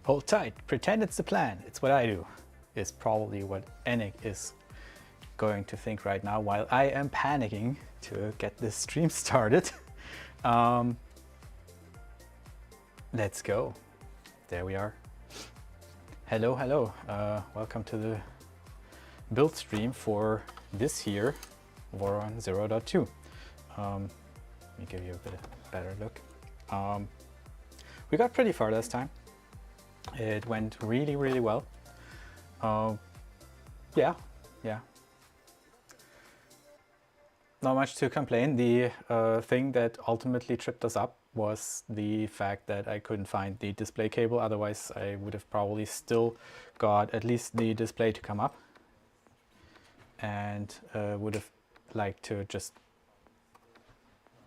Hold tight, pretend it's the plan, it's what I do, is probably what Enek is going to think right now while I am panicking to get this stream started. Let's go. There we are. Hello, hello. Welcome to the build stream for this here, Voron 0.2. Let me give you a bit of better look. We got pretty far last time. It went really, really well. Yeah. Not much to complain. The thing that ultimately tripped us up was the fact that I couldn't find the display cable. Otherwise, I would have probably still got at least the display to come up, and would have liked to just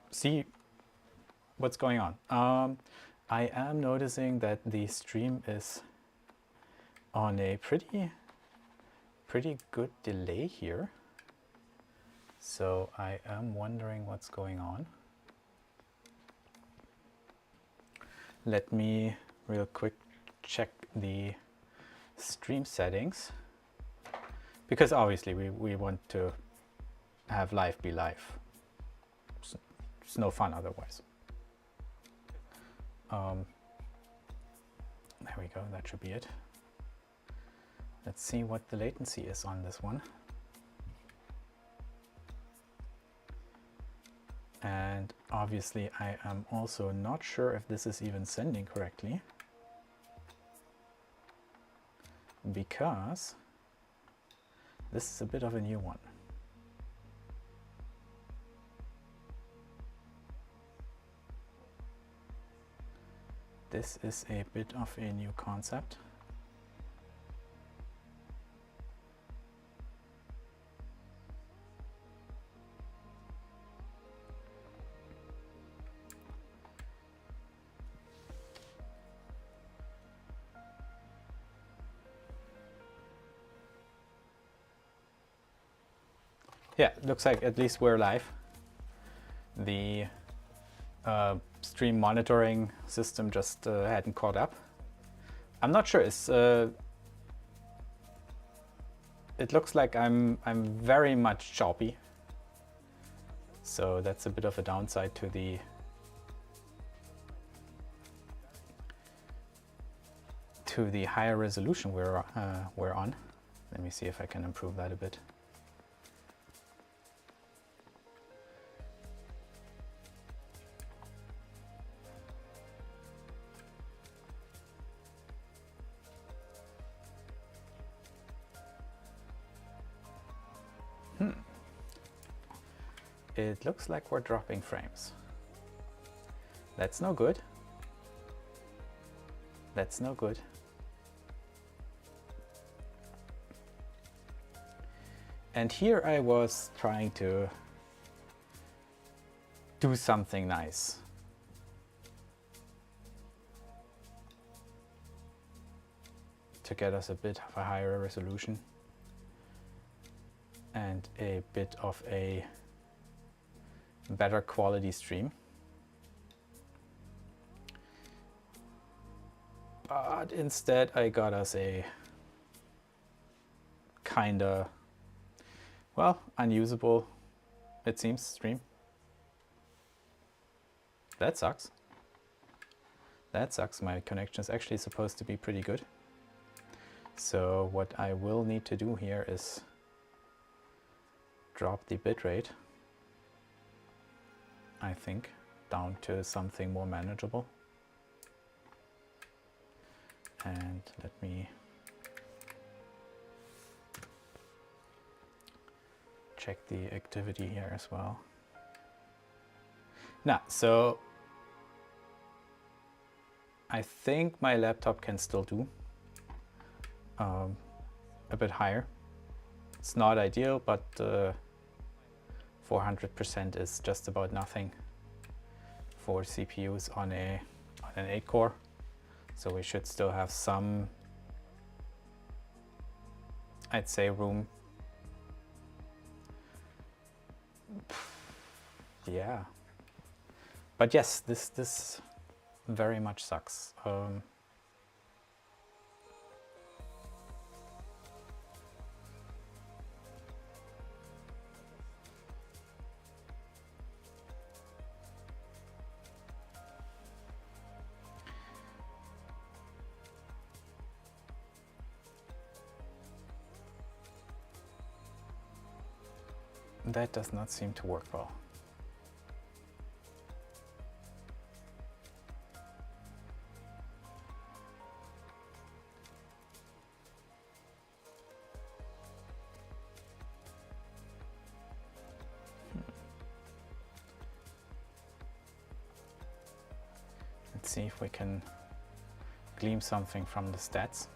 see what's going on. I am noticing that the stream is on a pretty good delay here. So I am wondering what's going on. Let me real quick check the stream settings, because obviously we want to have live be live. It's no fun otherwise. There we go, that should be it. Let's see what the latency is on this one. And obviously I am also not sure if this is even sending correctly, because this is a bit of a new one. This is a bit of a new concept. Yeah, looks like at least we're live. The stream monitoring system just hadn't caught up. I'm not sure. It's it looks like I'm very much choppy, so that's a bit of a downside to the higher resolution we're on. Let me see if I can improve that a bit. It looks like we're dropping frames. That's no good. That's no good. And here I was trying to do something nice. To get us a bit of a higher resolution and a bit of a better quality stream. But instead I got us a kinda, well, unusable, it seems, stream. That sucks. That sucks. My connection is actually supposed to be pretty good. So what I will need to do here is drop the bitrate, I think, down to something more manageable. And let me check the activity here as well. Now, so I think my laptop can still do a bit higher. It's not ideal, but 400% is just about nothing for CPUs on an 8-core. So we should still have some, I'd say, room. Yeah. But yes, this very much sucks. That does not seem to work well. Let's see if we can glean something from the stats.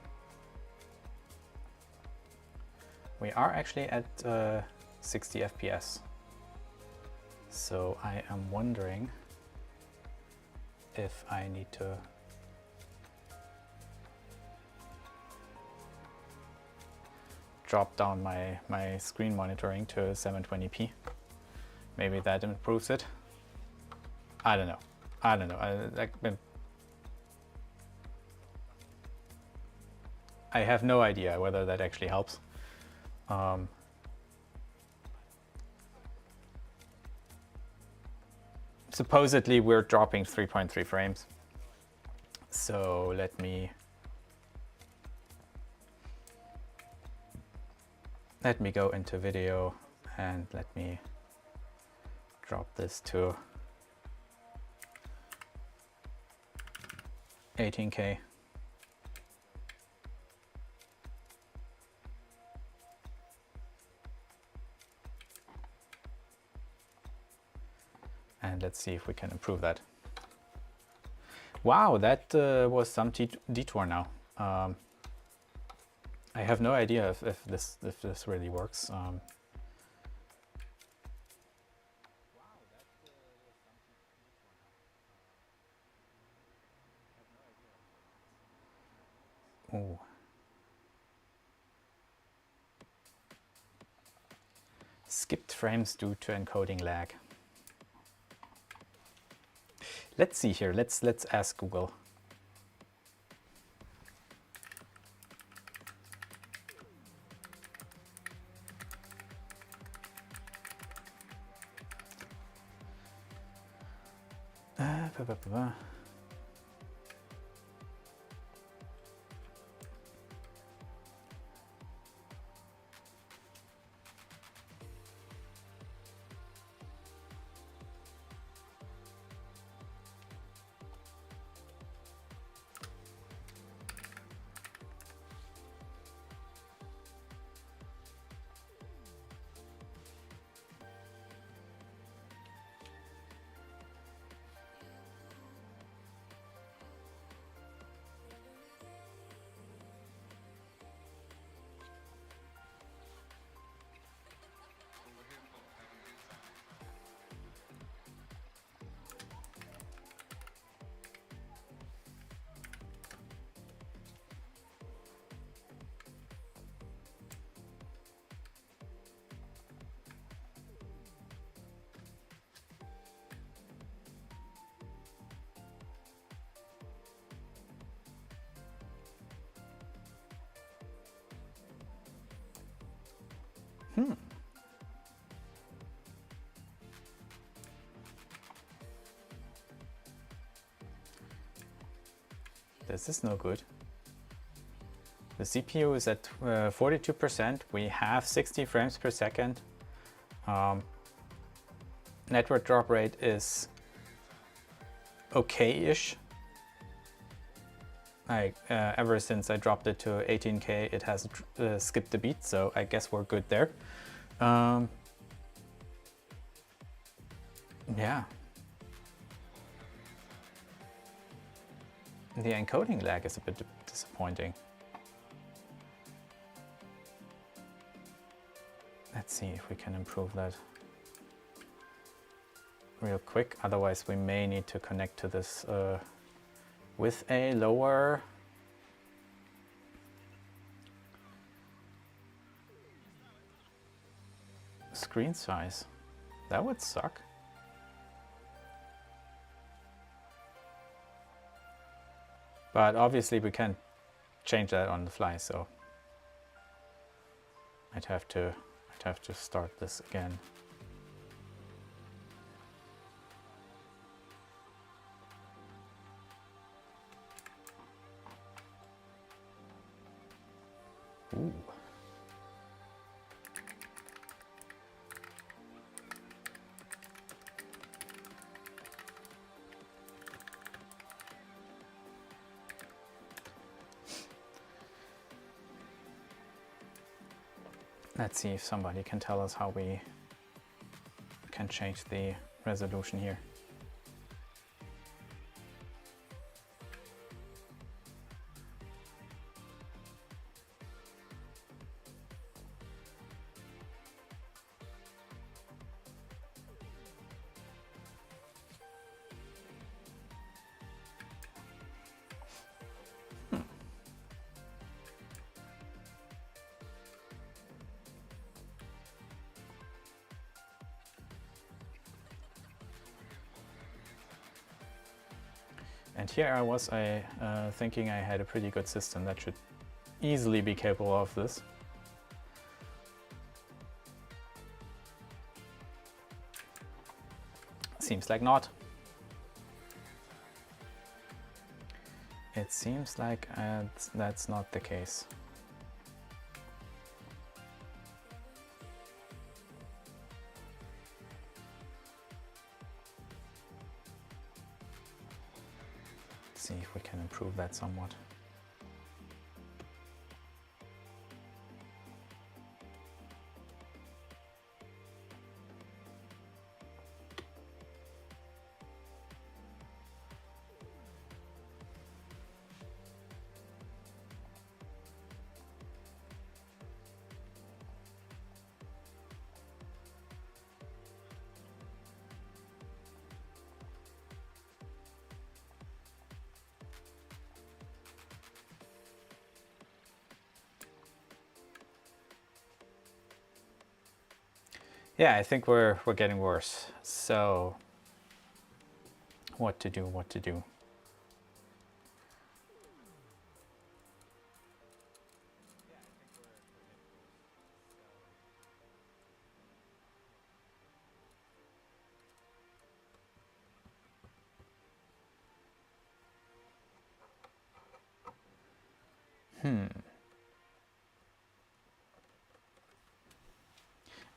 We are actually at 60 FPS. So I am wondering if I need to drop down my screen monitoring to 720p. Maybe that improves it. I don't know. I don't know. I have no idea whether that actually helps. Supposedly we're dropping 3.3 frames. So let me go into video and let me drop this to 18K. And let's see if we can improve that. Wow, that was some detour now. I have no idea if this really works. Ooh. Skipped frames due to encoding lag. Let's see here. Let's ask Google. This is no good. The CPU is at 42%. We have 60 frames per second. Network drop rate is okay-ish. Ever since I dropped it to 18K, it has skipped a beat, so I guess we're good there. Yeah. The encoding lag is a bit disappointing. Let's see if we can improve that real quick. Otherwise, we may need to connect to this with a lower screen size. That would suck. But obviously we can't change that on the fly, so I'd have to start this again. Ooh. Let's see if somebody can tell us how we can change the resolution here. And here I was thinking I had a pretty good system that should easily be capable of this. Seems like not. It seems like that's not the case. See if we can improve that somewhat. Yeah, I think we're getting worse. So, what to do, what to do?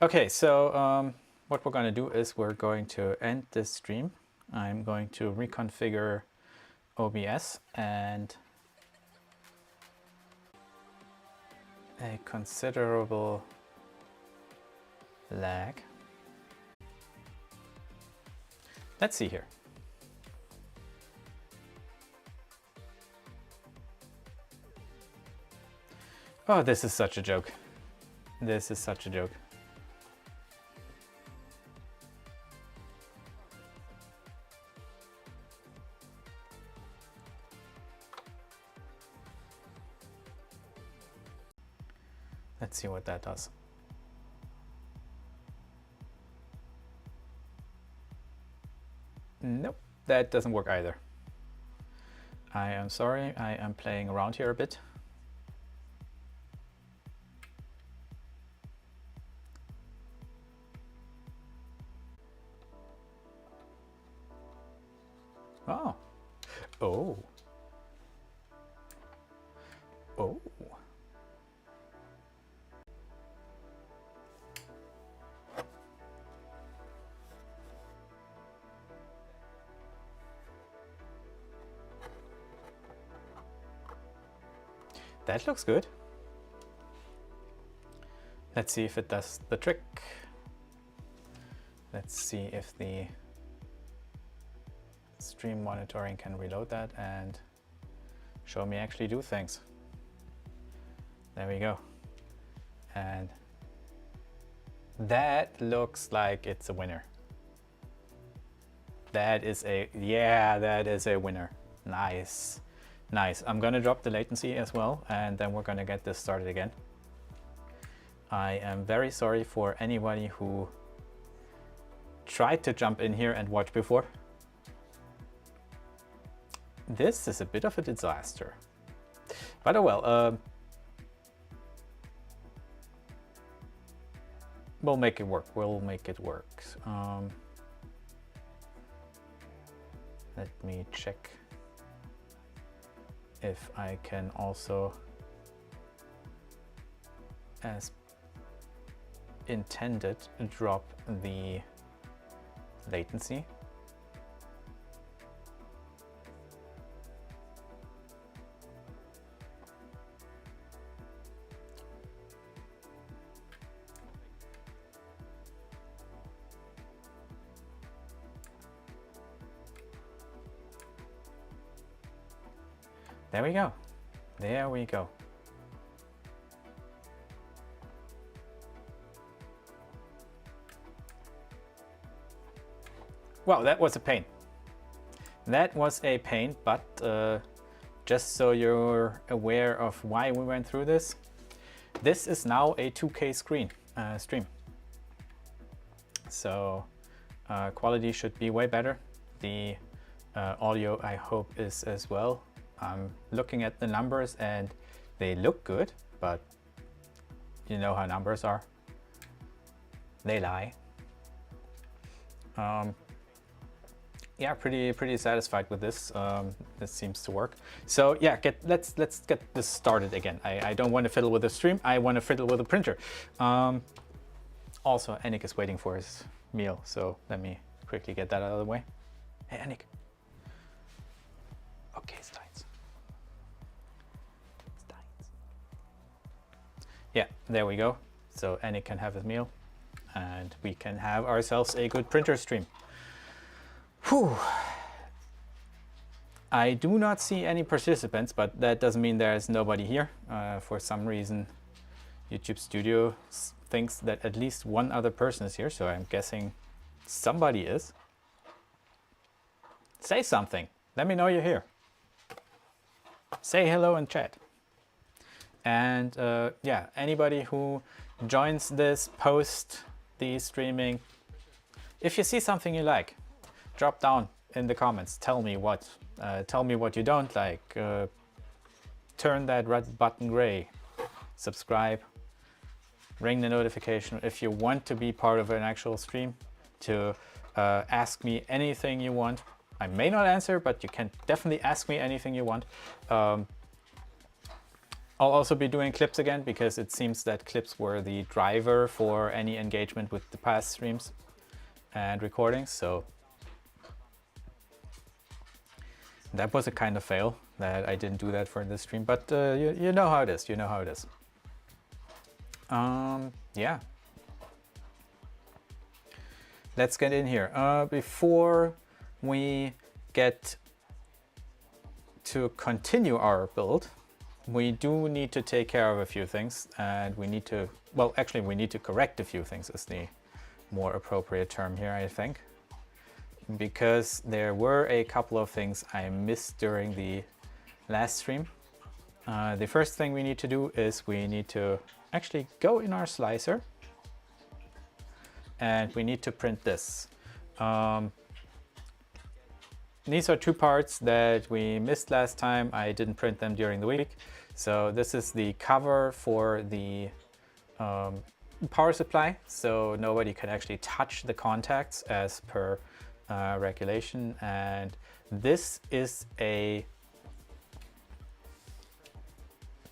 Okay, so what we're going to do is we're going to end this stream. I'm going to reconfigure OBS and a considerable lag. Let's see here. Oh, this is such a joke. This is such a joke. Let's see what that does. Nope, that doesn't work either. I am sorry, I am playing around here a bit. Oh. Oh. Oh. That looks good. Let's see if it does the trick. Let's see if the stream monitoring can reload that and show me actually do things. There we go. And that looks like it's a winner. That is a, yeah, that is a winner. Nice. Nice. I'm going to drop the latency as well, and then we're going to get this started again. I am very sorry for anybody who tried to jump in here and watch before. This is a bit of a disaster. But oh well, we'll make it work. We'll make it work. Let me check if I can also, as intended, drop the latency. There we go. There we go. Well, that was a pain. That was a pain, but just so you're aware of why we went through this, this is now a 2K stream. So quality should be way better. The audio, I hope, is as well. I'm looking at the numbers and they look good, but you know how numbers are. They lie. Yeah, pretty satisfied with this. This seems to work. So yeah, let's get this started again. I don't want to fiddle with the stream. I want to fiddle with the printer. Also, Enek is waiting for his meal, so let me quickly get that out of the way. Hey, Enek. Okay, Steins. Yeah, there we go. So Enek can have his meal, and we can have ourselves a good printer stream. Whew. I do not see any participants, but that doesn't mean there's nobody here. For some reason, YouTube Studio thinks that at least one other person is here, so I'm guessing somebody is. Say something. Let me know you're here. Say hello in chat. And yeah, anybody who joins this post the streaming, if you see something you like, drop down in the comments. Tell me what you don't like. Turn that red button gray. Subscribe. Ring the notification if you want to be part of an actual stream. To ask me anything you want. I may not answer, but you can definitely ask me anything you want. I'll also be doing clips again because it seems that clips were the driver for any engagement with the past streams and recordings. So that was a kind of fail that I didn't do that for this stream, but you know how it is. You know how it is. Yeah. Let's get in here. Before we get to continue our build, we do need to take care of a few things, and we need to, well, actually we need to correct a few things is the more appropriate term here, I think. Because there were a couple of things I missed during the last stream. The first thing we need to do is we need to actually go in our slicer and we need to print this. These are two parts that we missed last time. I didn't print them during the week. So this is the cover for the power supply, so nobody can actually touch the contacts as per regulation. And this is a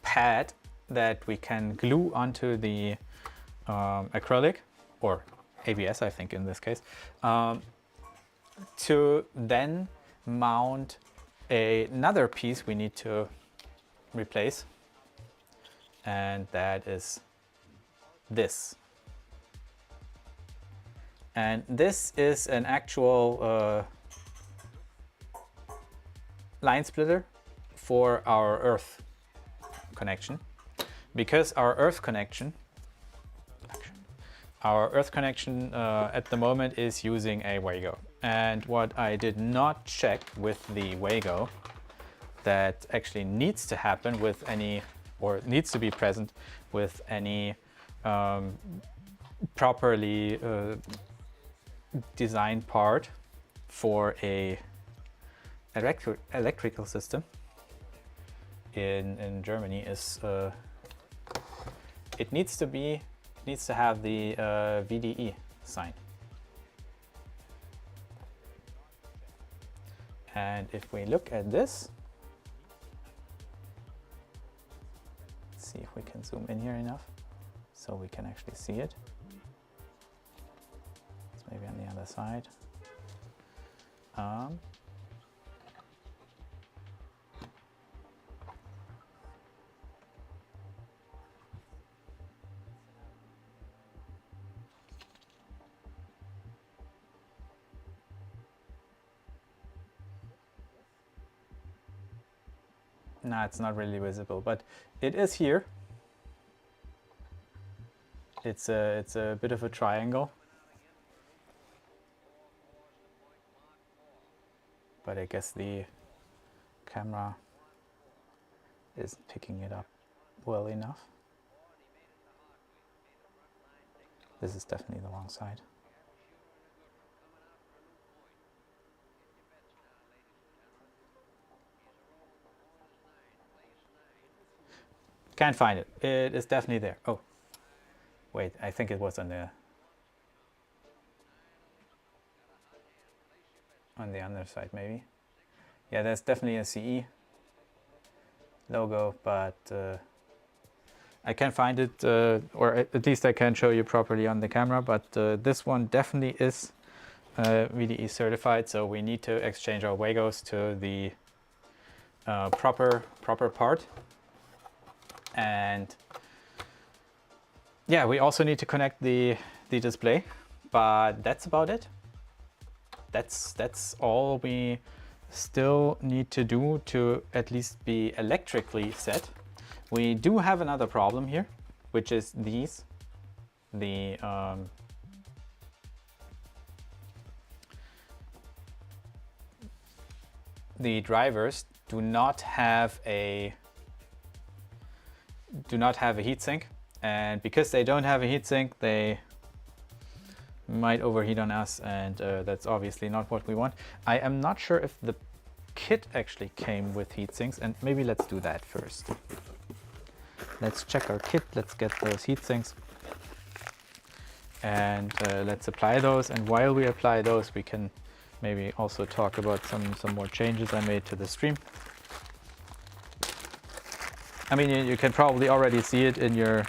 pad that we can glue onto the acrylic, or ABS I think in this case, to then mount another piece we need to replace, and that is this. And this is an actual line splitter for our earth connection, because our earth connection at the moment is using a Wago. And what I did not check with the Wago that actually needs to happen with any, or needs to be present with any properly designed part for a electrical system in Germany is it needs to have the VDE sign. And if we look at this, let's see if we can zoom in here enough so we can actually see it. It's maybe on the other side. Nah, it's not really visible, but it is here. It's a bit of a triangle. But I guess the camera isn't picking it up well enough. This is definitely the wrong side. Can't find it. It is definitely there. Oh, wait, I think it was on the other side maybe. Yeah, there's definitely a CE logo, but I can't find it, or at least I can't show you properly on the camera, but this one definitely is VDE certified, so we need to exchange our Wagos to the proper part. And yeah, we also need to connect the display, but that's about it. That's all we still need to do to at least be electrically set. We do have another problem here, which is these. The drivers do not have a heatsink, and because they don't have a heatsink, they might overheat on us, and that's obviously not what we want. I am not sure if the kit actually came with heatsinks, and maybe let's do that first. Let's check our kit, let's get those heatsinks, and let's apply those. And while we apply those, we can maybe also talk about some more changes I made to the stream. I mean, you can probably already see it in your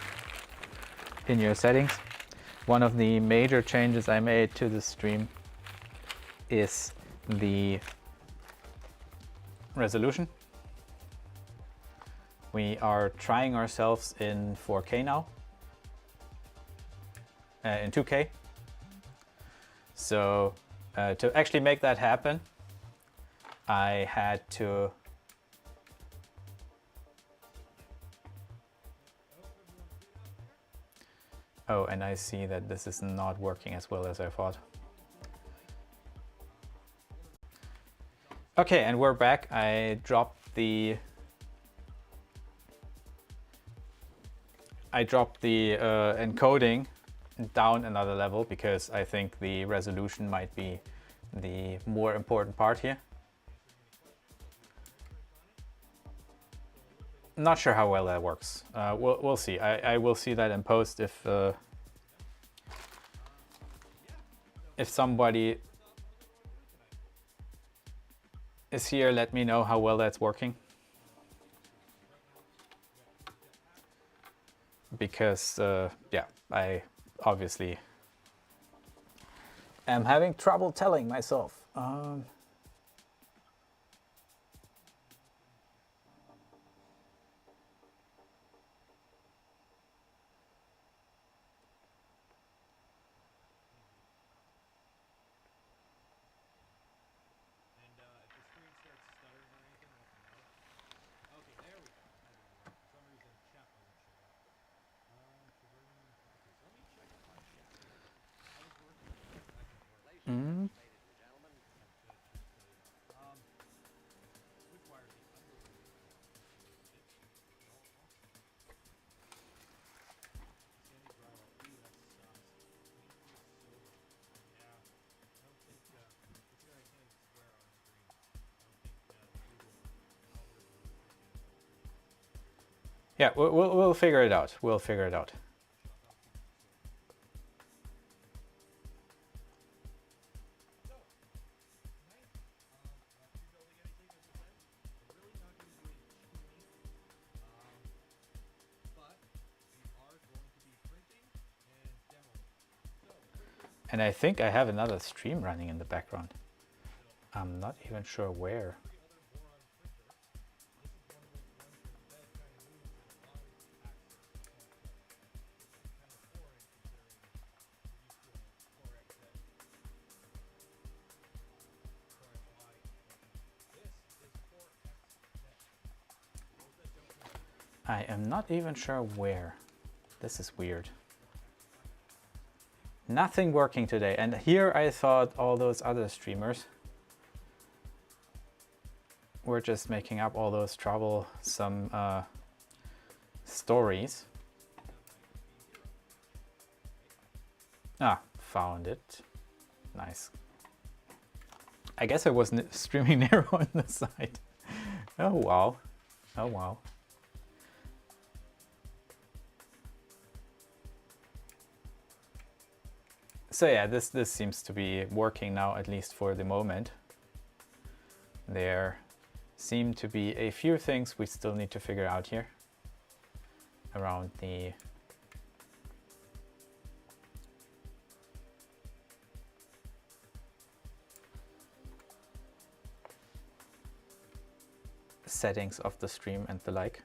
settings. One of the major changes I made to the stream is the resolution. We are trying ourselves in 4K now, in 2K. So to actually make that happen, I had to oh, and I see that this is not working as well as I thought. Okay, and we're back. I dropped the encoding down another level because I think the resolution might be the more important part here. Not sure how well that works. We'll see. I will see that in post if somebody is here. Let me know how well that's working, because yeah, I obviously am having trouble telling myself. Yeah, we'll figure it out. We'll figure it out. And I think I have another stream running in the background. I'm not even sure where. I am not even sure where. This is weird. Nothing working today. And here I thought all those other streamers were just making up all those troublesome stories. Ah, found it. Nice. I guess I was streaming narrow on the side. Oh wow. Oh wow. So yeah, this seems to be working now, at least for the moment. There seem to be a few things we still need to figure out here around the settings of the stream and the like.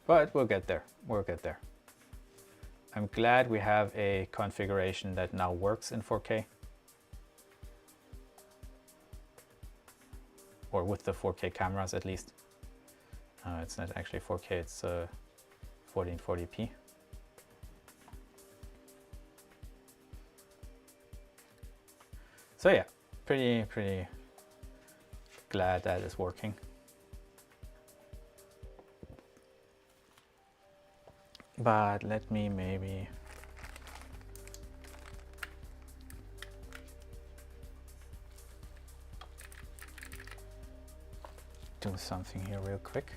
But we'll get there. We'll get there. I'm glad we have a configuration that now works in 4K. Or with the 4K cameras at least. It's not actually 4K, it's 1440p. So yeah, pretty glad that is working. But let me maybe do something here real quick.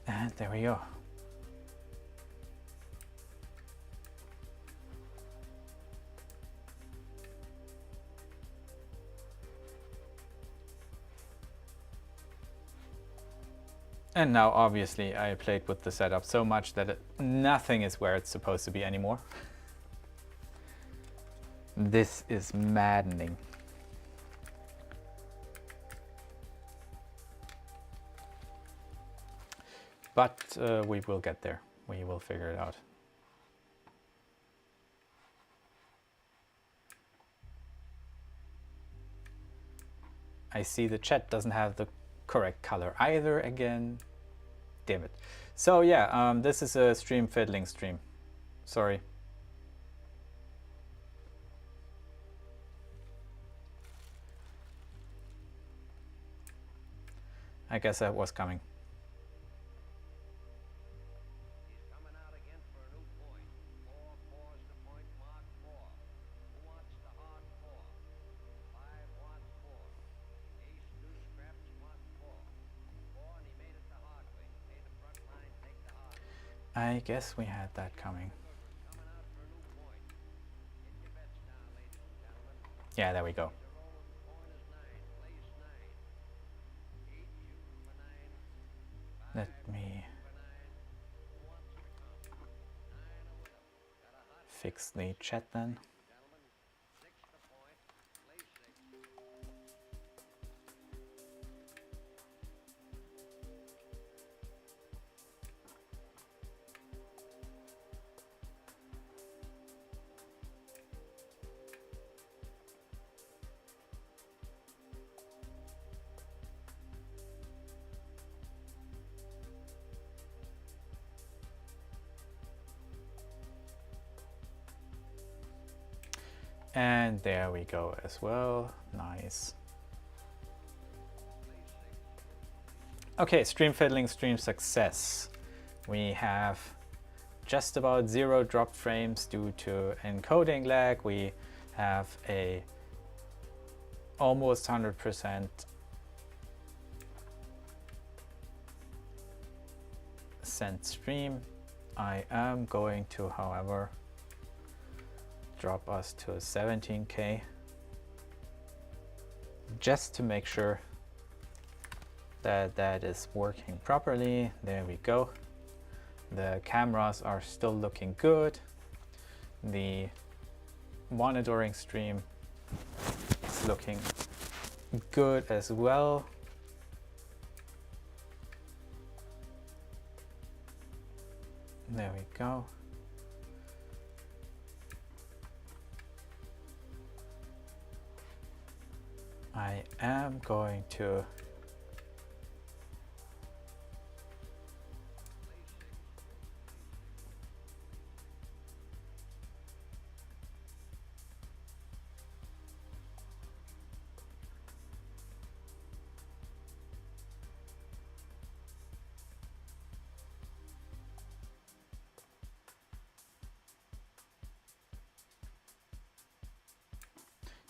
And there we go. And now obviously I played with the setup so much that nothing is where it's supposed to be anymore. This is maddening. But we will get there. We will figure it out. I see the chat doesn't have the correct color either again. Damn it. So yeah, this is a stream fiddling stream. Sorry. I guess that was coming. I guess we had that coming. Yeah, there we go. Let me fix the chat then. And there we go as well. Nice. Okay, stream fiddling, stream success. We have just about 0 dropped frames due to encoding lag. We have a almost 100% sent stream. I am going to, however, drop us to 17K just to make sure that that is working properly. There we go. The cameras are still looking good. The monitoring stream is looking good as well. There we go. I am going to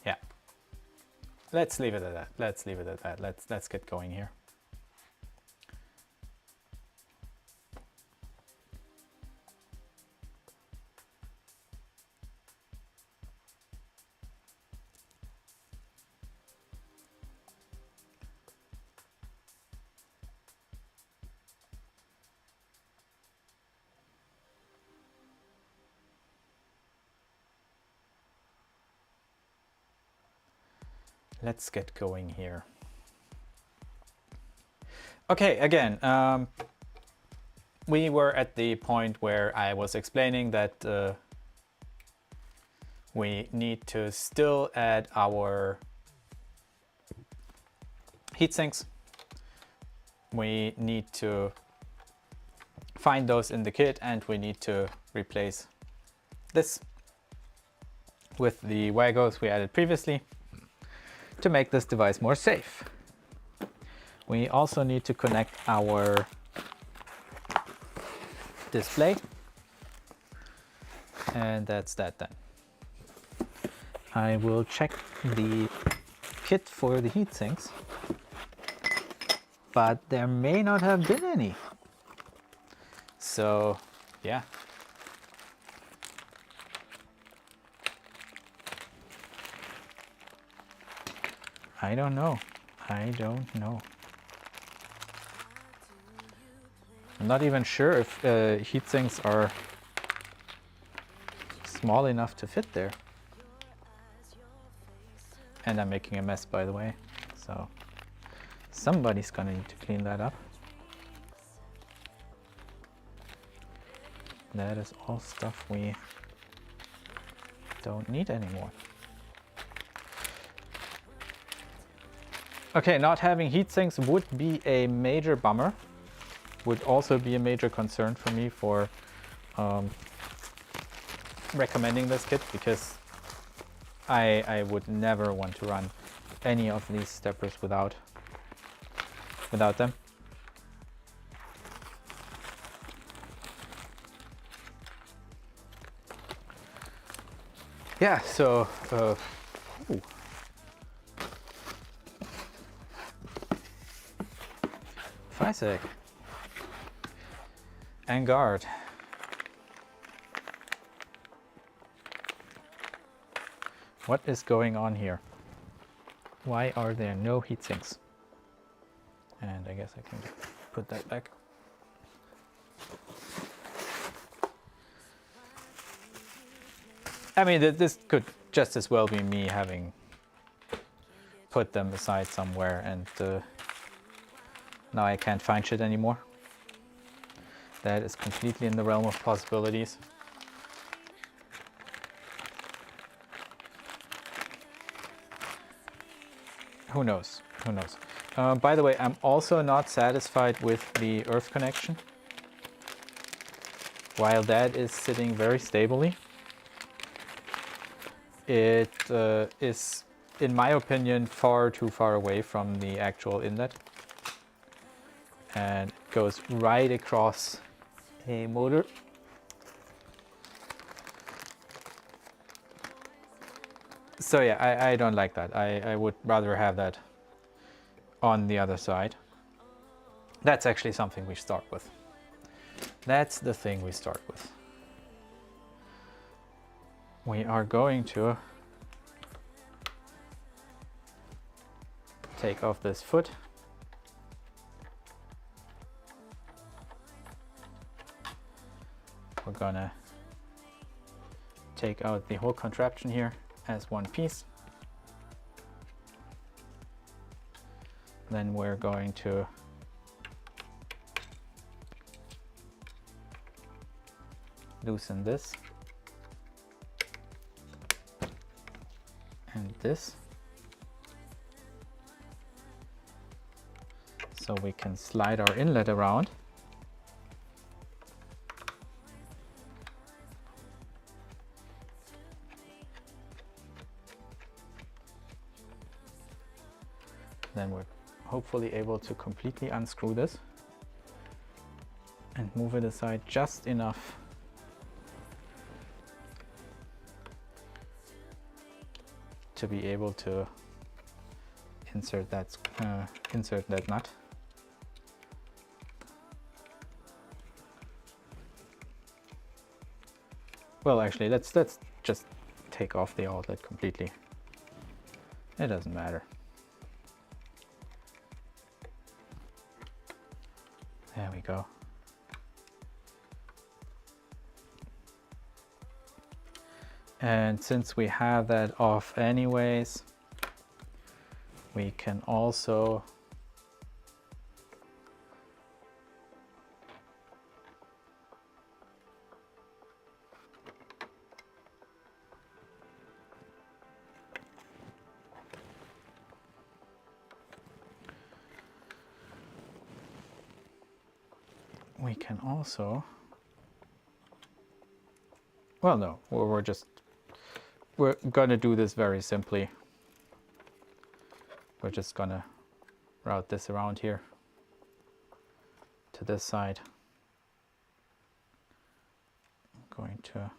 yeah. Let's leave it at that. Let's leave it at that. Let's get going here. Let's get going here. Okay, again, we were at the point where I was explaining that we need to still add our heatsinks. We need to find those in the kit, and we need to replace this with the Wagos we added previously to make this device more safe. We also need to connect our display, and that's that then. I will check the kit for the heatsinks, but there may not have been any. So yeah. I don't know. I don't know. I'm not even sure if heatsinks are small enough to fit there. And I'm making a mess, by the way. So somebody's gonna need to clean that up. That is all stuff we don't need anymore. Okay, not having heatsinks would be a major bummer. Would also be a major concern for me for recommending this kit, because I would never want to run any of these steppers without them. Yeah, so Fysetc and guard. What is going on here? Why are there no heatsinks? And I guess I can put that back. I mean, this could just as well be me having put them aside somewhere, and now I can't find shit anymore. That is completely in the realm of possibilities. Who knows? Who knows? By the way, I'm also not satisfied with the earth connection. While that is sitting very stably, it is, in my opinion, far too far away from the actual inlet. And it goes right across a motor. So yeah, I don't like that. I would rather have that on the other side. That's actually something we start with. That's the thing we start with. We are going to take off this foot. We're gonna take out the whole contraption here as one piece. Then we're going to loosen this and this, so we can slide our inlet around. Then we're hopefully able to completely unscrew this and move it aside just enough to be able to insert that nut. Well, actually, let's just take off the outlet completely. It doesn't matter. There we go. And since we have that off anyways, we can also well, no, we're gonna do this very simply. We're just gonna route this around here to this side. I'm going to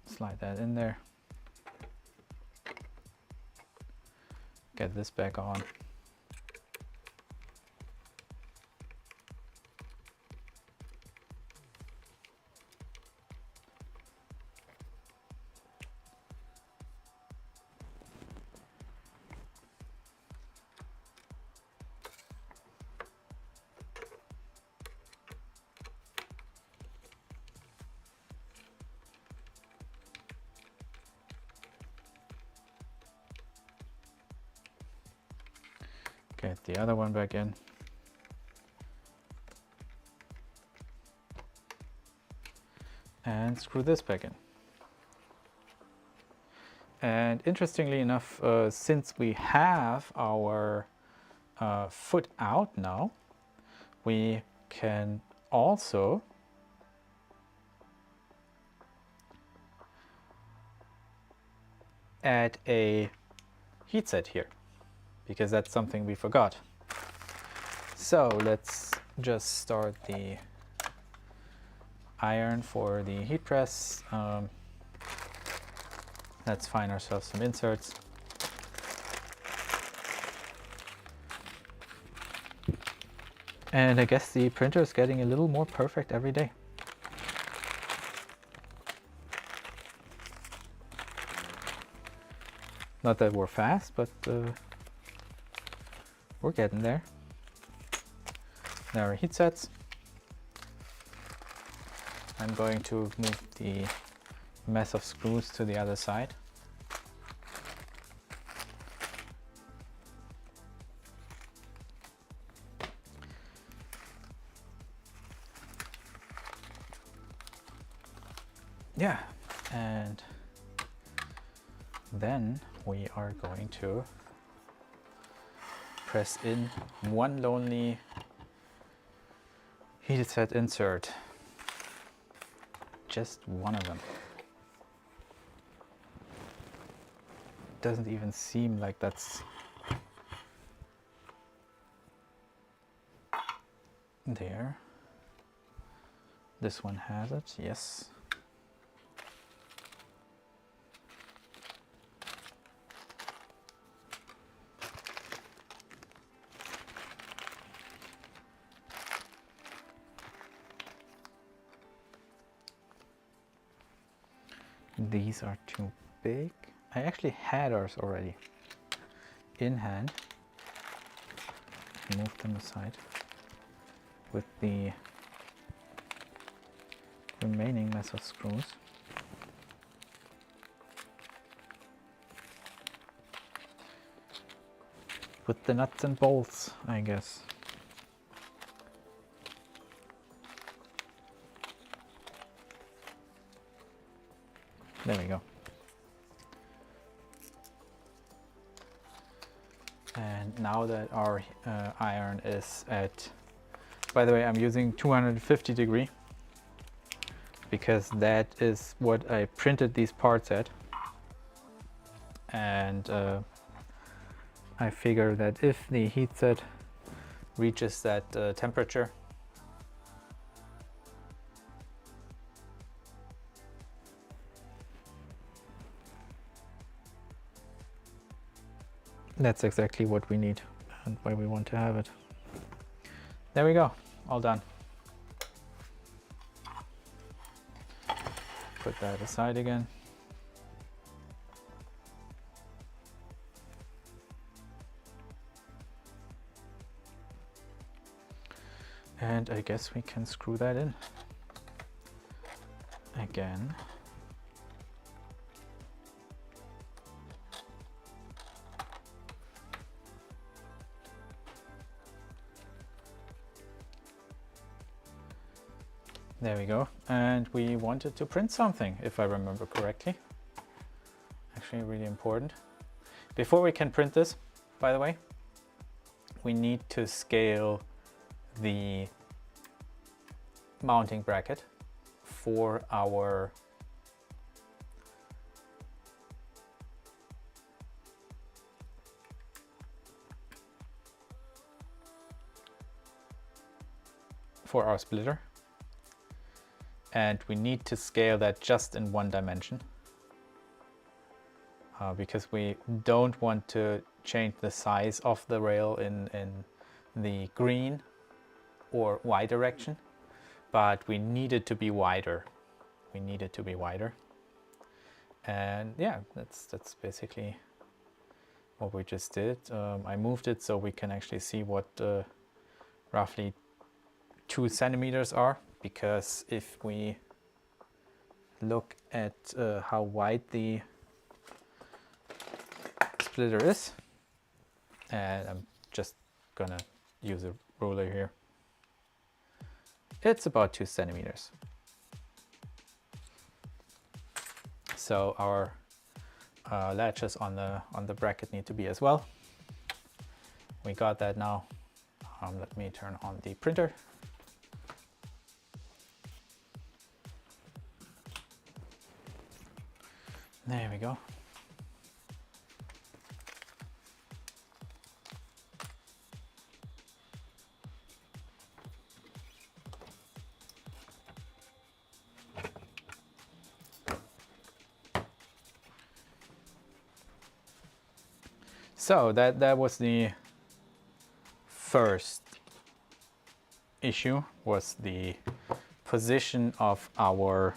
slide that in there. Get this back on. Get the other one back in. And screw this back in. And interestingly enough, since we have our foot out now, we can also add a heatset here, because that's something we forgot. So let's just start the iron for the heat press. Let's find ourselves some inserts. And I guess the printer is getting a little more perfect every day. Not that we're fast, but we're getting there. Now our heat sets. I'm going to move the mess of screws to the other side. Yeah, and then we are going to press in one lonely heated set insert. Just one of them. Doesn't even seem like that's there. This one has it, yes. These are too big. I actually had ours already in hand. Move them aside. with the remaining mess of screws. With the nuts and bolts, I guess. There we go. And now that our iron is at, by the way, I'm using 250 degree because that is what I printed these parts at. And I figure that if the heatset reaches that temperature, that's exactly what we need and why we want to have it. There we go, all done. Put that aside again. And I guess we can screw that in again. There we go. And we wanted to print something, if I remember correctly. Actually, really important. Before we can print this, by the way, we need to scale the mounting bracket for our splitter, and we need to scale that just in one dimension because we don't want to change the size of the rail in the green or Y direction, but we need it to be wider. We need it to be wider. And yeah, that's basically what we just did. I moved it so we can actually see what roughly 2 centimeters are, because if we look at how wide the splitter is, and I'm just gonna use a ruler here, it's about 2 centimeters. So our latches on the bracket need to be as well. We got that now. Let me turn on the printer. There we go. So that was the first issue, was the position of our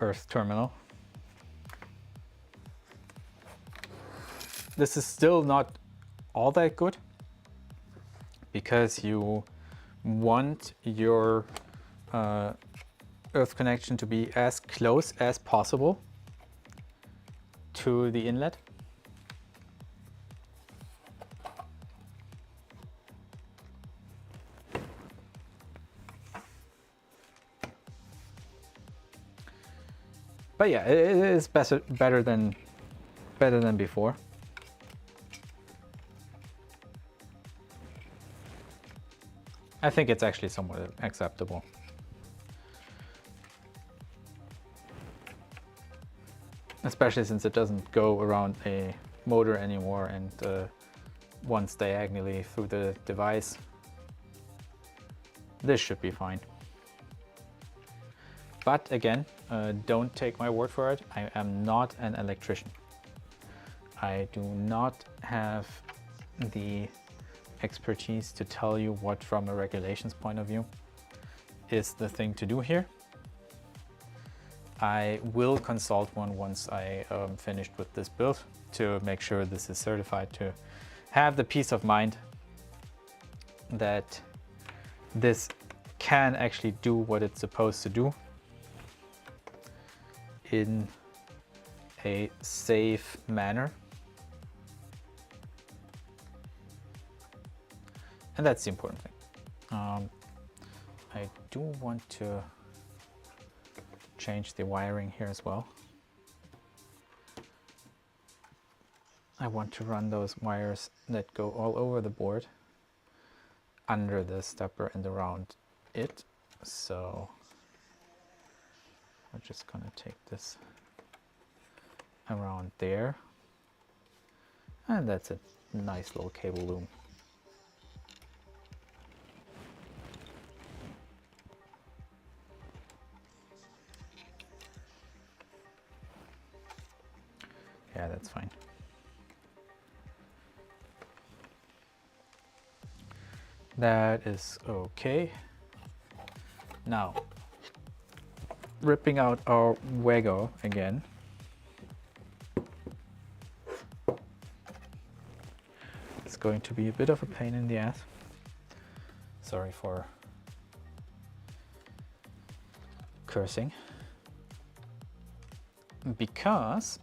earth terminal. This is still not all that good, because you want your earth connection to be as close as possible to the inlet. But yeah, it is better than before. I think it's actually somewhat acceptable. Especially since it doesn't go around a motor anymore and once diagonally through the device. This should be fine. But again, don't take my word for it. I am not an electrician. I do not have the expertise to tell you what, from a regulations point of view, is the thing to do here. I will consult one once I finished with this build to make sure this is certified, to have the peace of mind that this can actually do what it's supposed to do in a safe manner. And that's the important thing. I do want to change the wiring here as well. I want to run those wires that go all over the board under the stepper and around it. So we're just gonna take this around there. And that's a nice little cable loom. Yeah, that's fine. That is okay. Now, ripping out our Wego again. It's going to be a bit of a pain in the ass. Sorry for cursing. Because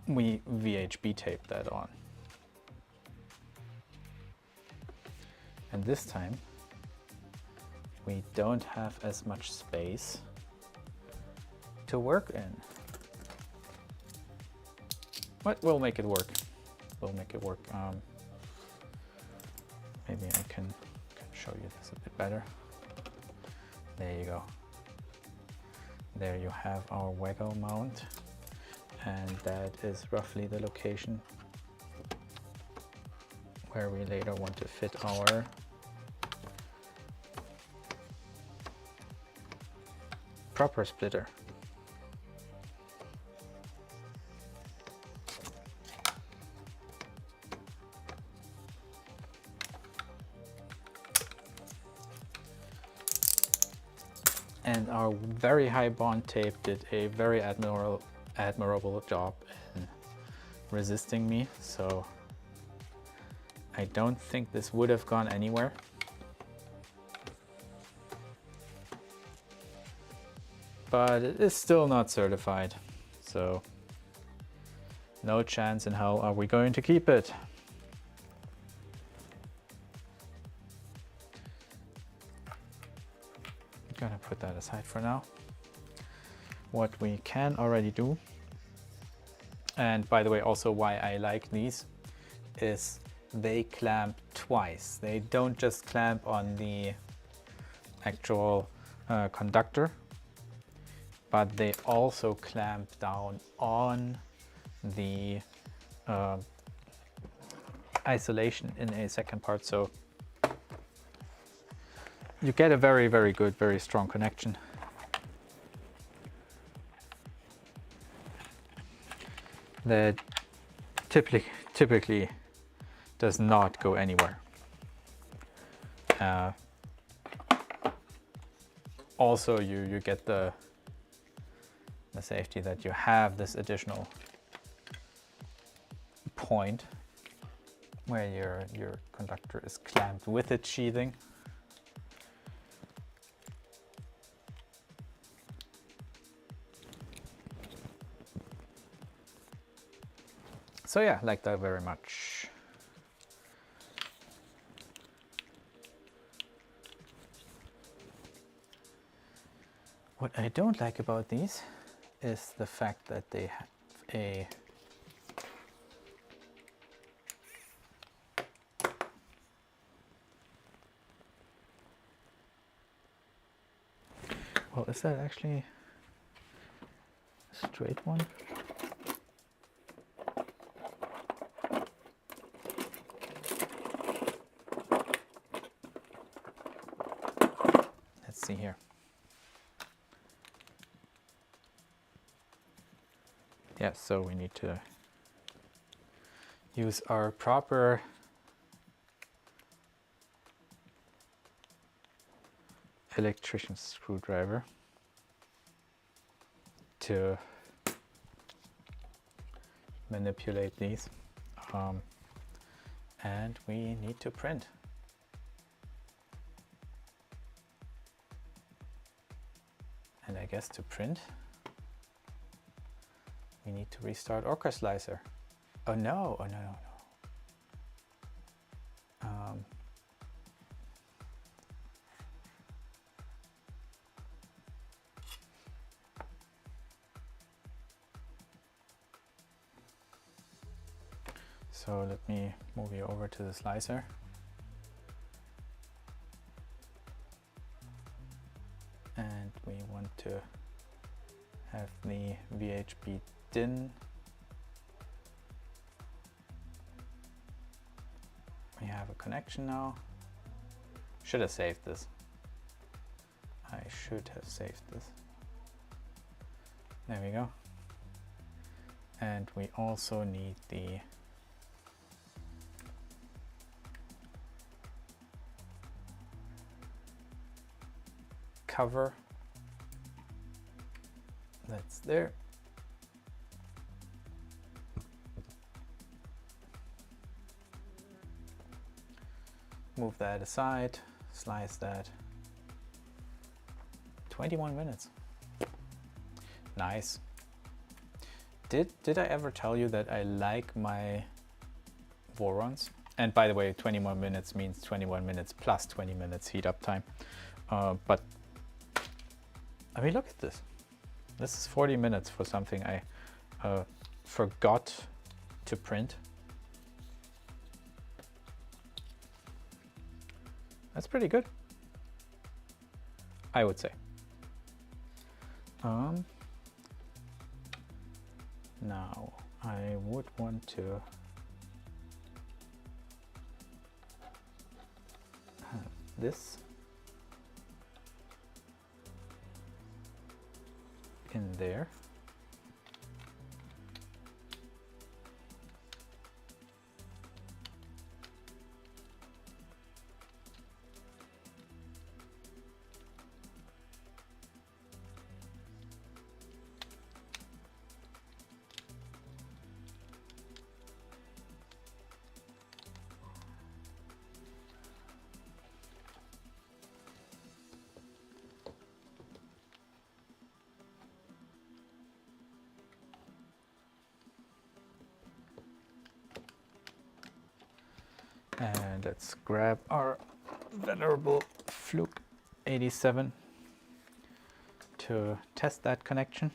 we VHB taped that on. And this time we don't have as much space to work in. But we'll make it work. We'll make it work. Maybe I can show you this a bit better. There you go. There you have our Wego mount. And that is roughly the location where we later want to fit our proper splitter. And our very high bond tape did a very admirable job in resisting me, so I don't think this would have gone anywhere. But it is still not certified, so no chance in hell are we going to keep it. I'm gonna put that aside for now. What we can already do, and by the way, also why I like these, is they clamp twice. They don't just clamp on the actual conductor, but they also clamp down on the isolation in a second part. So you get a very, very good, very strong connection. That typically does not go anywhere. Also, you get the safety that you have this additional point where your conductor is clamped with its sheathing. So yeah, I like that very much. What I don't like about these is the fact that they have a well, is that actually a straight one? Let's see here. Yeah, so we need to use our proper electrician's screwdriver. to manipulate these. And we need to print. And I guess to print, we need to restart Orca Slicer. Oh no, oh no, no, no. So let me move you over to the slicer. And we want to have the VHP DIN. We have a connection now. Should have saved this. I should have saved this. There we go. And we also need the cover. That's there. Move that aside, slice that. 21 minutes. Nice. Did I ever tell you that I like my Vorons? And by the way, 21 minutes means 21 minutes plus 20 minutes heat up time. But I mean, look at this. This is 40 minutes for something I forgot to print. That's pretty good, I would say. Now I would want to have this in there. And let's grab our venerable Fluke 87 to test that connection.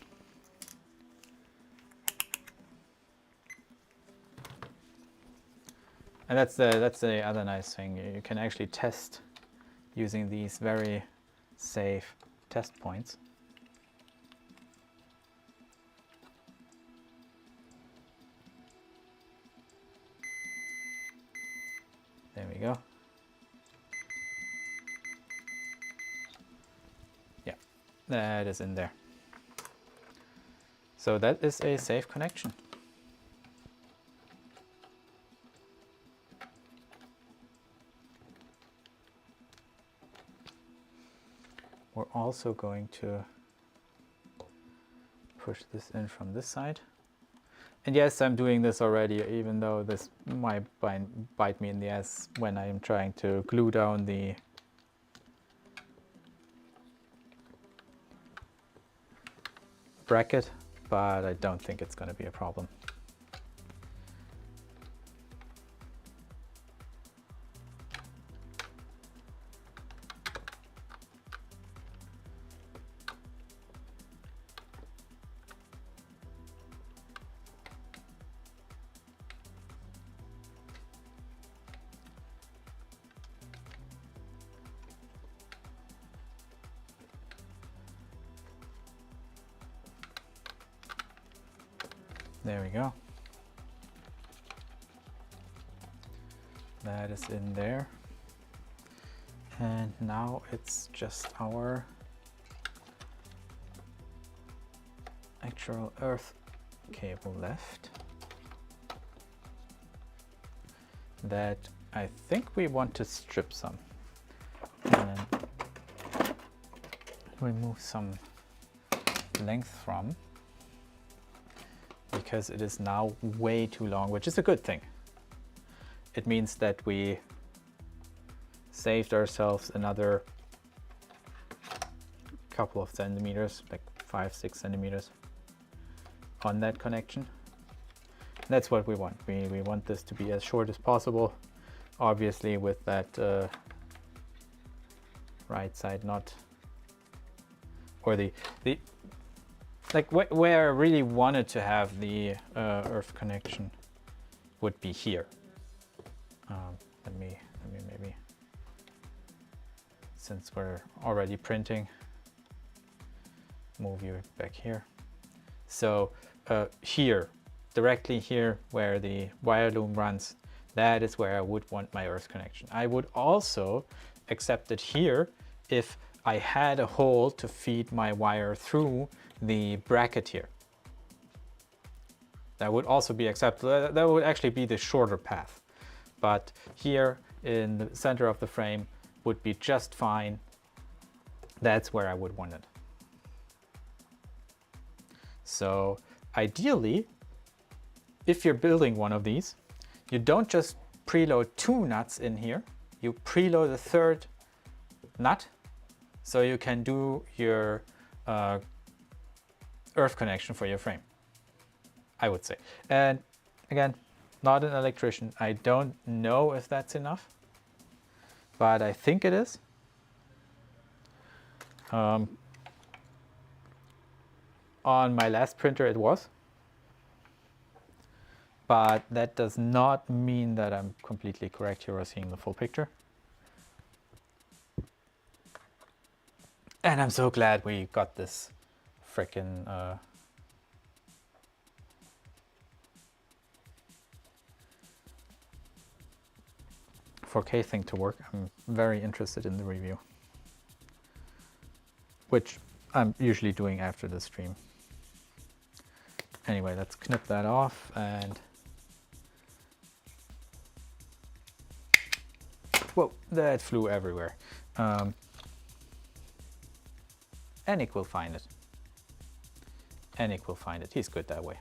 And that's the other nice thing. You can actually test using these very safe test points. There we go. Yeah, that is in there. So that is a safe connection. We're also going to push this in from this side. And yes, I'm doing this already, even though this might bite me in the ass when I'm trying to glue down the bracket, but I don't think it's going to be a problem. There we go. That is in there. And now it's just our actual earth cable left that I think we want to strip some and remove some length from. because it is now way too long, which is a good thing. It means that we saved ourselves another couple of centimeters, like 5-6 centimeters on that connection. That's what we want. We want this to be as short as possible, obviously with that right side knot, or the like where I really wanted to have the earth connection would be here. Let me maybe, since we're already printing, move you back here. So here, directly here where the wire loom runs, that is where I would want my earth connection. I would also accept it here if I had a hole to feed my wire through the bracket here. That would also be acceptable. That would actually be the shorter path. But here in the center of the frame would be just fine. That's where I would want it. So ideally, if you're building one of these, you don't just preload 2 nuts in here, you preload a 3rd nut, so you can do your earth connection for your frame, I would say. And again, not an electrician. I don't know if that's enough, but I think it is. On my last printer it was, but that does not mean that I'm completely correct here or seeing the full picture. And I'm so glad we got this frickin' 4K thing to work. I'm very interested in the review, which I'm usually doing after the stream. Anyway, let's knip that off, and whoa, that flew everywhere. Enek will find it. Enek will find it. He's good that way.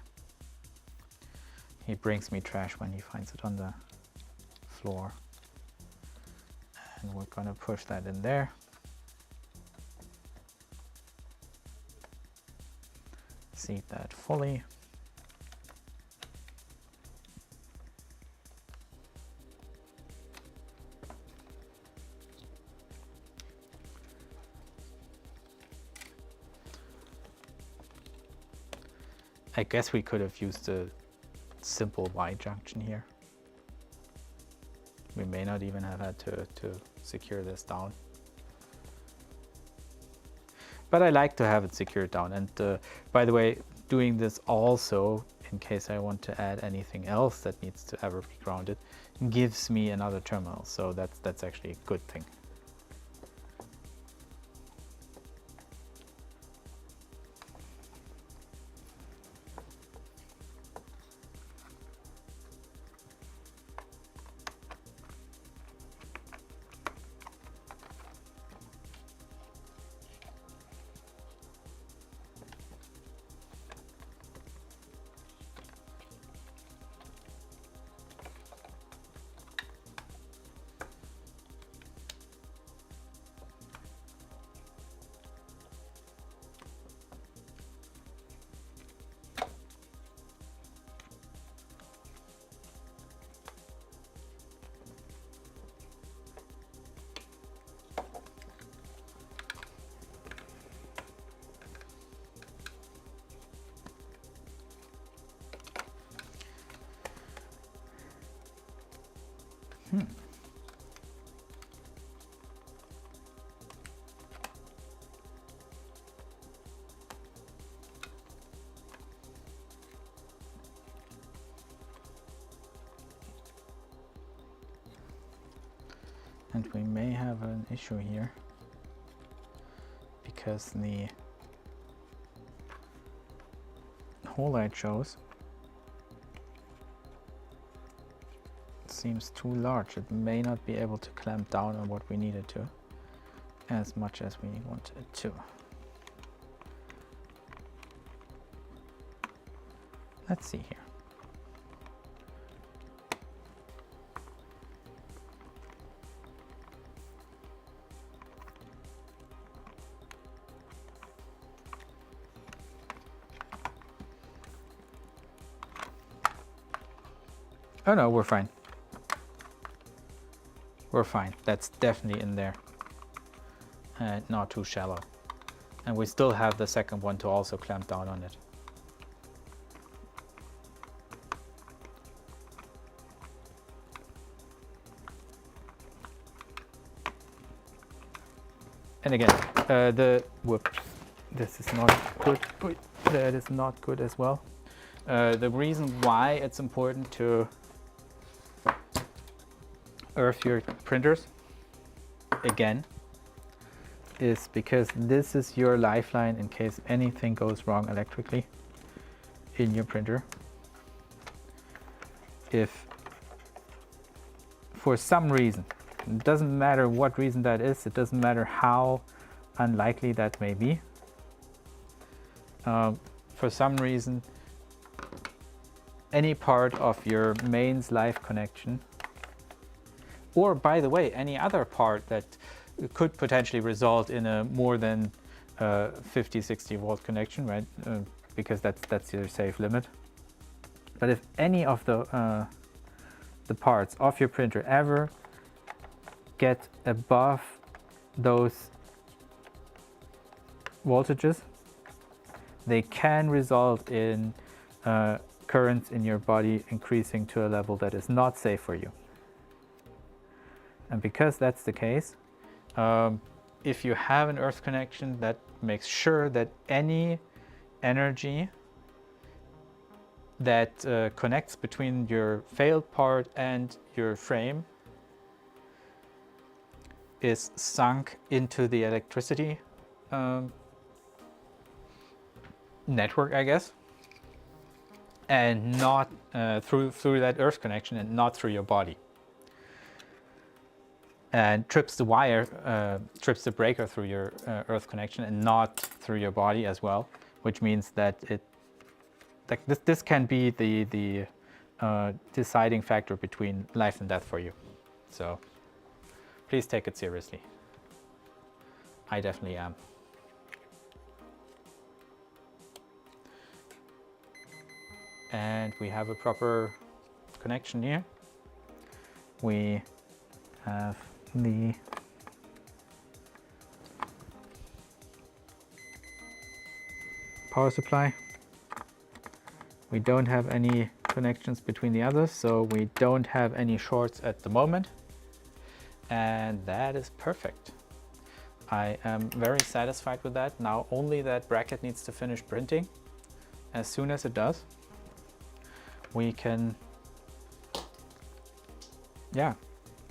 He brings me trash when he finds it on the floor. And we're gonna push that in there. Seat that fully. I guess we could have used a simple Y junction here. We may not even have had to secure this down. But I like to have it secured down. And by the way, doing this also, in case I want to add anything else that needs to ever be grounded, gives me another terminal. So that's actually a good thing. And we may have an issue here because the hole I chose seems too large. It may not be able to clamp down on what we needed to as much as we wanted it to. let's see here. Oh no, we're fine. We're fine. That's definitely in there. And not too shallow. And we still have the second one to also clamp down on it. And again, whoops, this is not good. That is not good as well. The reason why it's important to earth your printers, again, is because this is your lifeline in case anything goes wrong electrically in your printer. If for some reason, it doesn't matter what reason that is, it doesn't matter how unlikely that may be, for some reason any part of your mains live connection, or by the way any other part that could potentially result in a more than 50-60 volt connection, right? Because that's your safe limit. But if any of the parts of your printer ever get above those voltages, they can result in currents in your body increasing to a level that is not safe for you. And because that's the case, if you have an earth connection, that makes sure that any energy that connects between your failed part and your frame is sunk into the electricity network, I guess, and not through that earth connection, and not through your body, and trips the wire, trips the breaker through your earth connection and not through your body as well, which means that this can be the deciding factor between life and death for you. So please take it seriously. I definitely am. And we have a proper connection here. We have the power supply. We don't have any connections between the others, so we don't have any shorts at the moment. And that is perfect. I am very satisfied with that. Now only that bracket needs to finish printing. As soon as it does, we can, yeah,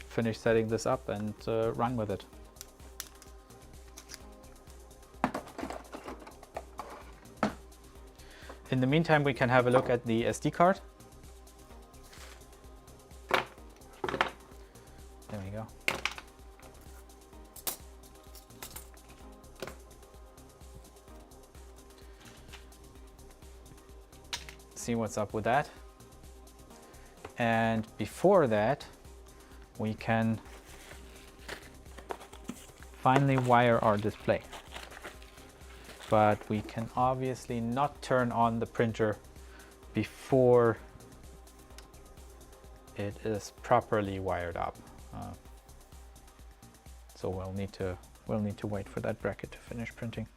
finish setting this up and run with it. In the meantime, we can have a look at the SD card. There we go. See what's up with that. And before that, we can finally wire our display. But we can obviously not turn on the printer before it is properly wired up. So we'll need to wait for that bracket to finish printing.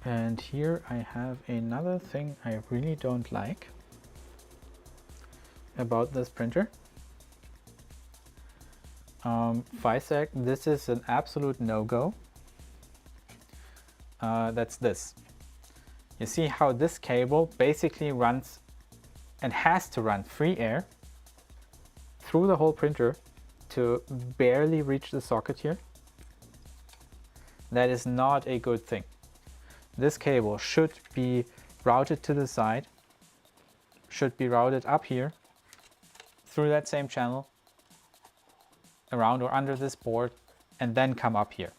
And here I have another thing I really don't like about this printer. Fysetc, this is an absolute no-go. That's this. You see how this cable basically runs and has to run free air through the whole printer to barely reach the socket here. That is not a good thing. this cable should be routed to the side, should be routed up here through that same channel, around or under this board, and then come up here.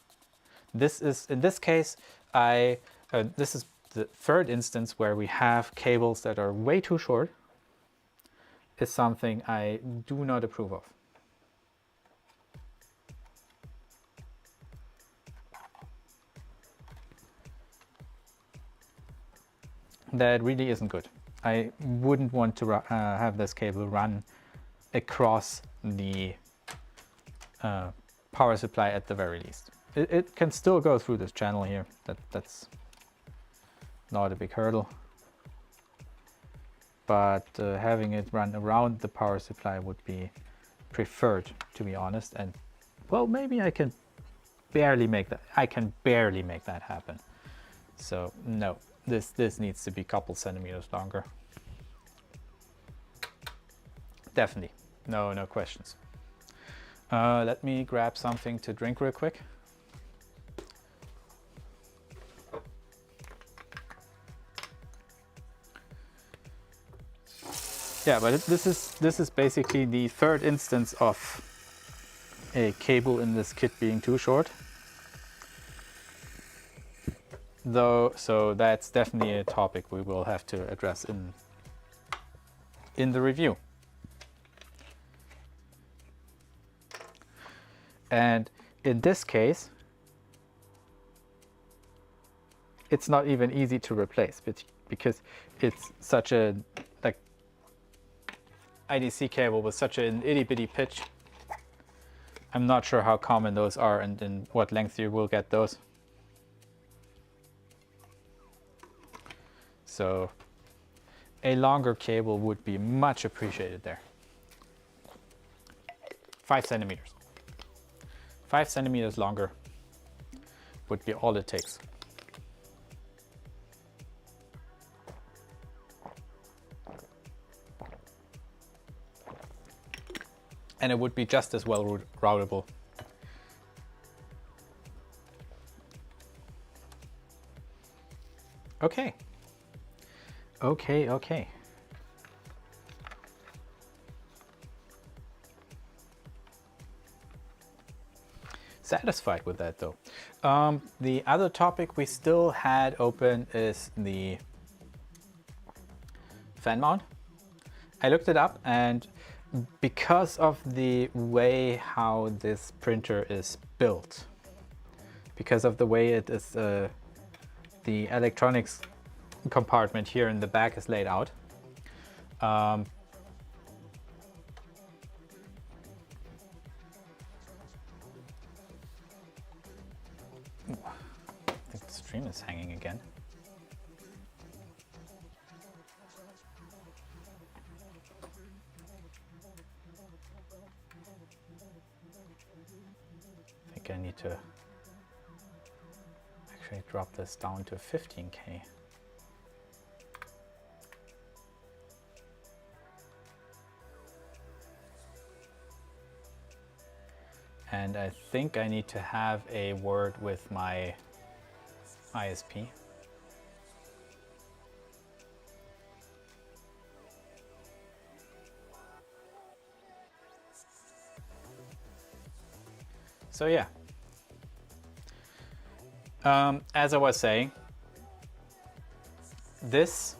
This is, in this case, this is the third instance where we have cables that are way too short. Is something I do not approve of. That really isn't good. I wouldn't want to have this cable run across the power supply at the very least. It can still go through this channel here. That's not a big hurdle. But having it run around the power supply would be preferred, to be honest. And well, maybe I can barely make that. I can barely make that happen. So no, this needs to be a couple centimeters longer. Definitely, no questions. Let me grab something to drink real quick. Yeah, but this is basically the third instance of a cable in this kit being too short. Though, so that's definitely a topic we will have to address in the review. And in this case, it's not even easy to replace, because it's such a IDC cable with such an itty bitty pitch. I'm not sure how common those are and in what length you will get those. So a longer cable would be much appreciated there. 5 centimeters. 5 centimeters longer would be all it takes. And it would be just as well routable. Okay. Okay. Satisfied with that though. The other topic we still had open is the fan mount. I looked it up, and because of the way how this printer is built, because of the way it is, the electronics compartment here in the back is laid out, I think the stream is hanging again. I need to actually drop this down to 15K. And I think I need to have a word with my ISP. So yeah, as I was saying, this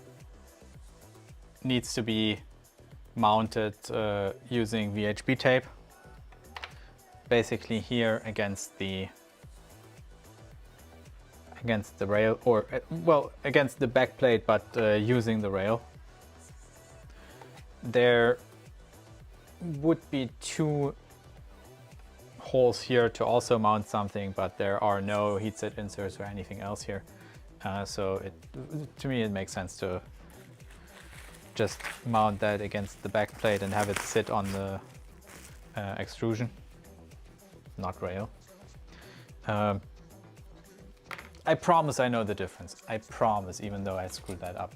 needs to be mounted using VHB tape, basically here against the rail, or well, against the back plate, but using the rail. There would be 2 holes here to also mount something, but there are no heatset inserts or anything else here. So to me it makes sense to just mount that against the back plate and have it sit on the extrusion, not rail. I promise I know the difference. I promise, even though I screwed that up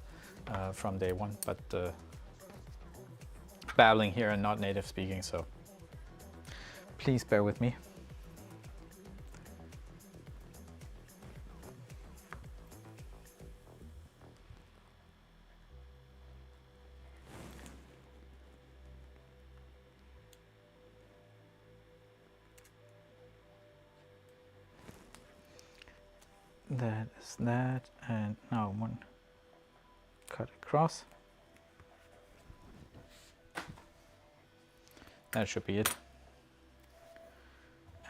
from day one, but babbling here and not native speaking, so please bear with me. That is that, and now one cut across. That should be it.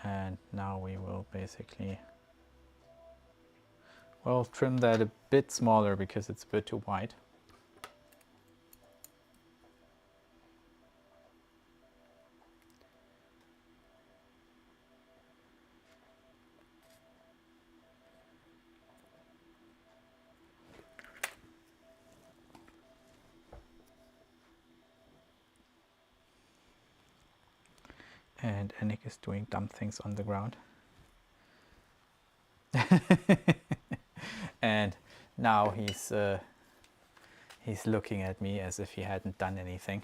And now we will basically, well, trim that a bit smaller because it's a bit too wide. And Enek is doing dumb things on the ground. And now he's looking at me as if he hadn't done anything.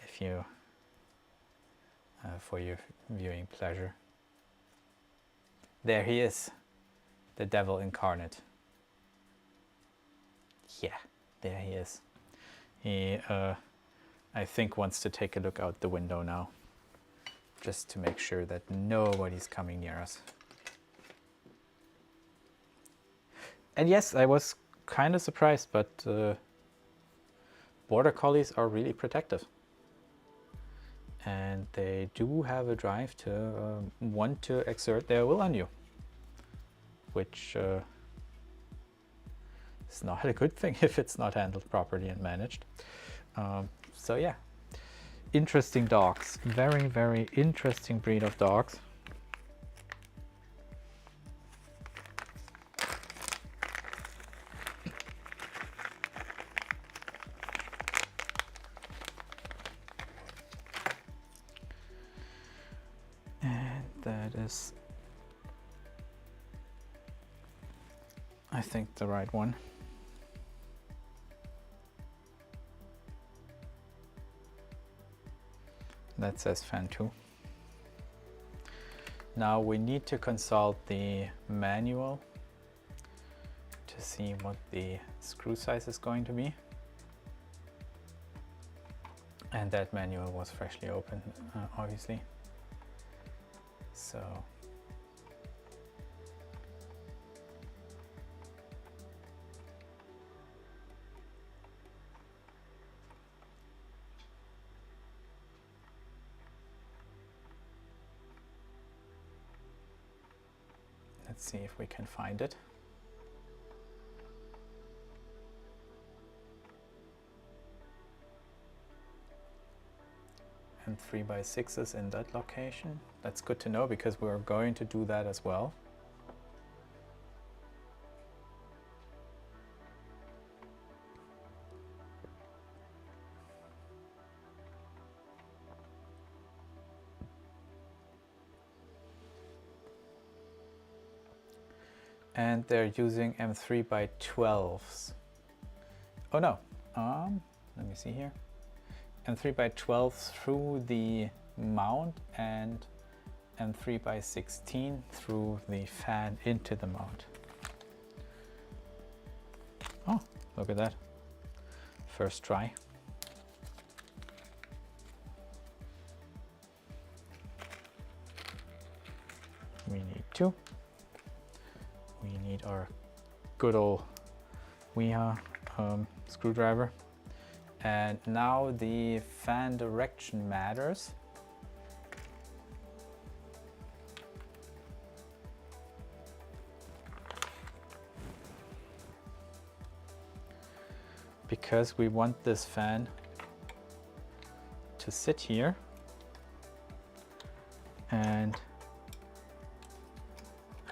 If you, for your viewing pleasure. There he is, the devil incarnate. Yeah, there he is. He, I think, wants to take a look out the window now, just to make sure that nobody's coming near us. And yes, I was kind of surprised, but border collies are really protective. And they do have a drive to want to exert their will on you, which is not a good thing if it's not handled properly and managed. So yeah, interesting dogs. Very, very interesting breed of dogs. And that is, I think, the right one. That says fan 2. Now we need to consult the manual to see what the screw size is going to be. And that manual was freshly opened, obviously. So let's see if we can find it. And 3x6 is in that location. That's good to know because we're going to do that as well. And they're using M3x12s. Oh no, let me see here. M3x12 through the mount and M3x16 through the fan into the mount. Oh, look at that. First try. We need 2. We need our good old Weha screwdriver. And now the fan direction matters. Because we want this fan to sit here and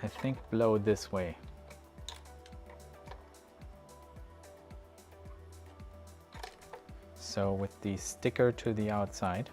I think blow this way. So with the sticker to the outside.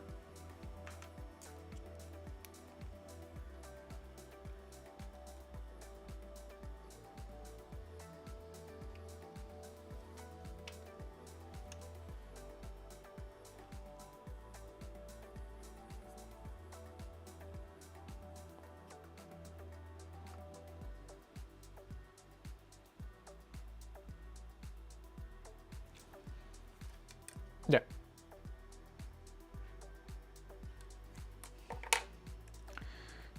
Yeah.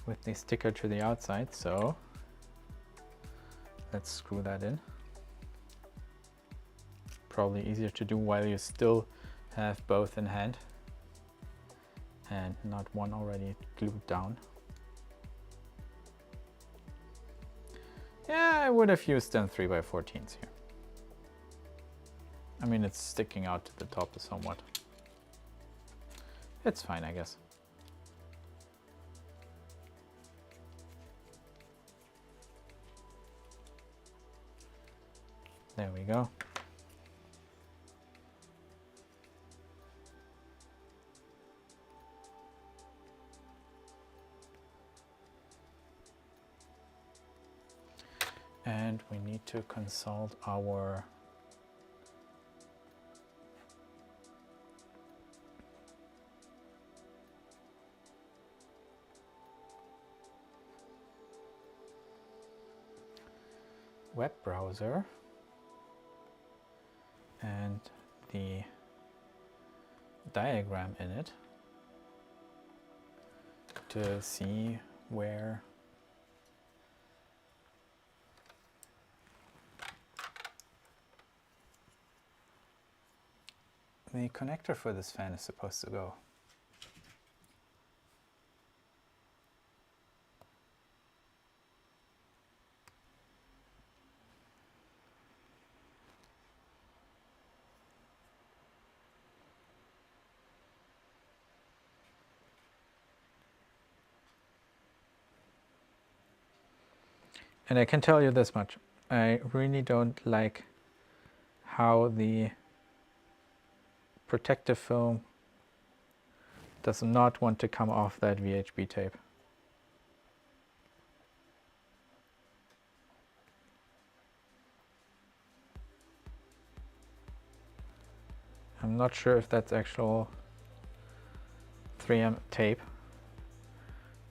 With the sticker to the outside, so let's screw that in. Probably easier to do while you still have both in hand and not one already glued down. Yeah, I would have used them 3x14s here. I mean, it's sticking out to the top somewhat. It's fine, I guess. There we go. And we need to consult our web browser and the diagram in it to see where the connector for this fan is supposed to go. And I can tell you this much, I really don't like how the protective film does not want to come off that VHB tape. I'm not sure if that's actual 3M tape,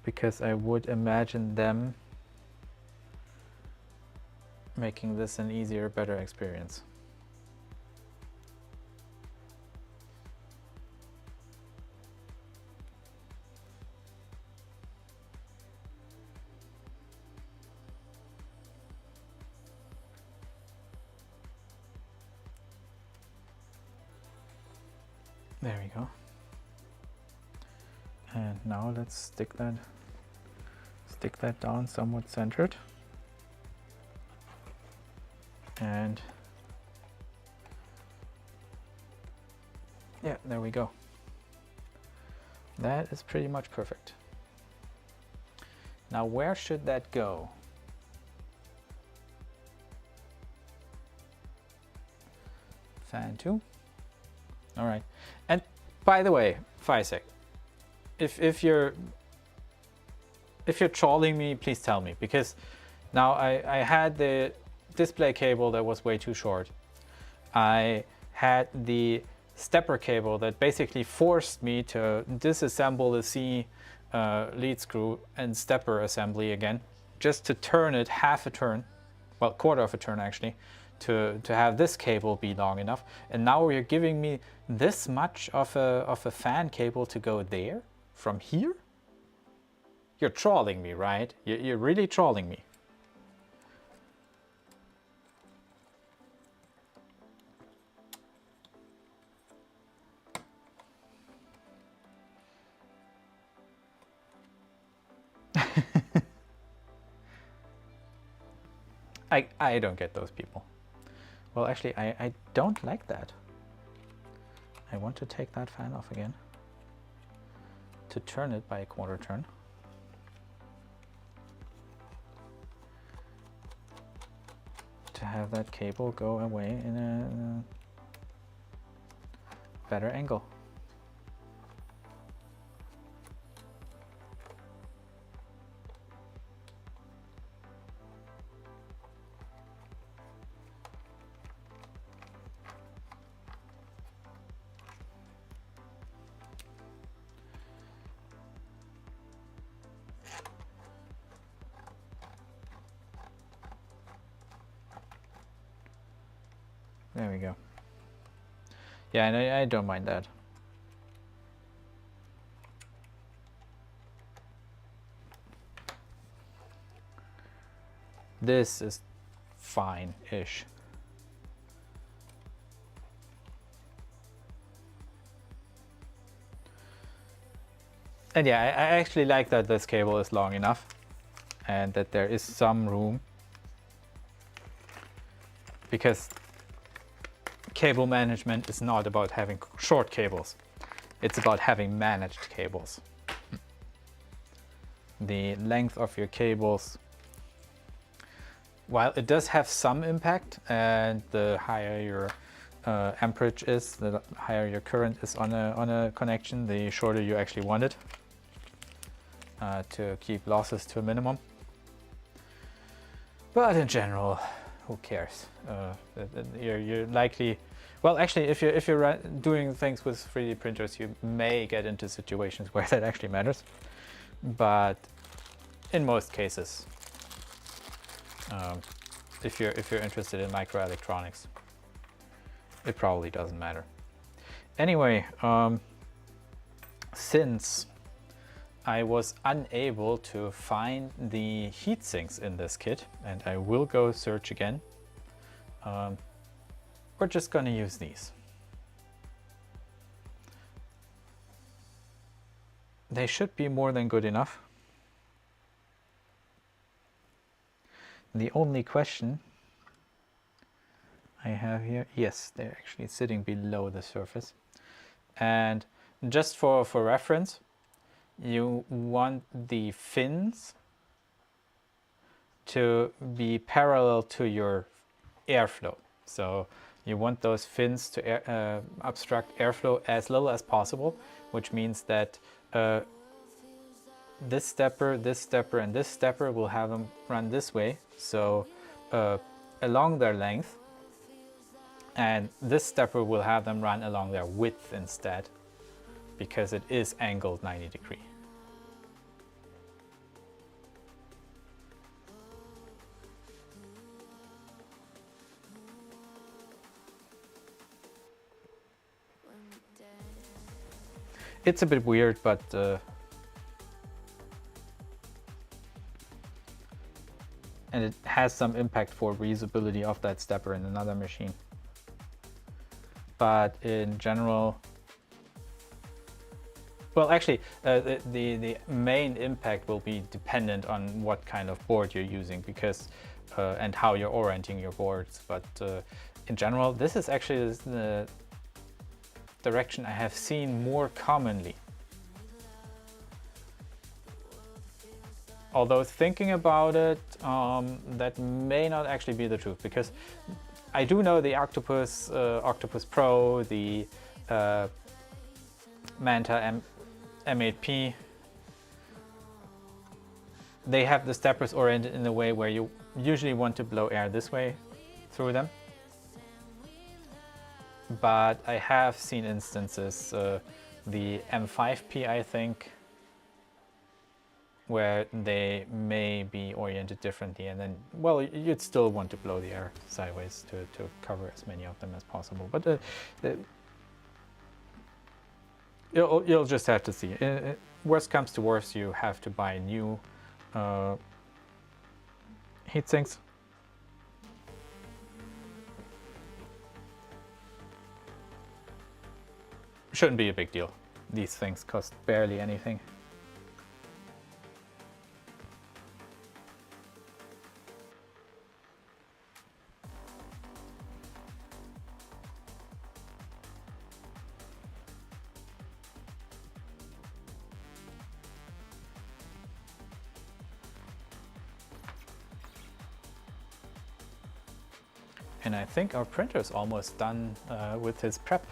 because I would imagine them making this an easier, better experience. There we go. And now let's stick that down somewhat centered. And yeah, there we go. That is pretty much perfect. Now where should that go? Fan 2. All right. And by the way, Fysetc, if you're trolling me, please tell me, because now I had the display cable that was way too short. I had the stepper cable that basically forced me to disassemble the C lead screw and stepper assembly again, just to turn it half a turn, well, quarter of a turn actually, to have this cable be long enough. And now you're giving me this much of a fan cable to go there from here? You're trolling me, right? You're really trolling me. I don't get those people. Well, actually, I don't like that. I want to take that fan off again to turn it by a quarter turn. To have that cable go away in a better angle. There we go. Yeah, and I don't mind that. This is fine-ish. And yeah, I actually like that this cable is long enough and that there is some room, because cable management is not about having short cables. It's about having managed cables. The length of your cables, while it does have some impact, and the higher your amperage is, the higher your current is on a connection, the shorter you actually want it to keep losses to a minimum. But in general, who cares? You're likely, well, actually, if you're doing things with 3D printers, you may get into situations where that actually matters. But in most cases, if you're interested in microelectronics, it probably doesn't matter. Anyway, since I was unable to find the heatsinks in this kit, and I will go search again, we're just gonna use these. They should be more than good enough. The only question I have here, yes, they're actually sitting below the surface. And just for reference, you want the fins to be parallel to your airflow. So you want those fins to obstruct airflow as little as possible, which means that this stepper, and this stepper will have them run this way, so along their length, and this stepper will have them run along their width instead, because it is angled 90 degrees. It's a bit weird, but and it has some impact for reusability of that stepper in another machine. But in general, well, actually, the main impact will be dependent on what kind of board you're using, because and how you're orienting your boards. But in general, this is actually the direction I have seen more commonly. Although thinking about it, that may not actually be the truth, because I do know the Octopus Pro, the Manta M8P, they have the steppers oriented in a way where you usually want to blow air this way through them. But I have seen instances, the M5P, I think, where they may be oriented differently, and then, well, you'd still want to blow the air sideways to cover as many of them as possible. But you'll just have to see. Worst comes to worst, you have to buy new heatsinks. Shouldn't be a big deal. These things cost barely anything. And I think our printer is almost done with his prep.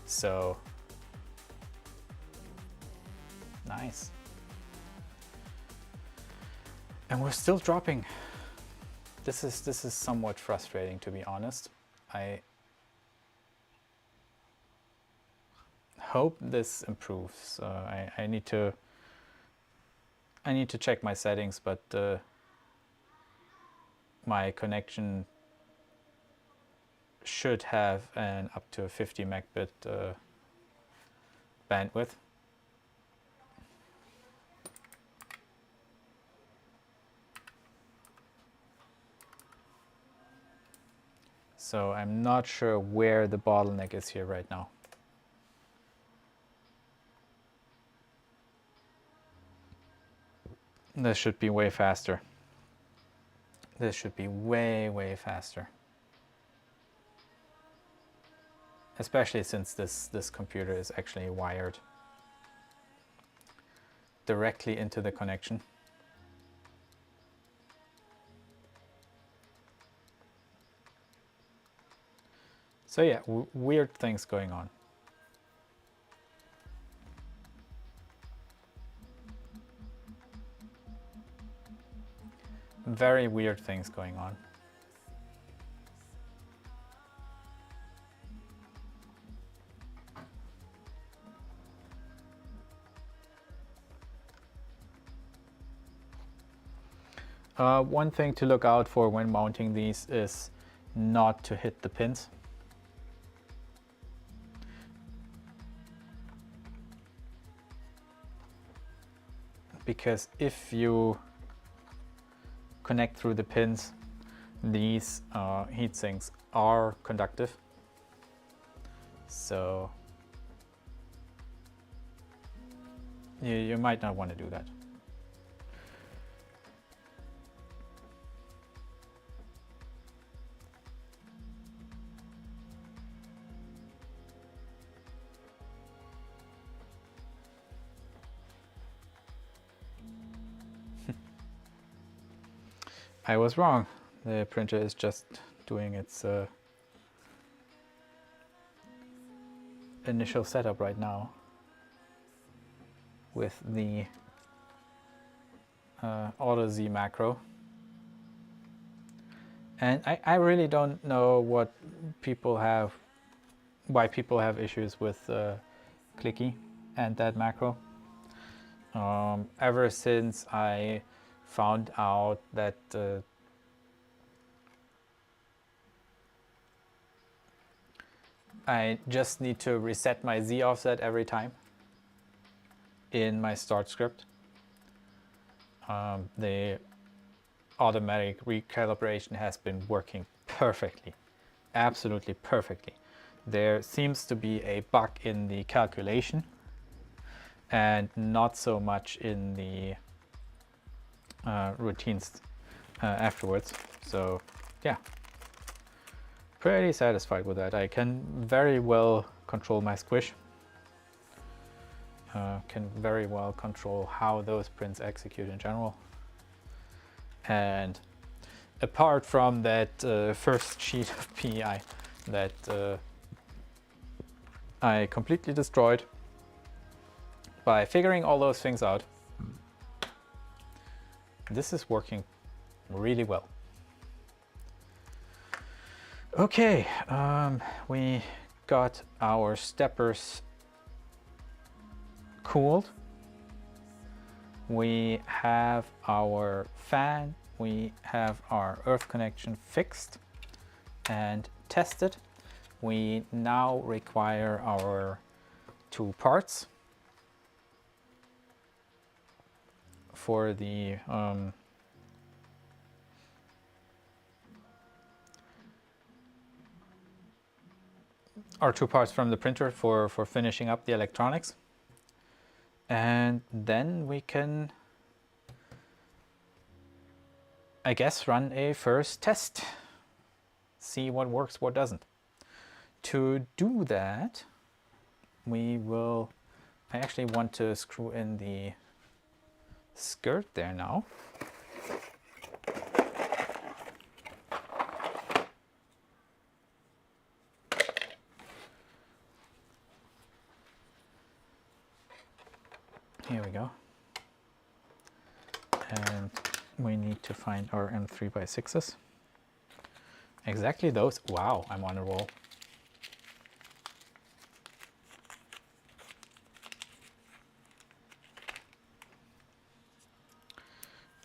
So nice. And we're still dropping. This is somewhat frustrating, to be honest. I hope this improves. I need to check my settings, but my connection should have an up to 50 megabit bandwidth. So I'm not sure where the bottleneck is here right now. This should be way faster. This should be way, way faster. Especially since this computer is actually wired directly into the connection. So yeah, weird things going on. Very weird things going on. One thing to look out for when mounting these is not to hit the pins. Because if you connect through the pins, these heat sinks are conductive. So you might not want to do that. I was wrong. The printer is just doing its initial setup right now with the Auto Z macro. And I really don't know what people have, why people have issues with Clicky and that macro. Ever since I found out that I just need to reset my Z offset every time in my start script. The automatic recalibration has been working perfectly, absolutely perfectly. There seems to be a bug in the calculation and not so much in the routines afterwards. So yeah, pretty satisfied with that. I can very well control my squish. Can very well control how those prints execute in general. And apart from that first sheet of PEI that I completely destroyed, by figuring all those things out, this is working really well. Okay, we got our steppers cooled. We have our fan, we have our earth connection fixed and tested. We now require our 2 parts for the our 2 parts from the printer for finishing up the electronics. And then we can, I guess, run a first test. See what works, what doesn't. To do that, we will, I actually want to screw in the skirt there now. Here we go. And we need to find our M3x6s. Exactly those. Wow, I'm on a roll.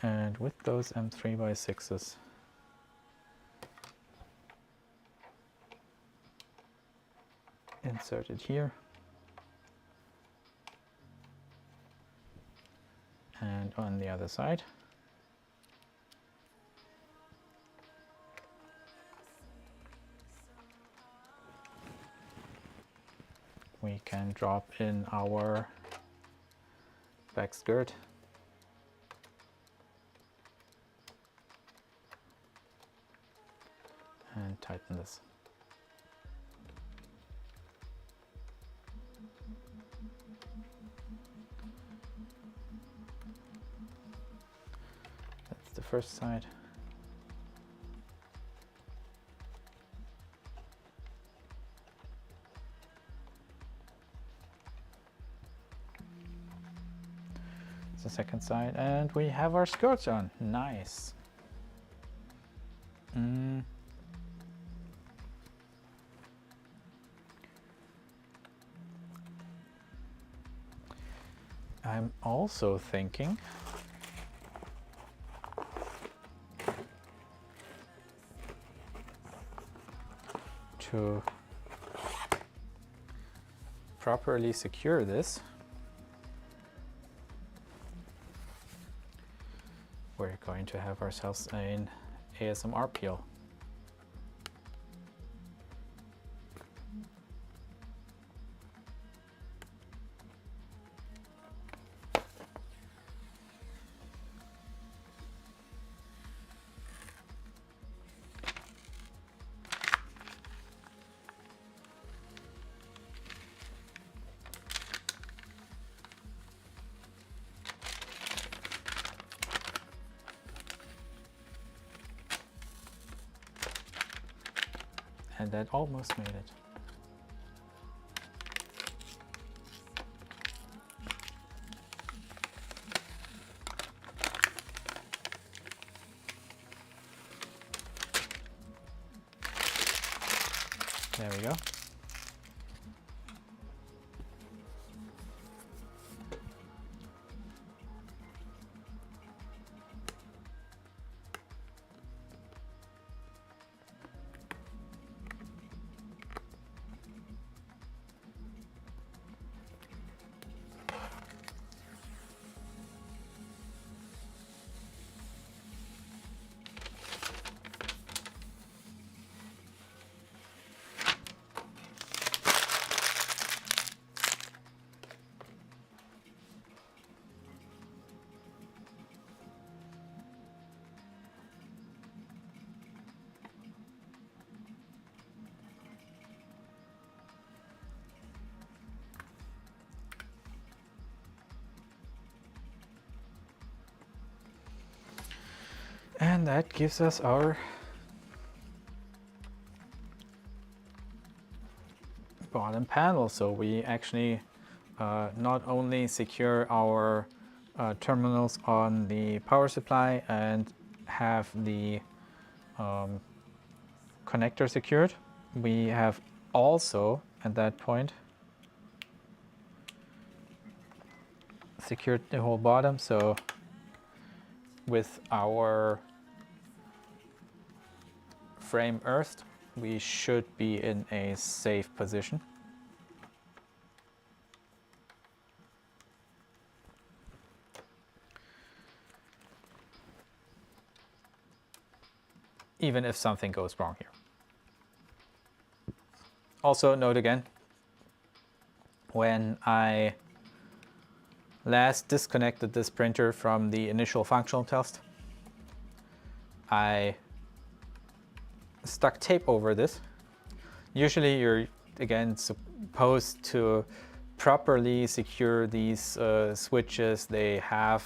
And with those M3x6s, inserted here. And on the other side. we can drop in our back skirt. And tighten this. That's the first side. The second side, and we have our skirts on. Nice. I'm also thinking to properly secure this. We're going to have ourselves an ASMR peel. And that almost made it. There we go. And that gives us our bottom panel. So we actually not only secure our terminals on the power supply and have the connector secured, we have also at that point secured the whole bottom. So with our frame earthed, we should be in a safe position. Even if something goes wrong here. Also note again, when I last disconnected this printer from the initial functional test, I stuck tape over this. Usually you're again supposed to properly secure these switches. They have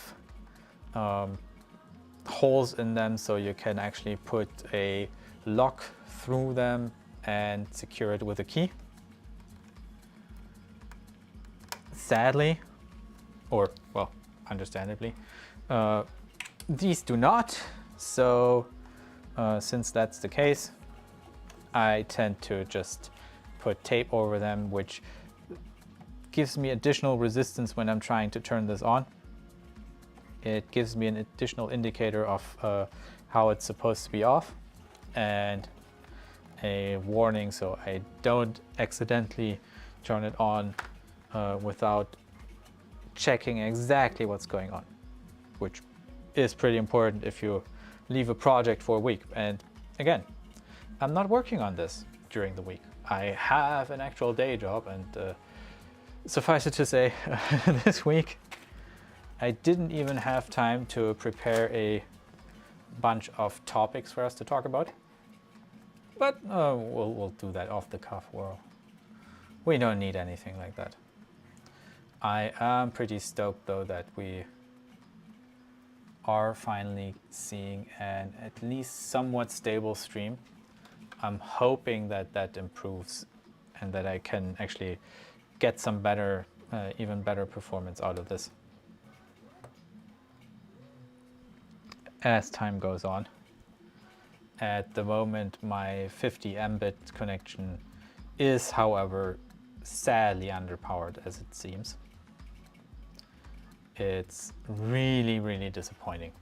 holes in them, so you can actually put a lock through them and secure it with a key. Sadly, or well, understandably, these do not. So since that's the case, I tend to just put tape over them, which gives me additional resistance when I'm trying to turn this on. It gives me an additional indicator of how it's supposed to be off, and a warning so I don't accidentally turn it on without checking exactly what's going on, which is pretty important if you leave a project for a week. And again, I'm not working on this during the week. I have an actual day job, and Suffice it to say, this week I didn't even have time to prepare a bunch of topics for us to talk about, but we'll do that off the cuff. We don't need anything like that. I am pretty stoked though that we are finally seeing an at least somewhat stable stream. I'm hoping that that improves and that I can actually get some better, even better performance out of this as time goes on. At the moment, my 50 Mbit connection is, however, sadly underpowered as it seems. It's really, really disappointing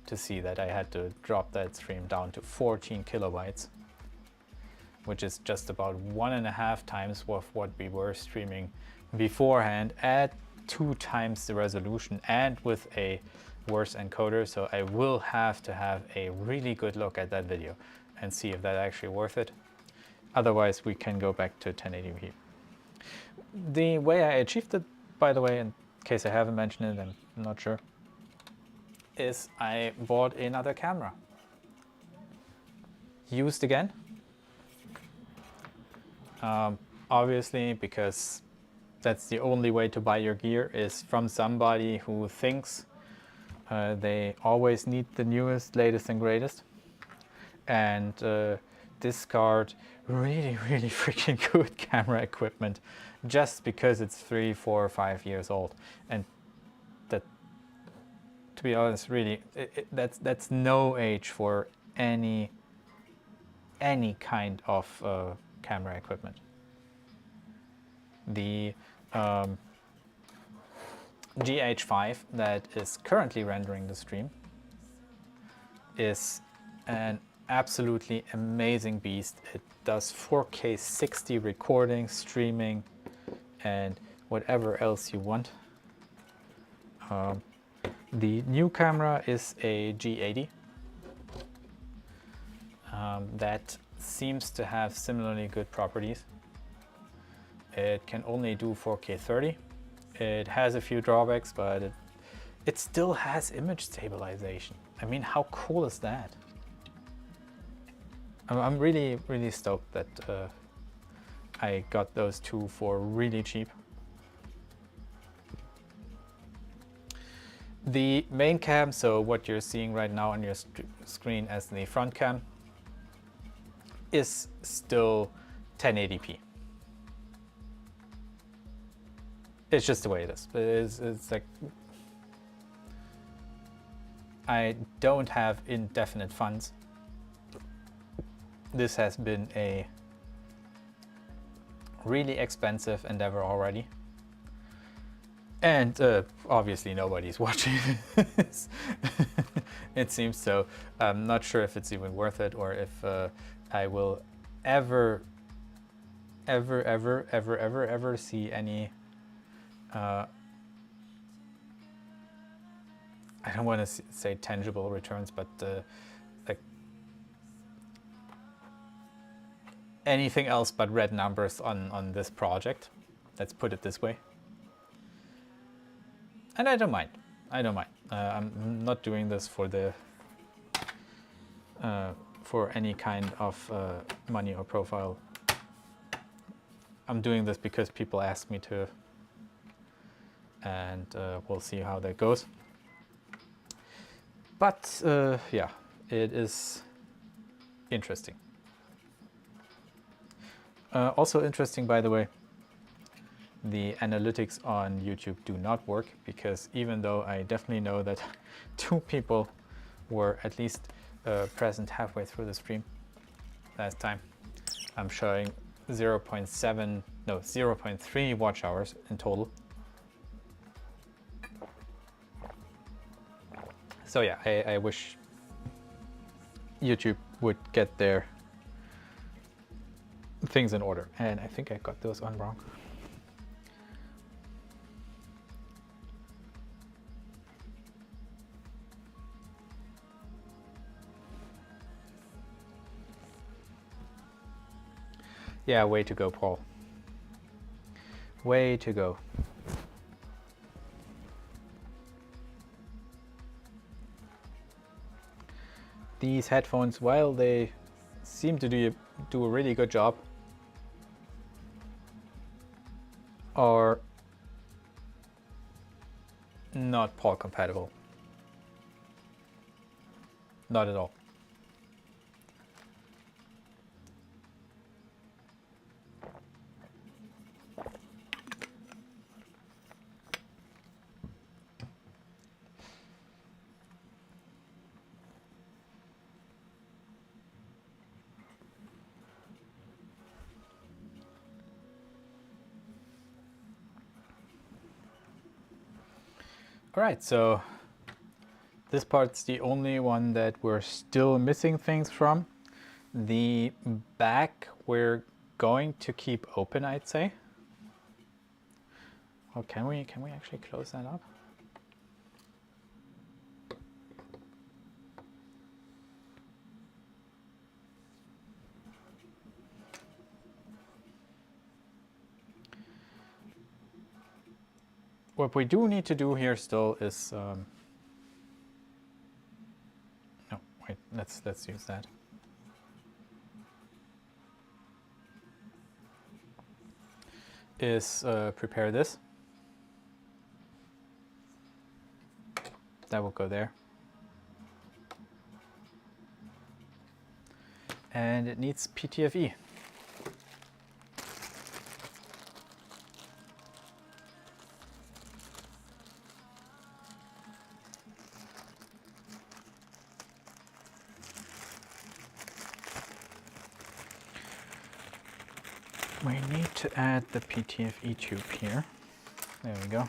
to see that I had to drop that stream down to 14 kilobytes, which is just about 1.5 times of what we were streaming beforehand at 2 times the resolution and with a worse encoder. So I will have to have a really good look at that video and see if that's actually worth it. Otherwise, we can go back to 1080p. The way I achieved it, by the way, in case I haven't mentioned it, I'm not sure, is I bought another camera. Used again. Obviously, because that's the only way to buy your gear, is from somebody who thinks they always need the newest, latest and greatest, and discard really, really freaking good camera equipment just because it's 3, 4, 5 years old. And that, to be honest, really, that's no age for any kind of camera equipment. The GH5 that is currently rendering the stream is an absolutely amazing beast. It does 4K 60 recording, streaming, and whatever else you want. The new camera is a G80 that seems to have similarly good properties. It can only do 4K 30. It has a few drawbacks, but it still has image stabilization. I mean, how cool is that? I'm really, really stoked that I got those two for really cheap. The main cam, so what you're seeing right now on your screen as the front cam, is still 1080p. It's just the way it is. It's like, I don't have indefinite funds. This has been a really expensive endeavor already. And obviously nobody's watching this. It seems so. I'm not sure if it's even worth it, or if I will ever see any I don't want to say tangible returns, but like anything else but red numbers on this project. Let's put it this way. And I don't mind. I don't mind. I'm not doing this for the for any kind of money or profile. I'm doing this because people ask me to, and we'll see how that goes. But yeah, it is interesting. Also interesting, by the way, the analytics on YouTube do not work, because even though I definitely know that 2 people were at least present halfway through the stream last time, I'm showing 0.3 watch hours in total. So yeah, I wish YouTube would get their things in order. And I think I got those on wrong. Yeah, way to go, Paul. Way to go. These headphones, while they seem to do a really good job, are not PAL compatible. Not at all. All right, so this part's the only one that we're still missing things from. The back we're going to keep open, I'd say. Oh, can we actually close that up? What we do need to do here still is no, wait, let's use that. Is prepare this. That will go there. And it needs PTFE. We need to add the PTFE tube here. There we go.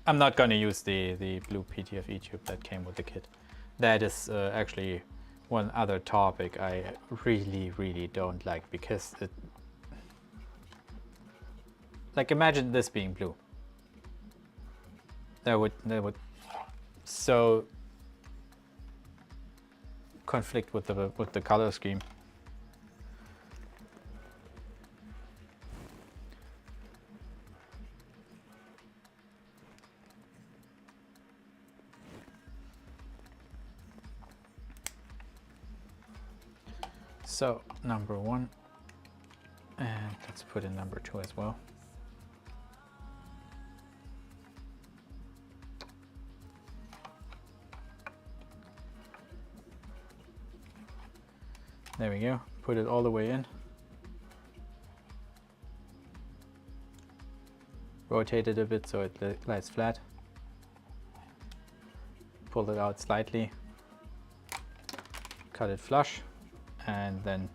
I'm not going to use the blue PTFE tube that came with the kit. That is actually one other topic I really don't like, because it... Like, imagine this being blue. That would so conflict with the color scheme. So number 1, and let's put in number 2 as well. There we go, put it all the way in. Rotate it a bit so it lies flat. Pull it out slightly. Cut it flush. And then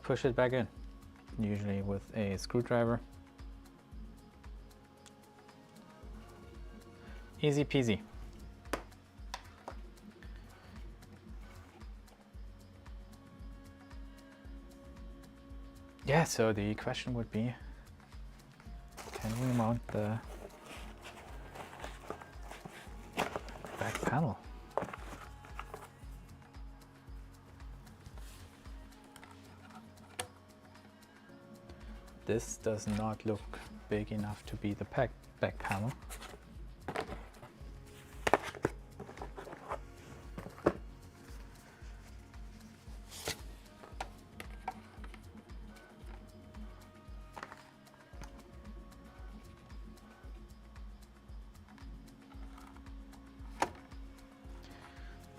push it back in, usually with a screwdriver. Easy peasy. Yeah, so the question would be, can we mount the back panel? This does not look big enough to be the back panel.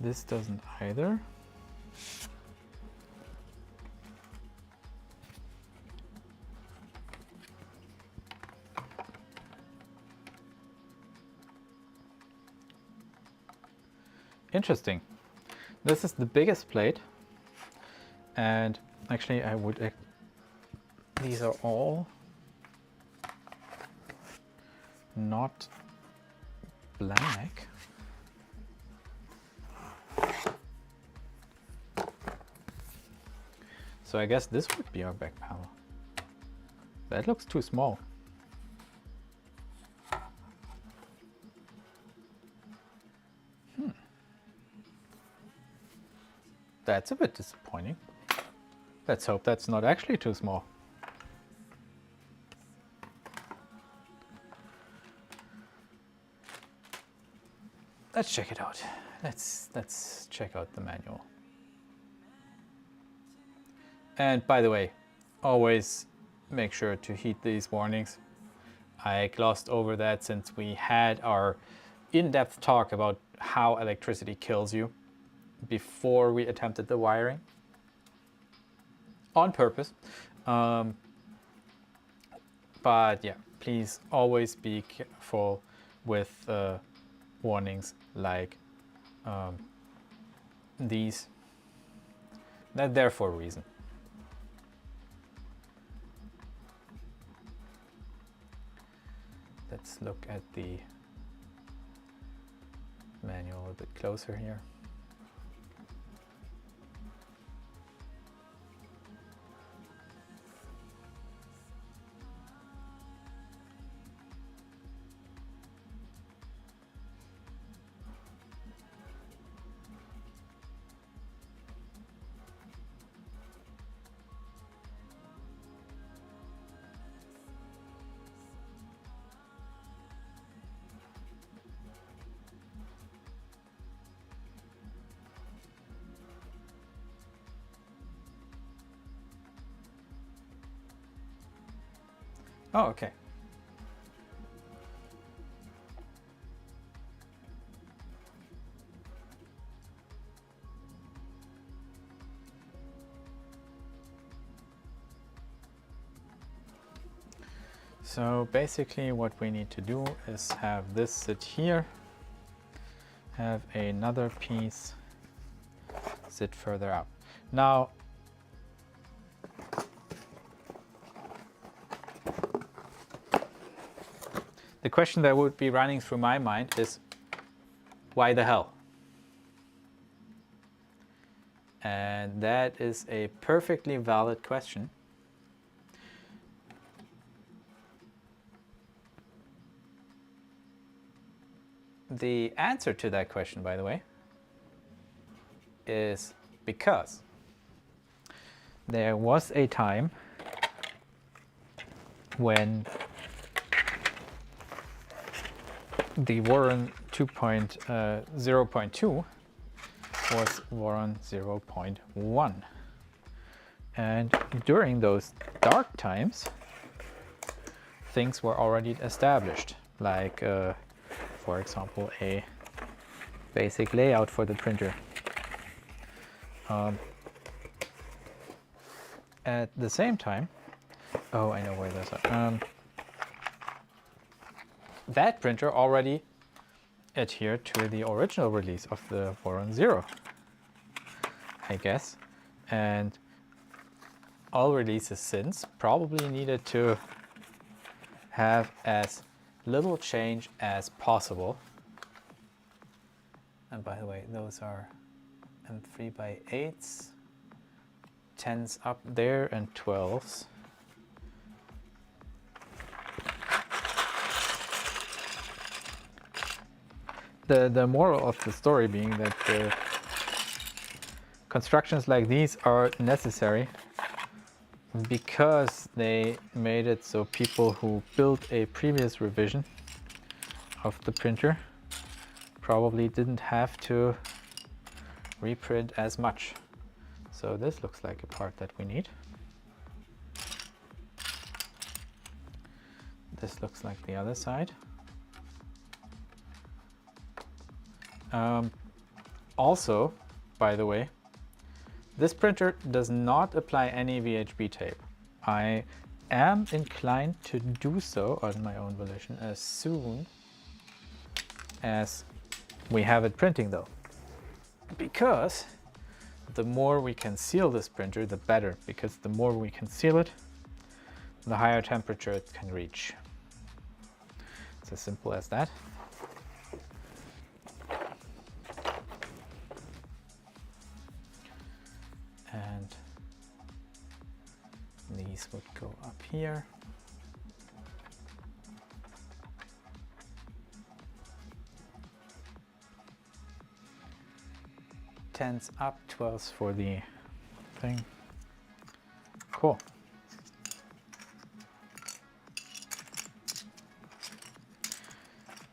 This doesn't either. Interesting. This is the biggest plate, and actually I would... These are all not black. So I guess this would be our back panel. That looks too small. That's a bit disappointing. Let's hope that's not actually too small. let's check it out. Let's check out the manual. And by the way, always make sure to heed these warnings. I glossed over that since we had our in-depth talk about how electricity kills you before we attempted the wiring. On purpose. But yeah, please always be careful with warnings like these. They're there for a reason. Let's look at the manual a bit closer here. Oh, okay. So basically what we need to do is have this sit here, have another piece sit further up. Now, the question that would be running through my mind is, why the hell? And that is a perfectly valid question. The answer to that question, by the way, is because there was a time when the Voron 0.2 was Voron 0.1. And during those dark times, things were already established, like, for example, a basic layout for the printer. At the same time, oh, I know where those are. That printer already adhered to the original release of the Voron 0, I guess. And all releases since probably needed to have as little change as possible. And by the way, those are M3x8s, 10s up there, and 12s. The moral of the story being that constructions like these are necessary because they made it so people who built a previous revision of the printer probably didn't have to reprint as much. So this looks like a part that we need. This looks like the other side. Also, by the way, this printer does not apply any VHB tape. I am inclined to do so on my own volition as soon as we have it printing, though, because the more we can seal this printer, the better, because the more we can seal it, the higher temperature it can reach. It's as simple as that. And these would go up here. Tens up, 12s for the thing. Cool.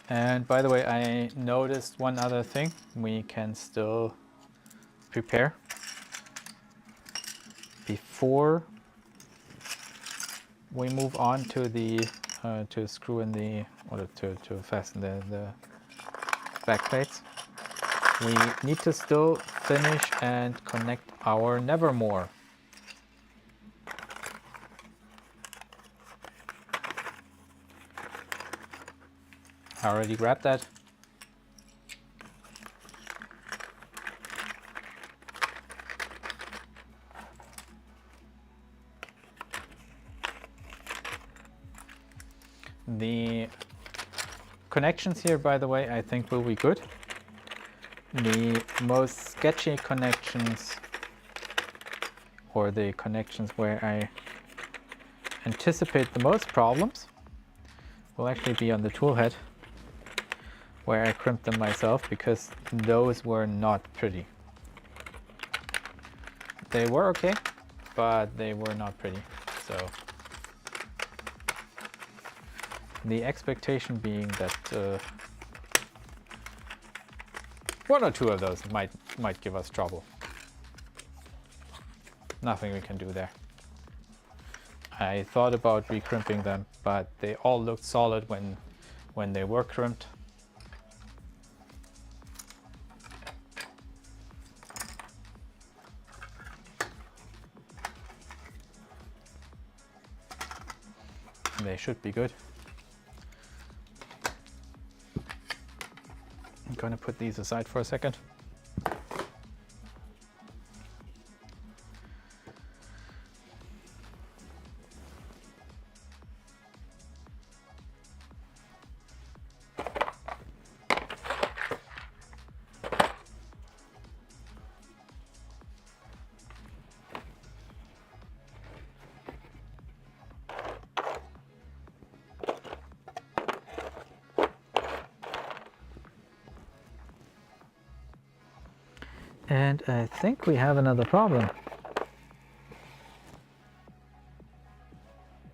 And by the way, I noticed one other thing we can still prepare before we move on to the to screw in the, or to fasten the back plates. We need to still finish and connect our Nevermore. I already grabbed that. The connections here, by the way, I think will be good. The most sketchy connections, or the connections where I anticipate the most problems, will actually be on the toolhead, where I crimped them myself, because those were not pretty. They were okay, but they were not pretty. So the expectation being that one or two of those might give us trouble. Nothing we can do there. I thought about recrimping them, but they all looked solid when they were crimped. They should be good. I'm gonna put these aside for a second. And I think we have another problem.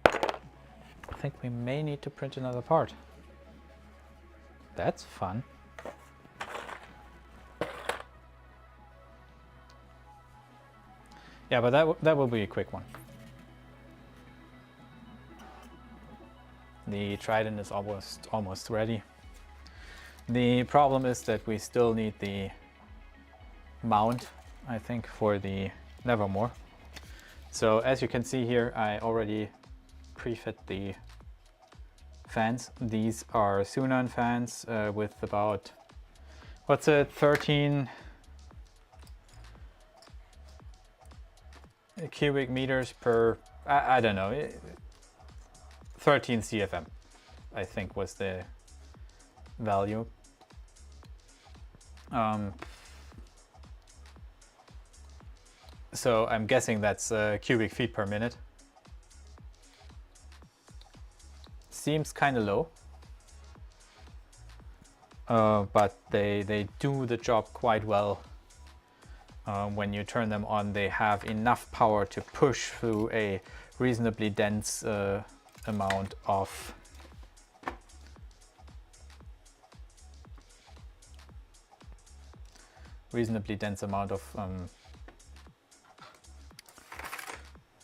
I think we may need to print another part. That's fun. Yeah, but that will be a quick one. The Trident is almost ready. The problem is that we still need the mount, I think, for the Nevermore. So as you can see here, I already pre-fit the fans. These are Sunon fans with about, what's it, 13 cubic meters per, I don't know, 13 CFM, I think was the value. So I'm guessing that's cubic feet per minute. Seems kind of low, but they do the job quite well. When you turn them on, they have enough power to push through a reasonably dense amount of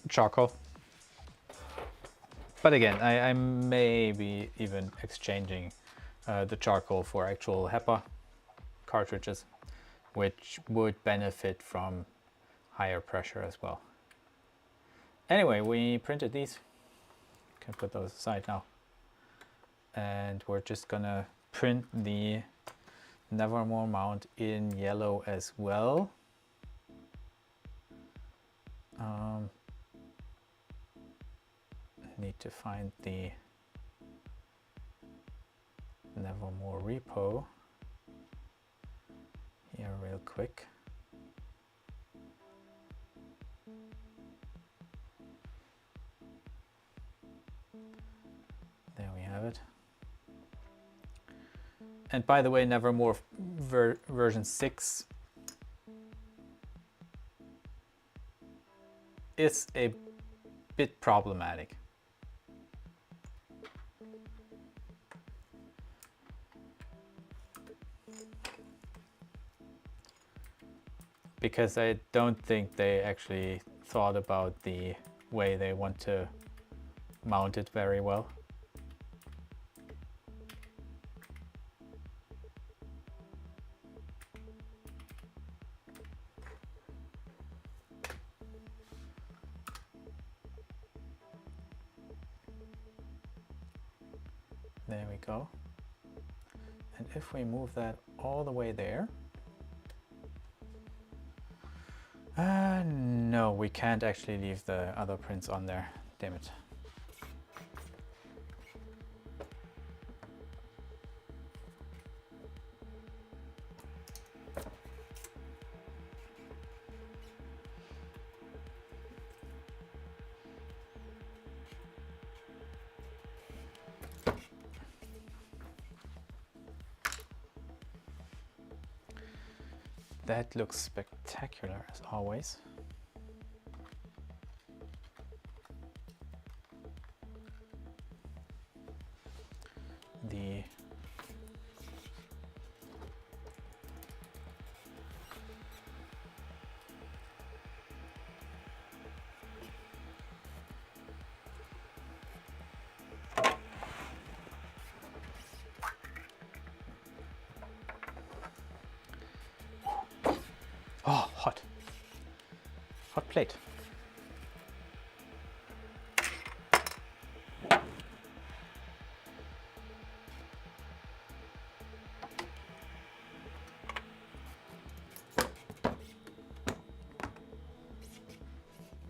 charcoal. But again, I may be even exchanging the charcoal for actual HEPA cartridges, which would benefit from higher pressure as well. Anyway, we printed these. Can put those aside now. And we're just gonna print the Nevermore mount in yellow as well. Need to find the Nevermore repo here real quick. There we have it. And by the way, Nevermore version 6 is a bit problematic. because I don't think they actually thought about the way they want to mount it very well. There we go. And if we move that all the way there, no, we can't actually leave the other prints on there. Damn it. That looks spectacular as always. The oh, hot plate.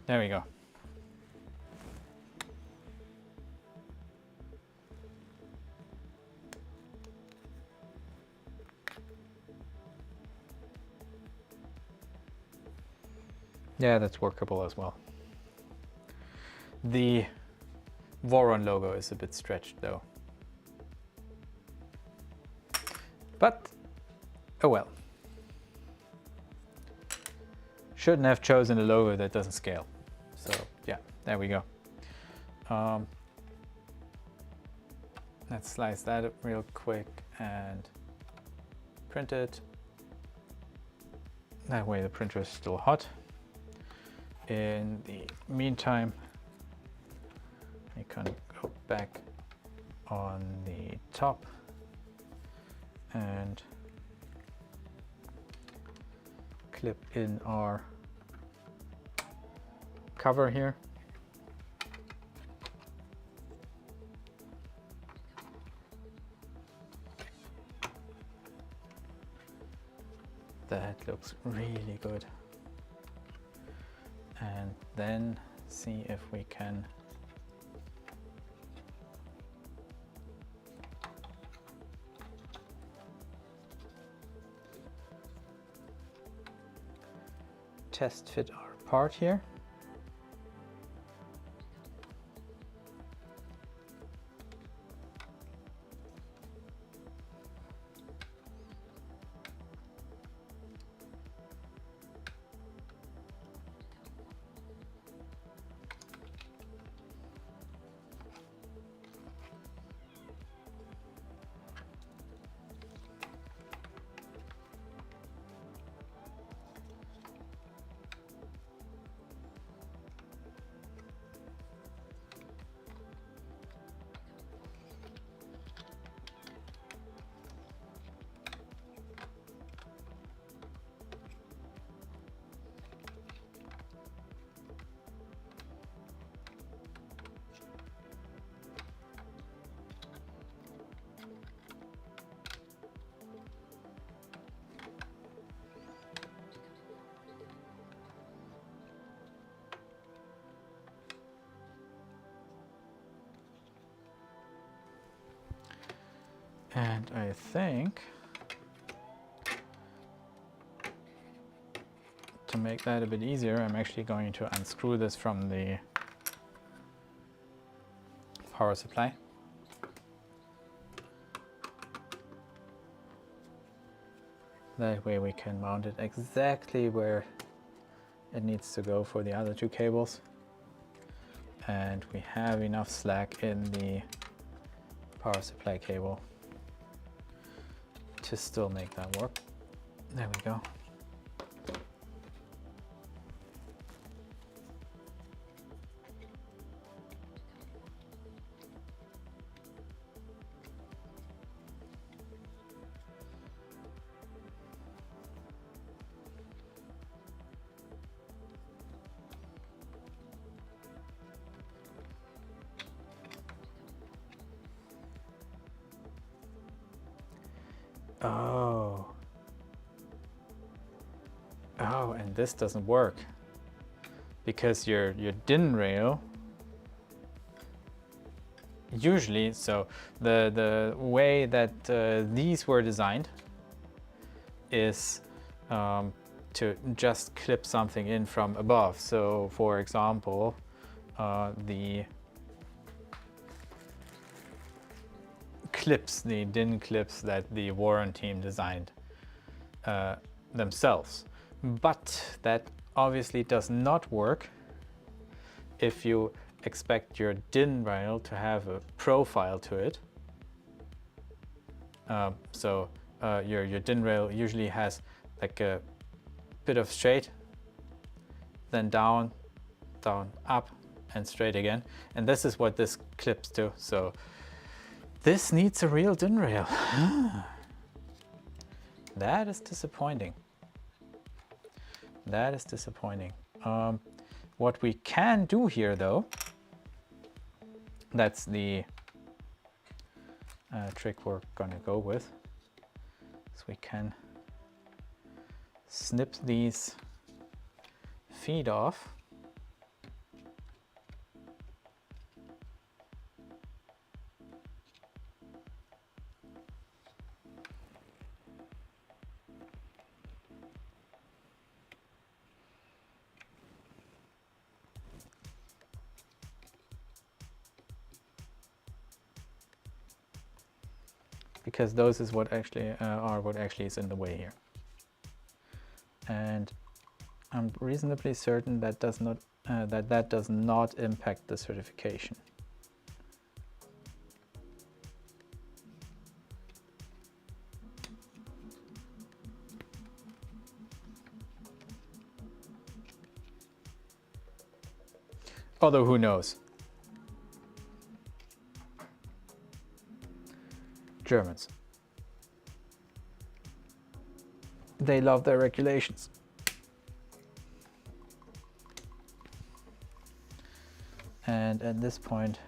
There we go. Yeah, that's workable as well. The Voron logo is a bit stretched though. But, oh well. Shouldn't have chosen a logo that doesn't scale. So yeah, there we go. Let's slice that up real quick and print it. That way the printer is still hot. In the meantime, we can go back on the top and clip in our cover here. That looks really good. And then see if we can test fit our part here. And I think to make that a bit easier, I'm actually going to unscrew this from the power supply. That way we can mount it exactly where it needs to go for the other two cables. And we have enough slack in the power supply cable to still make that work. There we go. Oh, and this doesn't work because your DIN rail usually, so the way that these were designed is to just clip something in from above. So for example, the clips, the DIN clips that the Voron team designed themselves. But that obviously does not work if you expect your DIN rail to have a profile to it. Your DIN rail usually has like a bit of straight, then down, down, up, and straight again. And this is what this clips to. So this needs a real DIN rail. That is disappointing. That is disappointing. What we can do here though, that's the trick we're gonna go with, is we can snip these feet off. Because those is what actually what actually is in the way here. And I'm reasonably certain that does not that does not impact the certification. Although who knows? Germans. They love their regulations. And at this point,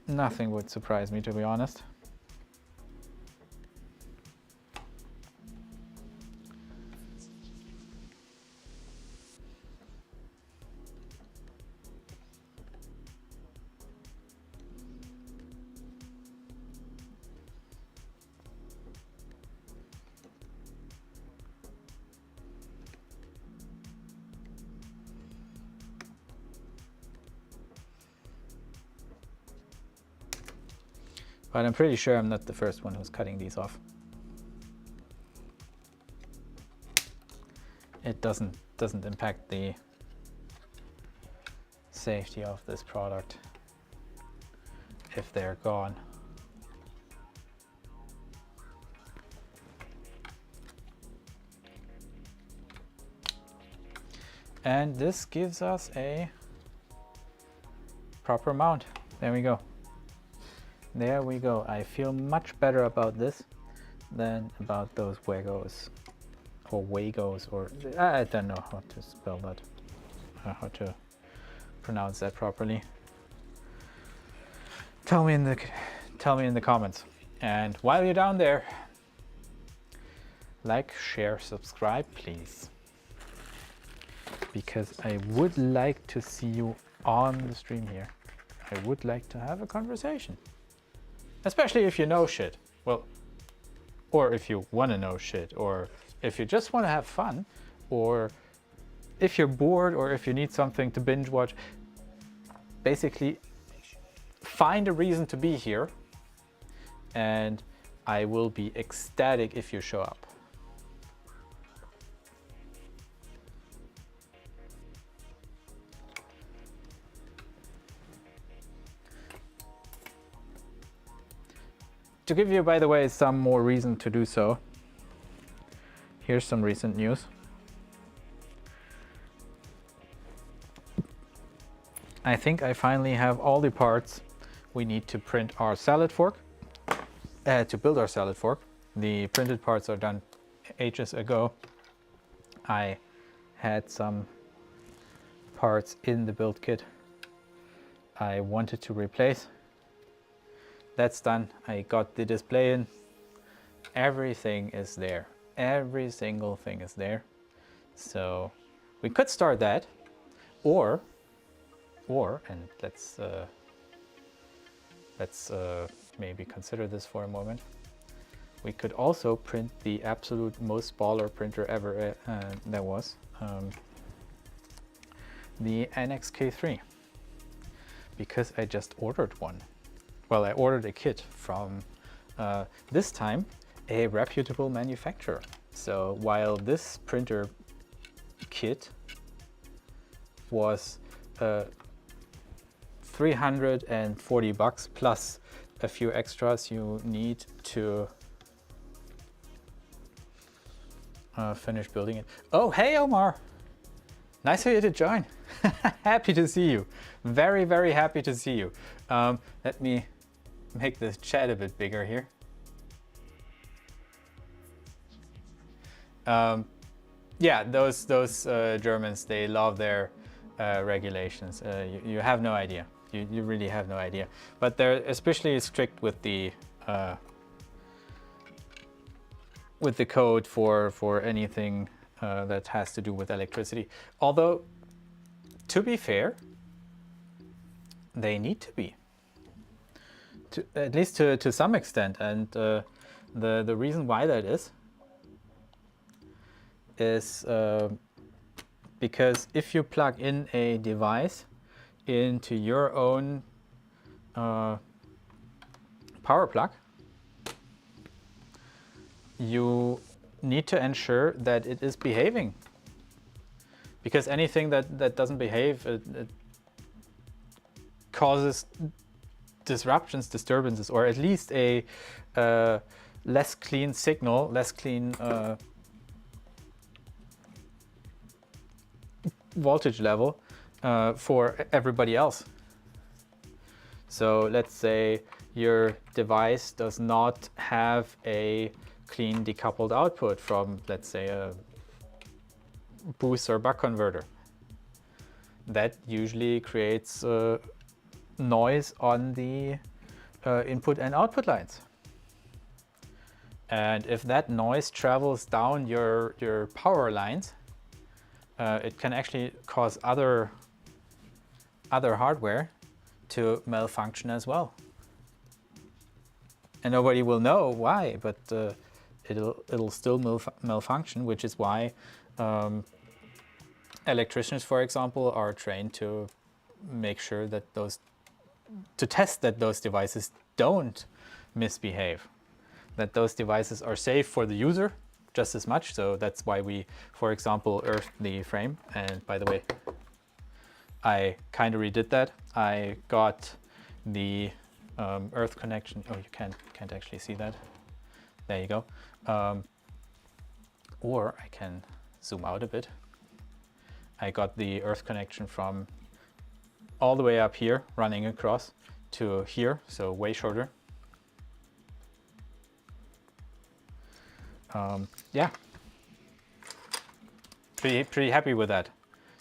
nothing would surprise me, to be honest. But I'm pretty sure I'm not the first one who's cutting these off. It doesn't impact the safety of this product if they're gone. And this gives us a proper mount. There we go. There we go. I feel much better about this than about those Wagos or Wagos, or I don't know how to spell that, how to pronounce that properly. Tell me in the comments. And while you're down there, like, share, subscribe, please, because I would like to see you on the stream here. I would like to have a conversation. Especially if you know shit, well, or if you want to know shit, or if you just want to have fun, or if you're bored, or if you need something to binge watch. Basically, find a reason to be here, and I will be ecstatic if you show up. To give you, by the way, some more reason to do so, here's some recent news. I think I finally have all the parts we need to print our salad fork, to build our salad fork. The printed parts are done ages ago. I had some parts in the build kit I wanted to replace. That's done. I got the display in. everything is there. Every single thing is there. So we could start that, or and let's maybe consider this for a moment. We could also print the absolute most baller printer ever that was the Annex K3, because I just ordered one. Well, I ordered a kit from this time a reputable manufacturer. So while this printer kit was $340 plus a few extras you need to finish building it. Oh, hey Omar! Nice of you to join. Happy to see you. Very, very happy to see you. Let me make this chat a bit bigger here. Yeah, those Germans, they love their regulations. You have no idea. You really have no idea. But they're especially strict with the code for anything that has to do with electricity. Although, to be fair, they need to be, at least to some extent. And the reason why that is because if you plug in a device into your own power plug, you need to ensure that it is behaving, because anything that doesn't behave, it causes disruptions, disturbances, or at least a less clean signal, less clean voltage level for everybody else. So let's say your device does not have a clean decoupled output from, let's say, a boost or buck converter. That usually creates noise on the input and output lines. And if that noise travels down your power lines, it can actually cause other hardware to malfunction as well. And nobody will know why, but it'll still malfunction, which is why electricians, for example, are trained to make sure that to test that those devices don't misbehave, that those devices are safe for the user just as much. So that's why we, for example, earthed the frame. And by the way, I kind of redid that. I got the earth connection. Oh, you can't actually see that. There you go. Or I can zoom out a bit. I got the earth connection from all the way up here, running across to here, so way shorter. Yeah, pretty happy with that.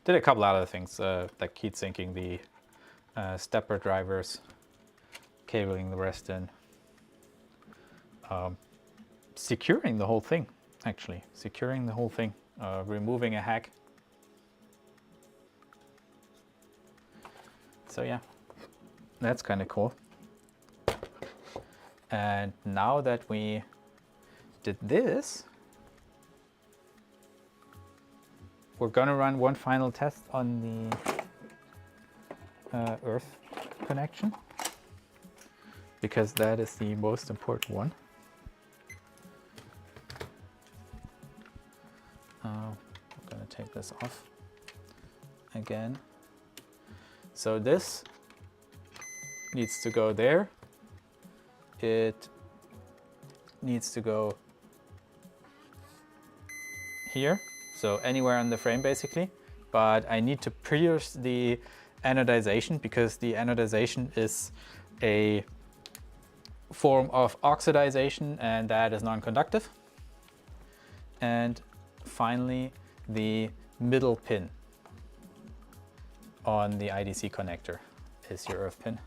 Did a couple other things, like heat sinking the stepper drivers, cabling the rest in, securing the whole thing, actually, securing the whole thing, removing a hack. So yeah, that's kind of cool. And now that we did this, we're gonna run one final test on the earth connection, because that is the most important one. I'm gonna take this off again. So this needs to go there. It needs to go here, so anywhere on the frame basically, but I need to pierce the anodization, because the anodization is a form of oxidization and that is non-conductive. And finally, the middle pin on the IDC connector is your earth pin.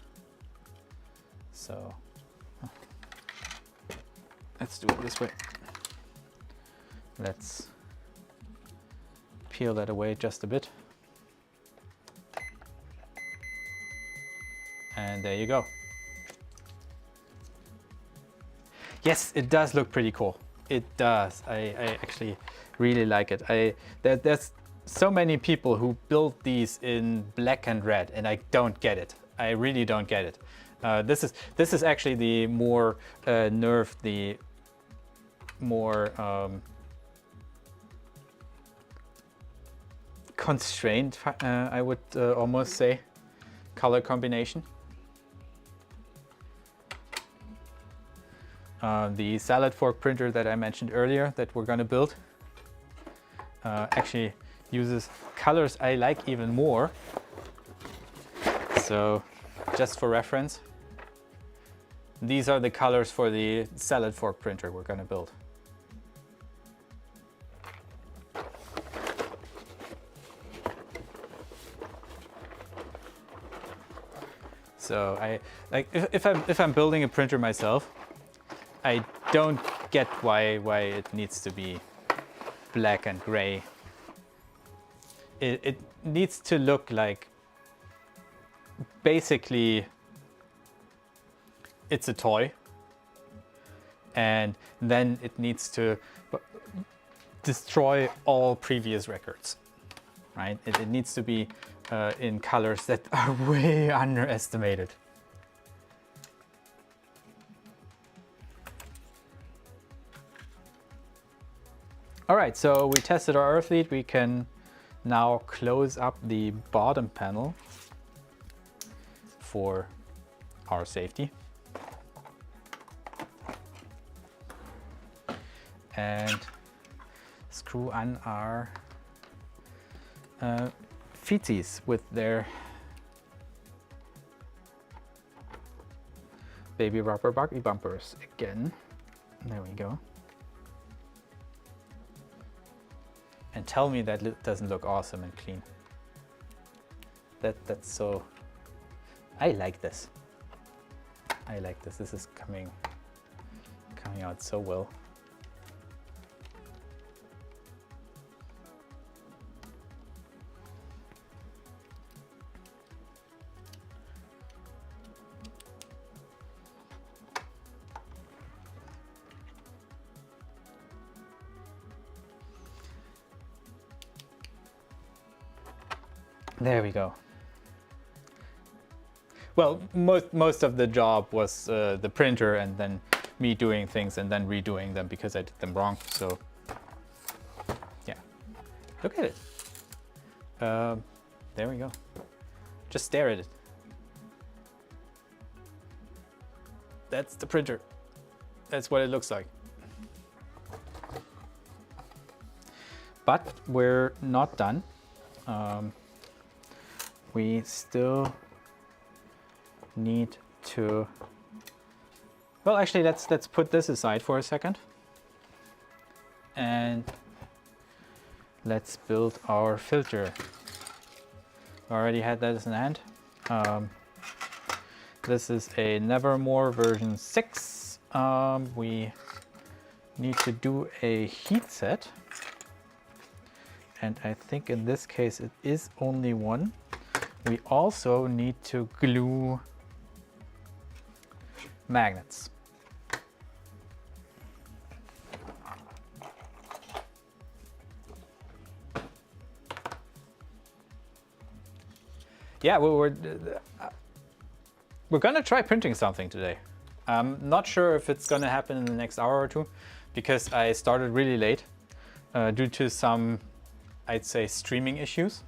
So let's do it this way. Let's peel that away just a bit. And there you go. Yes, it does look pretty cool. It does. I actually really like it. There's so many people who build these in black and red, and I don't get it. I really don't get it. This is actually the more nerfed, the more constrained, I would almost say, color combination. The salad fork printer that I mentioned earlier that we're going to build actually uses colors I like even more. So just for reference, these are the colors for the salad fork printer we're going to build. So if I'm building a printer myself, I don't get why it needs to be black and gray. It needs to look like basically it's a toy, and then it needs to destroy all previous records, right? It needs to be in colors that are way underestimated. All right, so we tested our earth lead. We can now close up the bottom panel for our safety. And screw on our Fysetcs with their baby rubber buggy bumpers again. There we go. And tell me that doesn't look awesome and clean. That's so... I like this. I like this. This is coming out so well. There we go. Well, most of the job was the printer and then me doing things and then redoing them because I did them wrong. So yeah, look at it. There we go. Just stare at it. That's the printer. That's what it looks like. But we're not done. We still need to, well, actually let's put this aside for a second and let's build our filter. Already had that in hand. This is a Nevermore version 6. We need to do a heat set, and I think in this case it is only one. We also need to glue magnets. Yeah, we're gonna try printing something today. I'm not sure if it's gonna happen in the next hour or two because I started really late due to some, I'd say, streaming issues.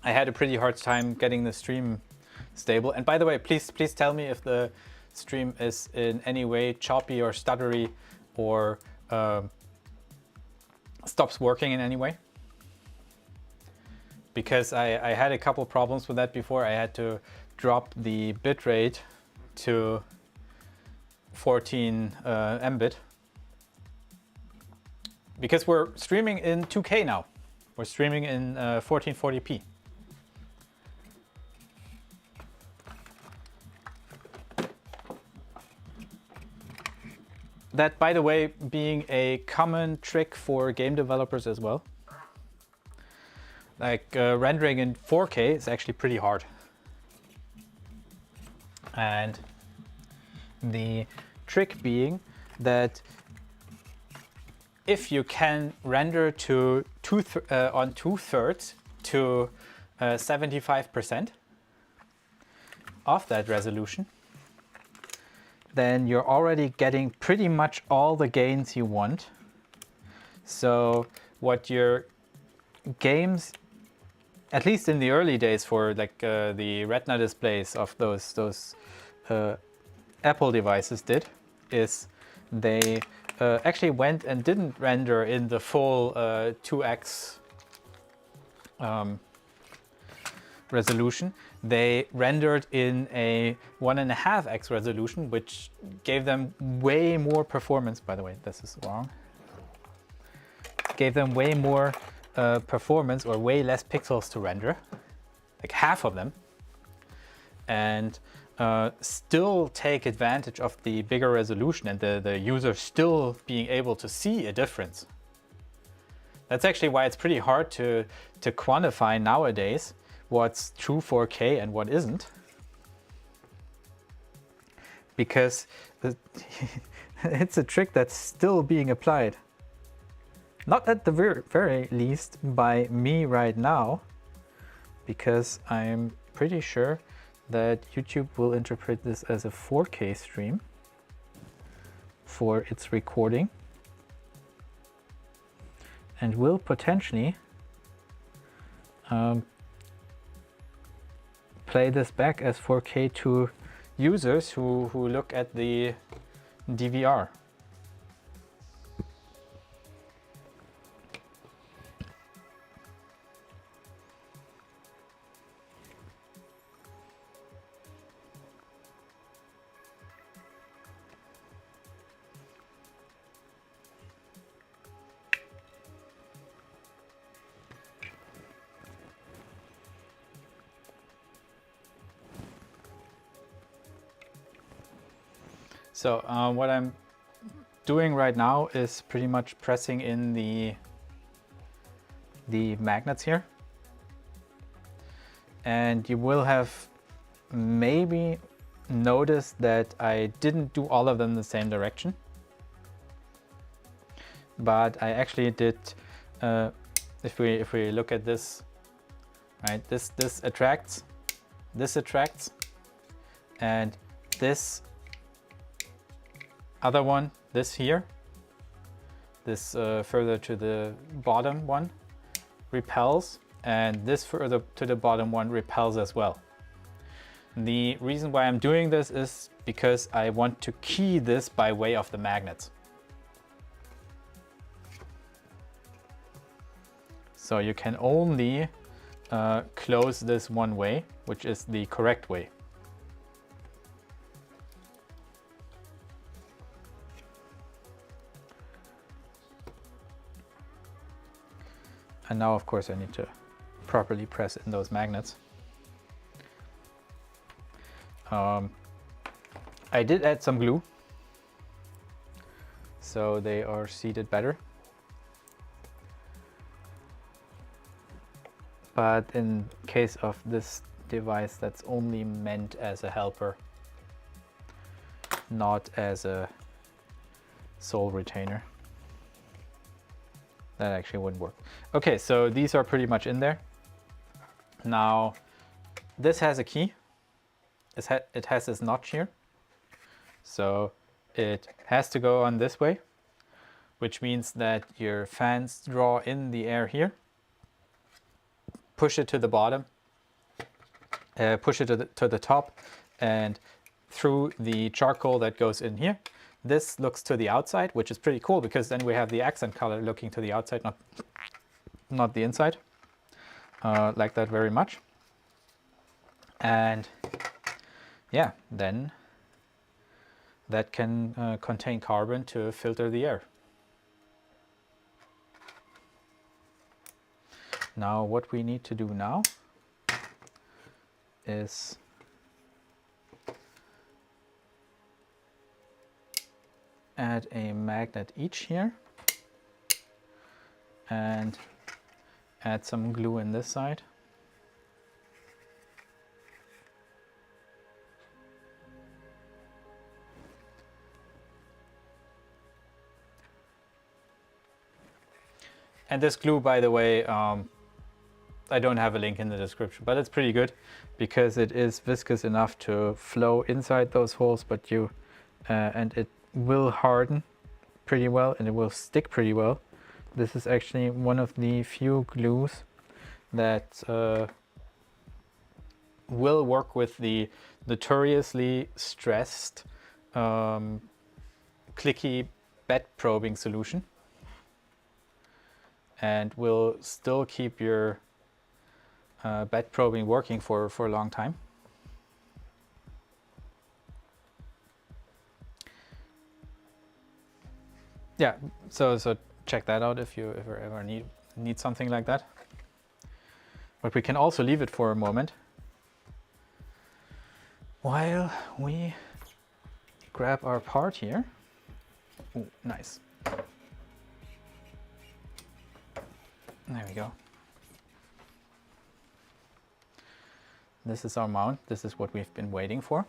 I had a pretty hard time getting the stream stable. And by the way, please tell me if the stream is in any way choppy or stuttery or stops working in any way. Because I had a couple problems with that before. I had to drop the bitrate to 14 Mbit. Because we're streaming in 2K now. We're streaming in 1440p. That, by the way, being a common trick for game developers as well. Like rendering in 4K is actually pretty hard. And the trick being that if you can render to on 2/3 to 75% of that resolution, then you're already getting pretty much all the gains you want. So what your games, at least in the early days for like the Retina displays of those Apple devices did, is they actually went and didn't render in the full 2x resolution. They rendered in a 1.5x resolution, which gave them way more performance. By the way, this is wrong. Gave them way more performance, or way less pixels to render, like half of them, and still take advantage of the bigger resolution and the user still being able to see a difference. That's actually why it's pretty hard to quantify nowadays what's true 4K and what isn't, because it's a trick that's still being applied. Not at the very least by me right now, because I'm pretty sure that YouTube will interpret this as a 4K stream for its recording, and will potentially play this back as 4K to users who look at the DVR. So what I'm doing right now is pretty much pressing in the magnets here. And you will have maybe noticed that I didn't do all of them in the same direction. But I actually did, if we look at this, right, this attracts, and this other one, this here, this further to the bottom one, repels, and this further to the bottom one repels as well. The reason why I'm doing this is because I want to key this by way of the magnets. So you can only close this one way, which is the correct way. And now, of course, I need to properly press in those magnets. I did add some glue, so they are seated better. But in case of this device, that's only meant as a helper, not as a sole retainer. That actually wouldn't work. Okay, so these are pretty much in there. Now, this has a key. It has this notch here. So it has to go on this way, which means that your fans draw in the air here, push it to the bottom, push it to the top, and through the charcoal that goes in here. This looks to the outside, which is pretty cool because then we have the accent color looking to the outside, not the inside. Like that very much. And yeah, then that can contain carbon to filter the air. Now what we need to do now is add a magnet each here and add some glue in this side. And this glue, by the way, I don't have a link in the description, but it's pretty good because it is viscous enough to flow inside those holes, but and it will harden pretty well and it will stick pretty well. This is actually one of the few glues that will work with the notoriously stressed clicky bed probing solution and will still keep your bed probing working for a long time. Yeah, so check that out if you ever need something like that. But we can also leave it for a moment while we grab our part here. Ooh, nice. There we go. This is our mount. This is what we've been waiting for.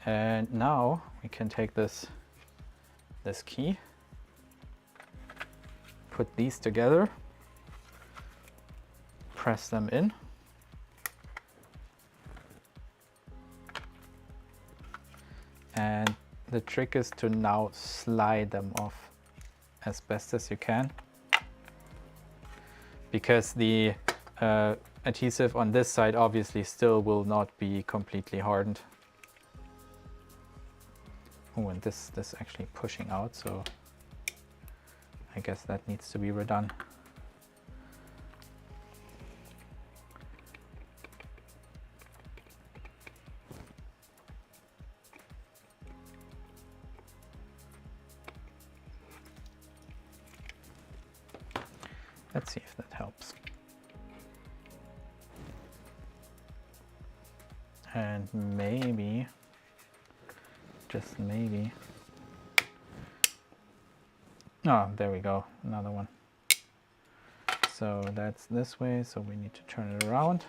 And now we can take this key, put these together, press them in, and the trick is to now slide them off as best as you can, because the adhesive on this side obviously still will not be completely hardened. Oh, and this actually pushing out, so I guess that needs to be redone. Let's see if that helps. And maybe, just maybe. Oh, there we go, another one. So that's this way, so we need to turn it around.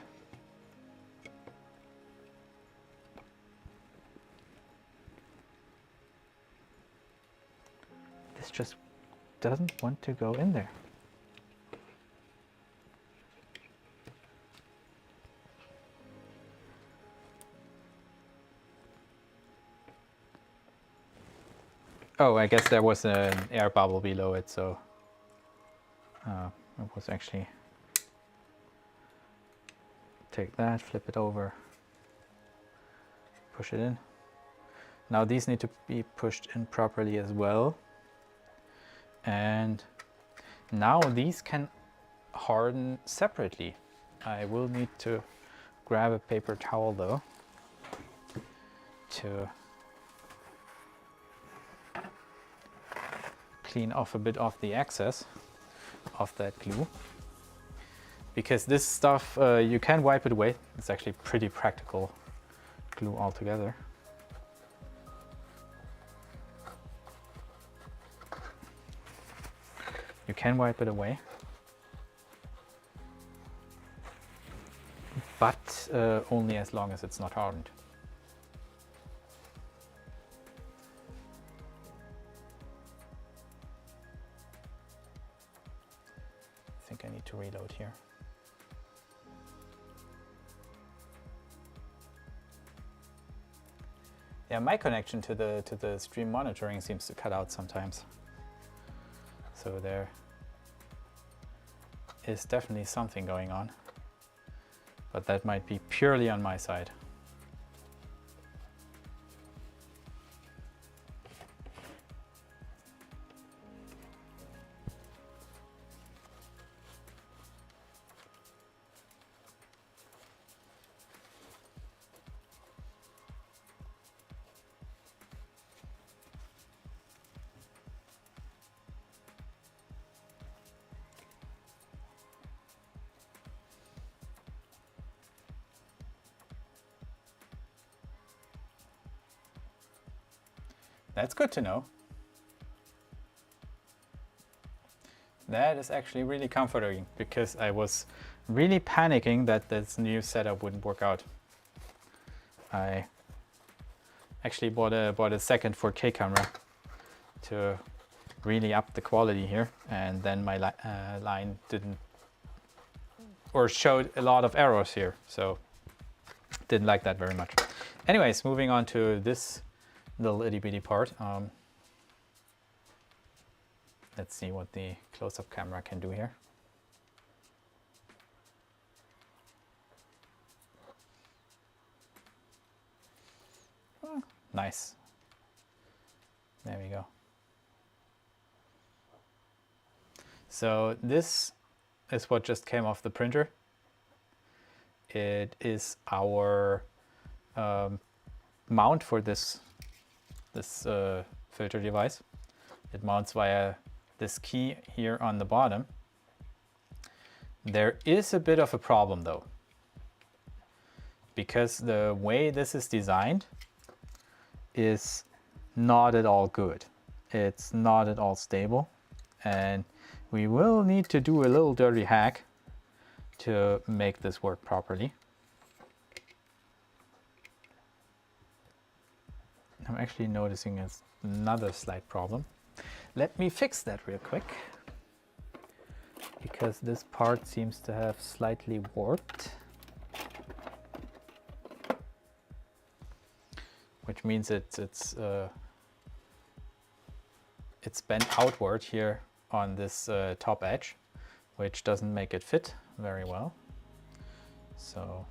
This just doesn't want to go in there. Oh, I guess there was an air bubble below it, so it was actually, take that, flip it over, push it in. Now these need to be pushed in properly as well. And now these can harden separately. I will need to grab a paper towel though to clean off a bit of the excess of that glue, because this stuff you can wipe it away. It's actually pretty practical glue altogether. You can wipe it away, but only as long as it's not hardened. I think I need to reload here. Yeah, my connection to the stream monitoring seems to cut out sometimes. So there is definitely something going on, but that might be purely on my side. That's good to know. That is actually really comforting because I was really panicking that this new setup wouldn't work out. I actually bought a second 4K camera to really up the quality here, and then my line didn't, or showed a lot of errors here, so didn't like that very much. Anyways, moving on to this little itty bitty part. Let's see what the close-up camera can do here. Oh, nice. There we go. So this is what just came off the printer. It is our mount for this filter device. It mounts via this key here on the bottom. There is a bit of a problem though, because the way this is designed is not at all good. It's not at all stable, and we will need to do a little dirty hack to make this work properly. I'm actually noticing another slight problem. Let me fix that real quick, because this part seems to have slightly warped, which means it's bent outward here on this top edge, which doesn't make it fit very well. So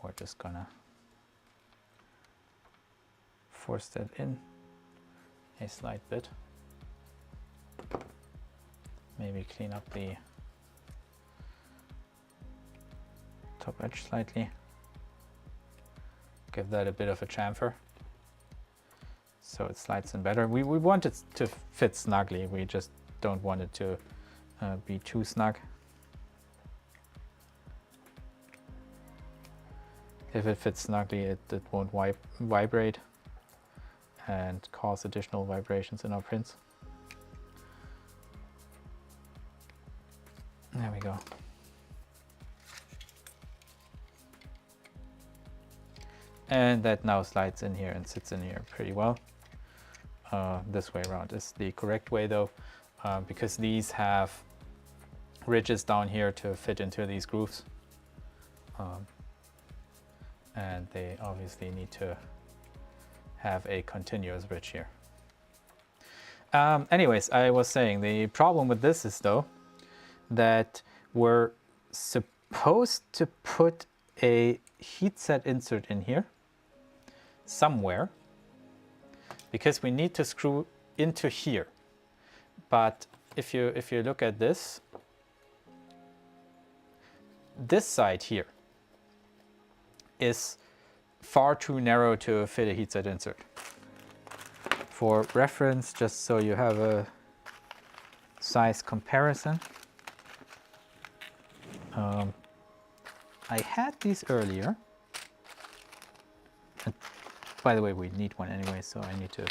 we're just gonna force that in a slight bit. Maybe clean up the top edge slightly. Give that a bit of a chamfer so it slides in better. We want it to fit snugly. We just don't want it to be too snug. If it fits snugly, it won't vibrate and cause additional vibrations in our prints. There we go. And that now slides in here and sits in here pretty well. This way around is the correct way though, because these have ridges down here to fit into these grooves. And they obviously need to have a continuous ridge here. Anyways, I was saying the problem with this is though that we're supposed to put a heatset insert in here somewhere, because we need to screw into here. But if you look at this side here is far too narrow to fit a heatset insert. For reference, just so you have a size comparison, I had these earlier. And by the way, we need one anyway, so I need to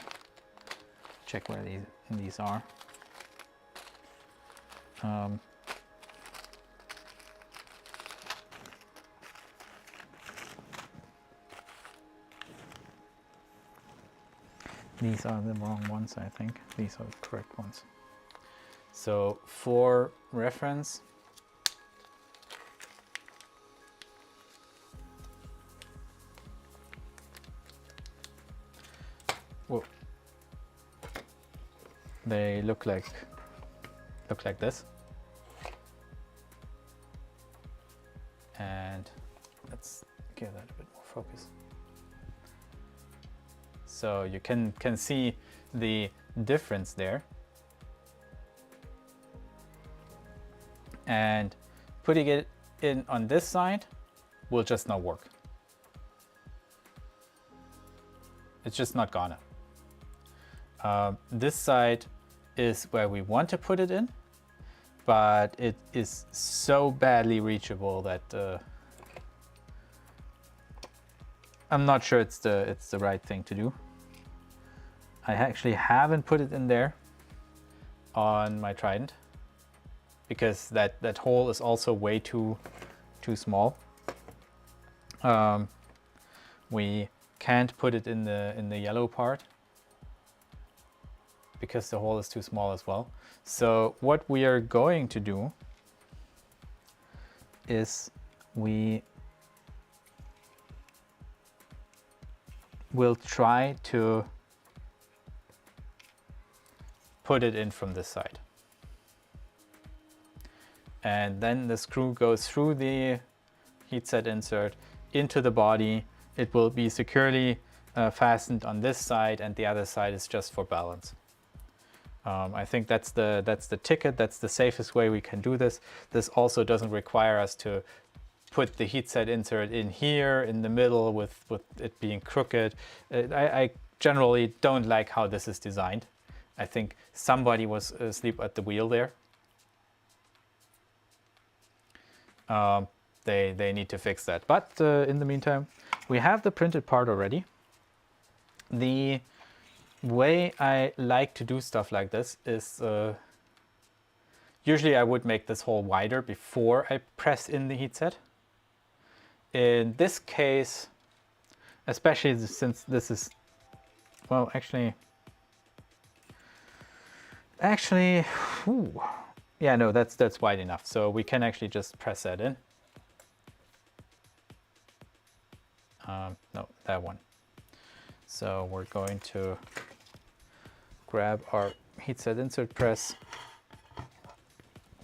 check where these are. These are the wrong ones, I think. These are the correct ones. So for reference, whoa, they look like this. And let's give that a bit more focus. So you can see the difference there. And putting it in on this side will just not work. It's just not gonna. This side is where we want to put it in, but it is so badly reachable that I'm not sure it's the right thing to do. I actually haven't put it in there on my Trident because that hole is also way too small. We can't put it in the yellow part because the hole is too small as well. So what we are going to do is we will try to put it in from this side. And then the screw goes through the heatset insert into the body. It will be securely fastened on this side, and the other side is just for balance. I think that's the ticket. That's the safest way we can do this. This also doesn't require us to put the heatset insert in here in the middle with it being crooked. I generally don't like how this is designed. I think somebody was asleep at the wheel there. They need to fix that. But in the meantime, we have the printed part already. The way I like to do stuff like this is usually I would make this hole wider before I press in the heatset. In this case, especially since this is, well, actually, whew, yeah, no, that's wide enough. So we can actually just press that in. No, that one. So we're going to grab our heatset insert press.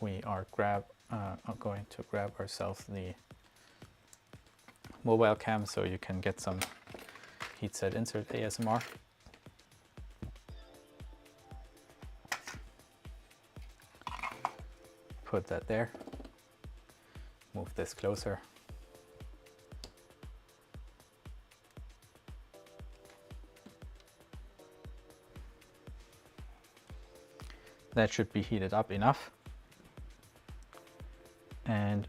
We are going to grab ourselves the mobile cam so you can get some heatset insert ASMR. Put that there. Move this closer. That should be heated up enough. And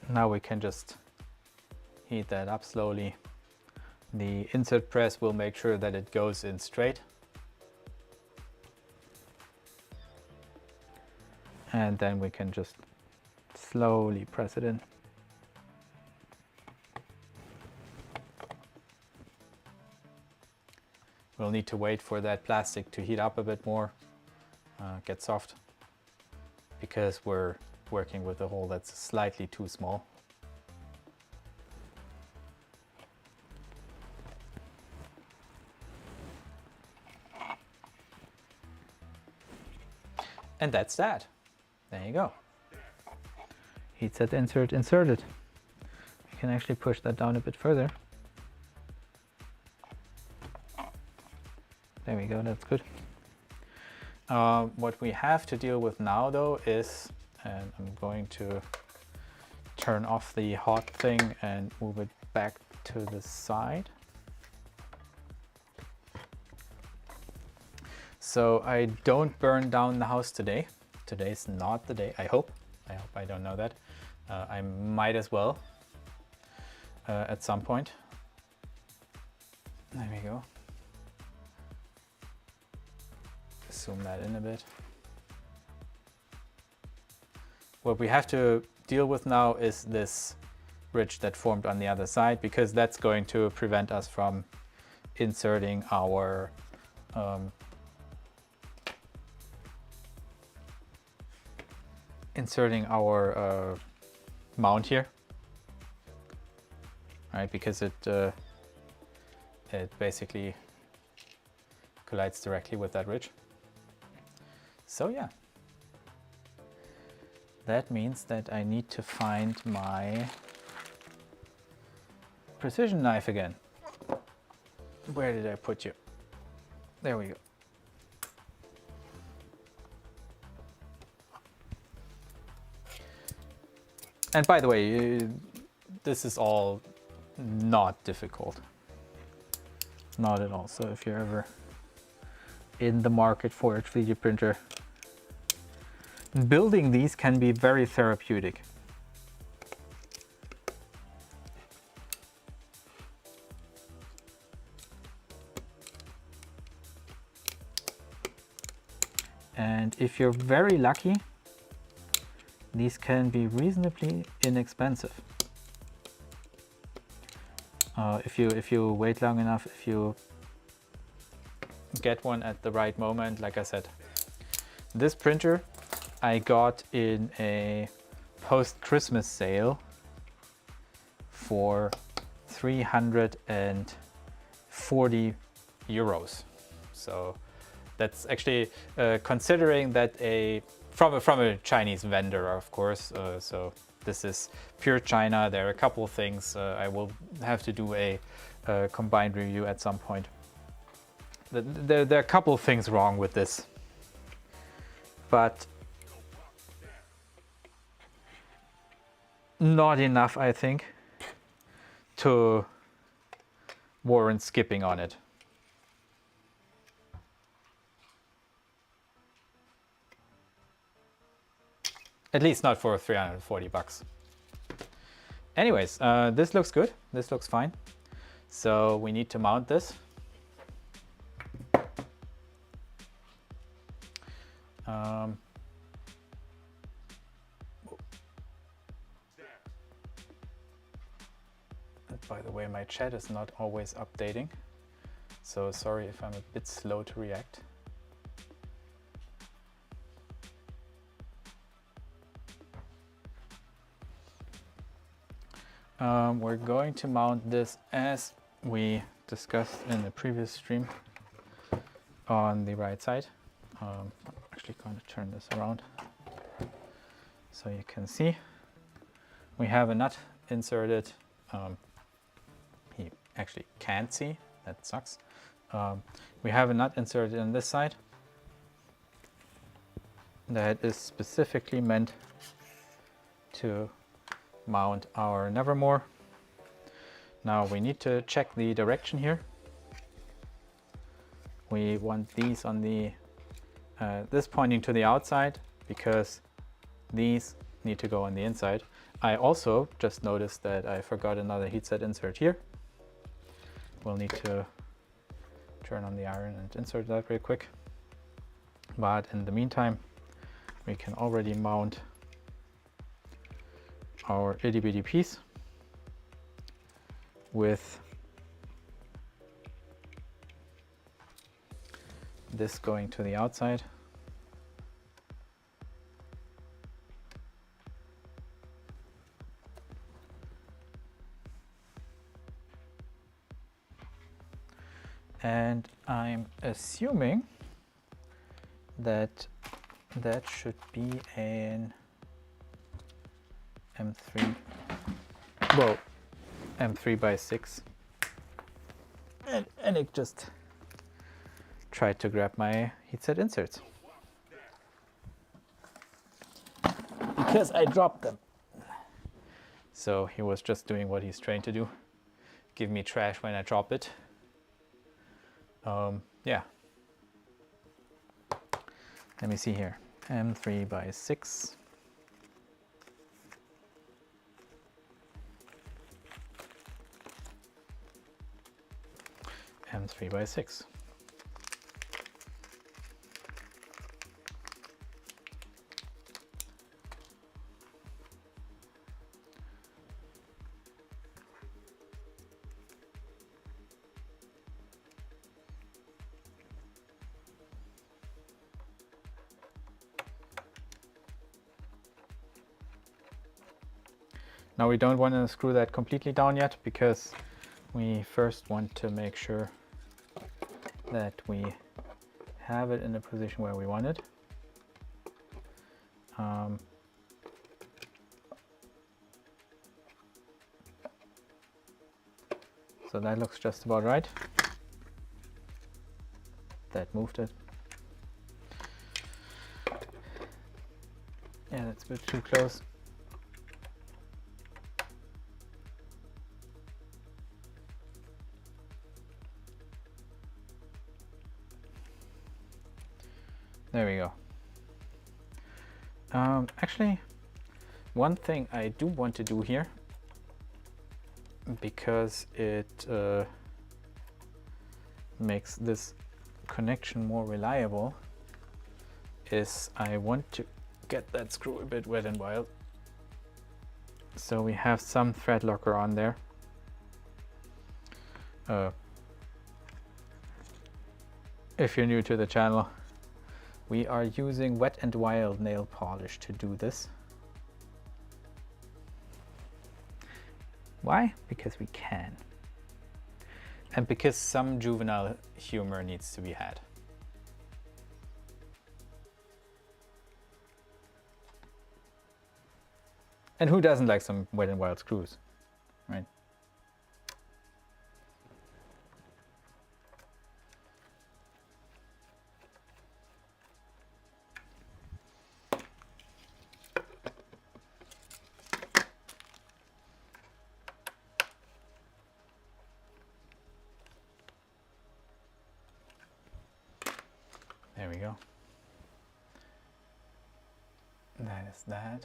now we can just heat that up slowly. The insert press will make sure that it goes in straight. And then we can just slowly press it in. We'll need to wait for that plastic to heat up a bit more, get soft, because we're working with a hole that's slightly too small. And that's that. There you go. Heatset insert inserted. You can actually push that down a bit further. There we go, that's good. What we have to deal with now though is, and I'm going to turn off the hot thing and move it back to the side. So I don't burn down the house today. Today's not the day, I hope. I don't know that. I might as well at some point. There we go. Zoom that in a bit. What we have to deal with now is this ridge that formed on the other side, because that's going to prevent us from inserting our mount here, right? Because it basically collides directly with that ridge. So yeah, that means that I need to find my precision knife again. Where did I put you? There we go. And by the way, this is all not difficult. Not at all. So if you're ever in the market for a 3D printer, building these can be very therapeutic. And if you're very lucky, these can be reasonably inexpensive. If you wait long enough, if you get one at the right moment. Like I said, this printer I got in a post-Christmas sale for 340 euros. So that's actually considering that from a Chinese vendor, of course. So this is pure China. There are a couple of things I will have to do a combined review at some point. There are a couple of things wrong with this, but not enough, I think, to warrant skipping on it. At least not for 340 bucks. Anyways, this looks good. This looks fine. So we need to mount this. By the way, my chat is not always updating, so sorry if I'm a bit slow to react. We're going to mount this, as we discussed in the previous stream, on the right side. I'm actually going to turn this around so you can see. We have a nut inserted. He actually can't see, that sucks. We have a nut inserted on this side that is specifically meant to mount our Nevermore. Now we need to check the direction here. We want these on the this pointing to the outside because these need to go on the inside. I also just noticed that I forgot another heatset insert here. We'll need to turn on the iron and insert that real quick. But in the meantime, we can already mount our itty bitty piece with this going to the outside. And I'm assuming that that should be an M3, well, M3 by 6. And Enek just tried to grab my heatset inserts because I dropped them. So he was just doing what he's trained to do, give me trash when I drop it. Yeah. Let me see here. M3 by 6. M3 by 6. Now we don't want to screw that completely down yet because we first want to make sure that we have it in the position where we want it. So that looks just about right. That moved it. Yeah, that's a bit too close. There we go. Actually, one thing I do want to do here, because it makes this connection more reliable, is I want to get that screw a bit wet and wild. So we have some thread locker on there. If you're new to the channel, we are using Wet and Wild nail polish to do this. Why? Because we can. And because some juvenile humor needs to be had. And who doesn't like some Wet and Wild screws, right? There we go. That is that.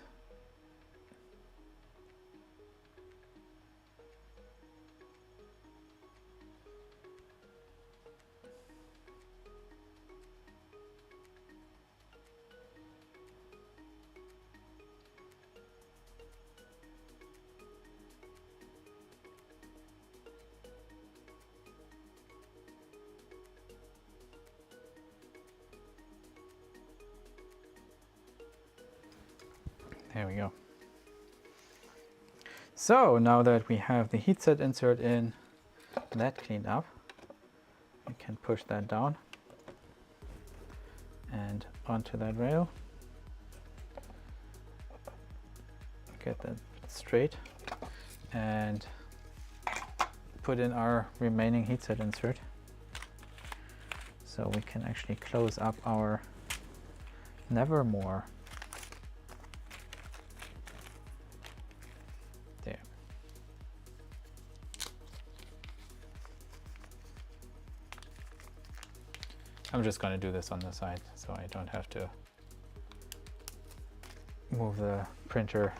There we go. So now that we have the heatset insert in, that cleaned up, we can push that down and onto that rail. Get that straight and put in our remaining heatset insert. So we can actually close up our Nevermore. There. I'm just going to do this on the side so I don't have to move the printer.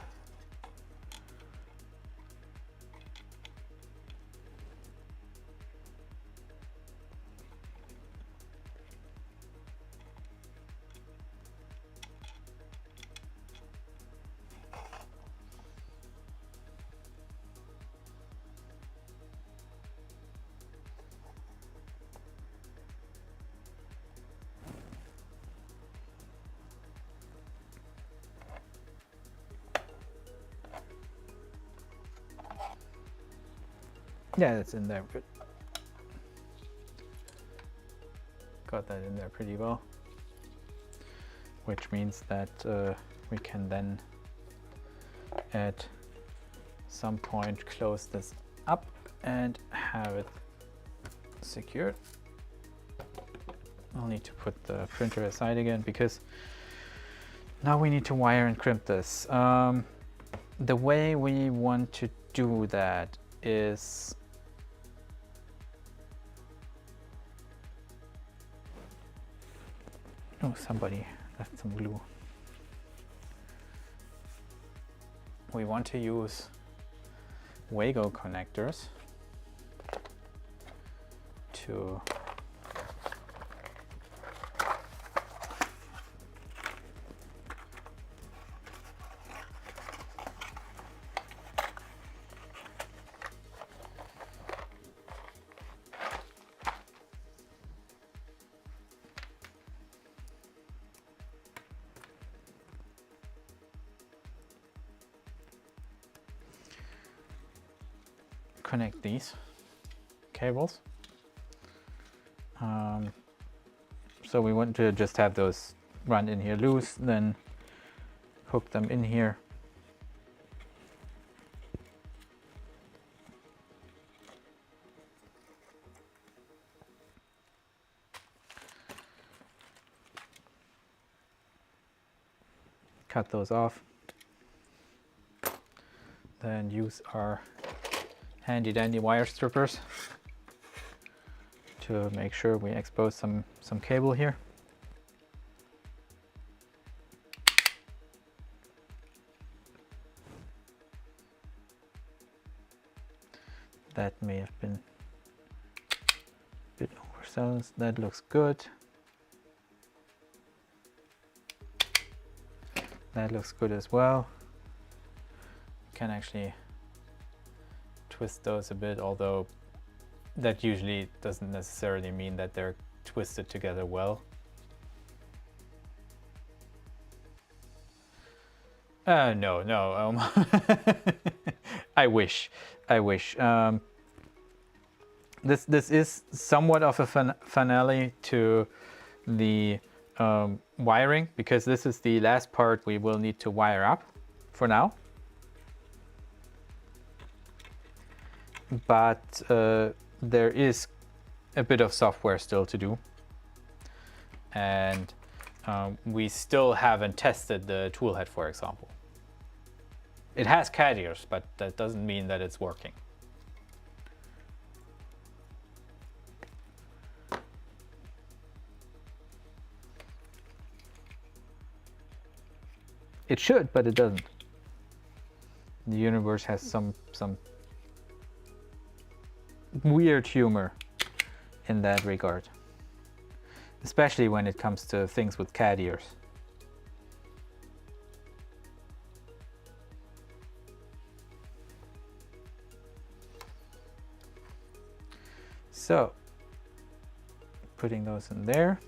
Yeah, it's in there. Good. Got that in there pretty well. Which means that we can then at some point close this up and have it secured. I'll need to put the printer aside again because now we need to wire and crimp this. The way we want to do that is oh, somebody left some glue. We want to use Wago connectors to connect these cables. So we want to just have those run in here loose, then hook them in here. Cut those off. Then use our handy dandy wire strippers to make sure we expose some cable here. That may have been a bit overzealous. That looks good. That looks good as well. You can actually twist those a bit, although that usually doesn't necessarily mean that they're twisted together well. No. I wish. This is somewhat of a finale to the wiring, because this is the last part we will need to wire up for now. But there is a bit of software still to do, and we still haven't tested the Toolhead, for example. It has cat ears, but that doesn't mean that it's working. It should, but it doesn't. The universe has some weird humor in that regard, especially when it comes to things with cat ears. So, putting those in there,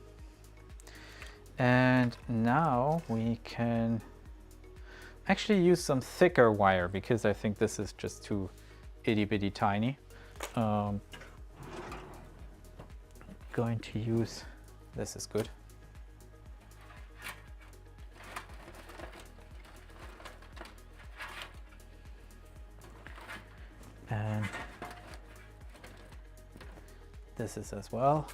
and now we can actually use some thicker wire, because I think this is just too itty bitty tiny. Going to use, this is good. And this is as well.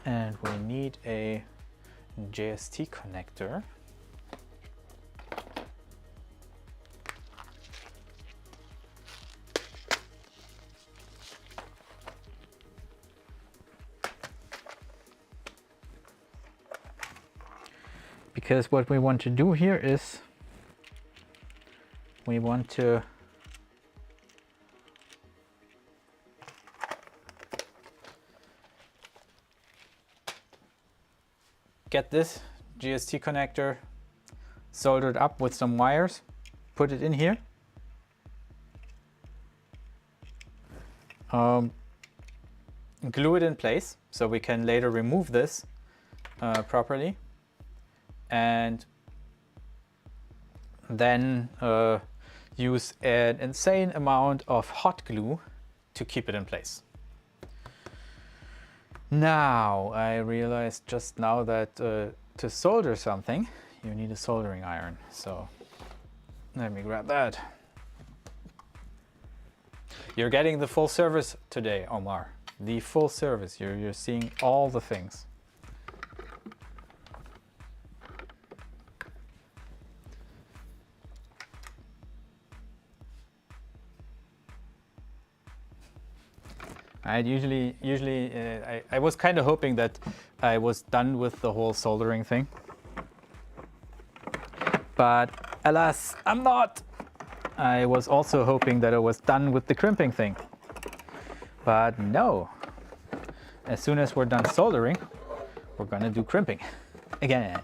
And we need a JST connector. Because what we want to do here is we want to get this GST connector soldered up with some wires, put it in here, glue it in place so we can later remove this properly, and then use an insane amount of hot glue to keep it in place. Now, I realized just now that to solder something, you need a soldering iron. So let me grab that. You're getting the full service today, Omar. The full service. You're seeing all the things. I was kind of hoping that I was done with the whole soldering thing, but alas, I'm not. I was also hoping that I was done with the crimping thing, but no. As soon as we're done soldering, we're gonna do crimping again.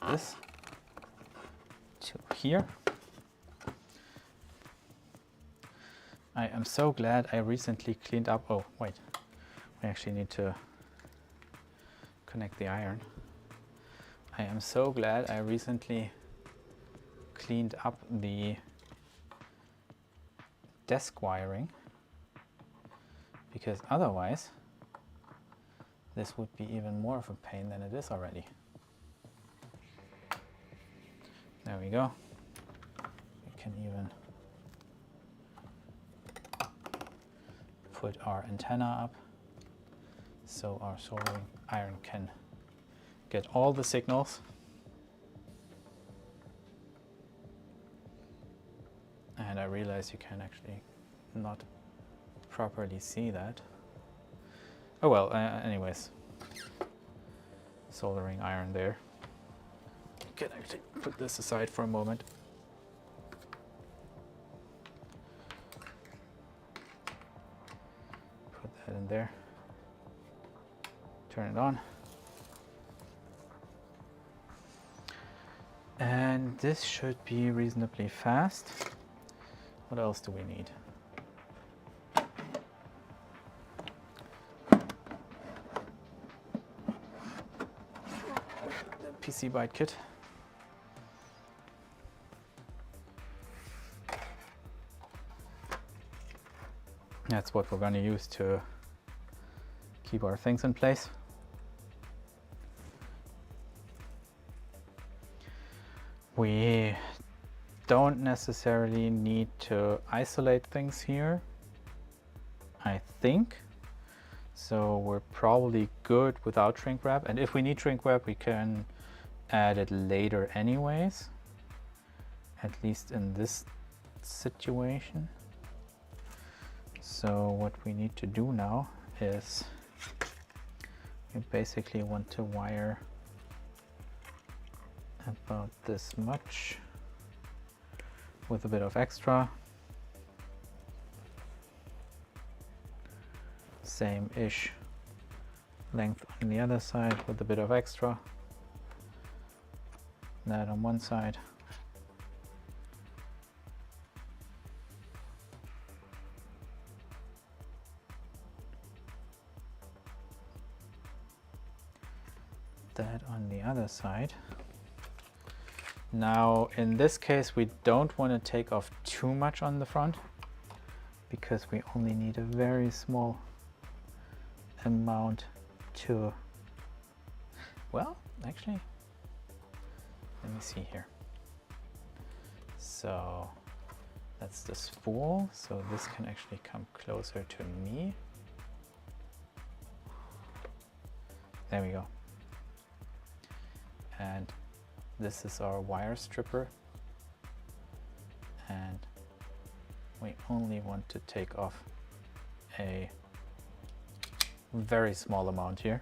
This to here. I am so glad I recently cleaned up. Oh wait, we actually need to connect the iron. I am so glad I recently cleaned up the desk wiring, because otherwise this would be even more of a pain than it is already. There we go. We can even put our antenna up so our soldering iron can get all the signals. And I realize you can actually not properly see that. Oh well, anyways. Soldering iron there. Can actually put this aside for a moment. Put that in there. Turn it on. And this should be reasonably fast. What else do we need? The PC byte kit. That's what we're going to use to keep our things in place. We don't necessarily need to isolate things here, I think. So we're probably good without shrink wrap. And if we need shrink wrap, we can add it later anyways, at least in this situation. So what we need to do now is we basically want to wire about this much with a bit of extra. Same-ish length on the other side with a bit of extra. That on one side. That on the other side. Now in this case we don't want to take off too much on the front because we only need a very small amount to, well, actually, let me see here. So that's the spool, so this can actually come closer to me. There we go. And this is our wire stripper, and we only want to take off a very small amount here.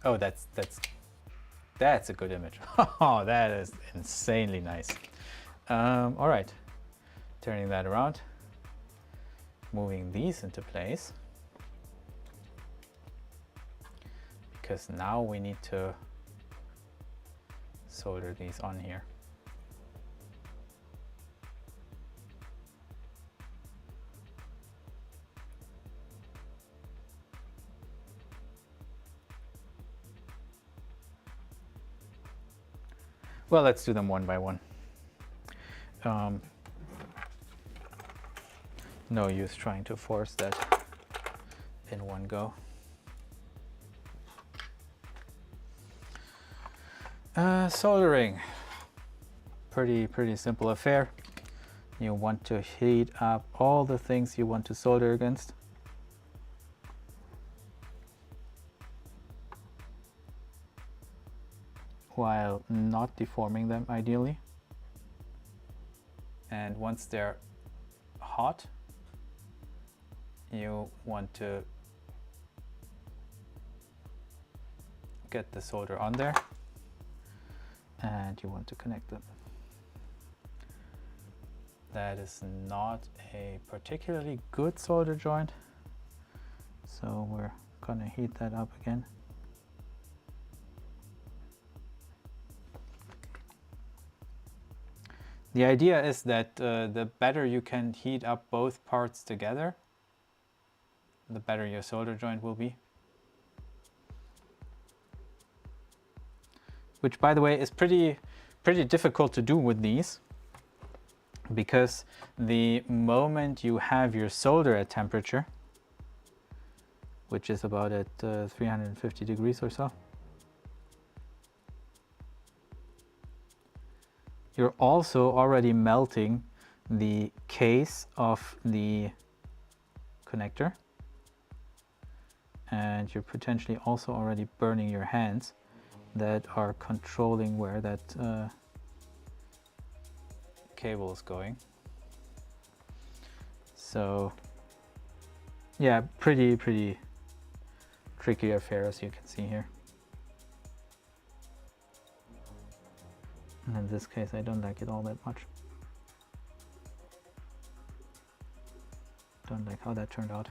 Oh, that's a good image. Oh, that is insanely nice. All right. Turning that around, moving these into place, because now we need to solder these on here. Well, let's do them one by one. No use trying to force that in one go. Soldering, pretty simple affair. You want to heat up all the things you want to solder against. While not deforming them ideally. And once they're hot, you want to get the solder on there and you want to connect them. That is not a particularly good solder joint, so we're gonna heat that up again. The idea is that the better you can heat up both parts together, the better your solder joint will be. Which, by the way, is pretty difficult to do with these, because the moment you have your solder at temperature, which is about at 350 degrees or so, you're also already melting the case of the connector, and you're potentially also already burning your hands, that are controlling where that cable is going. So yeah, pretty tricky affair, as you can see here. And in this case, I don't like it all that much. Don't like how that turned out.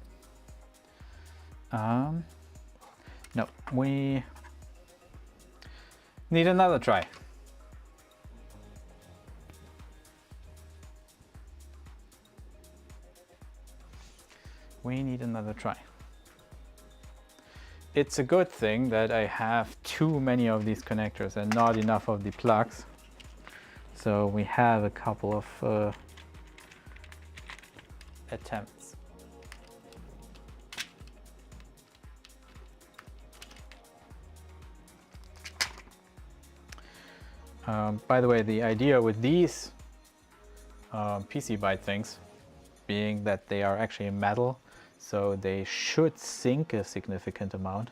No, we need another try. We need another try. It's a good thing that I have too many of these connectors and not enough of the plugs. So we have a couple of attempts. By the way, the idea with these PC byte things being that they are actually metal, so they should sink a significant amount,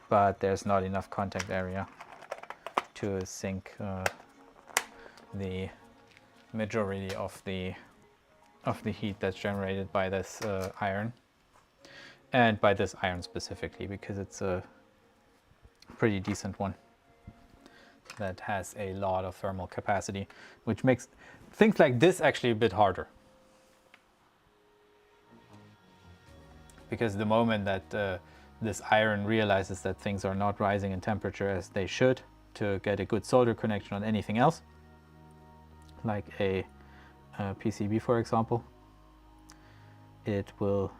but there's not enough contact area to sink the majority of the heat that's generated by this iron, and by this iron specifically, because it's a pretty decent one that has a lot of thermal capacity, which makes things like this actually a bit harder. Because the moment that this iron realizes that things are not rising in temperature as they should to get a good solder connection on anything else, like a PCB for example, it will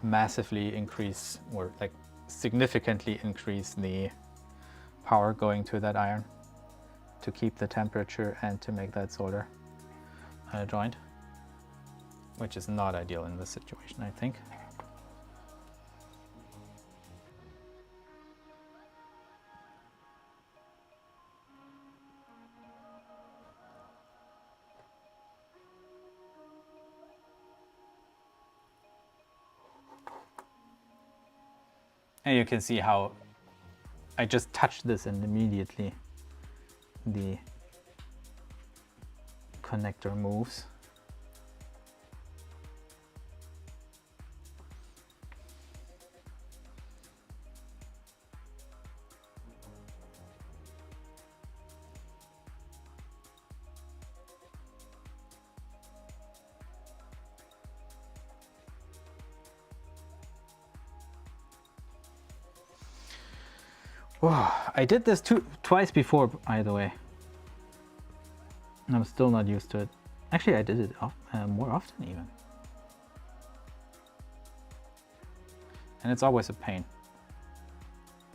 massively increase, or like significantly increase, the power going to that iron to keep the temperature and to make that solder joint, which is not ideal in this situation, I think. And you can see how I just touched this and immediately the connector moves. Whoa, I did this twice before, by the way. I'm still not used to it. Actually, I did it more often even. And it's always a pain.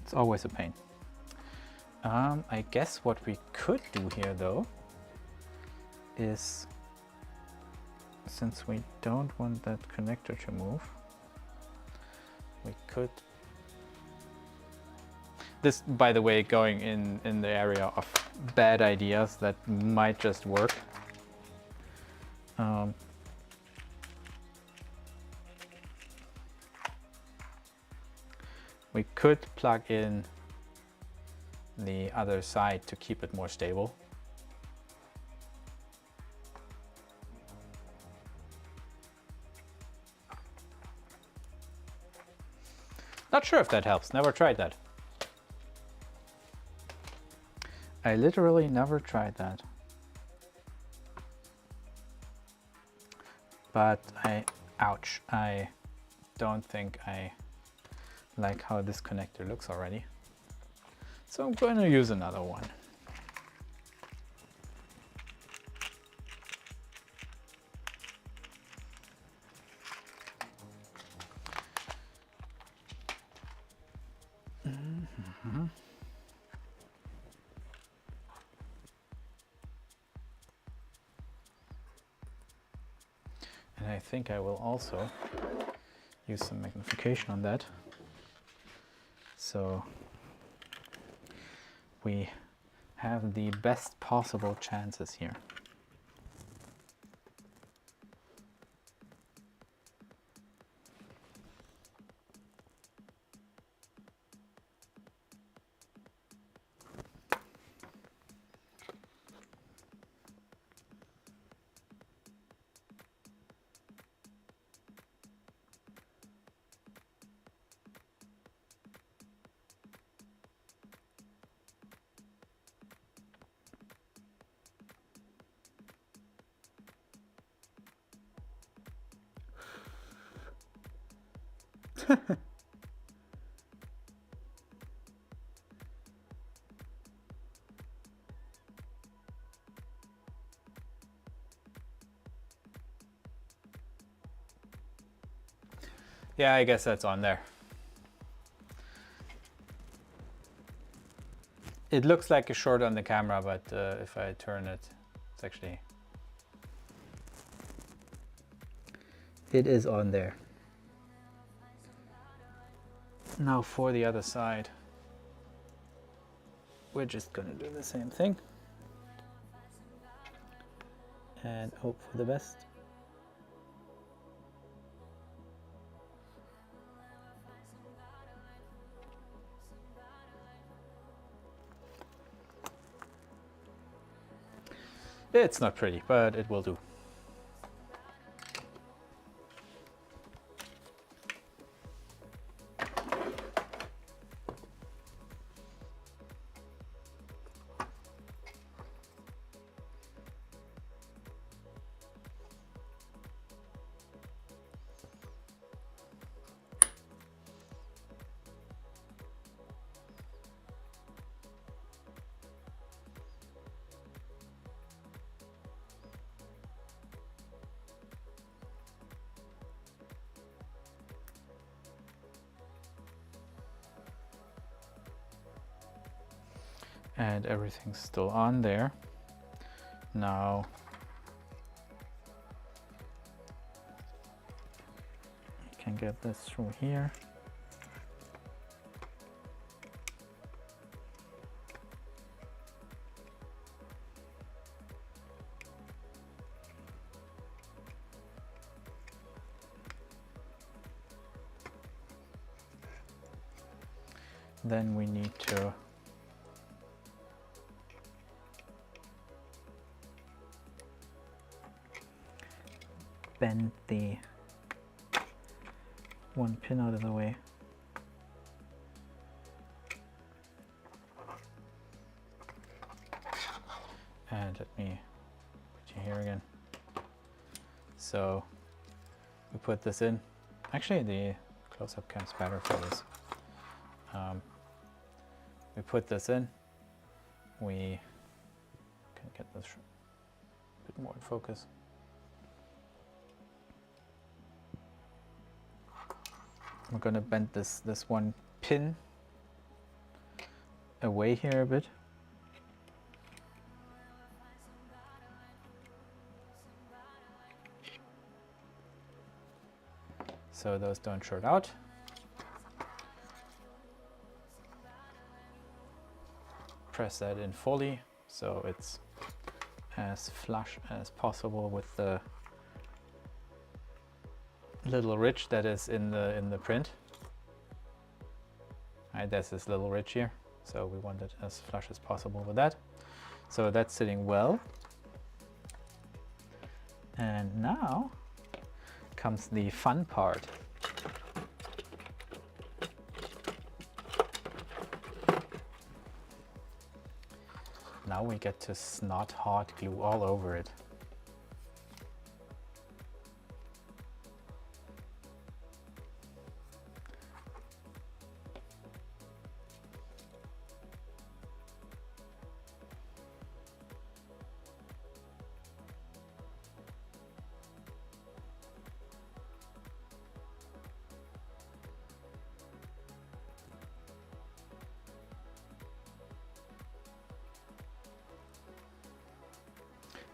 It's always a pain. I guess what we could do here though is, since we don't want that connector to move, we could, this, by the way, going in the area of bad ideas that might just work. We could plug in the other side to keep it more stable. Not sure if that helps, never tried that. I literally never tried that. But ouch, I don't think I like how this connector looks already. So I'm going to use another one. And I think I will also use some magnification on that, so we have the best possible chances here. Yeah, I guess that's on there. It looks like a short on the camera, but if I turn it, it's actually... It is on there. Now for the other side, we're just gonna do the same thing and hope for the best. It's not pretty, but it will do. And everything's still on there. Now you can get this through here. Then we need to bend the one pin out of the way. And let me put you here again. So we put this in. Actually, the close-up cam's better for this. We put this in. We can get this a bit more in focus. We're going to bend this one pin away here a bit. So those don't short out. Press that in fully so it's as flush as possible with the little ridge that is in the print. Alright, there's this little ridge here, so we want it as flush as possible with that. So that's sitting well. And now comes the fun part. Now we get to snot hot glue all over it.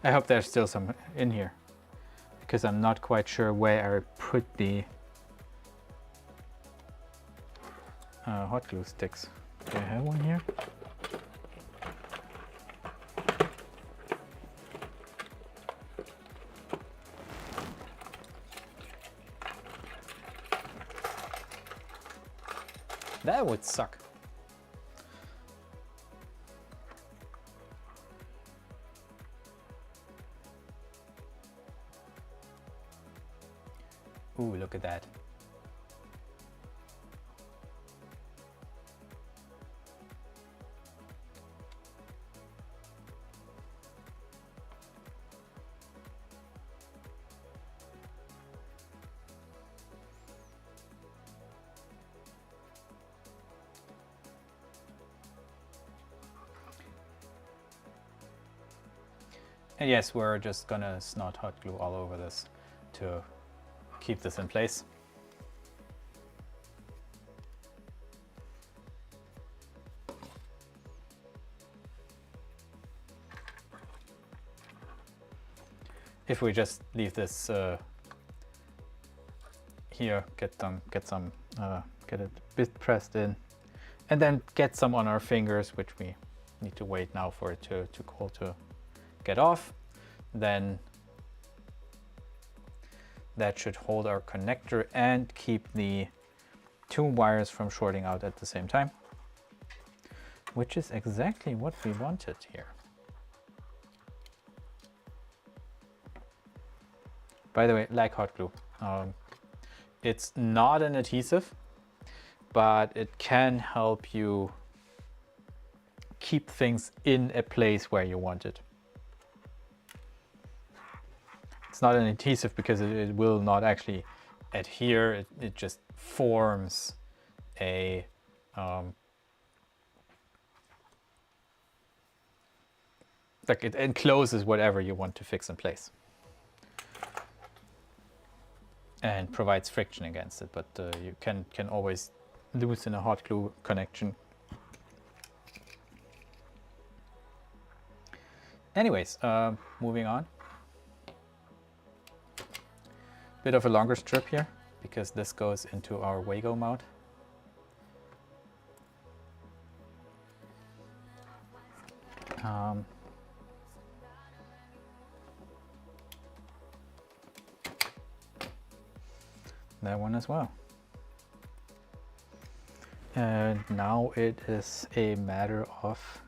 I hope there's still some in here, because I'm not quite sure where I put the hot glue sticks. Do I have one here? That would suck. Ooh, look at that. And yes, we're just gonna snot hot glue all over this to keep this in place. If we just leave this here, get it a bit pressed in, and then get some on our fingers, which we need to wait now for it to cool to get off, then that should hold our connector and keep the two wires from shorting out at the same time, which is exactly what we wanted here. By the way, like hot glue, it's not an adhesive, but it can help you keep things in a place where you want it. It's not an adhesive because it will not actually adhere. It just forms a like it encloses whatever you want to fix in place and provides friction against it, but you can always loosen a hot glue connection. Anyways, moving on. Bit of a longer strip here because this goes into our Wago mount. That one as well. And now it is a matter of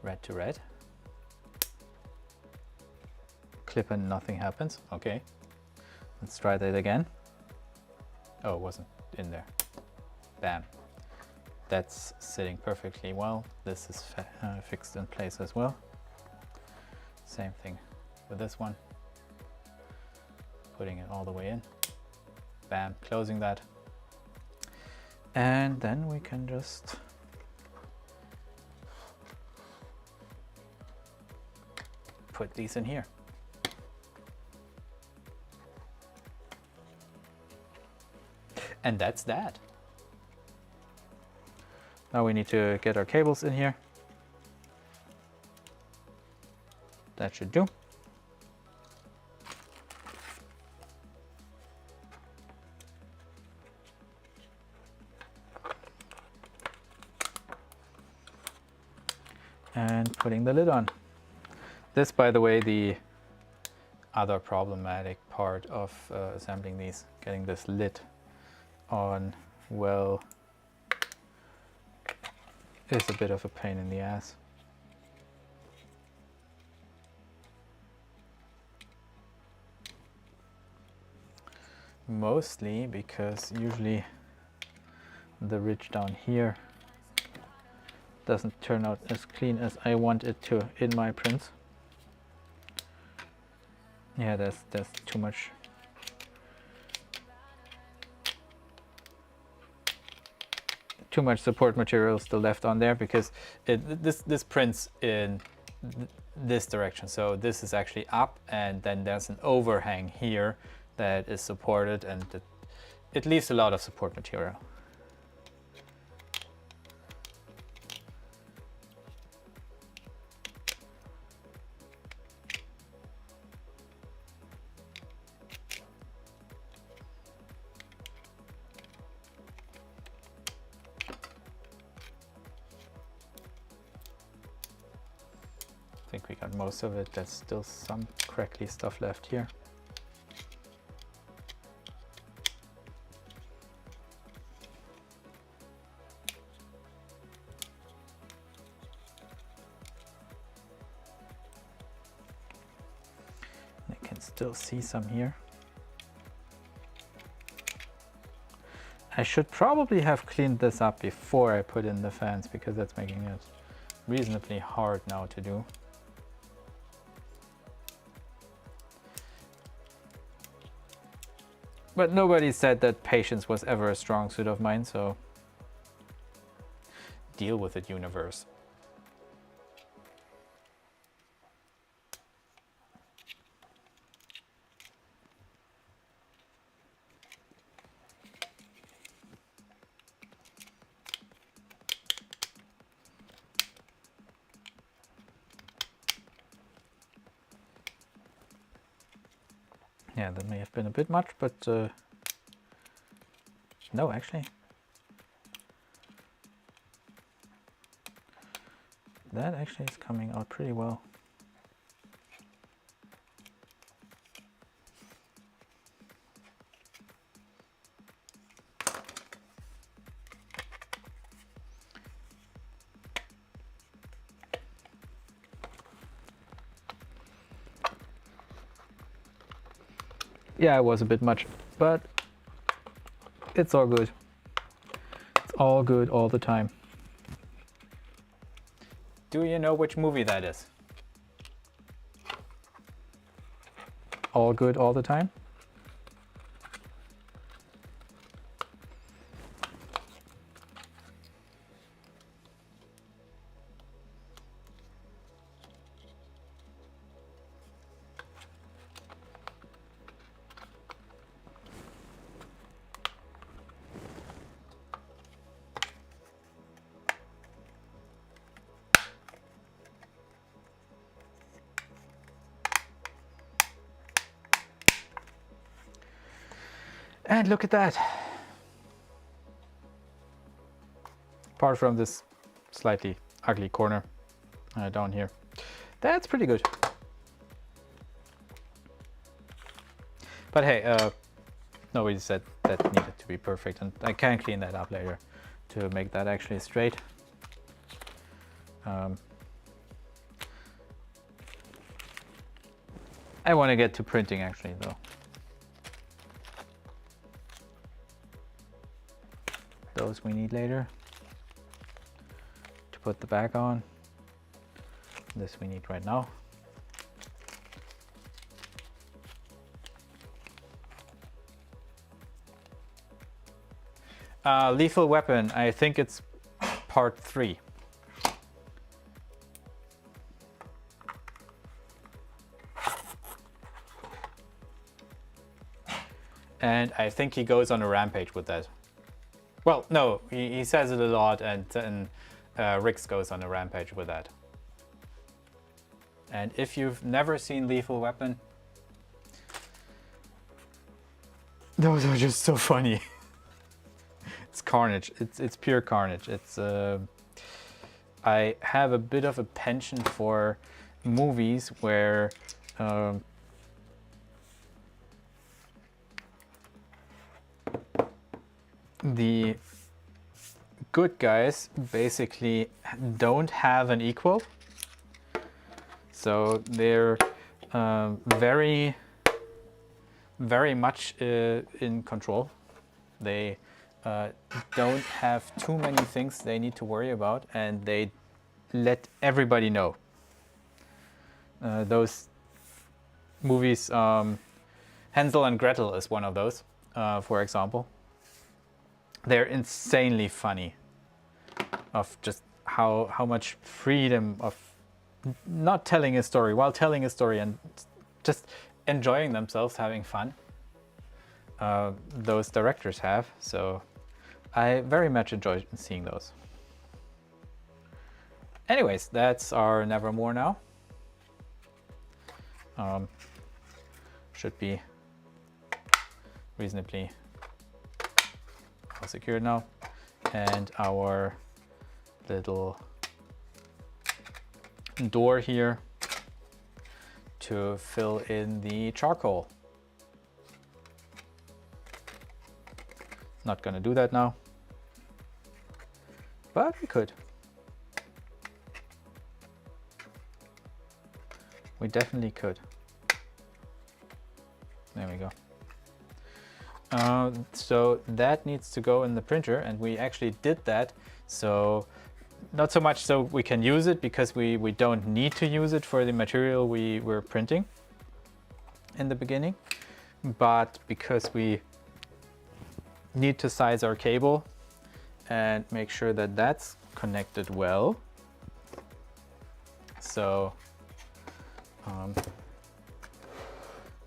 red to red. Clip and nothing happens. Okay, let's try that again. Oh, it wasn't in there. Bam. That's sitting perfectly well. This is fixed in place as well. Same thing with this one. Putting it all the way in. Bam, closing that. And then we can just put these in here. And that's that. Now we need to get our cables in here. That should do. And putting the lid on. This, by the way, the other problematic part of assembling these, getting this lid on well, is a bit of a pain in the ass. Mostly because usually the ridge down here doesn't turn out as clean as I want it to in my prints. Yeah, there's too much support material still left on there because this prints in this direction. So this is actually up, and then there's an overhang here that is supported, and it leaves a lot of support material. I think we got most of it. There's still some crackly stuff left here. I can still see some here. I should probably have cleaned this up before I put in the fans, because that's making it reasonably hard now to do. But nobody said that patience was ever a strong suit of mine, so deal with it, universe. Yeah, that may have been a bit much, but no, actually. That actually is coming out pretty well. Yeah, it was a bit much, but it's all good. It's all good all the time. Do you know which movie that is? All good all the time? And look at that. Apart from this slightly ugly corner down here, that's pretty good. But hey, nobody said that needed to be perfect, and I can clean that up later to make that actually straight. I want to get to printing actually though. Those we need later to put the back on. This we need right now. Lethal Weapon, I think it's part 3. And I think he goes on a rampage with that. Well, no, he says it a lot, and then Rix goes on a rampage with that. And if you've never seen Lethal Weapon, those are just so funny. It's carnage. It's pure carnage. It's I have a bit of a penchant for movies where the good guys basically don't have an equal. So they're very much in control. They don't have too many things they need to worry about, and they let everybody know. Those movies, Hansel and Gretel is one of those, for example. They're insanely funny, of just how much freedom of not telling a story while telling a story and just enjoying themselves, having fun. Those directors have, so I very much enjoy seeing those. Anyways, that's our Nevermore now. Should be reasonably well secured now, and our little door here to fill in the charcoal. Not gonna do that now, but we could. We definitely could. There we go. So that needs to go in the printer, and we actually did that. So not so much so we can use it, because we don't need to use it for the material we were printing in the beginning, but because we need to size our cable and make sure that that's connected well. So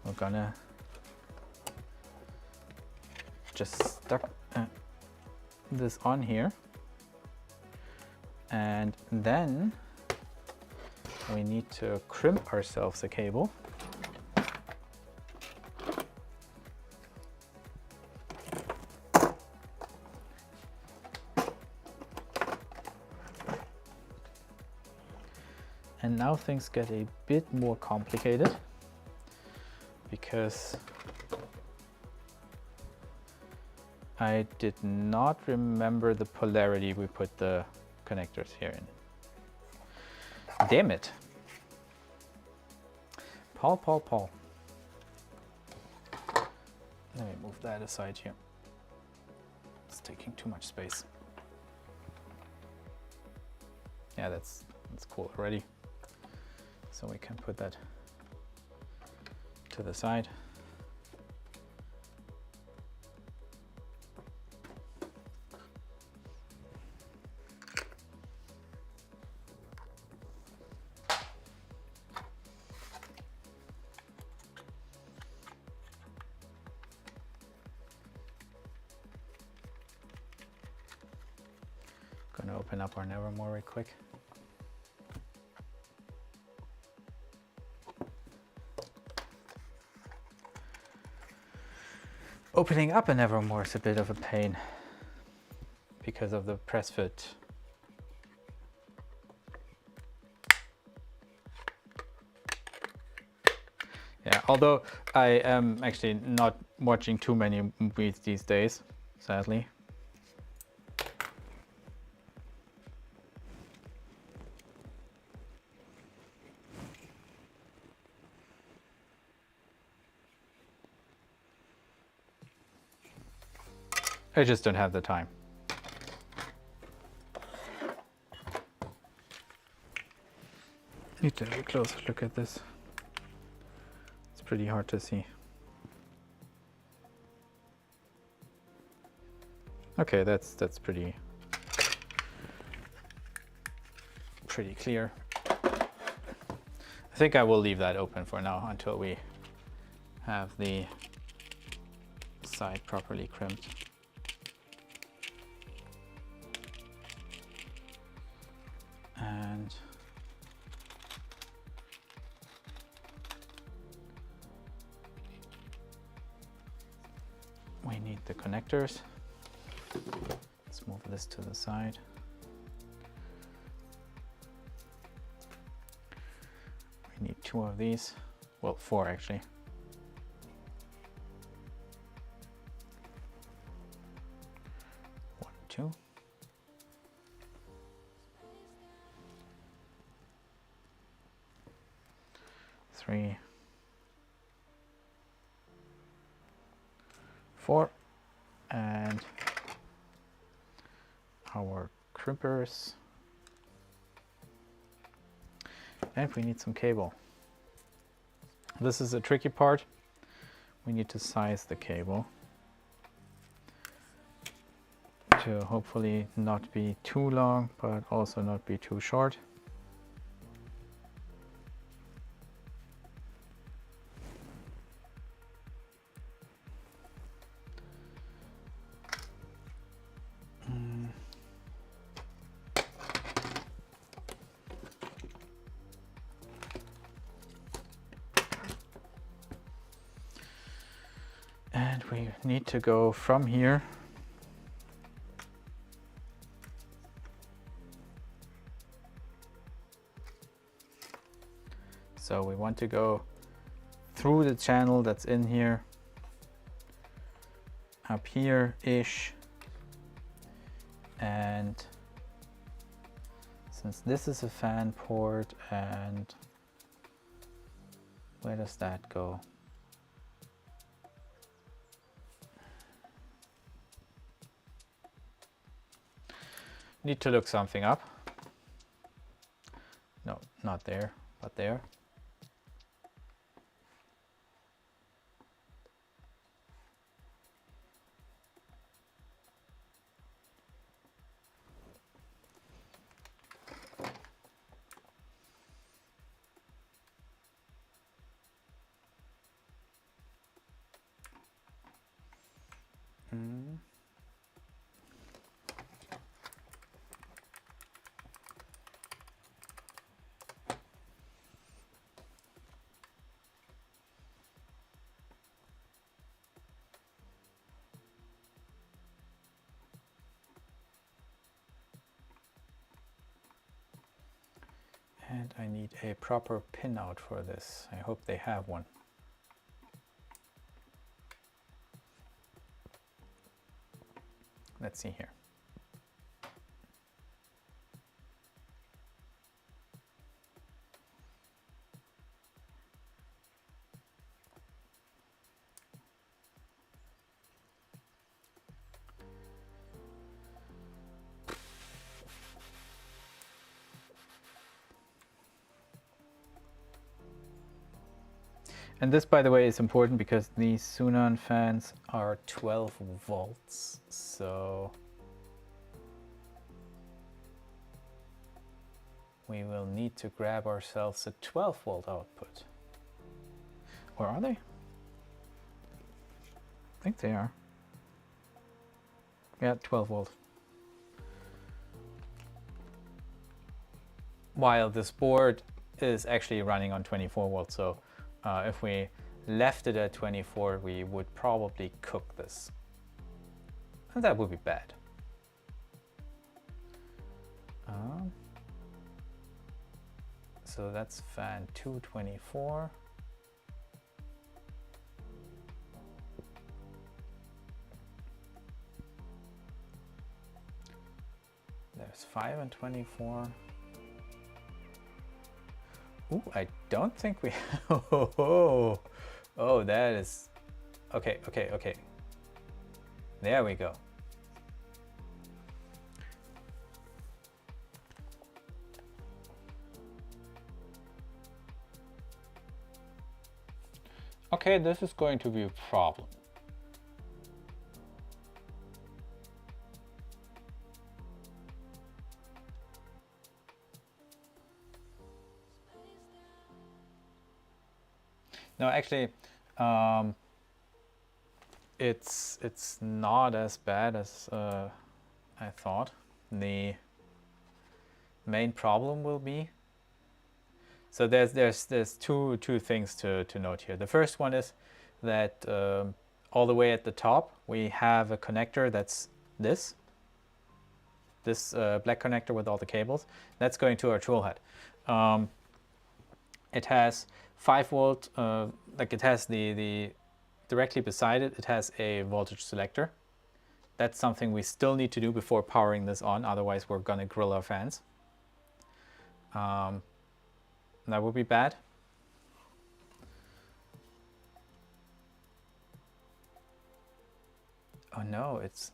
we're gonna just stuck this on here, and then we need to crimp ourselves a cable. And now things get a bit more complicated because I did not remember the polarity we put the connectors here in. Damn it. Paul. Let me move that aside here. It's taking too much space. Yeah, that's cool already. So we can put that to the side. Gonna open up our Nevermore real quick. Opening up a Nevermore is a bit of a pain because of the press fit. Yeah, although I am actually not watching too many movies these days, sadly. I just don't have the time. Need to have a closer look at this. It's pretty hard to see. Okay, that's pretty clear. I think I will leave that open for now until we have the side properly crimped. And we need the connectors. Let's move this to the side. We need 2 of these. Well, 4 actually. One, 2. 3, 4, and our crimpers, and we need some cable. This is a tricky part. We need to size the cable to hopefully not be too long but also not be too short. And we need to go from here so we want to go through the channel that's in here, up here-ish, and since this is a fan port, and where does that go? Need to look something up. No, not there, but there. And I need a proper pinout for this. I hope they have one. Let's see here. And this, by the way, is important because these Sunon fans are 12 volts, so we will need to grab ourselves a 12 volt output. Or are they? I think they are. Yeah, 12 volt. While this board is actually running on 24 volts, so if we left it at 24, we would probably cook this. And that would be bad. So that's fan 224. There's 5 and 24. Ooh, I don't think we... oh, that is... Okay. There we go. Okay, this is going to be a problem. No, actually, it's not as bad as I thought. The main problem will be, so there's two things to note here. The first one is that all the way at the top we have a connector that's this black connector with all the cables. That's going to our Toolhead. It has 5 volt, like it has the directly beside it, it has a voltage selector. That's something we still need to do before powering this on, otherwise we're gonna grill our fans. That would be bad. Oh no, it's...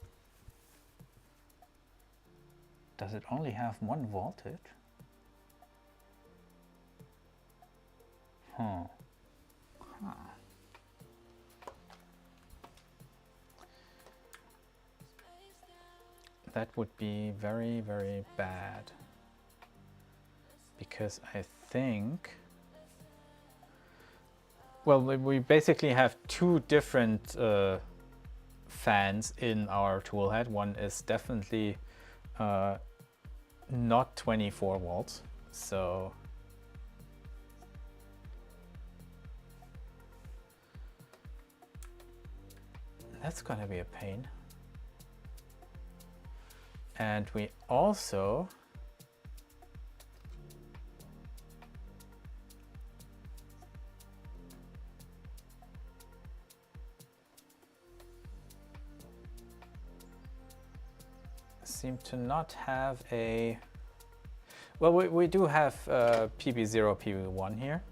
Does it only have 1 voltage? Huh. That would be very, very bad. Because I think... Well, we basically have 2 different fans in our Toolhead. One is definitely not 24 volts, so... That's gonna be a pain. And we also seem to not have a... Well, we do have PB0, PB1 here.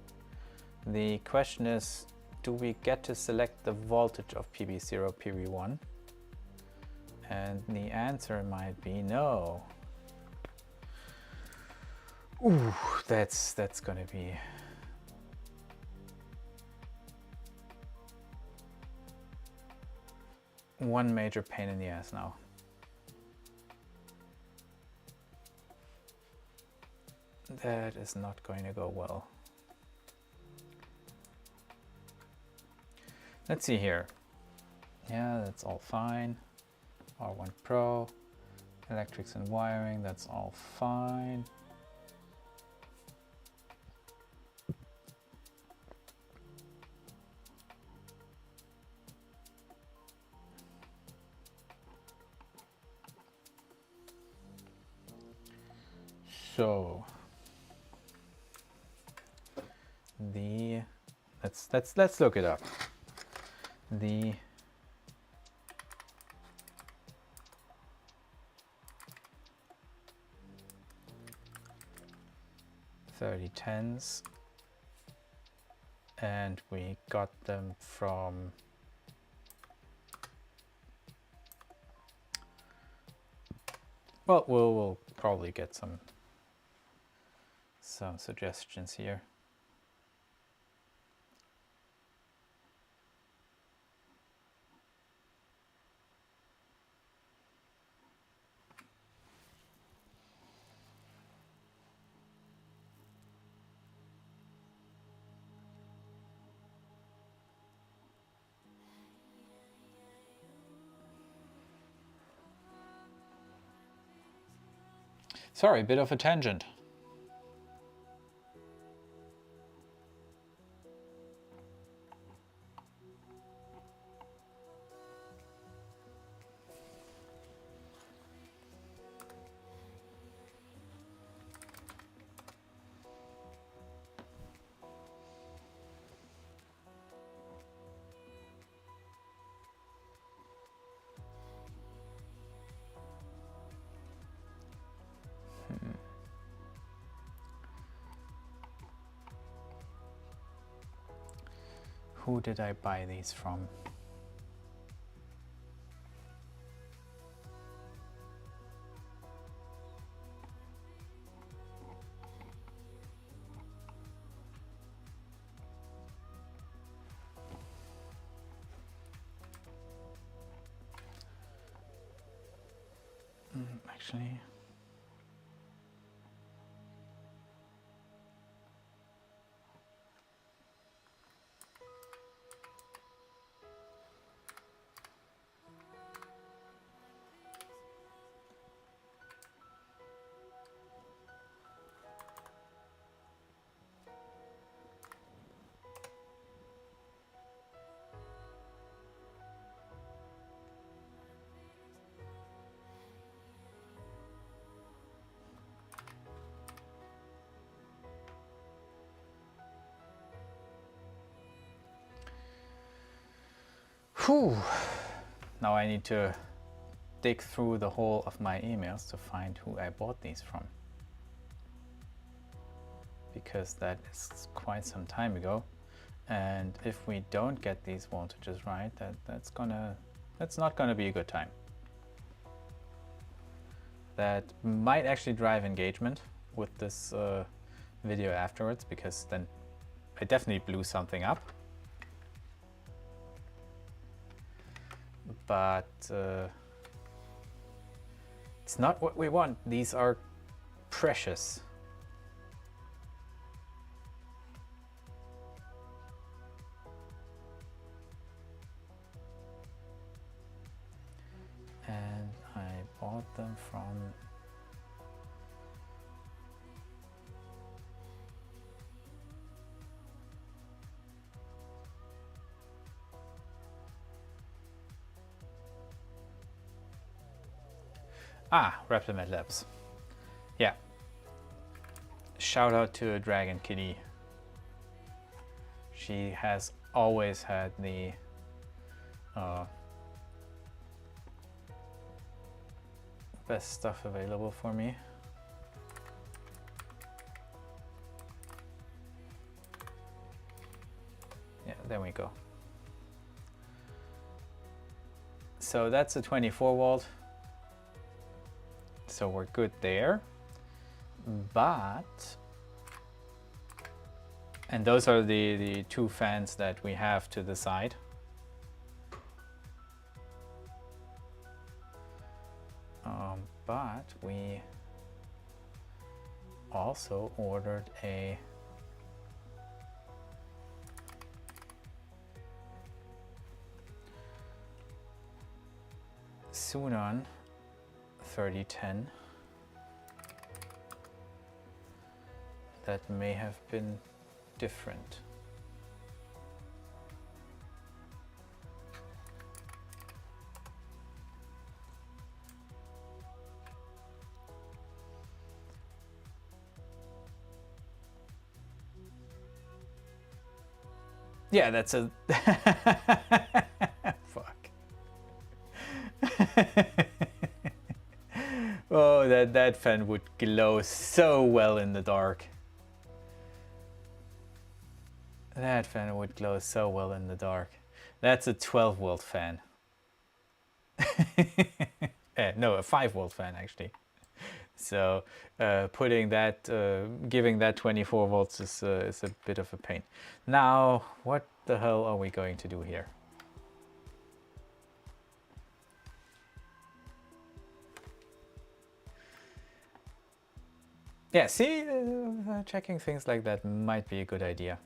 The question is, do we get to select the voltage of PB0, PB1? And the answer might be no. Ooh, that's gonna be... one major pain in the ass now. That is not going to go well. Let's see here. Yeah, that's all fine. R1 Pro, electrics and wiring, that's all fine. So, the let's look it up. The .3010s, and we got them from well, we'll probably get some suggestions here. Sorry, a bit of a tangent. Who did I buy these from? Actually, whew. Now I need to dig through the whole of my emails to find who I bought these from, because that is quite some time ago, and if we don't get these voltages right, that's not gonna be a good time. That might actually drive engagement with this video afterwards, because then I definitely blew something up. But it's not what we want. These are precious. And I bought them from Reptimed Labs. Yeah. Shout out to Dragon Kitty. She has always had the best stuff available for me. Yeah, there we go. So that's a 24 volt. So we're good there, but, and those are the two fans that we have to the side. But we also ordered a Sunon 3010 that may have been different. Yeah, that's a... Fuck. Oh, that fan would glow so well in the dark. That fan would glow so well in the dark. That's a 12-volt fan. No, a 5-volt fan actually. So putting that, giving that 24 volts is a bit of a pain. Now, what the hell are we going to do here? Yeah, see, checking things like that might be a good idea.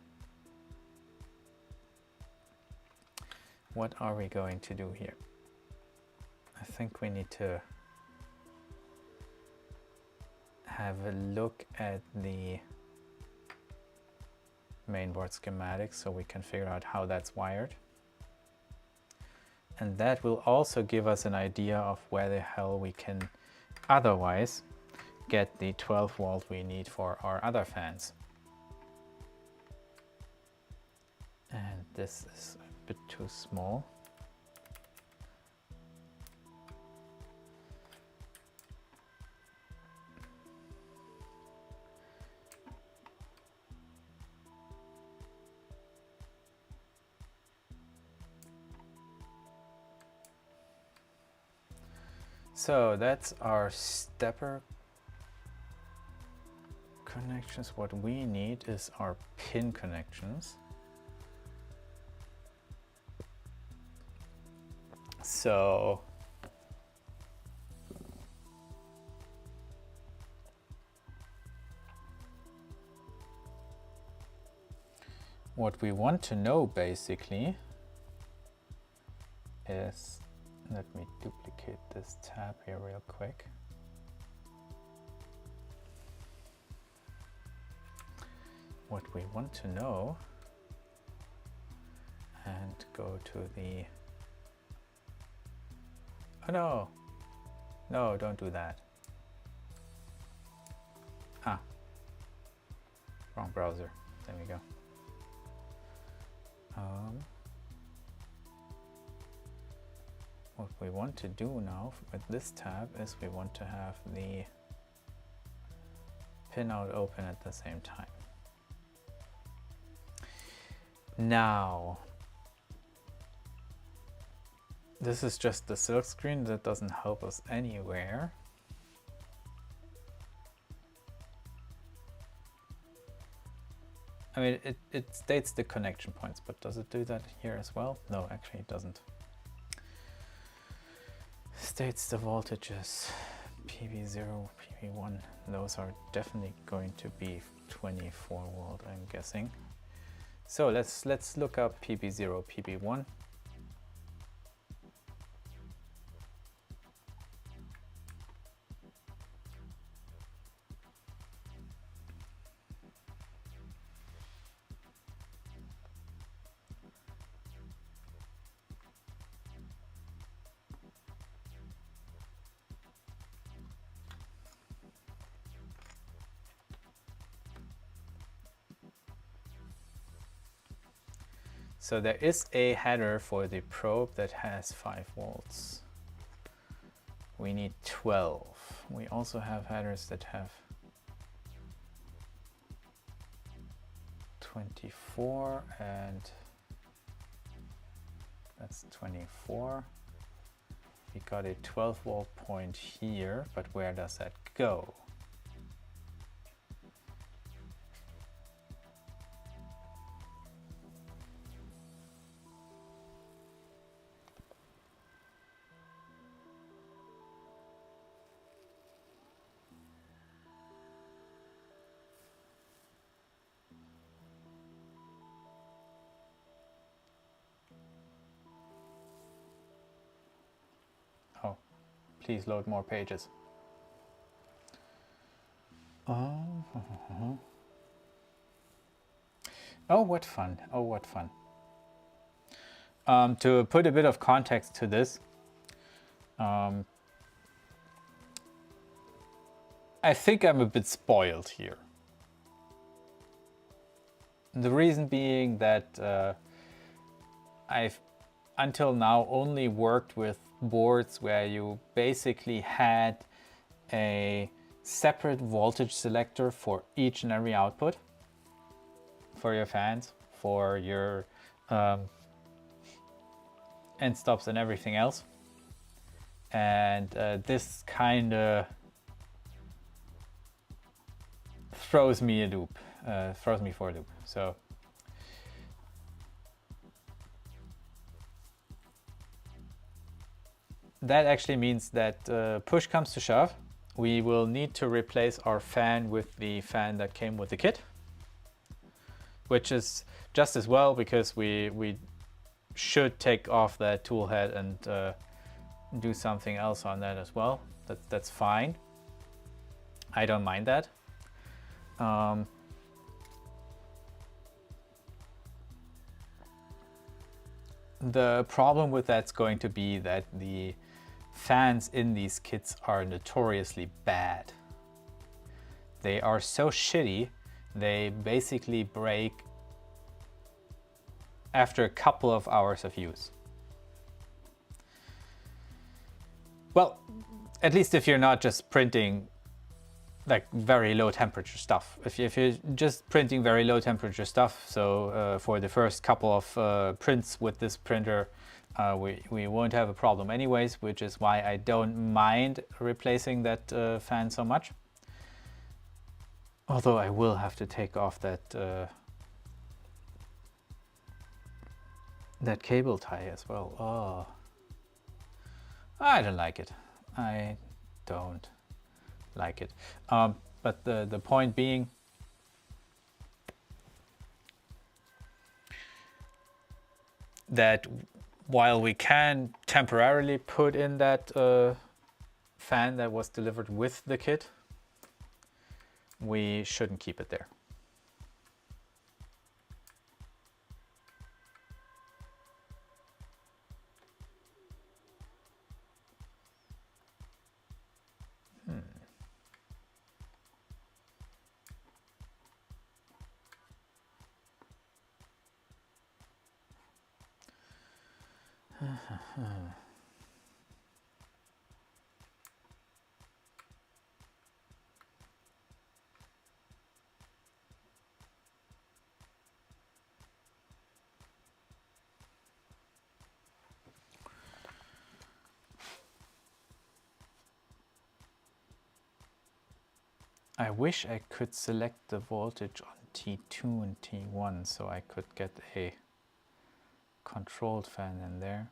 What are we going to do here? I think we need to have a look at the mainboard schematics so we can figure out how that's wired. And that will also give us an idea of where the hell we can otherwise get the 12 volt we need for our other fans. And this is a bit too small. So that's our stepper connections. What we need is our pin connections. So what we want to know basically is, let me duplicate this tab here real quick. What we want to know, and go to the, oh no, no, don't do that. Ah, wrong browser, there we go. What we want to do now with this tab is we want to have the pinout open at the same time. Now, this is just the silk screen, that doesn't help us anywhere. I mean, it states the connection points, but does it do that here as well? No, actually it doesn't. States the voltages, PV0, PV1, those are definitely going to be 24 volt, I'm guessing. So let's look up PV0, PV1. So there is a header for the probe that has 5 volts. We need 12. We also have headers that have 24, and that's 24. We got a 12 volt point here, but where does that go? Please load more pages. Oh, oh, what fun. Oh, what fun. To put a bit of context to this, I think I'm a bit spoiled here. The reason being that I've until now only worked with boards where you basically had a separate voltage selector for each and every output, for your fans, for your end stops and everything else. And this kind of throws me a loop, throws me for a loop. So that actually means that push comes to shove, we will need to replace our fan with the fan that came with the kit, which is just as well, because we should take off that tool head and do something else on that as well. That's fine. I don't mind that. The problem with that's going to be that the fans in these kits are notoriously bad. They are so shitty, they basically break after a couple of hours of use. Well, at least if you're not just printing like very low temperature stuff. If you're just printing very low temperature stuff, so for the first couple of prints with this printer, we won't have a problem anyways, which is why I don't mind replacing that fan so much. Although I will have to take off that that cable tie as well. Oh, I don't like it. I don't like it. But the point being, that while we can temporarily put in that fan that was delivered with the kit, we shouldn't keep it there. I wish I could select the voltage on T2 and T1 so I could get a controlled fan in there.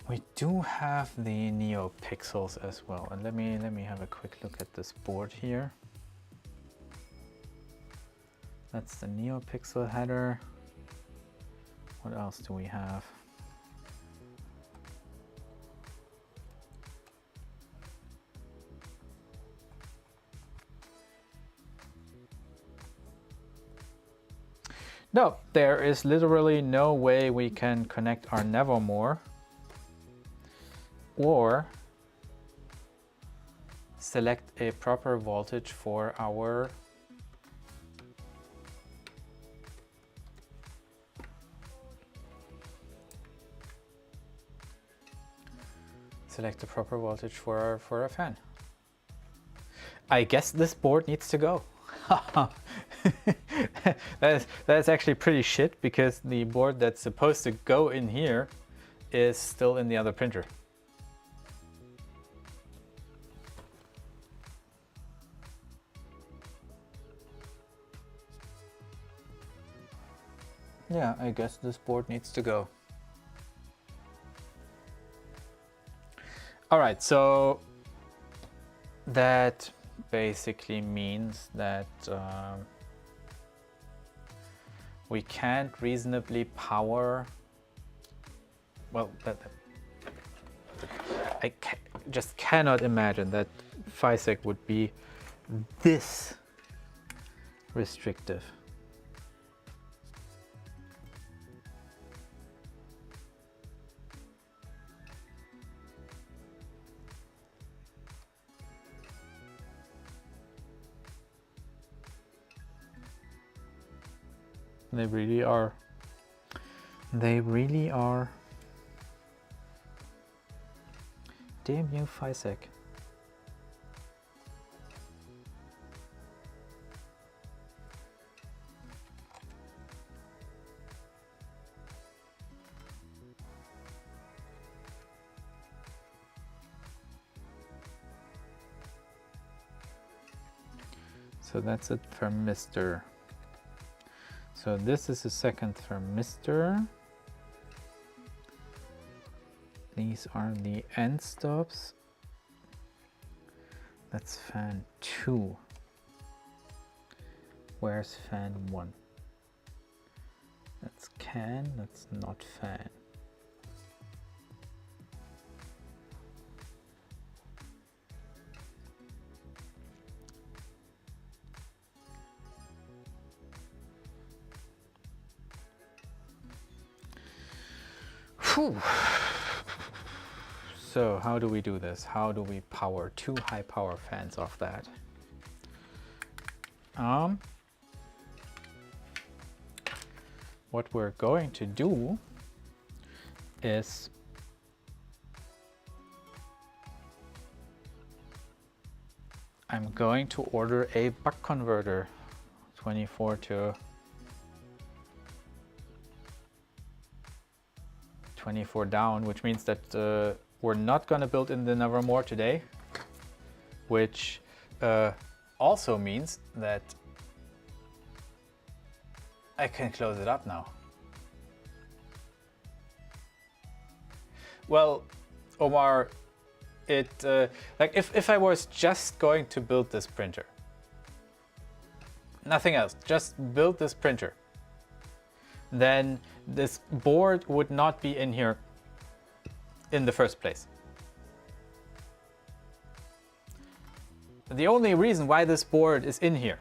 We do have the NeoPixels as well, and let me have a quick look at this board here. That's the NeoPixel header. What else do we have? No, there is literally no way we can connect our Nevermore or select a proper voltage for our our fan. I guess this board needs to go. That's actually pretty shit, because the board that's supposed to go in here is still in the other printer. Yeah, I guess this board needs to go. All right, so that basically means that we can't reasonably power, well, just cannot imagine that Fysetc would be this restrictive. They really are. They really are. Damn you, Fysetc. So that's a thermistor. So this is a second thermistor. These are the end stops. That's fan 2. Where's fan 1? That's can, that's not fan. Whew. So how do we do this? How do we power 2 high power fans off that? What we're going to do is I'm going to order a buck converter, 24 to 24 down, which means that we're not going to build in the Nevermore today, which also means that I can close it up now. Well, Omar, it like if I was just going to build this printer, nothing else, just build this printer, then this board would not be in here in the first place. The only reason why this board is in here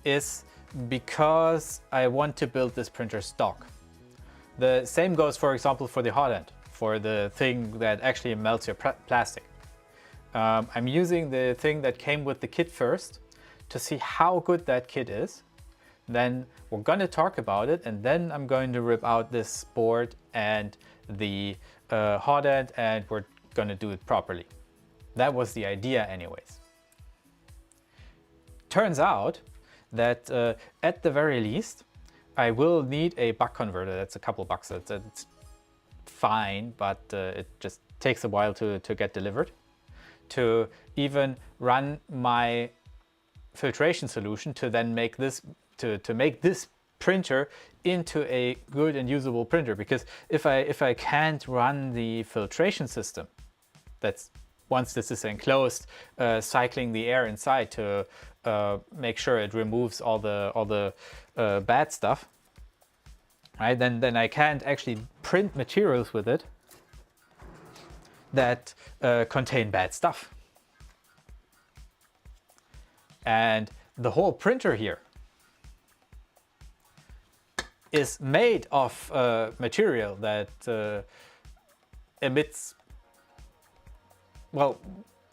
is because I want to build this printer stock. The same goes, for example, for the Hotend, for the thing that actually melts your plastic. I'm using the thing that came with the kit first to see how good that kit is. Then we're going to talk about it, and then I'm going to rip out this board and the Hotend, and we're going to do it properly. That was the idea anyways. Turns out that at the very least, I will need a buck converter. That's a couple bucks. It's fine, but it just takes a while to get delivered. To even run my filtration solution to then make this to make this printer into a good and usable printer. Because if I can't run the filtration system, that's once this is enclosed, cycling the air inside to make sure it removes all the bad stuff, right? Then I can't actually print materials with it that contain bad stuff. And the whole printer here is made of material that emits, well,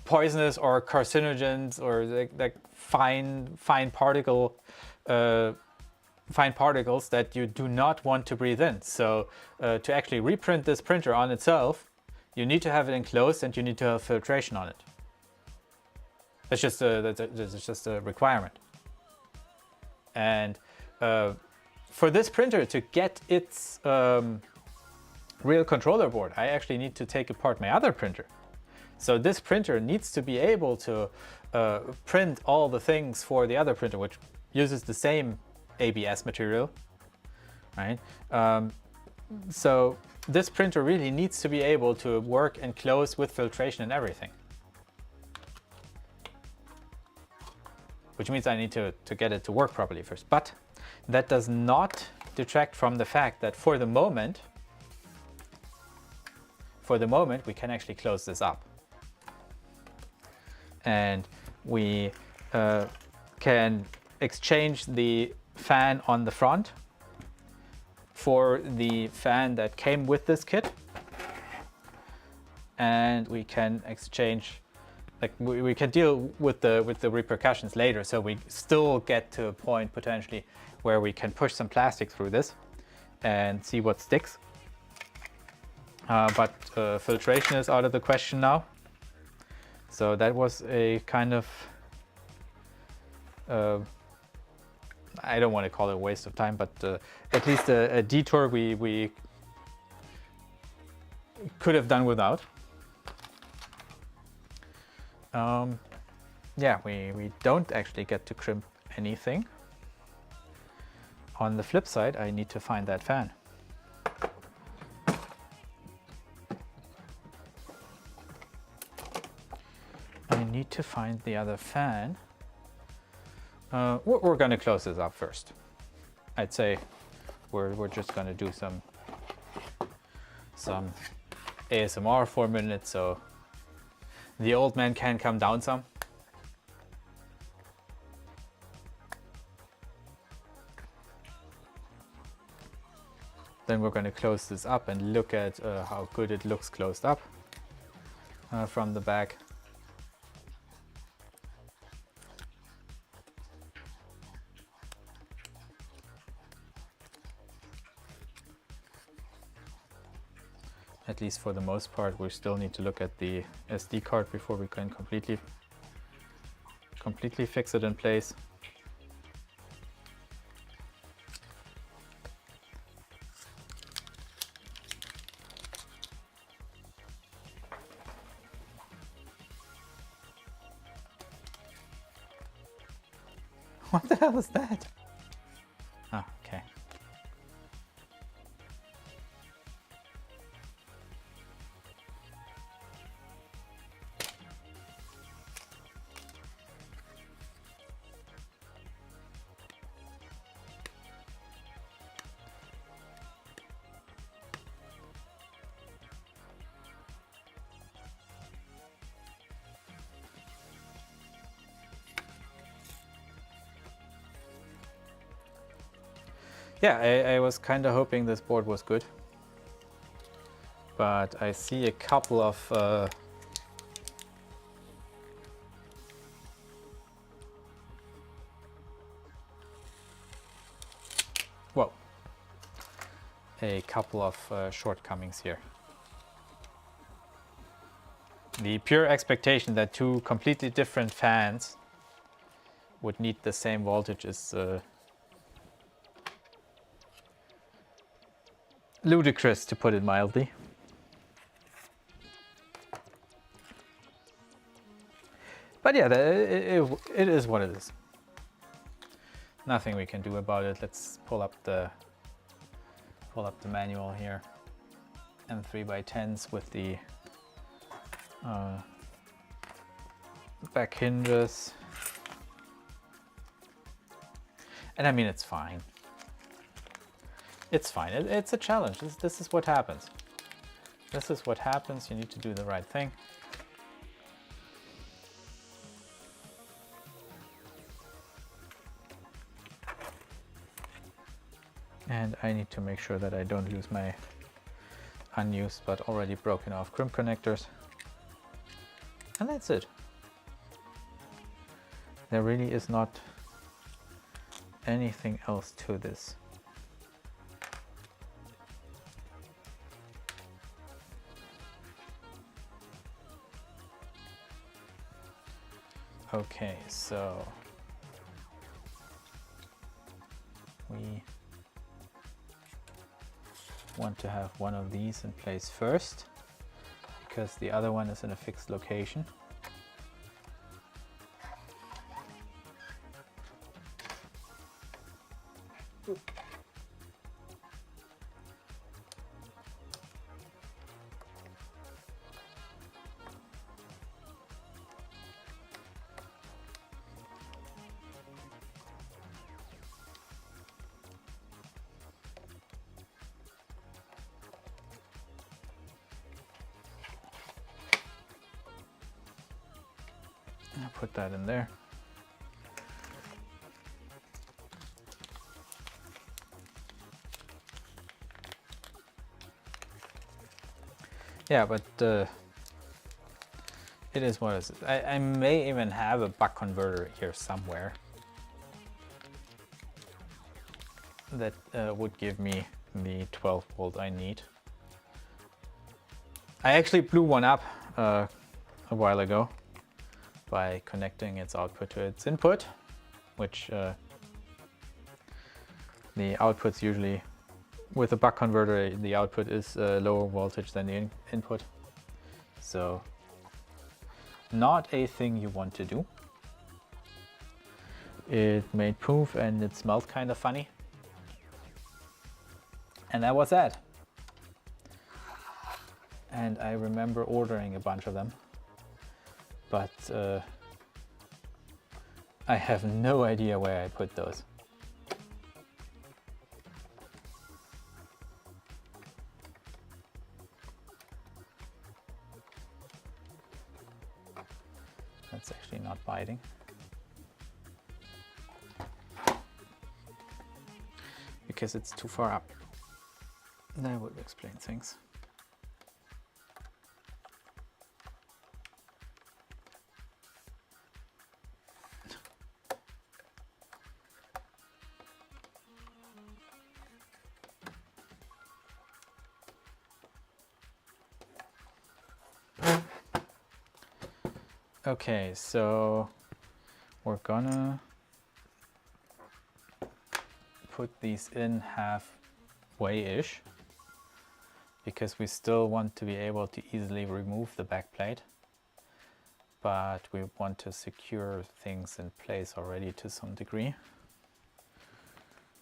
poisonous or carcinogens or like fine particles that you do not want to breathe in. So to actually reprint this printer on itself, you need to have it enclosed and you need to have filtration on it. That's just a requirement. And for this printer to get its real controller board, I actually need to take apart my other printer. So this printer needs to be able to print all the things for the other printer, which uses the same ABS material, right? So this printer really needs to be able to work and close with filtration and everything. Which means I need to get it to work properly first. But that does not detract from the fact that for the moment, for the moment, we can actually close this up. And we can exchange the fan on the front for the fan that came with this kit. And we can exchange, like we can deal with the repercussions later. So we still get to a point potentially where we can push some plastic through this and see what sticks. But filtration is out of the question now. So that was a kind of, I don't want to call it a waste of time, but at least a detour we could have done without. Yeah, we don't actually get to crimp anything. On the flip side, I need to find that fan. I need to find the other fan. We're going to close this up first. I'd say we're just going to do some ASMR for a minute, so the old man can come down some. Then we're going to close this up and look at how good it looks closed up from the back. At least for the most part, we still need to look at the SD card before we can completely fix it in place. What the hell is that? Ah, okay. Yeah, I was kind of hoping this board was good, but I see a couple of shortcomings here. The pure expectation that two completely different fans would need the same voltage is ludicrous, to put it mildly. But yeah, it is what it is. Nothing we can do about it. Let's pull up the manual here. And 3x10s with the back hinges. And I mean, it's fine. It's fine. It's a challenge. This is what happens. This is what happens. You need to do the right thing. And I need to make sure that I don't lose my unused but already broken off crimp connectors. And that's it. There really is not anything else to this. Okay, so we want to have one of these in place first, because the other one is in a fixed location. put that in there. Yeah, but it is what it is. I may even have a buck converter here somewhere that would give me the 12 volt I need. I actually blew one up a while ago by connecting its output to its input, which the output's usually, with a buck converter, the output is lower voltage than the input. So not a thing you want to do. It made poof and it smelled kind of funny. And that was that. And I remember ordering a bunch of them, but I have no idea where I put those. That's actually not biting. Because it's too far up. That would explain things. Okay, so we're gonna put these in halfway-ish because we still want to be able to easily remove the back plate, but we want to secure things in place already to some degree.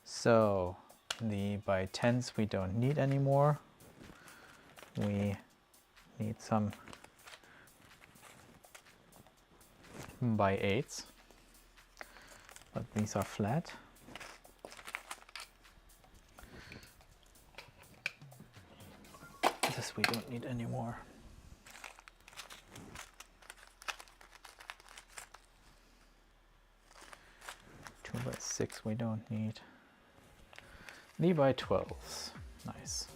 So the by 10s we don't need anymore. We need some by 8s, but these are flat. This we don't need anymore. Two by 6 we don't need. The by 12s, nice.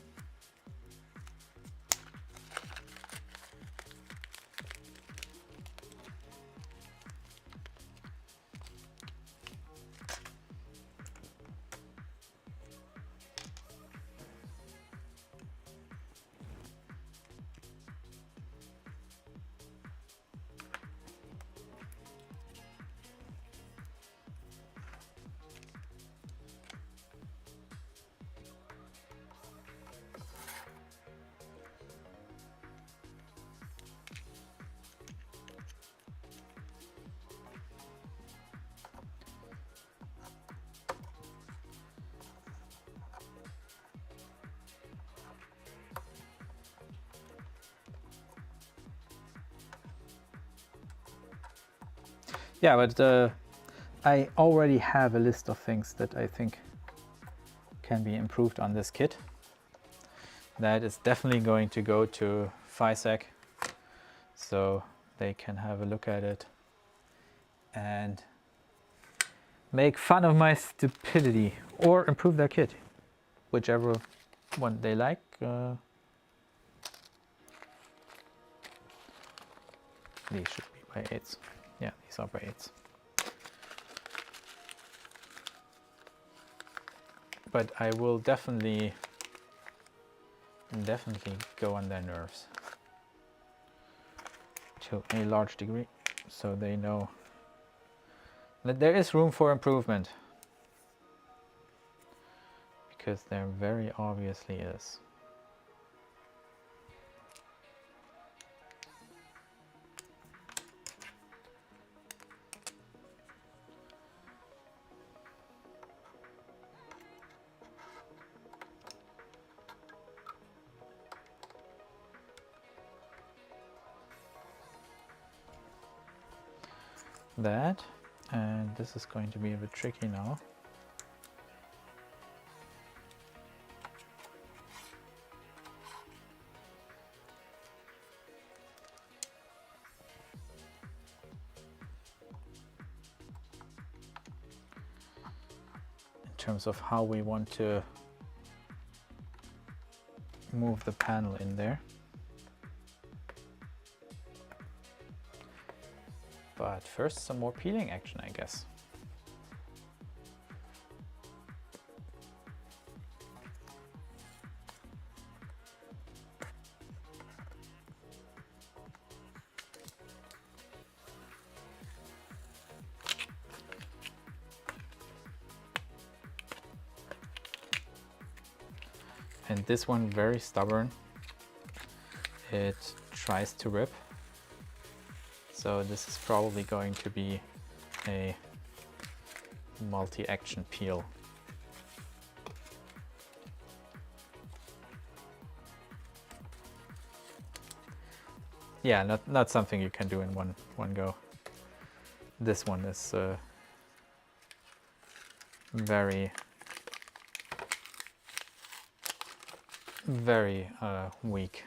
Yeah, but I already have a list of things that I think can be improved on this kit. That is definitely going to go to Fysetc, so they can have a look at it and make fun of my stupidity or improve their kit, whichever one they like. These should be by 8s. Yeah, these are by 8s. But I will definitely go on their nerves to a large degree, so they know that there is room for improvement, because there very obviously is. That, and this is going to be a bit tricky now. terms of how we want to move the panel in there. But first, some more peeling action, I guess. And this one, very stubborn. It tries to rip. So this is probably going to be a multi-action peel. Yeah, not something you can do in one go. This one is very weak.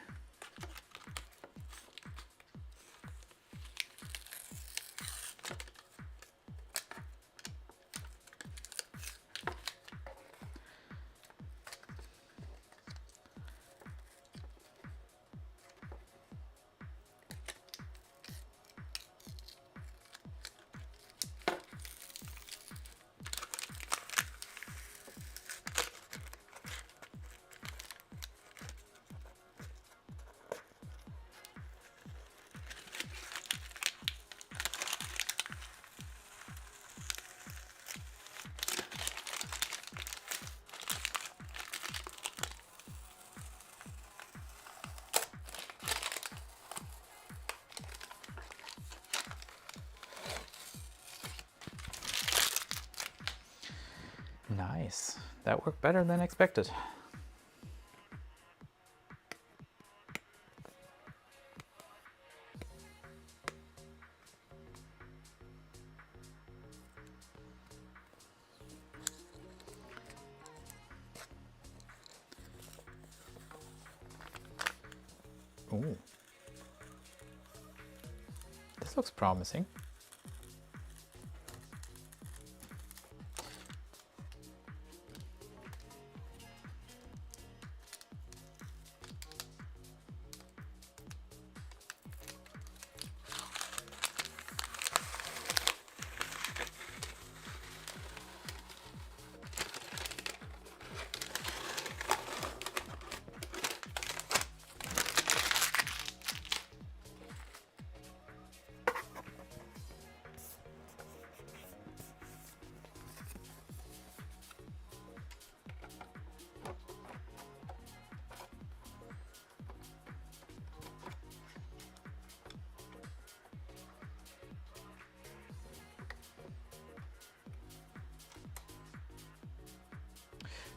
Nice. That worked better than expected. Ooh. This looks promising.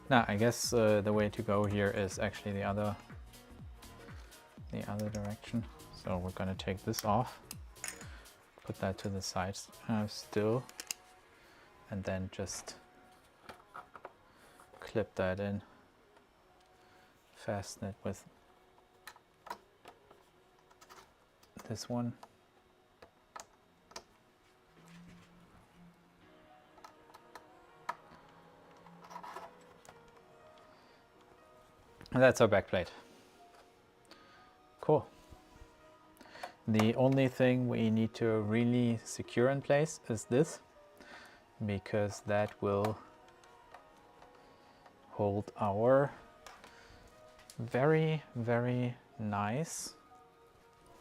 Now, I guess the way to go here is actually the other direction. So we're gonna take this off, put that to the side still, and then just clip that in, fasten it with this one. And that's our backplate. Cool. The only thing we need to really secure in place is this, because that will hold our very, very nice,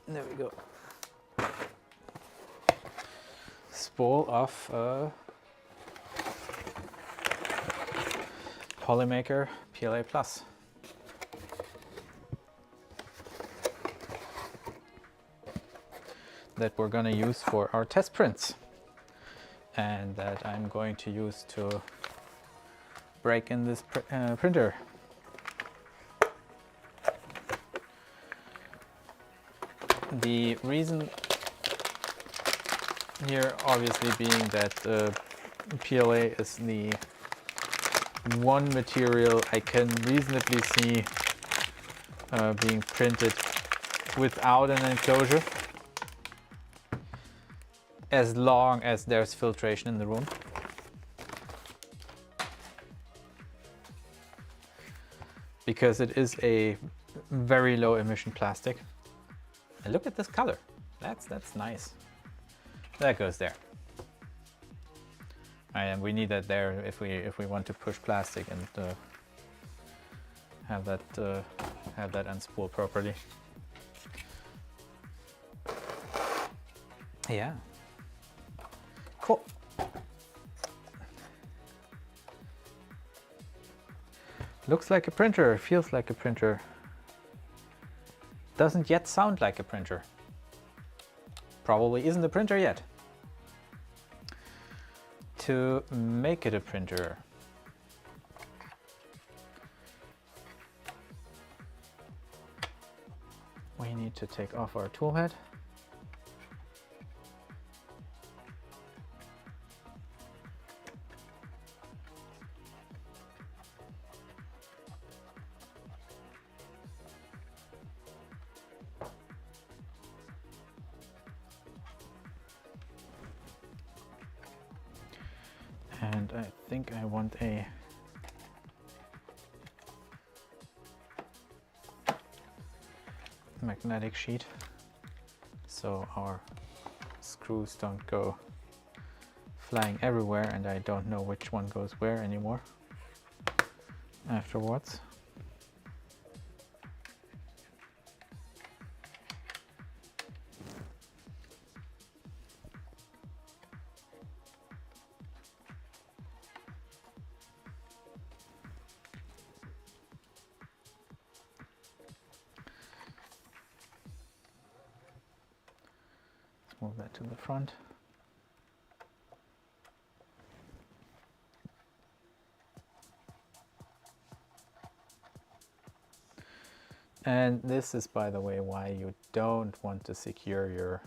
there we go, spool of Polymaker PLA Plus. That we're going to use for our test prints, and that I'm going to use to break in this printer. The reason here obviously being that PLA is the one material I can reasonably see being printed without an enclosure, as long as there's filtration in the room. because it is a very low emission plastic. And look at this color. That's nice. That goes there. And we need that there if we want to push plastic and have that unspool properly. Yeah. Cool. Looks like a printer, feels like a printer. Doesn't yet sound like a printer. Probably isn't a printer yet. To make it a printer, we need to take off our tool head. And I think I want a magnetic sheet so our screws don't go flying everywhere and I don't know which one goes where anymore afterwards. Move that to the front. And this is, by the way, why you don't want to secure your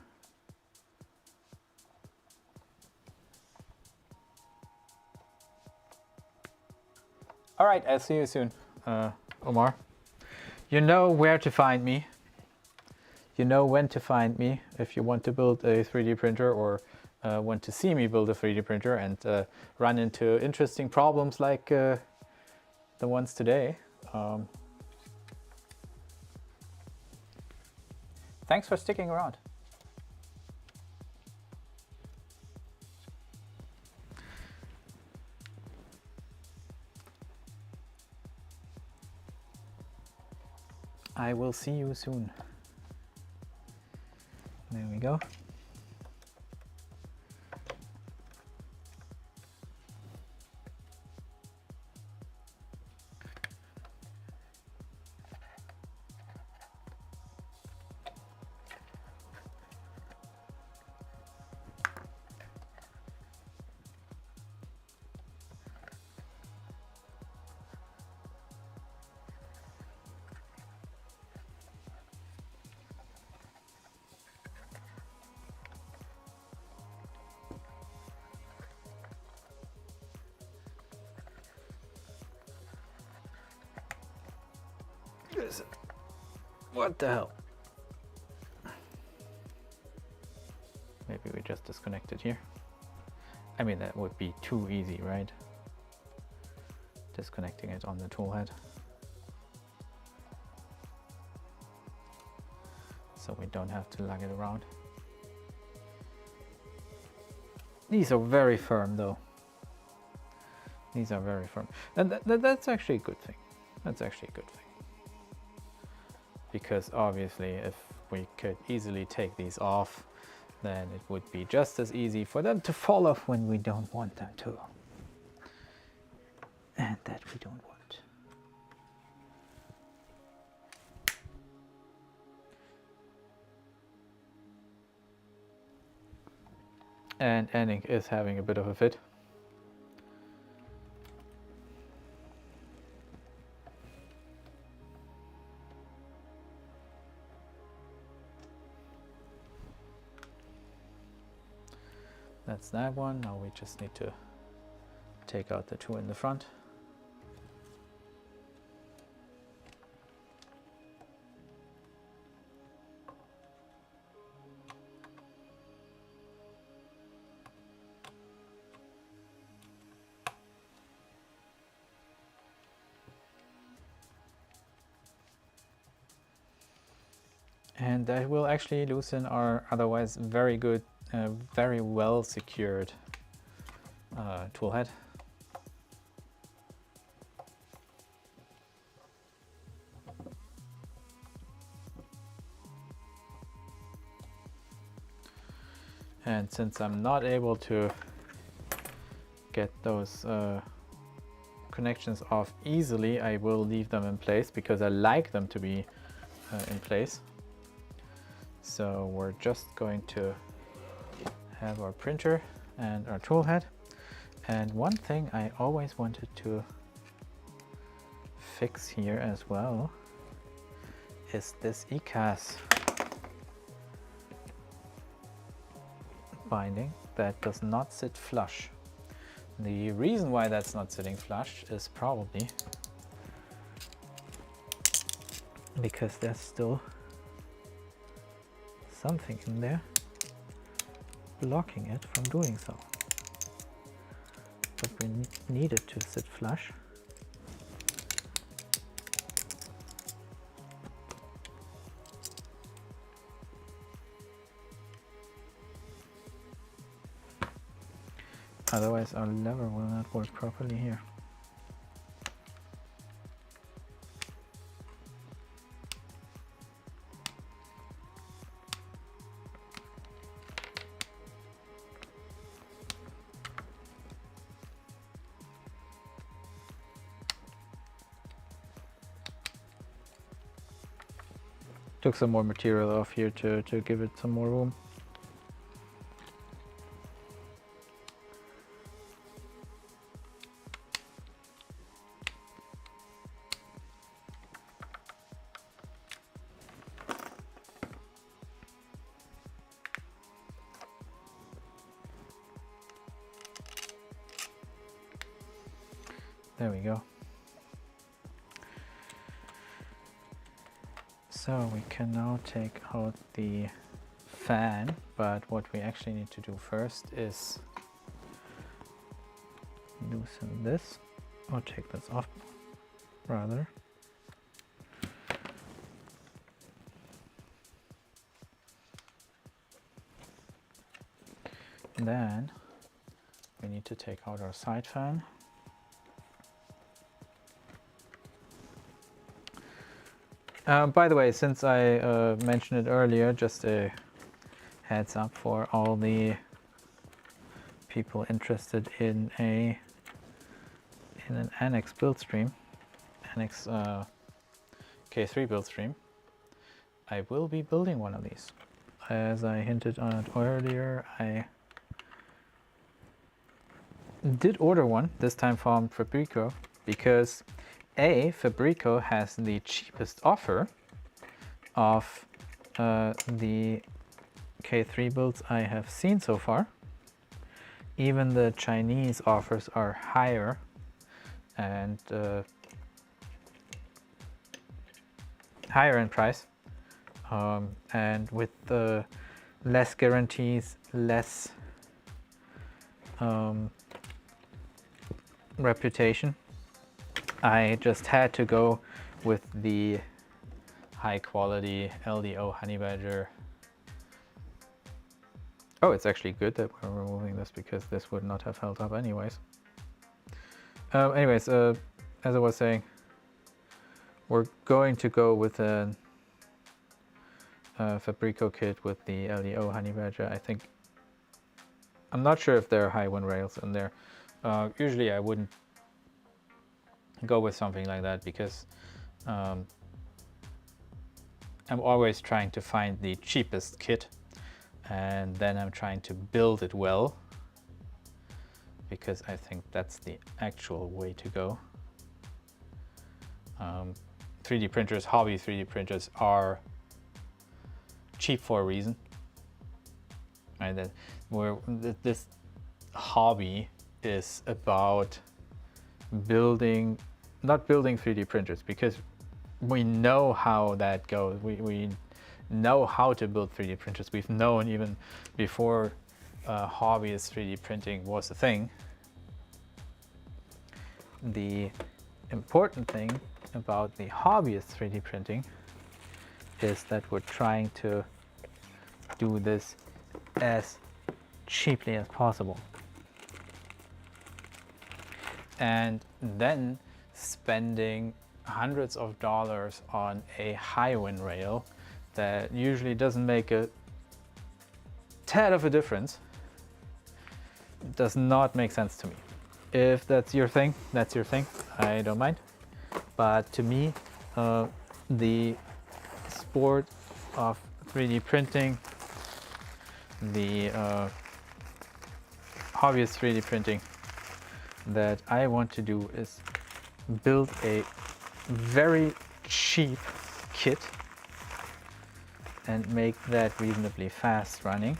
All right, I'll see you soon, Omar. You know where to find me. You know when to find me if you want to build a 3D printer or want to see me build a 3D printer and run into interesting problems like the ones today. Thanks for sticking around. I will see you soon. There we go. What the hell? Maybe we just disconnect it here. I mean, that would be too easy, right? Disconnecting it on the tool head. So we don't have to lug it around. These are very firm though. These are very firm. And that's actually a good thing. That's actually a good thing. Because obviously if we could easily take these off, then it would be just as easy for them to fall off when we don't want them to. And that we don't want. And Enek is having a bit of a fit. That's that one. Now we just need to take out the two in the front. And that will actually loosen our otherwise very good, very well secured toolhead. And since I'm not able to get those connections off easily, I will leave them in place because I like them to be in place. So we're just going to have our printer and our toolhead. And one thing I always wanted to fix here as well is this ECAS binding that does not sit flush. The reason why that's not sitting flush is probably because there's still something in there blocking it from doing so. But we need it to sit flush. Otherwise our lever will not work properly here. Took some more material off here to give it some more room. There we go. So we can now take out the fan, but what we actually need to do first is loosen this, or take this off rather. And then we need to take out our side fan. By the way, since I mentioned it earlier, just a heads up for all the people interested in an Annex build stream, Annex K3 build stream, I will be building one of these. As I hinted on it earlier, I did order one, this time from Fabrico, because Fabrico has the cheapest offer of the K3 builds I have seen so far. Even the Chinese offers are higher and higher in price, and with less guarantees, less reputation. I just had to go with the high quality LDO Honey Badger. Oh, it's actually good that we're removing this because this would not have held up anyways. Anyways, as I was saying, we're going to go with a Fabrico kit with the LDO Honey Badger. I think, I'm not sure if there are high wind rails in there. Usually I wouldn't go with something like that because I'm always trying to find the cheapest kit, and then I'm trying to build it well, because I think that's the actual way to go. 3D printers, hobby 3D printers are cheap for a reason. Right? This hobby is about building, not building 3D printers, because we know how that goes. We know how to build 3D printers. We've known even before hobbyist 3D printing was a thing. The important thing about the hobbyist 3D printing is that we're trying to do this as cheaply as possible. And then spending hundreds of dollars on a high win rail that usually doesn't make a tad of a difference does not make sense to me. If that's your thing, that's your thing. I don't mind. But to me, the sport of 3D printing, the hobbyist 3D printing that I want to do is build a very cheap kit and make that reasonably fast running,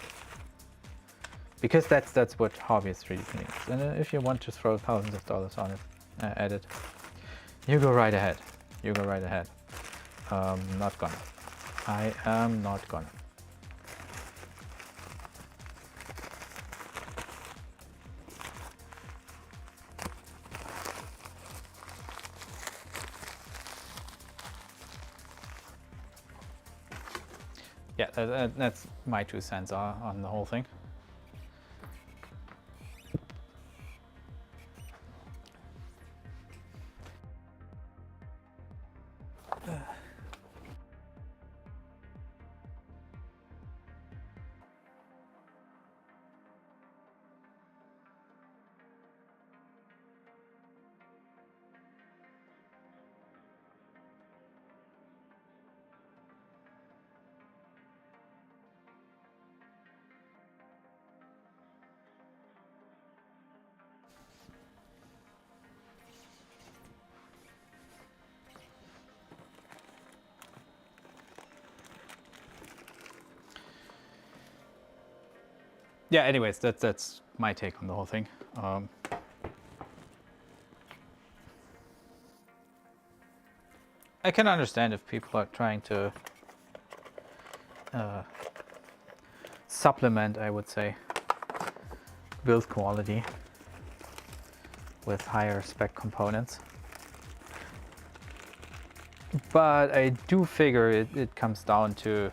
because that's what hobbyist 3D printing is. And if you want to throw thousands of dollars on it, at it, you go right ahead. You go right ahead. Not gonna. I am not gonna. Yeah, that's my 2 cents on the whole thing. Yeah, anyways, that's my take on the whole thing. I can understand if people are trying to supplement, I would say, build quality with higher spec components. But I do figure it comes down to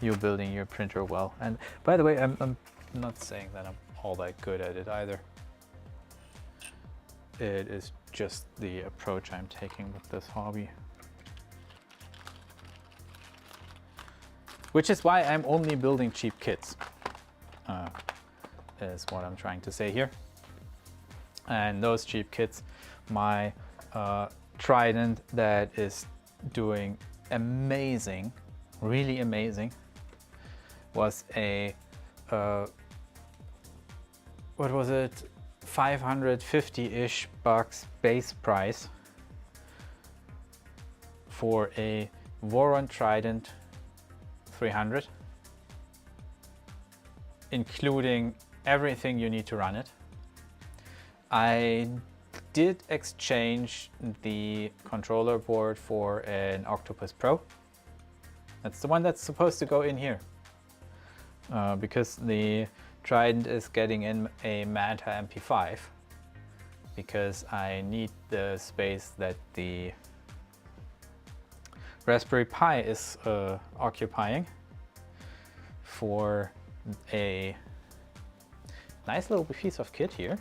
you building your printer well. And by the way, I'm not saying that I'm all that good at it either. It is just the approach I'm taking with this hobby. Which is why I'm only building cheap kits, is what I'm trying to say here. And those cheap kits, my Trident that is doing amazing, really amazing, was a, what was it, 550-ish bucks base price for a Voron Trident 300, including everything you need to run it. I did exchange the controller board for an Octopus Pro. That's the one that's supposed to go in here. Because the Trident is getting in a Manta MP5, because I need the space that the Raspberry Pi is occupying for a nice little piece of kit here.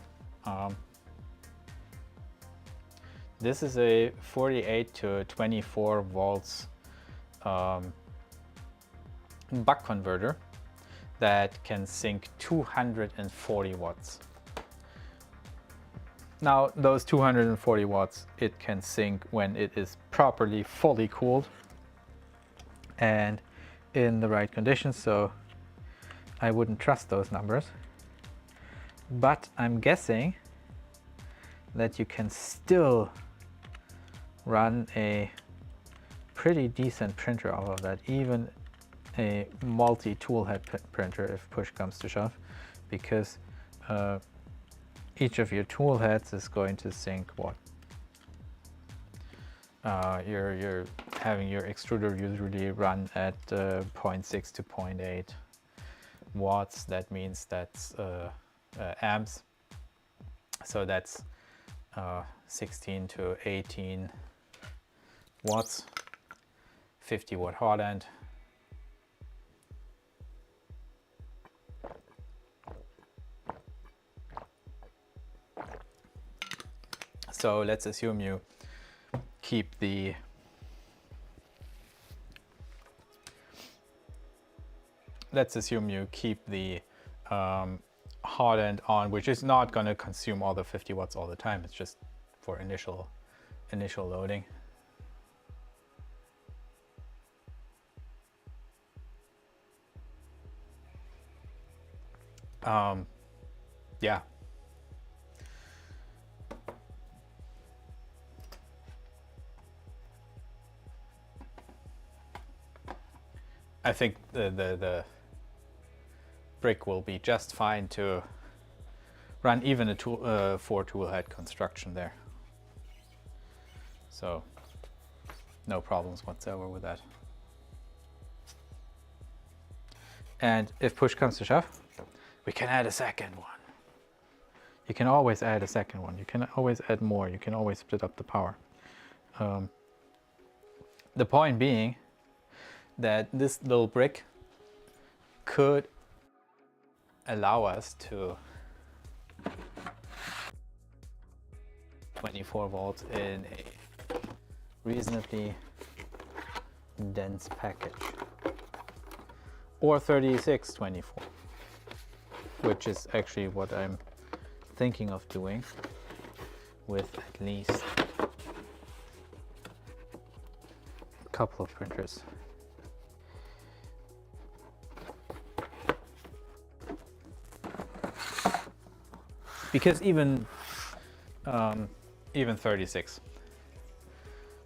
This is a 48 to 24 volts buck converter that can sync 240 watts. Now, those 240 watts, it can sync when it is properly fully cooled and in the right conditions, so I wouldn't trust those numbers. But I'm guessing that you can still run a pretty decent printer out of that, even a multi-toolhead printer if push comes to shove, because each of your tool heads is going to sync what? You're having your extruder usually run at 0.6 to 0.8 watts. That means that's amps. So that's 16 to 18 watts 50-watt hot end. So let's assume you keep the hot end on, which is not going to consume all the 50 watts all the time. It's just for initial loading. Yeah. I think the brick will be just fine to run even a 4 toolhead construction there. So no problems whatsoever with that. And if push comes to shove, we can add a second one. You can always add a second one. You can always add more. You can always split up the power. The point being that this little brick could allow us to 24 volts in a reasonably dense package, or 3624, which is actually what I'm thinking of doing with at least a couple of printers. Because even 36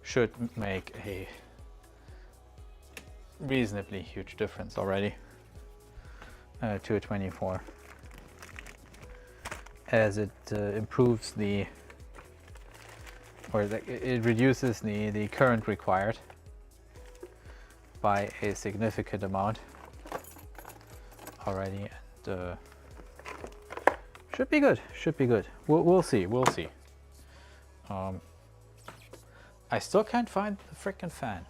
should make a reasonably huge difference already to a 24, as it improves it reduces the current required by a significant amount already, and should be good. Should be good. We'll see. We'll see. I still can't find the frickin' fan.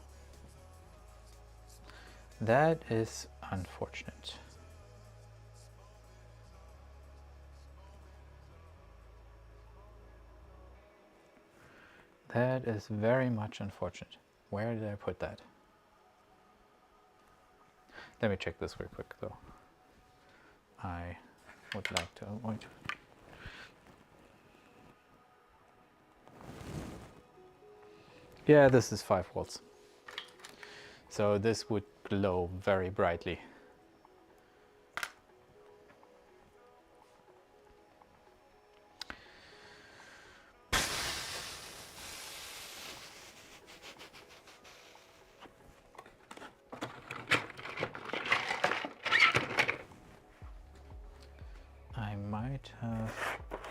That is unfortunate. That is very much unfortunate. Where did I put that? Let me check this real quick though. I would like to avoid. Yeah, this is 5 volts. So this would glow very brightly. I might have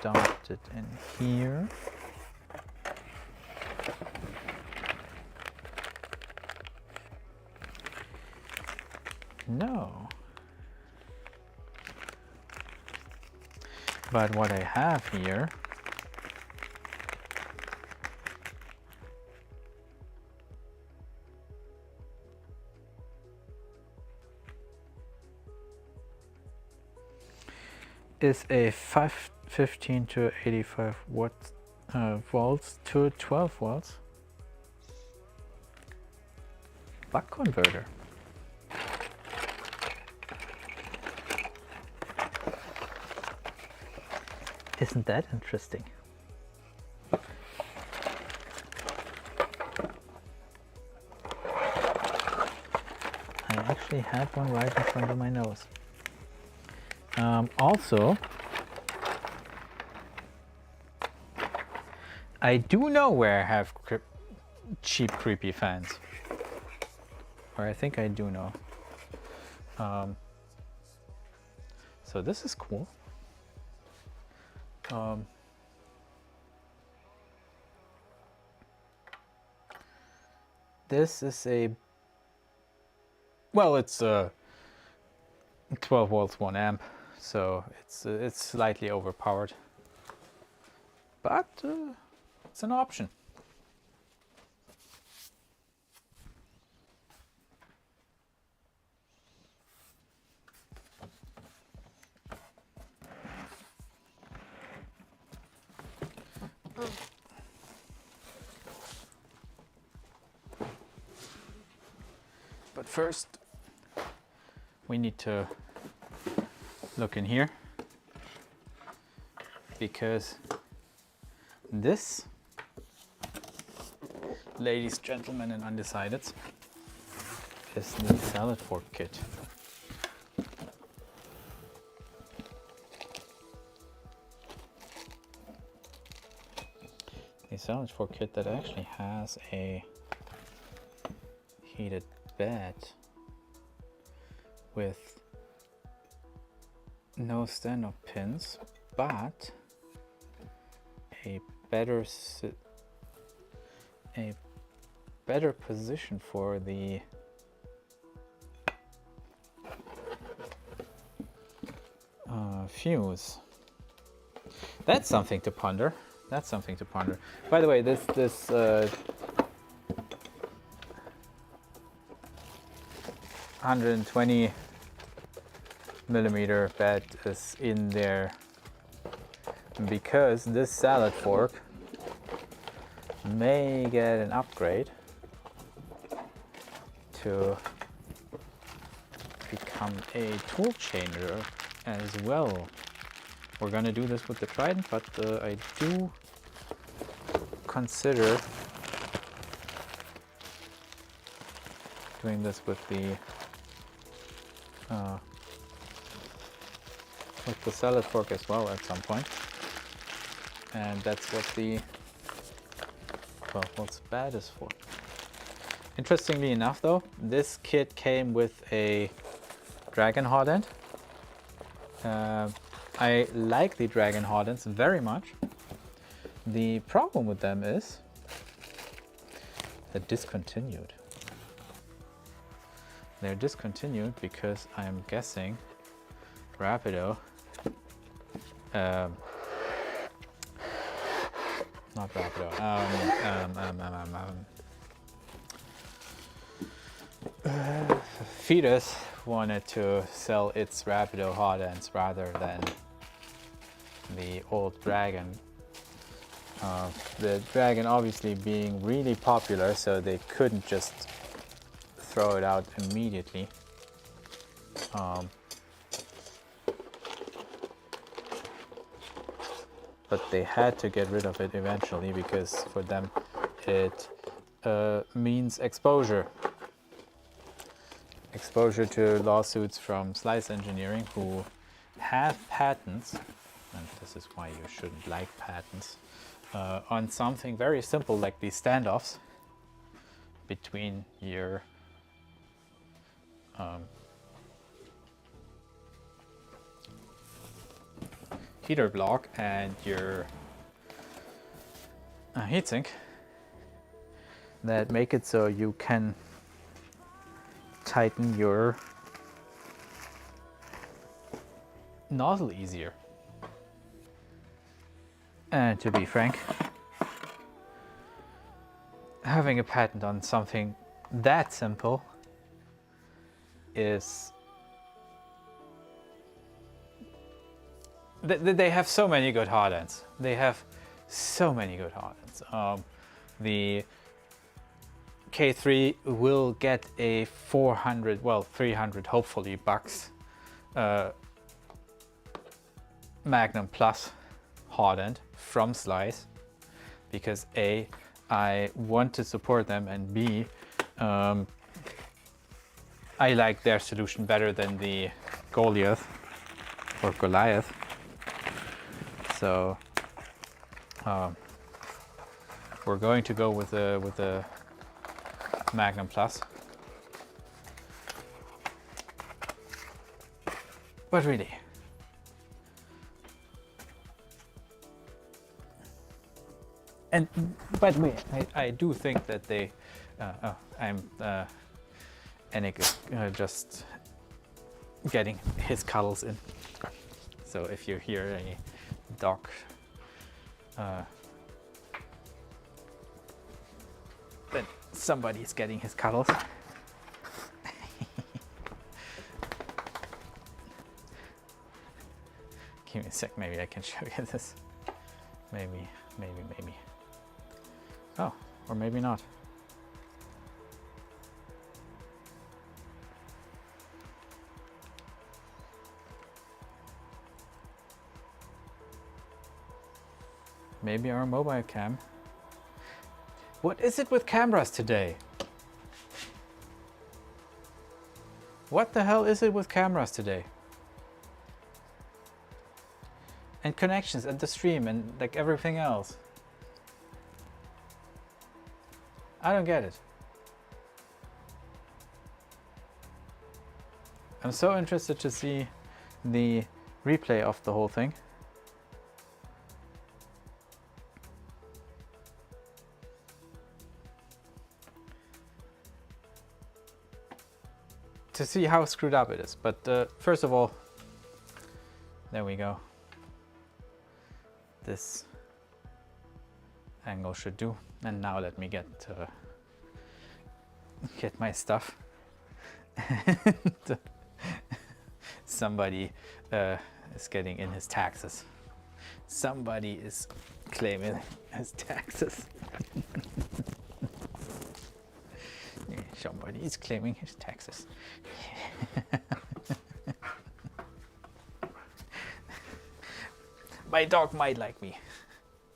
dumped it in here. No. But what I have here is a 15 to 85 watt volts to 12 volts buck converter. Isn't that interesting? I actually have one right in front of my nose. Also, I do know where I have cheap, creepy fans. Or I think I do know. So this is cool. This is a, well, it's 12 volts 1 amp, so it's slightly overpowered, but it's an option. But first, we need to look in here, because this, ladies, gentlemen, and undecideds, is the salad fork kit. The salad fork kit that actually has a heated bed with no stand-up pins, but a better position for the fuse. That's something to ponder. That's something to ponder. By the way, this 120 millimeter bed is in there because this salad fork may get an upgrade to become a tool changer as well. We're gonna do this with the Trident, but I do consider doing this with the salad fork as well at some point. And that's what the, well, what's bad is for. Interestingly enough though, this kit came with a Dragon Hotend. I like the Dragon Hotends very much. The problem with them is they're discontinued. They're discontinued because I'm guessing Rapido, not Rapido, Fetus wanted to sell its Rapido Hotends rather than the old Dragon. The Dragon obviously being really popular, so they couldn't just throw it out immediately. But they had to get rid of it eventually because for them it means exposure. Exposure to lawsuits from Slice Engineering, who have patents, and this is why you shouldn't like patents, on something very simple like these standoffs between your heater block and your heatsink, that make it so you can tighten your nozzle easier. And to be frank, having a patent on something that simple is... They have so many good hotends. They have so many good hotends. The K3 will get a 400, well, 300 hopefully bucks Magnum Plus hotend from Slice, because A, I want to support them, and B, I like their solution better than the Goliath or Goliath. So we're going to go with the Magnum Plus. But really, and by the way, I do think that they, Enek is just getting his cuddles in. So if you hear a dog then somebody's getting his cuddles. Give me a sec, maybe I can show you this. Maybe. Oh, or maybe not. maybe our mobile cam. What is it with cameras today? What the hell is it with cameras today? And connections and the stream and like everything else. I don't get it. I'm so interested to see the replay of the whole thing. To see how screwed up it is. But first of all, there we go. This angle should do. And now let me get my stuff. Somebody is getting in his taxes. Somebody is claiming his taxes. Somebody is claiming his taxes. My dog might like me.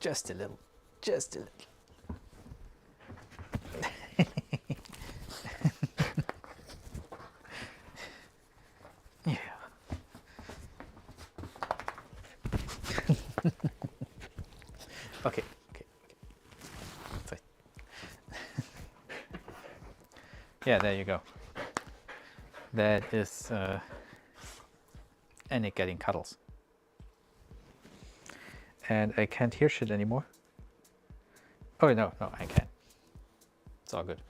Just a little. Just a little. Yeah. Okay. Sorry. Yeah, there you go. That is Enek getting cuddles. And I can't hear shit anymore. Oh no, I can't. It's all good.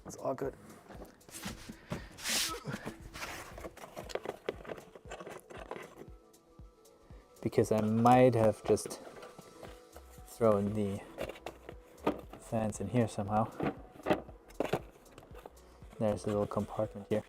It's all good. Because I might have just thrown the fans in here somehow. There's a little compartment here.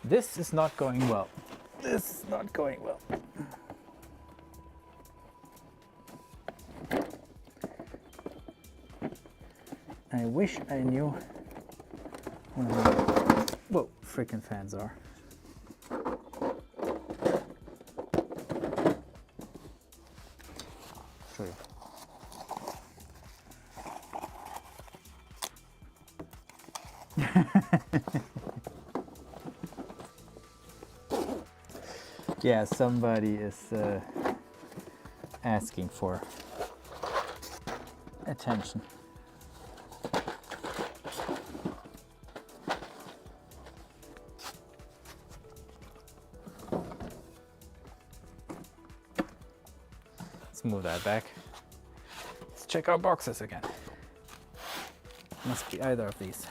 This is not going well. This is not going well. I wish I knew where freaking fans are. Show you. Yeah, somebody is asking for attention. Let's move that back. Let's check our boxes again. Must be either of these.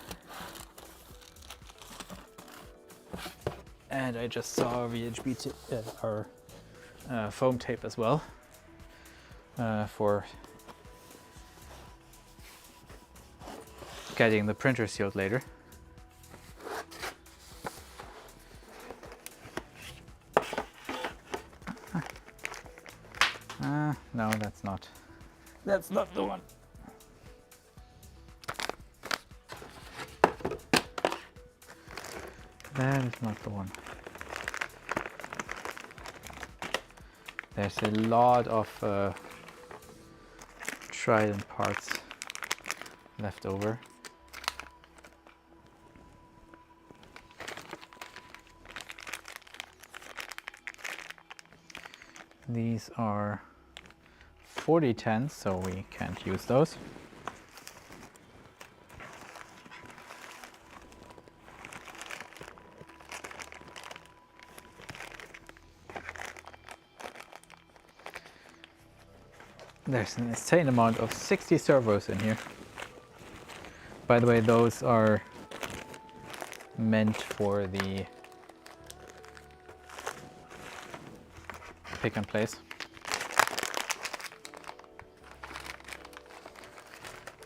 And I just saw our VHB, our foam tape as well, for getting the printer sealed later. No, that's not the one. That is not the one. There's a lot of Trident parts left over. These are 4010s, so we can't use those. There's an insane amount of 60 servos in here. By the way, those are meant for the pick and place.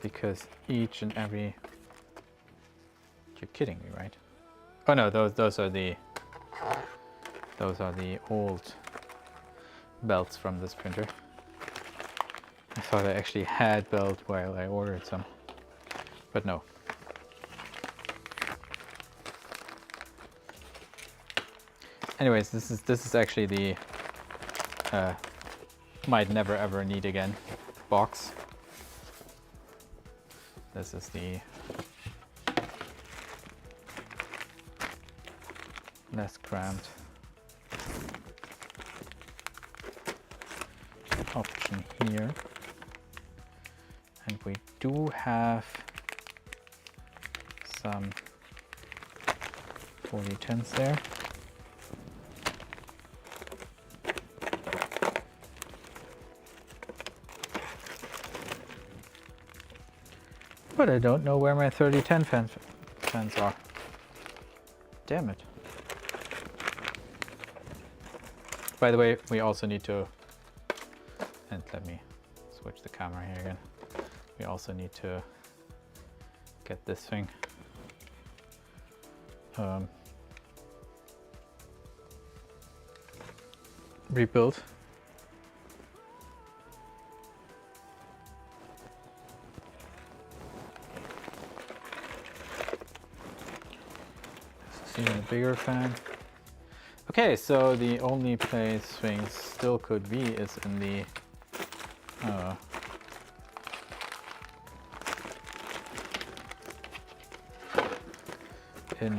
because each and every... You're kidding me, right? Oh no, those are the old belts from this printer. I thought I actually had belt while I ordered some, but no. Anyways, this is actually the might never ever need again box. This is the less cramped option here, and we do have some 4010s there. But I don't know where my 3010 fans are. Damn it. By the way, we also need to, and let me switch the camera here again. We also need to get this thing rebuilt. Even a bigger fan. Okay, so the only place things still could be is in the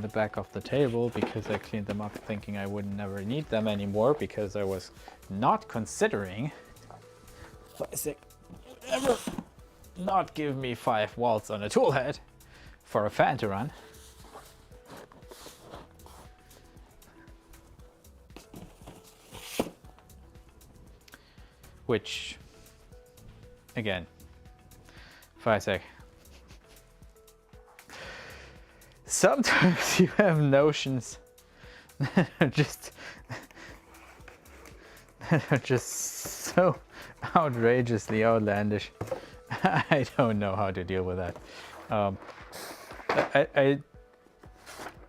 back of the table, because I cleaned them up thinking I would never need them anymore, because I was not considering Fysetc would ever not give me 5 watts on a toolhead for a fan to run. Which, again, Fysetc, sometimes you have notions that are just so outrageously outlandish. I don't know how to deal with that. I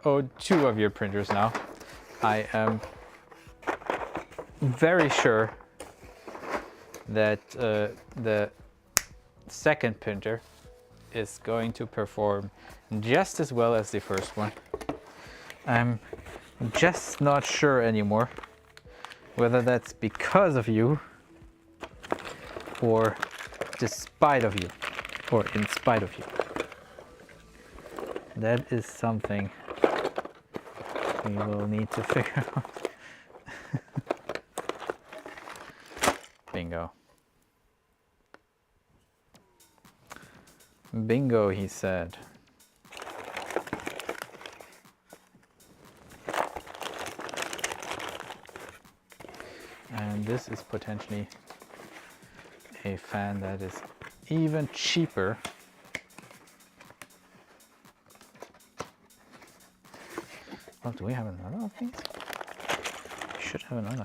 own 2 of your printers now. I am very sure that the second printer is going to perform just as well as the first one. I'm just not sure anymore whether that's because of you, or despite of you, or in spite of you. That is something we will need to figure out. Bingo. Bingo, he said. And this is potentially a fan that is even cheaper. Oh, do we have another of these? We should have another.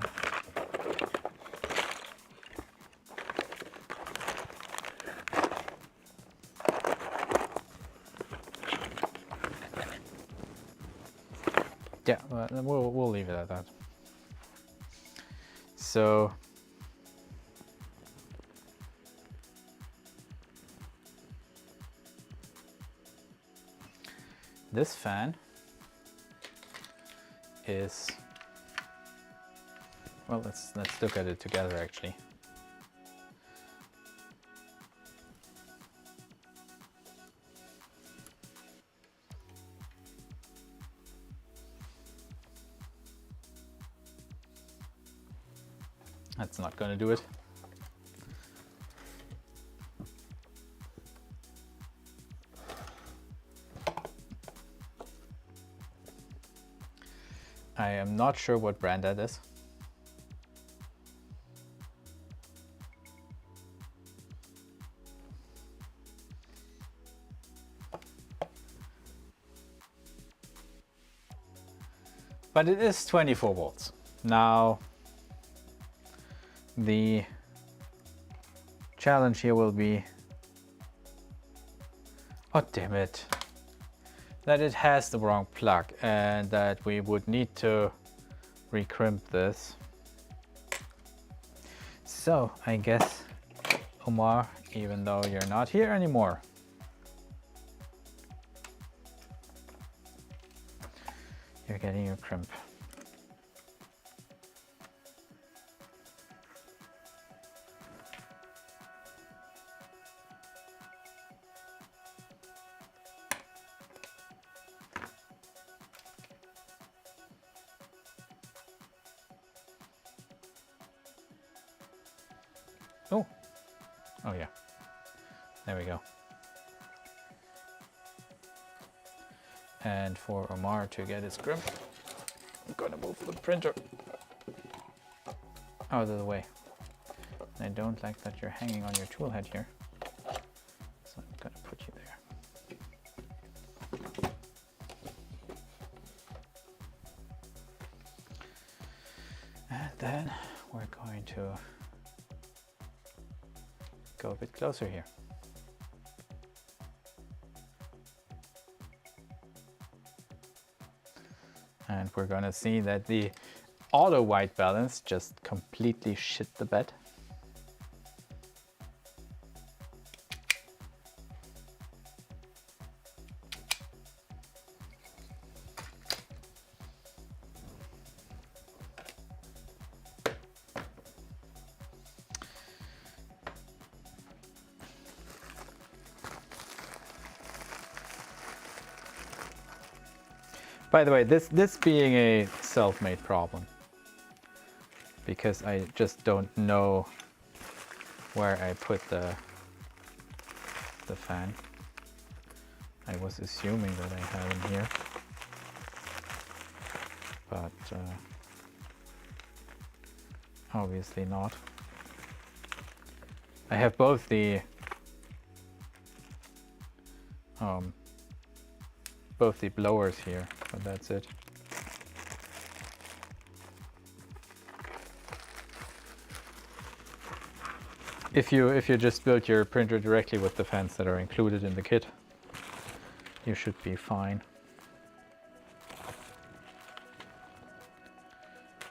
Yeah, we'll leave it at that. So this fan is, well, let's look at it together actually. That's not going to do it. I am not sure what brand that is. But it is 24 volts. Now, the challenge here will be Oh, damn it. That it has the wrong plug and that we would need to recrimp this. So I guess, Omar, even though you're not here anymore, you're getting your crimp. Oh, oh yeah, there we go. And for Omar to get his crimp, I'm gonna move the printer out of the way. I don't like that you're hanging on your tool head here, so I'm gonna put you there. And then we're going to go a bit closer here. And we're gonna see that the auto white balance just completely shit the bed. By the way, this being a self-made problem, because I just don't know where I put the fan. I was assuming that I have him here, but obviously not. I have both the blowers here, but that's it. If you just build your printer directly with the fans that are included in the kit, you should be fine.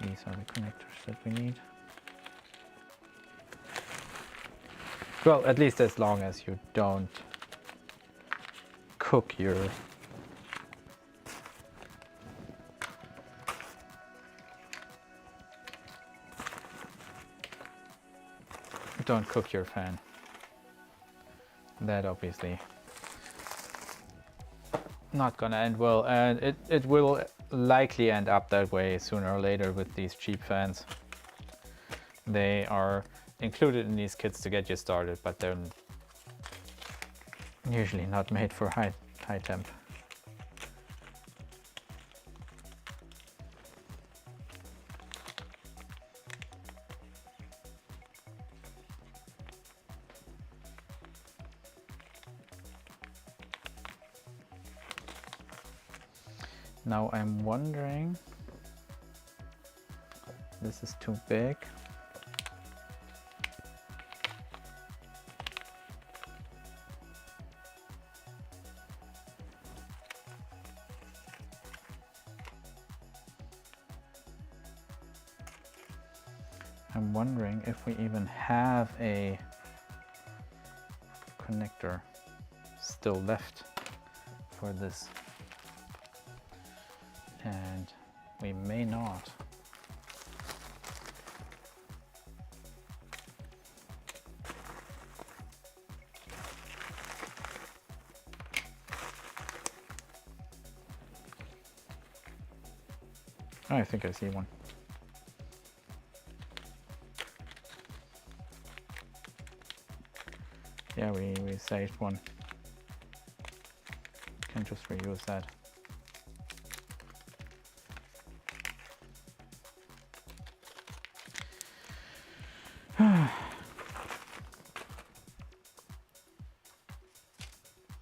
These are the connectors that we need. Well, at least as long as you don't cook your fan. That obviously not gonna end well, and it will likely end up that way sooner or later with these cheap fans. They are included in these kits to get you started, but they're usually not made for high temp. Now I'm wondering, this is too big. I'm wondering if we even have a connector still left for this. And we may not. I think I see one. Yeah, we saved one. Can just reuse that.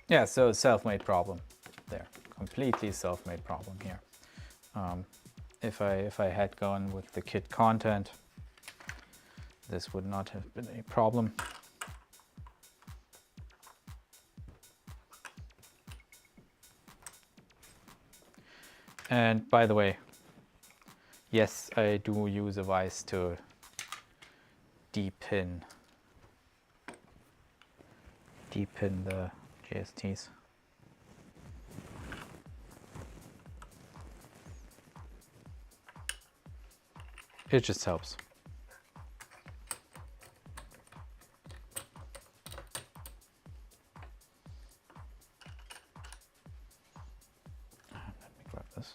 Yeah, so self-made problem there. Completely self-made problem here. If I had gone with the kit content, this would not have been a problem. And by the way, yes, I do use a vise to depin the JSTs. It just helps. Let me grab this.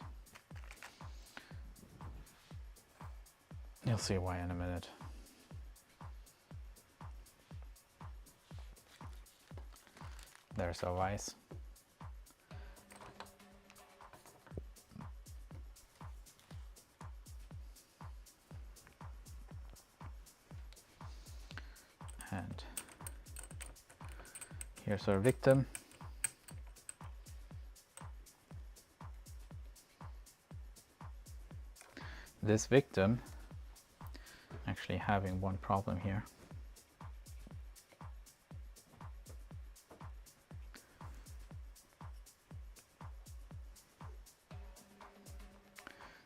You'll see why in a minute. There's our vise. And here's our victim. This victim actually having one problem here.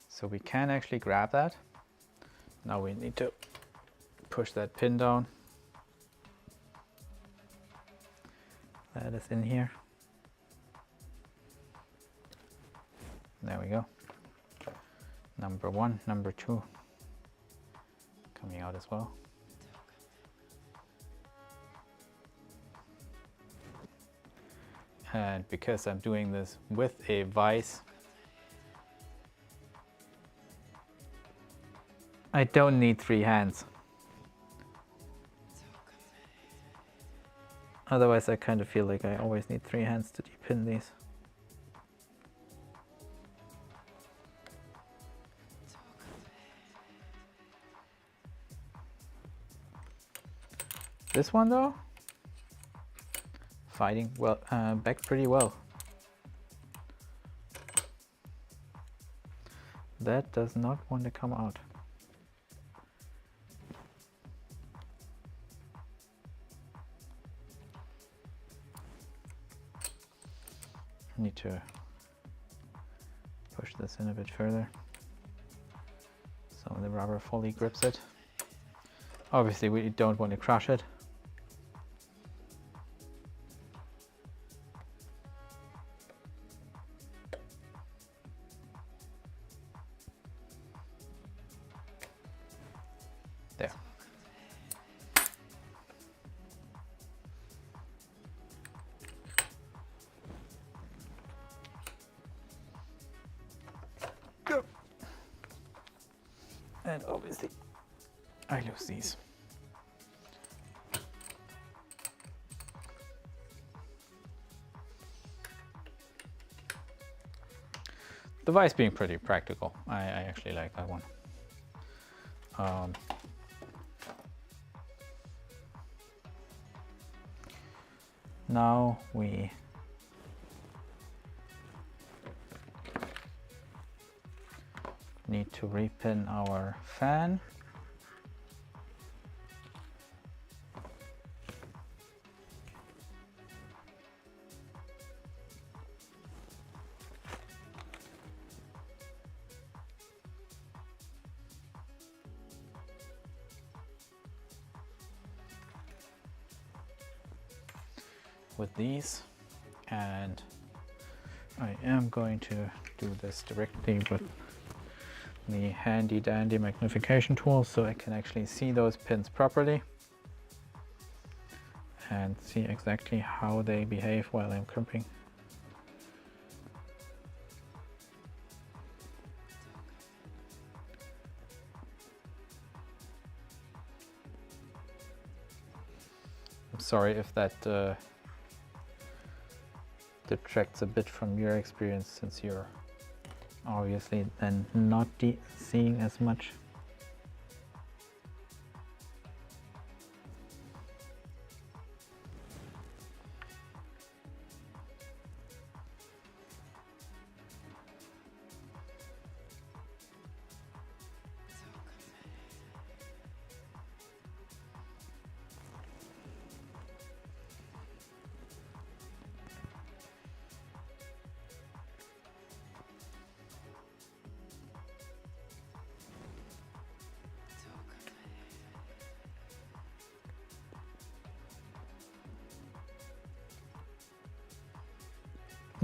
So we can actually grab that. Now we need to push that pin down. That is in here. There we go. Number 1, number 2 coming out as well. And because I'm doing this with a vise, I don't need 3 hands. Otherwise I kind of feel like I always need 3 hands to depin these. This one though, fighting well, back pretty well. That does not want to come out. Need to push this in a bit further so the rubber fully grips it. Obviously we don't want to crush it. There. Go. And obviously I lose these. The vise being pretty practical. I actually like that one. Now we need to repin our fan. With these, and I am going to do this directly with the handy dandy magnification tool so I can actually see those pins properly and see exactly how they behave while I'm crimping. I'm sorry if that detracts a bit from your experience, since you're obviously then not seeing as much.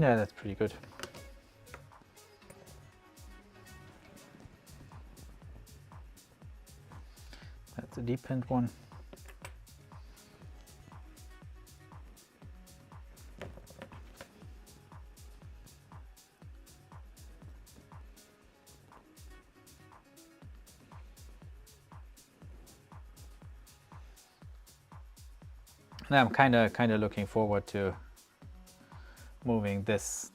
Yeah, that's pretty good. That's a depend one. And I'm kind of looking forward to moving this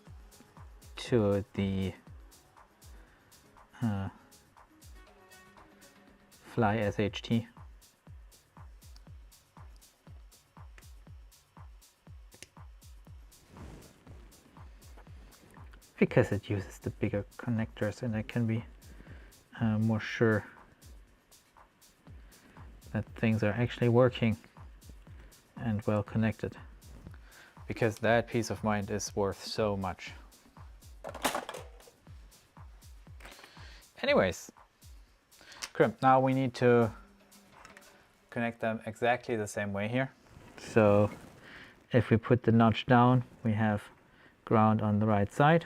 to the Fly SHT. Because it uses the bigger connectors and I can be more sure that things are actually working and well connected. Because that peace of mind is worth so much. Anyways, crimp. Now we need to connect them exactly the same way here. So if we put the notch down, we have ground on the right side.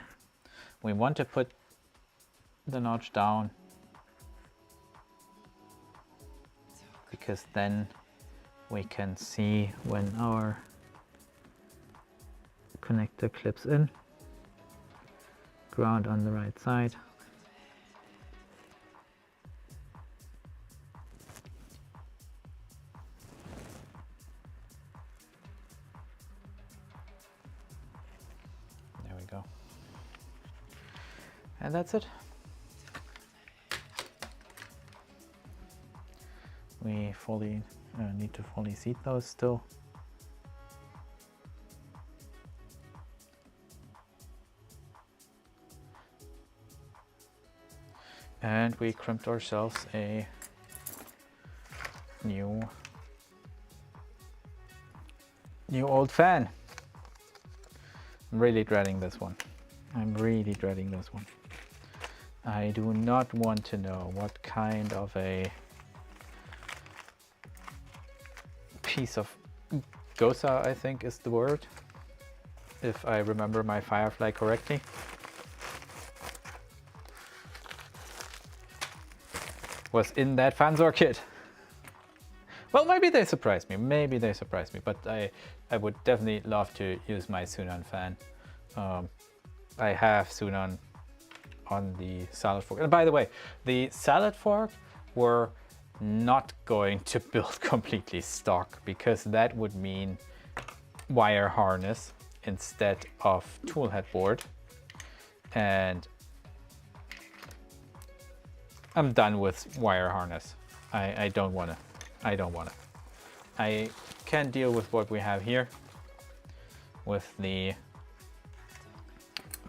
We want to put the notch down because then we can see when our connector clips in. Ground on the right side. There we go. And that's it. We fully need to fully seat those still. And we crimped ourselves a new old fan. I'm really dreading this one. I'm really dreading this one. I do not want to know what kind of a piece of Gosa, I think is the word, if I remember my Firefly correctly. Was in that Fanzor kit. Well, maybe they surprised me. Maybe they surprised me, but I would definitely love to use my Sunan fan. I have Sunan on the salad fork. And by the way, the salad fork were not going to build completely stock because that would mean wire harness instead of toolhead board. And I'm done with wire harness. I don't wanna. I don't wanna. I can deal with what we have here with the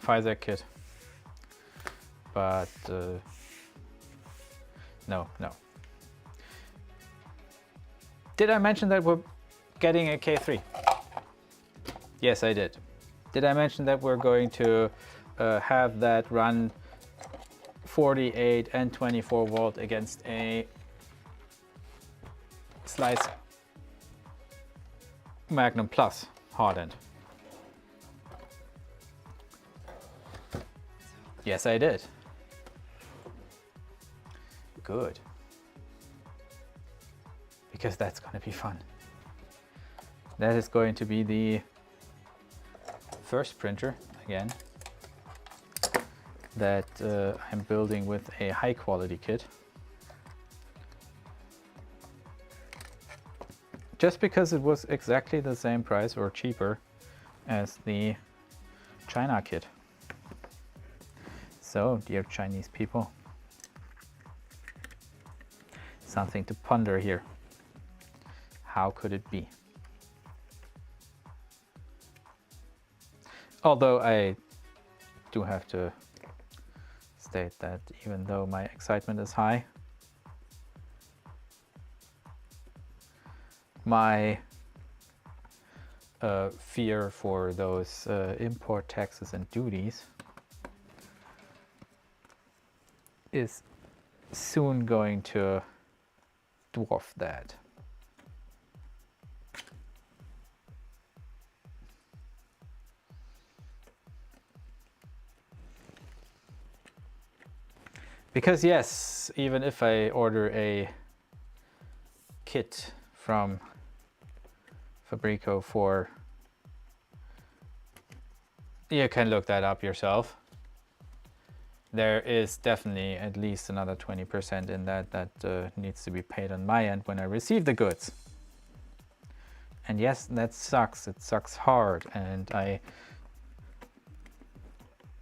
Fysetc kit, but no. Did I mention that we're getting a K3? Yes, I did. Did I mention that we're going to have that run 48 and 24 volt against a Slice Magnum Plus Hotend? Yes, I did. Good. Because that's going to be fun. That is going to be the first printer, again, that I'm building with a high quality kit. Just because it was exactly the same price or cheaper as the China kit. So, dear Chinese people, something to ponder here. How could it be? Although I do have to state that even though my excitement is high, my fear for those import taxes and duties is soon going to dwarf that. Because yes, even if I order a kit from Fabrico for, you can look that up yourself. There is definitely at least another 20% in that needs to be paid on my end when I receive the goods. And yes, that sucks. It sucks hard, and I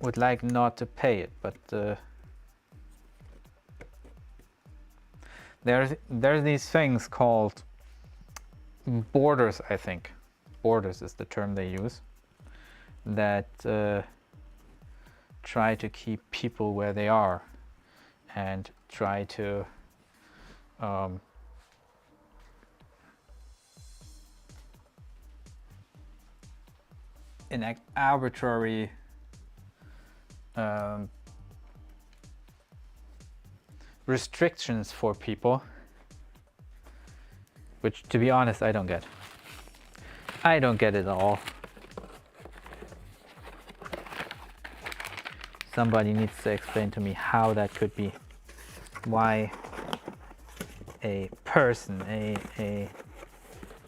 would like not to pay it, but there are these things called borders, I think. Borders is the term they use, that try to keep people where they are and try to enact arbitrary restrictions for people, which, to be honest, I don't get. I don't get it at all. Somebody needs to explain to me how that could be. Why a person, a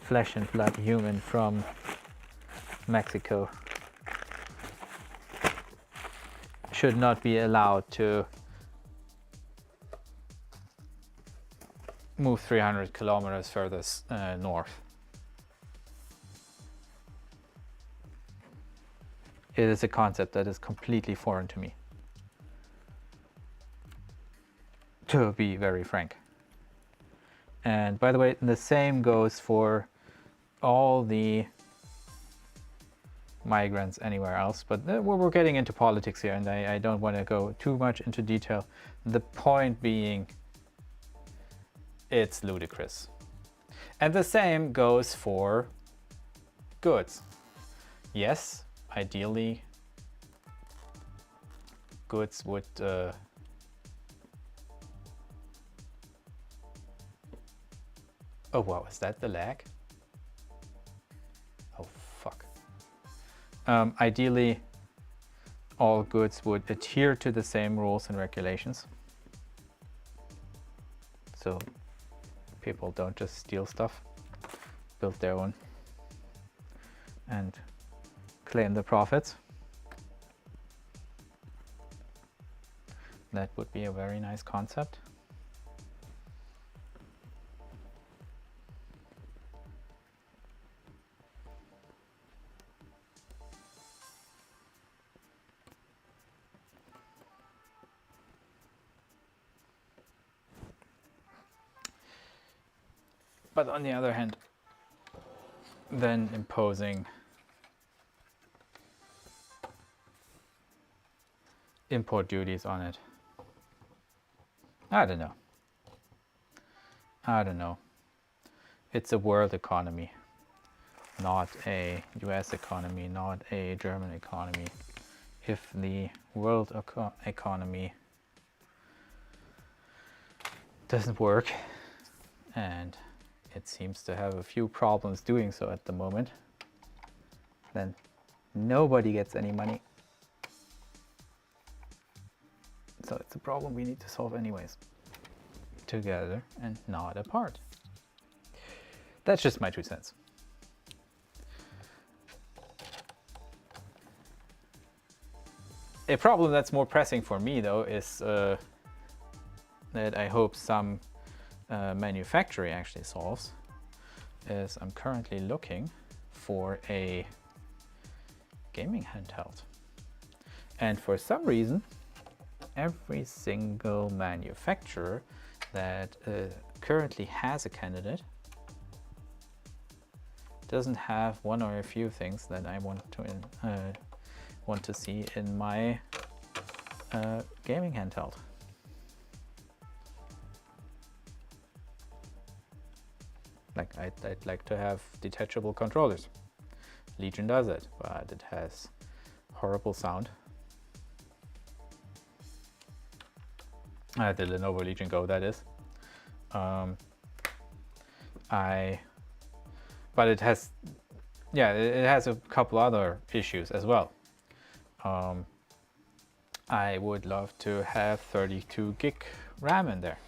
flesh and blood human from Mexico should not be allowed to move 300 kilometers further north. It is a concept that is completely foreign to me, to be very frank. And by the way, the same goes for all the migrants anywhere else, but we're getting into politics here, and I don't want to go too much into detail. The point being, it's ludicrous. And the same goes for goods. Yes, ideally, goods would oh wow, is that the lag? Oh fuck. Ideally, all goods would adhere to the same rules and regulations, so people don't just steal stuff, build their own, and claim the profits. That would be a very nice concept. But on the other hand, then imposing import duties on it, I don't know. I don't know. It's a world economy, not a US economy, not a German economy. If the world economy doesn't work, and it seems to have a few problems doing so at the moment, then nobody gets any money. So it's a problem we need to solve anyways, together and not apart. That's just my 2 cents. A problem that's more pressing for me, though, is that I hope some manufacturer actually solves, is I'm currently looking for a gaming handheld. And for some reason, every single manufacturer that currently has a candidate doesn't have one or a few things that I want to see in my gaming handheld. Like I'd like to have detachable controllers. Legion does it, but it has horrible sound. The Lenovo Legion Go, that is. But it has, yeah, it has a couple other issues as well. I would love to have 32 gig RAM in there.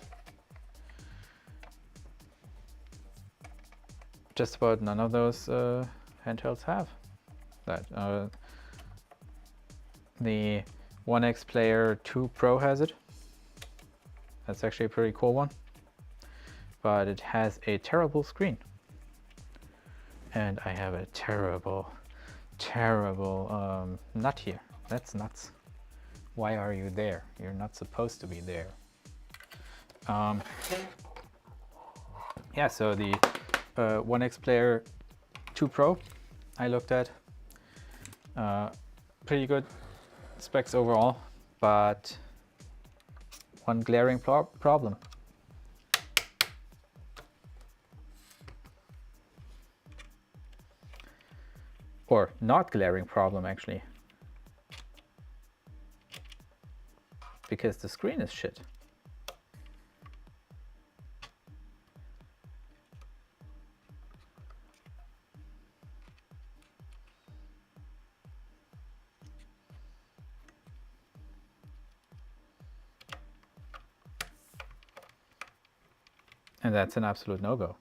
Just about none of those handhelds have that. The OneXPlayer 2 Pro has it. That's actually a pretty cool one. But it has a terrible screen. And I have a terrible nut here. That's nuts. Why are you there? You're not supposed to be there. Yeah, so the OneXPlayer 2 Pro I looked at. Pretty good specs overall, but one glaring problem. Or not glaring problem, actually. Because the screen is shit. And that's an absolute no-go.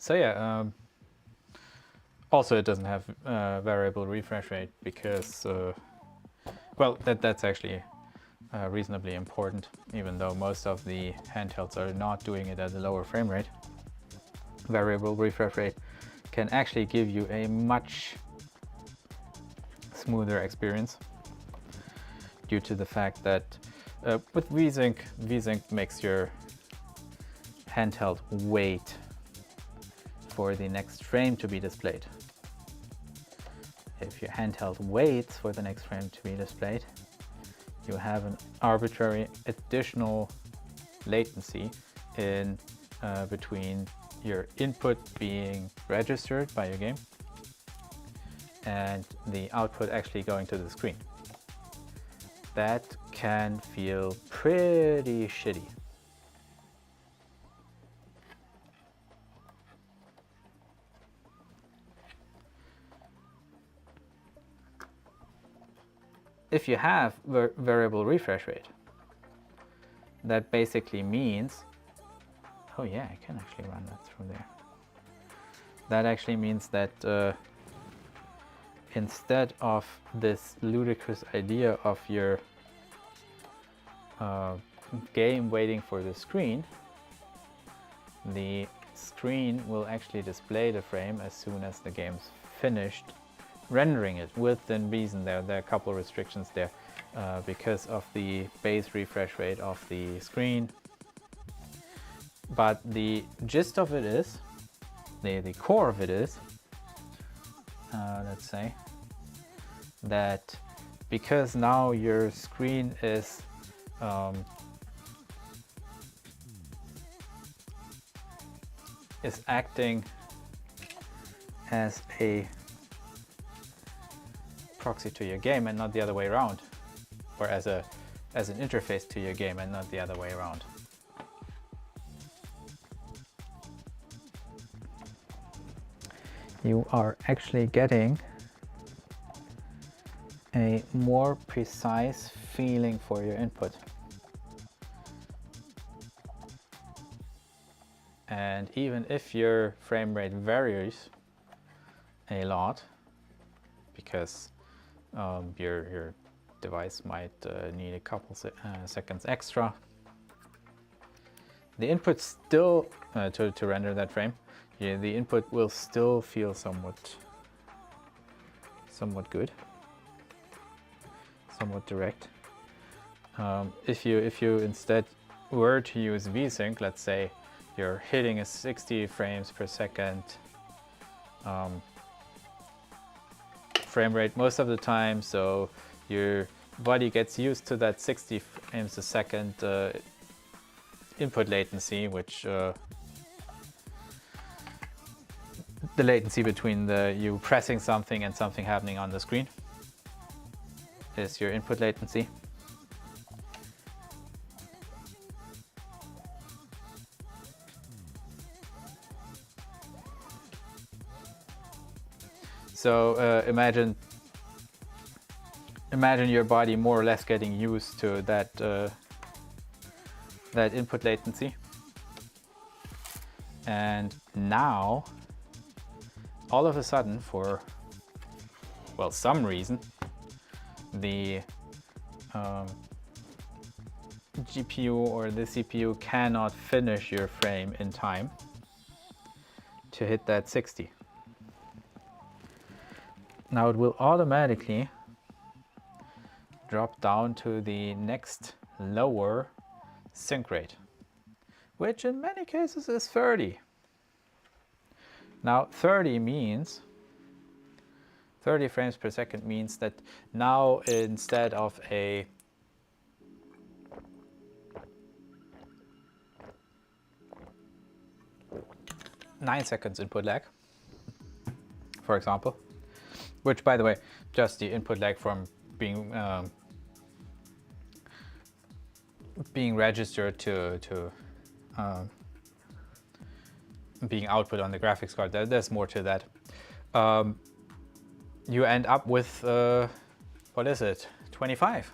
So yeah, also it doesn't have variable refresh rate because, well, that's actually reasonably important, even though most of the handhelds are not doing it at a lower frame rate. Variable refresh rate can actually give you a much smoother experience due to the fact that with VSync makes your handheld wait for the next frame to be displayed. If your handheld waits for the next frame to be displayed, you have an arbitrary additional latency in between your input being registered by your game and the output actually going to the screen. That can feel pretty shitty. If you have variable refresh rate, that basically means, oh yeah, I can actually run that through there. That actually means that instead of this ludicrous idea of your game waiting for the screen will actually display the frame as soon as the game's finished rendering it. Within reason, there are a couple of restrictions there because of the base refresh rate of the screen. But the gist of it is, the core of it is, let's say, that because now your screen is acting as a proxy to your game and not the other way around, or as an interface to your game and not the other way around. You are actually getting a more precise feeling for your input. And even if your frame rate varies a lot, because your device might need a couple seconds extra, the input still, to render that frame, the input will still feel somewhat good, somewhat direct. If you instead were to use VSync, let's say you're hitting a 60 frames per second frame rate most of the time, so your body gets used to that 60 frames a second input latency, which the latency between you pressing something and something happening on the screen is your input latency. So imagine your body more or less getting used to that that input latency, and now all of a sudden, for well, some reason, the GPU or the CPU cannot finish your frame in time to hit that 60. Now it will automatically drop down to the next lower sync rate, which in many cases is 30. Now 30 frames per second means that now instead of a 9 seconds input lag, for example, which, by the way, just the input lag from being registered to being output on the graphics card. There's more to that. You end up with what is it, 25,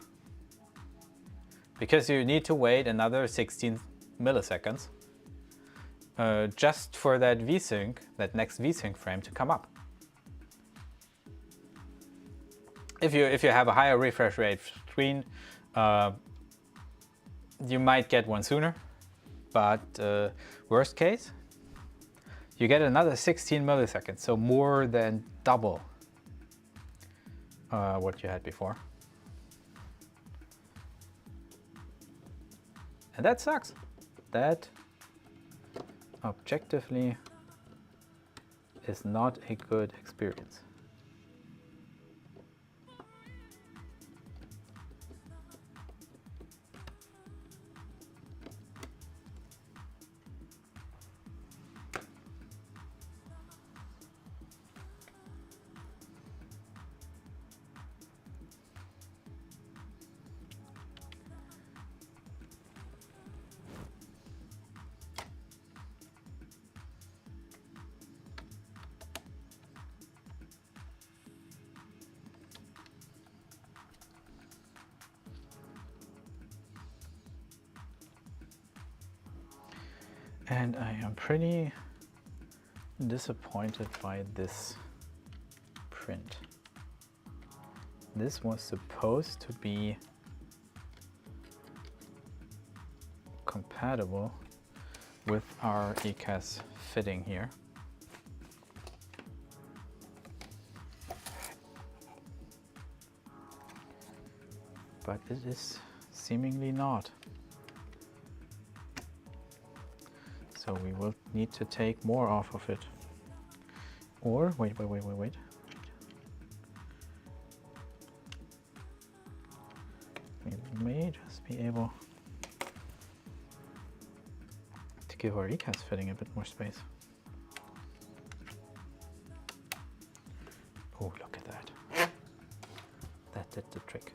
because you need to wait another 16 milliseconds just for that VSync, that next VSync frame to come up. If you have a higher refresh rate screen, you might get one sooner, but worst case, you get another 16 milliseconds, so more than double what you had before. And that sucks. That objectively is not a good experience. And I am pretty disappointed by this print. This was supposed to be compatible with our ECAS fitting here. But it is seemingly not. So we will need to take more off of it. Or, wait. We may just be able to give our ECAS fitting a bit more space. Oh, look at that. That did the trick.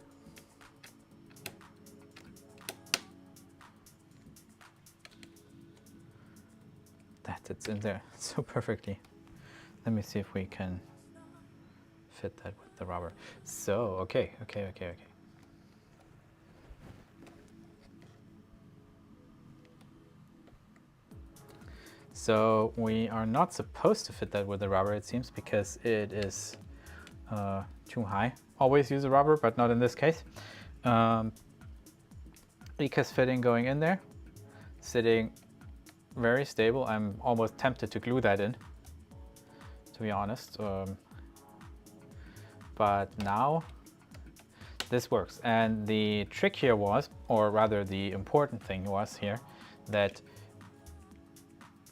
It's in there so perfectly. Let me see if we can fit that with the rubber. So, okay. So we are not supposed to fit that with the rubber, it seems, because it is too high. Always use a rubber, but not in this case. ECAS fitting going in there, sitting very stable. I'm almost tempted to glue that in, to be honest. But now this works. And the trick here was, or rather the important thing was here, that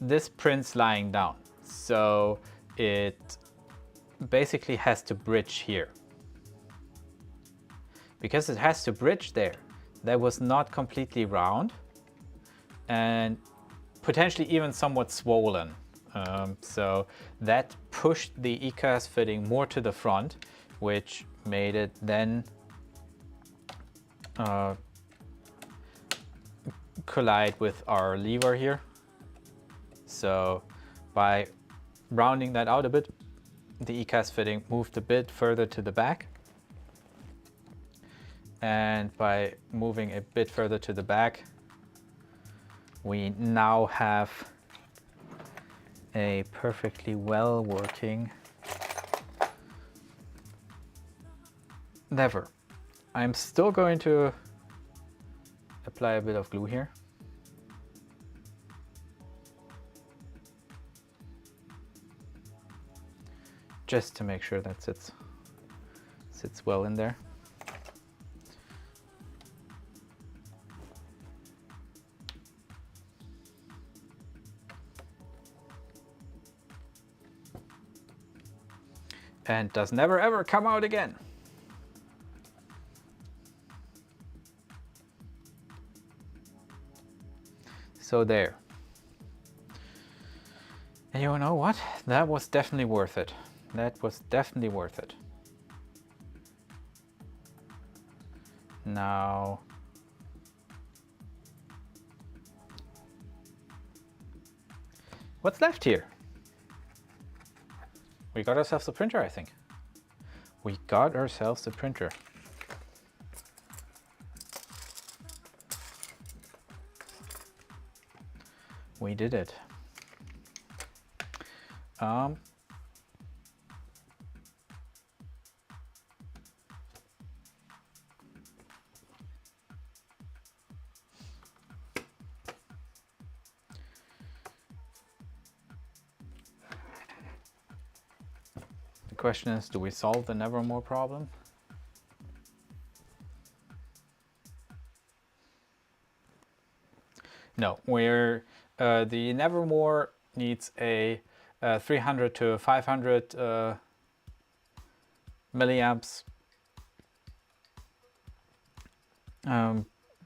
this prints lying down. So it basically has to bridge here. Because it has to bridge there, that was not completely round and potentially even somewhat swollen. So that pushed the ECAS fitting more to the front, which made it then collide with our lever here. So by rounding that out a bit, the ECAS fitting moved a bit further to the back. And by moving a bit further to the back, we now have a perfectly well working lever. I'm still going to apply a bit of glue here. Just to make sure that sits well in there. And does never ever come out again. So there. And you know what? That was definitely worth it. That was definitely worth it. Now, what's left here? We got ourselves a printer, I think. We got ourselves a printer. We did it. The question is, do we solve the Nevermore problem? No, the Nevermore needs a 300 to 500 milliamps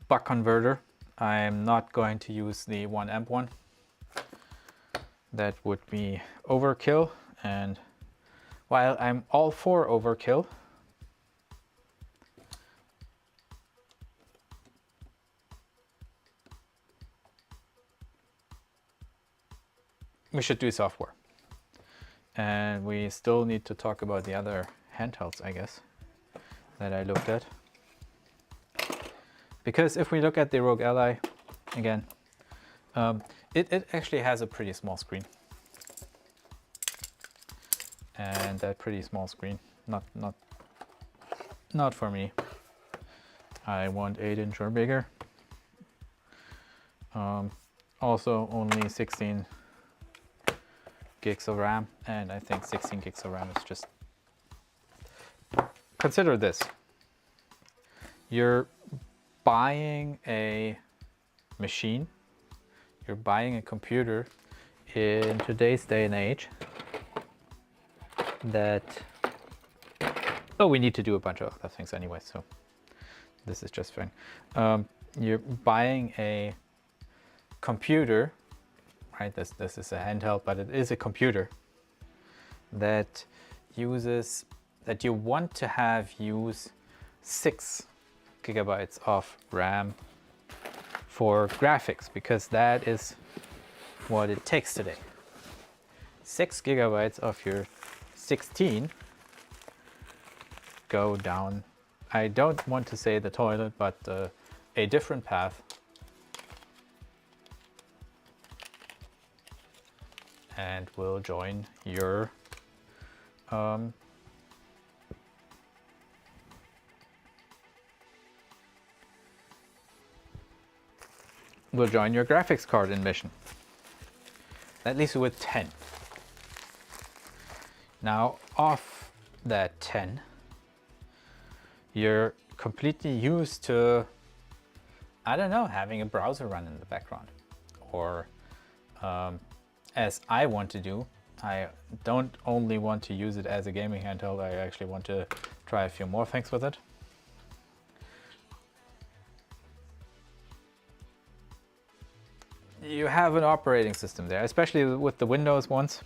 buck converter. I'm not going to use the 1 amp one. That would be overkill, and while I'm all for overkill, we should do software. And we still need to talk about the other handhelds, I guess, that I looked at. Because if we look at the Rogue Ally, again, it actually has a pretty small screen. And that pretty small screen, not for me. I want 8-inch or bigger. Also only 16 gigs of RAM, and I think 16 gigs of RAM is just... Consider this. You're buying a machine, you're buying a computer in today's day and age that... Oh, we need to do a bunch of other things anyway, so this is just fine. You're buying a computer, right? This is a handheld, but it is a computer that uses, that you want to have use 6 gigabytes of RAM for graphics, because that is what it takes today. 6 gigabytes of your 16 go down, I don't want to say the toilet, but a different path. And will join your graphics card in Mission. That leaves you with 10. Now, off that 10, you're completely used to, I don't know, having a browser run in the background. Or, as I want to do, I don't only want to use it as a gaming handheld, I actually want to try a few more things with it. You have an operating system there, especially with the Windows ones.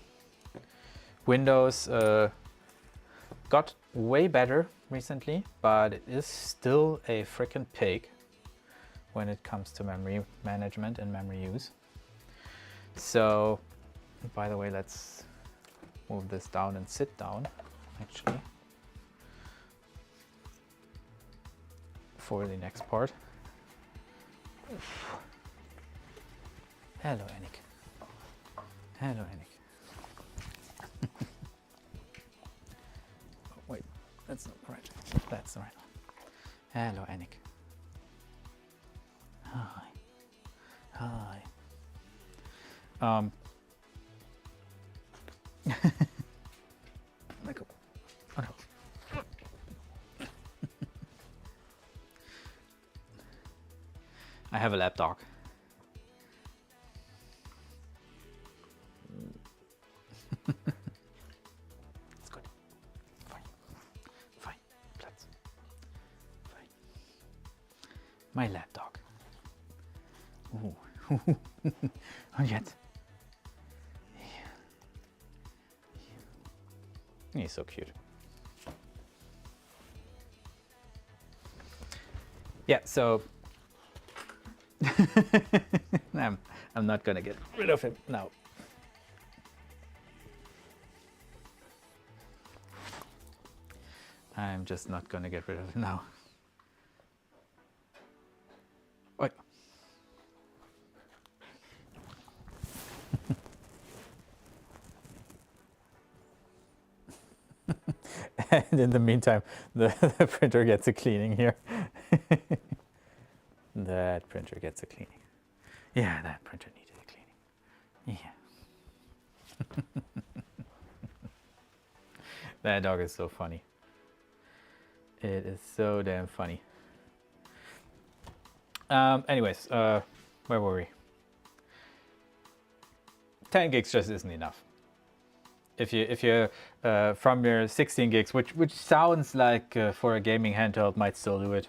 Windows got way better recently, but it is still a frickin' pig when it comes to memory management and memory use. So, by the way, move this down and sit down, actually, for the next part. Hello, Enek. Hello, Enek. Oh, wait, that's not right. That's the right one. Hello, Enek. Hi. Hi. Let go. Oh, no. I have a lap dog. It's good. Fine. Fine. Platz. Fine. My lap dog. Ooh. Und jetzt. He's so cute. Yeah, so I'm not gonna get rid of him now. I'm just not gonna get rid of him now. Wait. And in the meantime, the printer gets a cleaning here. That printer gets a cleaning. Yeah, that printer needed a cleaning. Yeah. That dog is so funny. It is so damn funny. Anyways, where were we? 10 gigs just isn't enough. If you from your 16 gigs, which sounds like for a gaming handheld might still do it,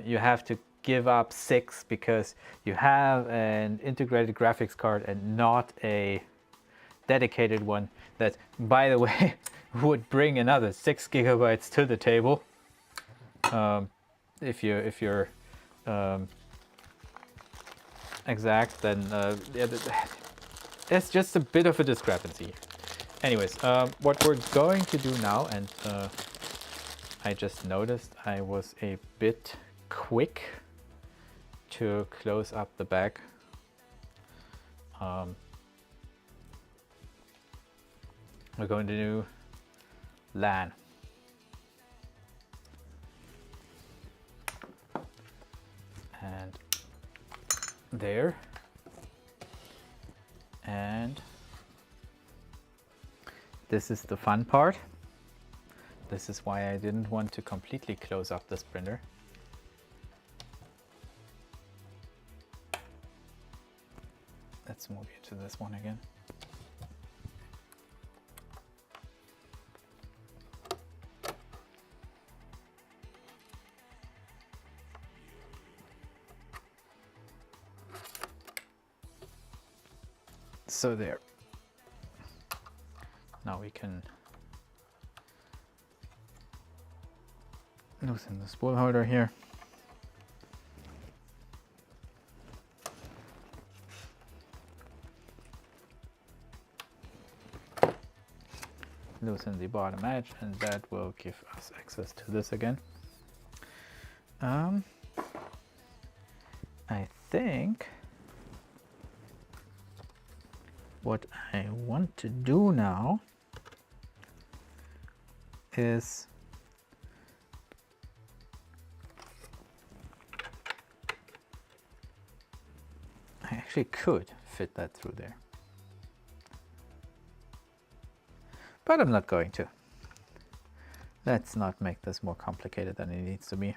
you have to give up 6 because you have an integrated graphics card and not a dedicated one that, by the way, would bring another 6 gigabytes to the table. If you're exact, then yeah, there's just a bit of a discrepancy here. Anyways, what we're going to do now, and I just noticed I was a bit quick to close up the back. We're going to do LAN. And there. And this is the fun part. This is why I didn't want to completely close up this printer. Let's move you to this one again. So there. Now we can loosen the spool holder here. Loosen the bottom edge, and that will give us access to this again. I think what I want to do now is I actually could fit that through there, but I'm not going to. Let's not make this more complicated than it needs to be.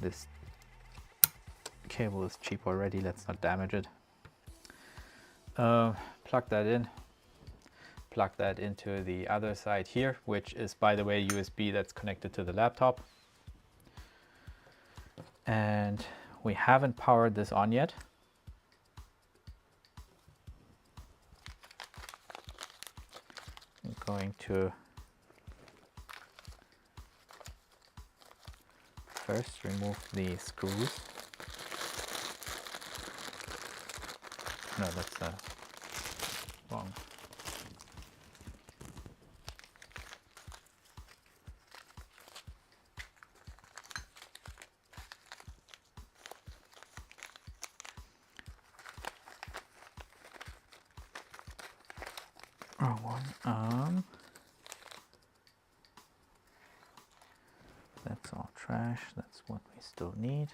This cable is cheap already, let's not damage it. Plug that in, plug that into the other side here, which is, by the way, USB that's connected to the laptop. And we haven't powered this on yet. I'm going to first remove the screws. No, that's wrong. Wrong one. That's all trash. That's what we still need.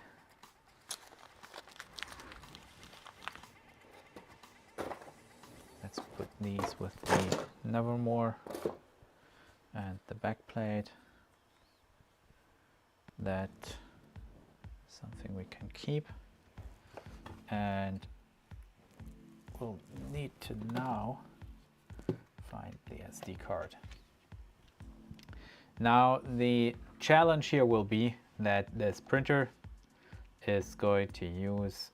Let's put these with the Nevermore and the backplate. That's something we can keep. And we'll need to now find the SD card. Now the challenge here will be that this printer is going to use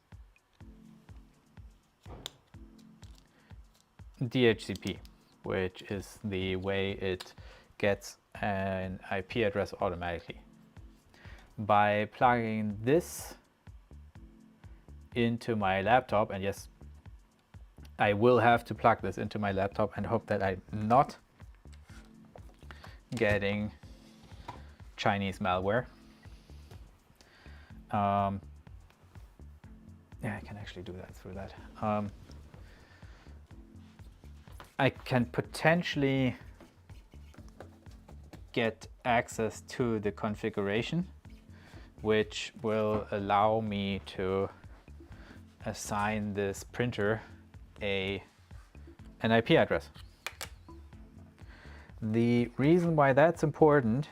DHCP, which is the way it gets an IP address automatically. By plugging this into my laptop, and yes, I will have to plug this into my laptop and hope that I'm not getting Chinese malware. Yeah, I can actually do that through that. I can potentially get access to the configuration, which will allow me to assign this printer an IP address. The reason why that's important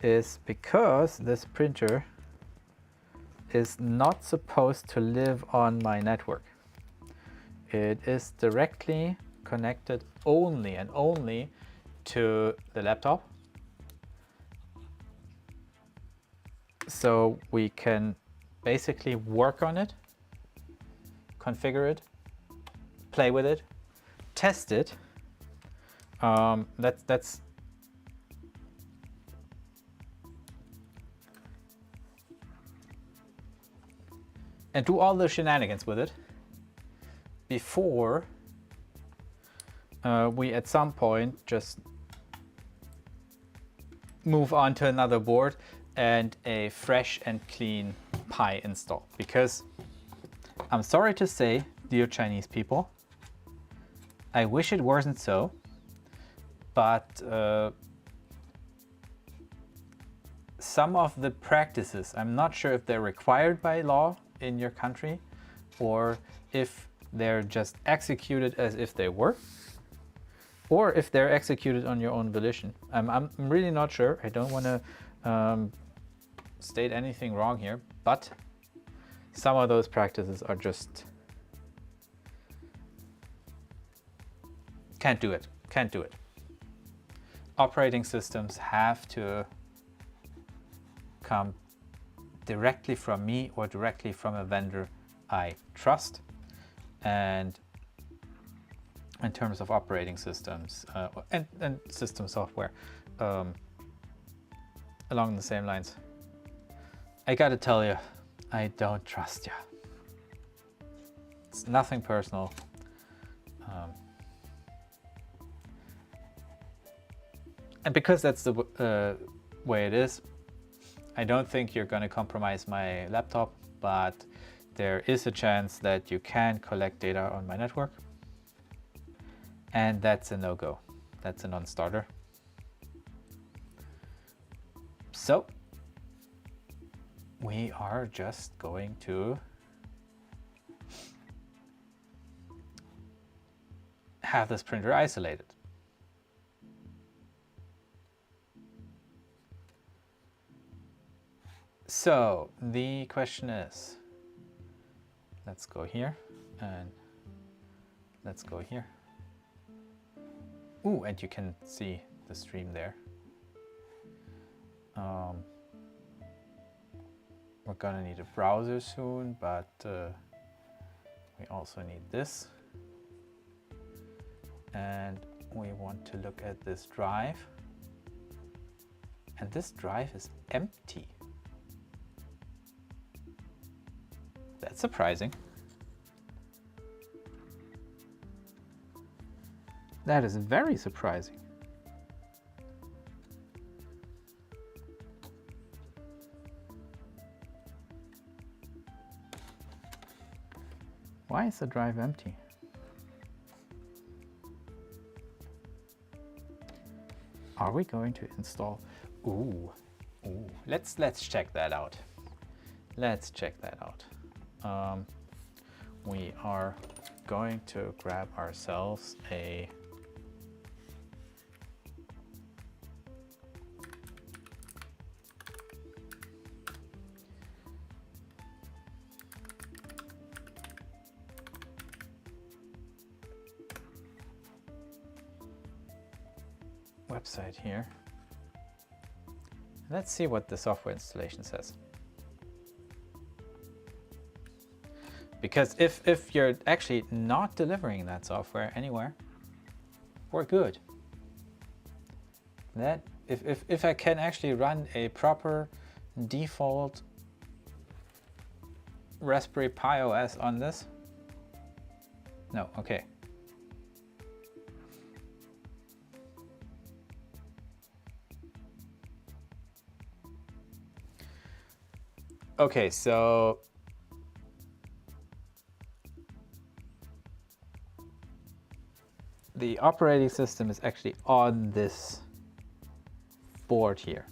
is because this printer is not supposed to live on my network. It is directly connected only and only to the laptop. So we can basically work on it, configure it, play with it, test it. That's and do all the shenanigans with it before we at some point just move on to another board and a fresh and clean Pi install. Because I'm sorry to say, dear Chinese people, I wish it wasn't so, but some of the practices, I'm not sure if they're required by law in your country or if they're just executed as if they were, or if they're executed on your own volition. I'm really not sure. I don't want to state anything wrong here, but some of those practices are just can't do it. Operating systems have to come directly from me or directly from a vendor I trust. And in terms of operating systems and system software, along the same lines, I gotta tell you, I don't trust you. It's nothing personal. And because that's the way it is, I don't think you're going to compromise my laptop, but there is a chance that you can collect data on my network. And that's a no-go. That's a non-starter. So we are just going to have this printer isolated. So the question is, let's go here and let's go here. Ooh, and you can see the stream there. We're gonna need a browser soon, but we also need this. And we want to look at this drive. And this drive is empty. That's surprising. That is very surprising. Why is the drive empty? Are we going to install? Ooh, let's check that out. Let's check that out. We are going to grab ourselves a website here. Let's see what the software installation says. Because if you're actually not delivering that software anywhere, we're good. That if I can actually run a proper default Raspberry Pi OS on this. No, okay. Okay, so the operating system is actually on this board here.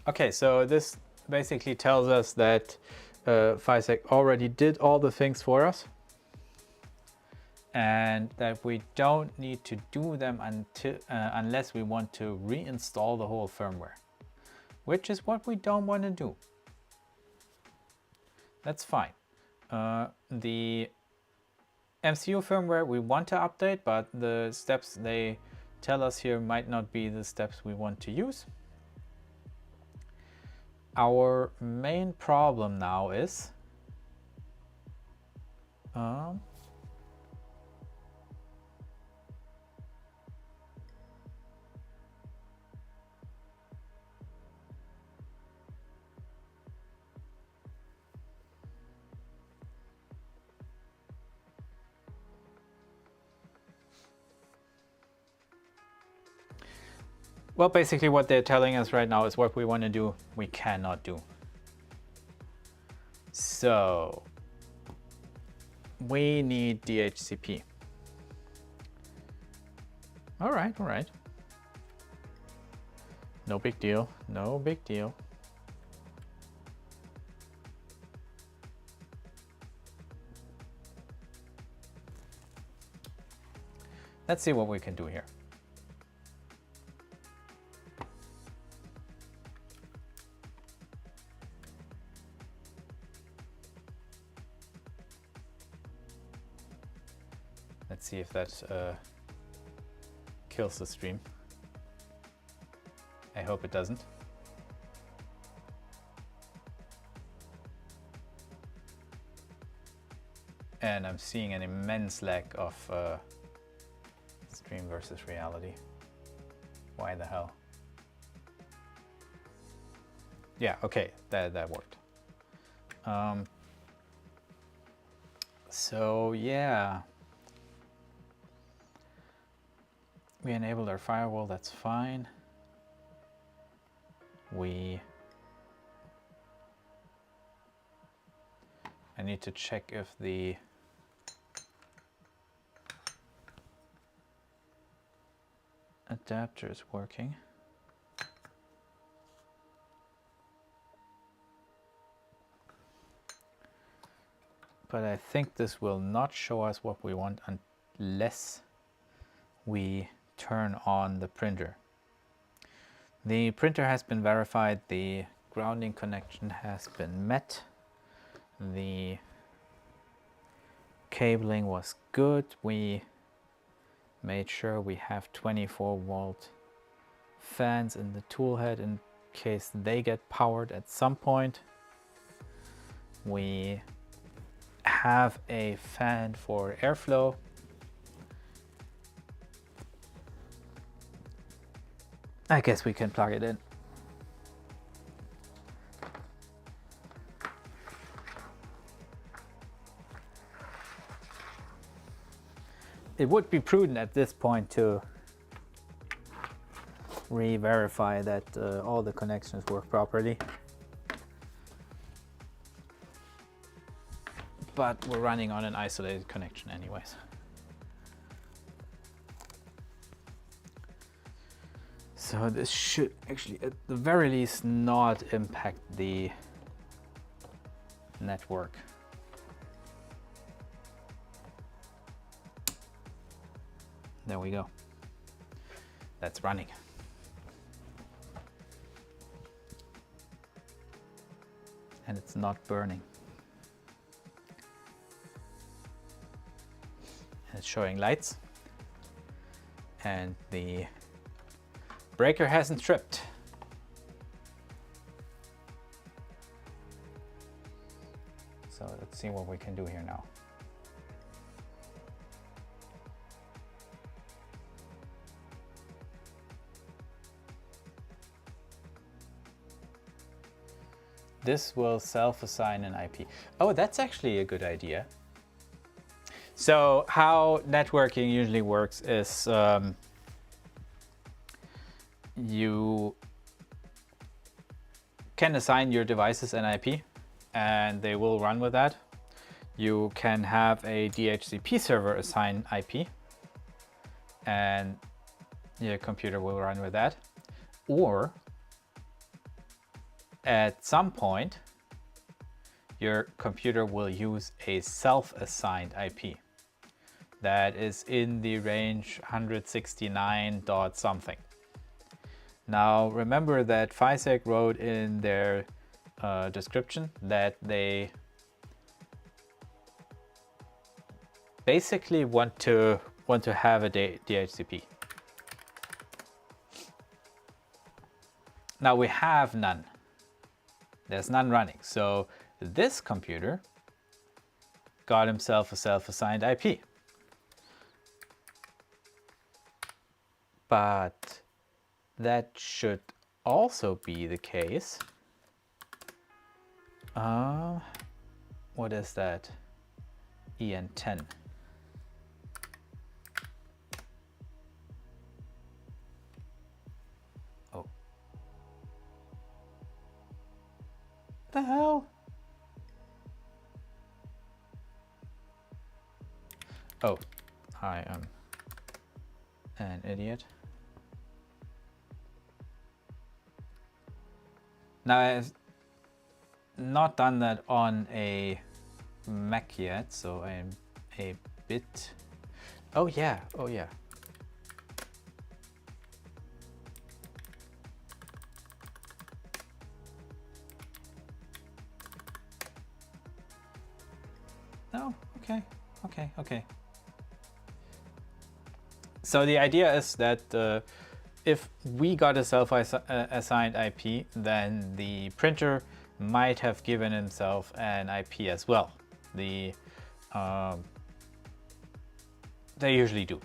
Okay, so this basically tells us that Fysetc already did all the things for us and that we don't need to do them until, unless we want to reinstall the whole firmware, which is what we don't want to do. That's fine. The MCU firmware we want to update, but the steps they tell us here might not be the steps we want to use. Our main problem now is well, basically what they're telling us right now is what we want to do, we cannot do. So we need DHCP. All right. No big deal, no big deal. Let's see what we can do here. Let's see if that kills the stream. I hope it doesn't. And I'm seeing an immense lack of Stream versus reality. Why the hell? Yeah, okay, that worked. So yeah, we enabled our firewall, that's fine. I need to check if the adapter is working. But I think this will not show us what we want unless we turn on the printer. The printer has been verified, the grounding connection has been met, the cabling was good, we made sure we have 24-volt fans in the toolhead in case they get powered at some point. We have a fan for airflow. I guess we can plug it in. It would be prudent at this point to re-verify that all the connections work properly. But we're running on an isolated connection anyways. So this should actually, at the very least, not impact the network. There we go. That's running. And it's not burning. And it's showing lights. And the breaker hasn't tripped. So let's see what we can do here now. This will self-assign an IP. Oh, that's actually a good idea. So how networking usually works is you can assign your devices an IP and they will run with that. You can have a DHCP server assign IP and your computer will run with that. Or at some point, your computer will use a self-assigned IP that is in the range 169 dot something. Now remember that Fysetc wrote in their description that they basically want to have a DHCP. Now we have none. There's none running. So this computer got himself a self-assigned IP. But that should also be the case. What is that? EN10. Oh. The hell? Oh, I am an idiot. Now I've not done that on a Mac yet, so I'm a bit... Oh yeah, oh yeah. No, okay. So the idea is that if we got a self-assigned IP, then the printer might have given himself an IP as well. They usually do.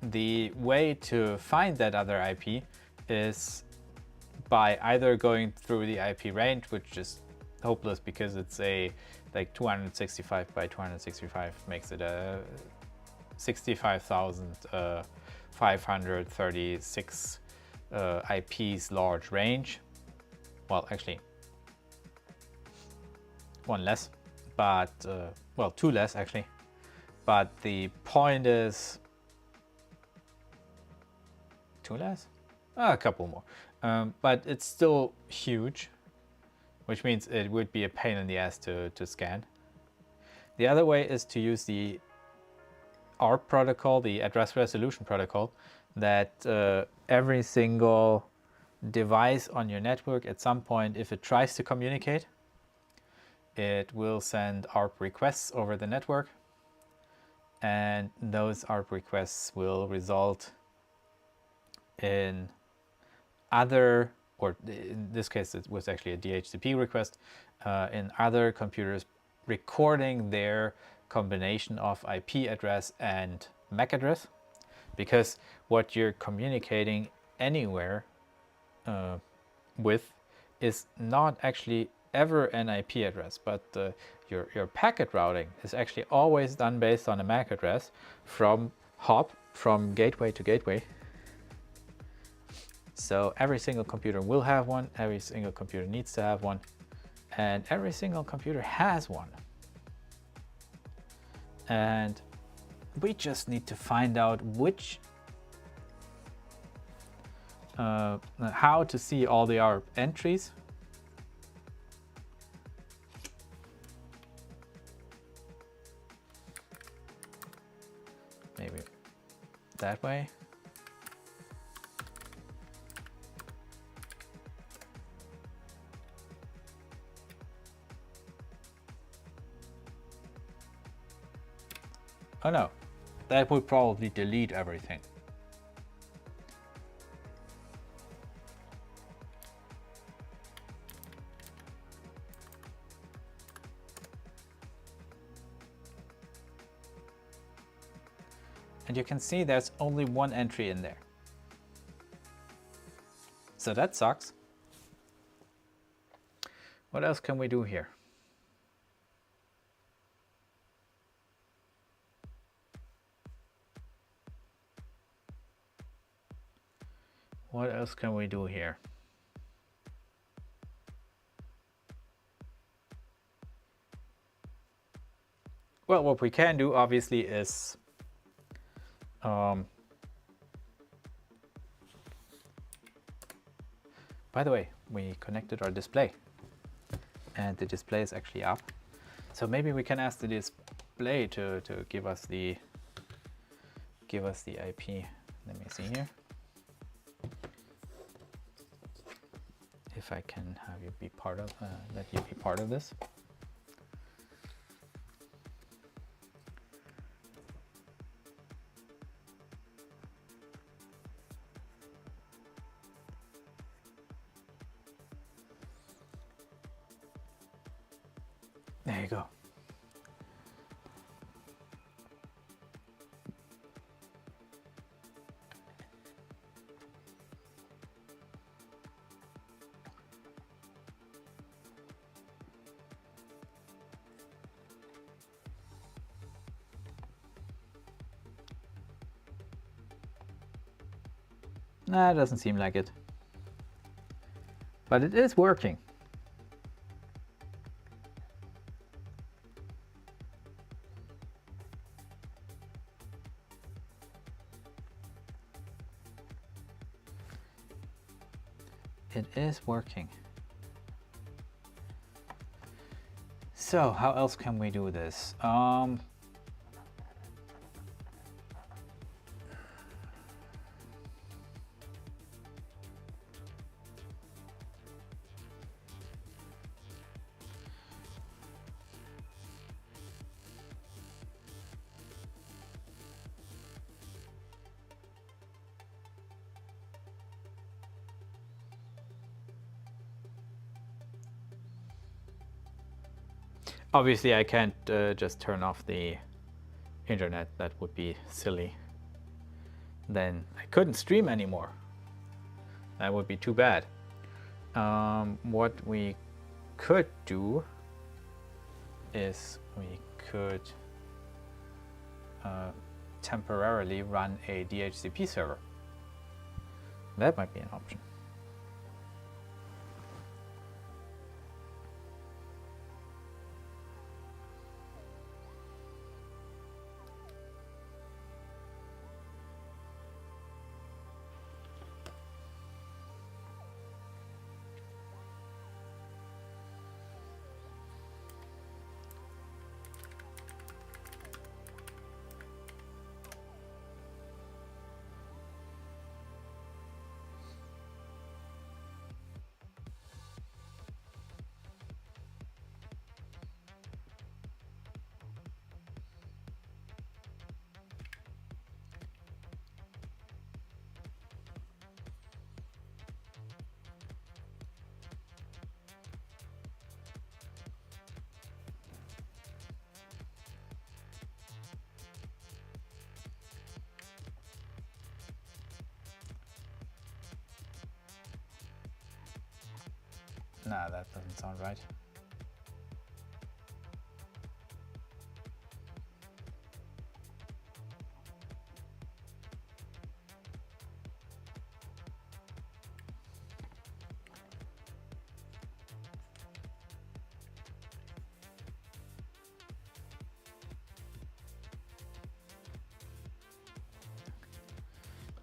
the way to find that other IP is by either going through the IP range, which is hopeless because it's a like 265 by 265 makes it a 65,536 IPs large range. Well, actually, one less, but well, two less actually. But the point is, two less? A couple more. But it's still huge, which means it would be a pain in the ass to scan. The other way is to use the ARP protocol, the address resolution protocol, that every single device on your network at some point, if it tries to communicate, it will send ARP requests over the network, and those ARP requests will result in other, or in this case it was actually a DHCP request, in other computers recording their combination of IP address and MAC address, because what you're communicating anywhere with is not actually ever an IP address, but your packet routing is actually always done based on a MAC address from hop, from gateway to gateway. So every single computer will have one, every single computer needs to have one, and every single computer has one. And we just need to find out which, how to see all the ARP entries. Maybe that way. Oh no, that would probably delete everything. And you can see there's only one entry in there. So that sucks. What else can we do here? What else can we do here? Well, what we can do obviously is by the way, we connected our display and the display is actually up. So maybe we can ask the display to give us the IP. Let me see here. If I can have you be part of, let you be part of this. There you go. Nah, it doesn't seem like it. But it is working. It is working. So how else can we do this? Obviously, I can't just turn off the internet. That would be silly. then I couldn't stream anymore. That would be too bad. What we could do is we could temporarily run a DHCP server. That might be an option. Nah, that doesn't sound right.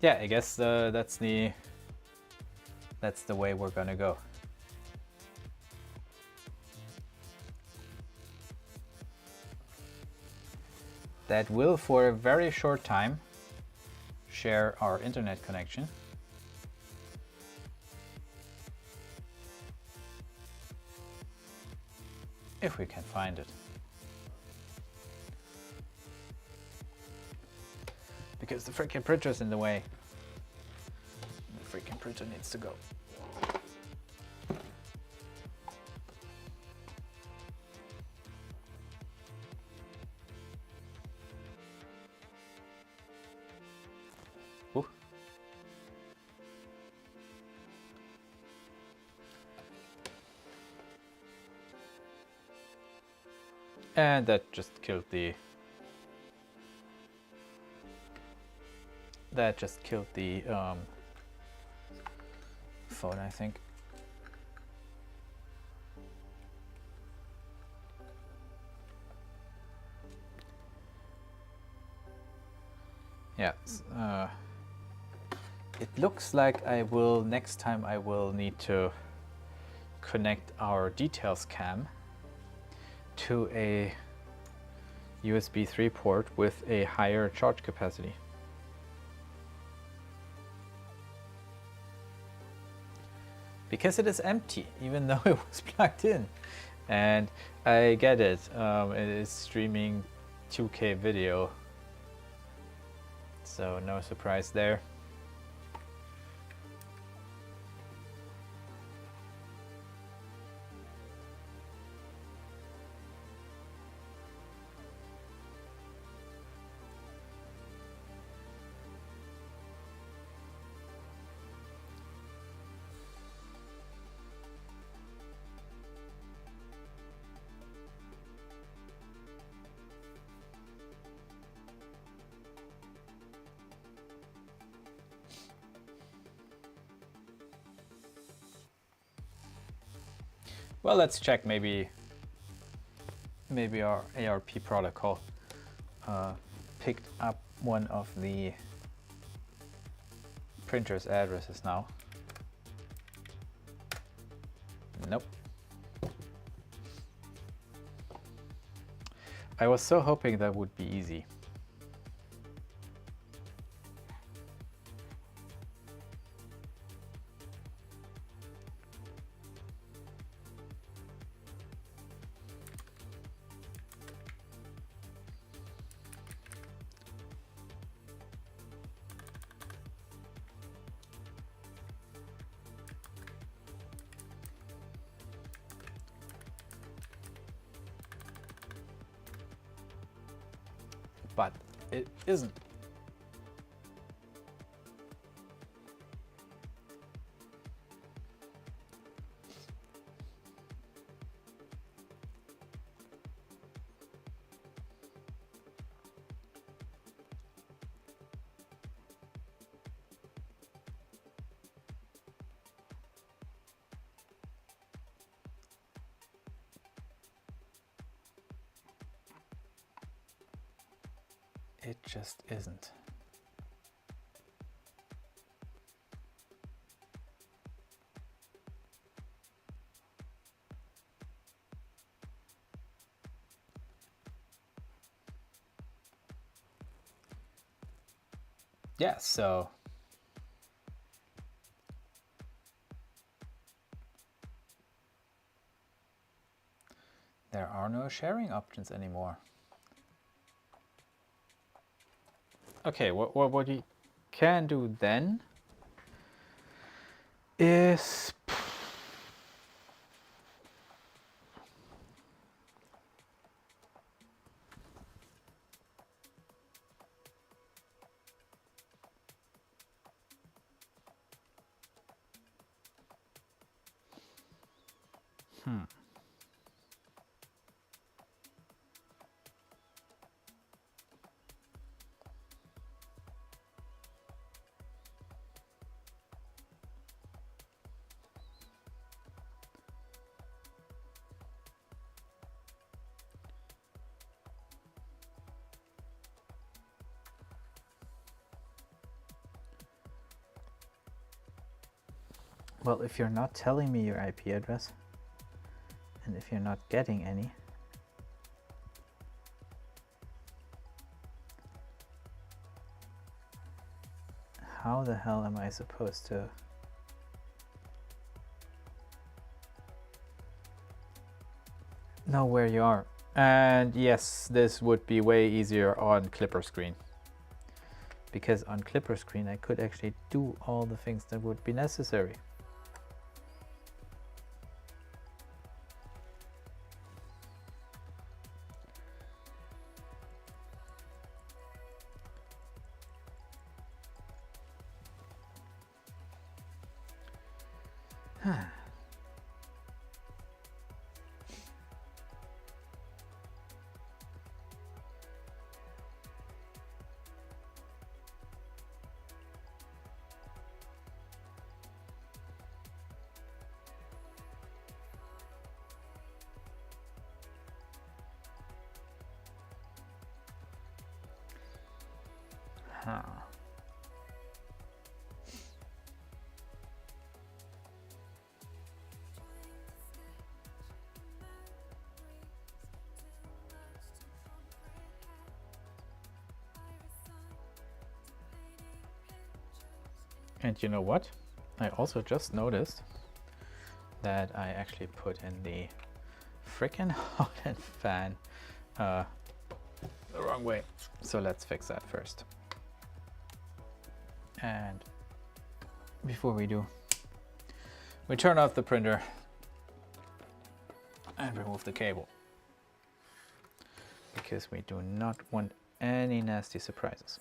Yeah, I guess that's the way we're gonna go. That will, for a very short time, share our internet connection. If we can find it. Because the freaking printer's in the way. The freaking printer needs to go. Ooh. And that just killed the phone, I think. Yeah, it looks like next time I will need to connect our details cam to a USB 3 port with a higher charge capacity. Because it is empty, even though it was plugged in. And I get it, it is streaming 2K video, so no surprise there. Well, let's check, maybe our ARP protocol picked up one of the printer's addresses now. Nope. I was so hoping that would be easy. But it isn't. it just isn't. Yeah, so there are no sharing options anymore. Okay, what you can do then is well, if you're not telling me your IP address, and if you're not getting any, how the hell am I supposed to know where you are? And yes, this would be way easier on Clipper screen, because on Clipper screen I could actually do all the things that would be necessary. Huh. And you know what? I also just noticed that I actually put in the frickin' Hotend fan the wrong way. So let's fix that first. And before we do, we turn off the printer and remove the cable, because we do not want any nasty surprises.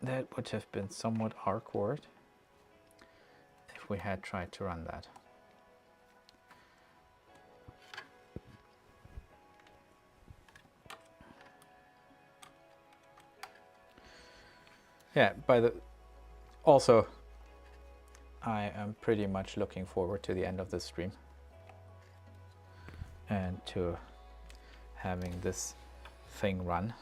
That would have been somewhat awkward if we had tried to run that. Yeah, also, I am pretty much looking forward to the end of this stream and to having this thing run.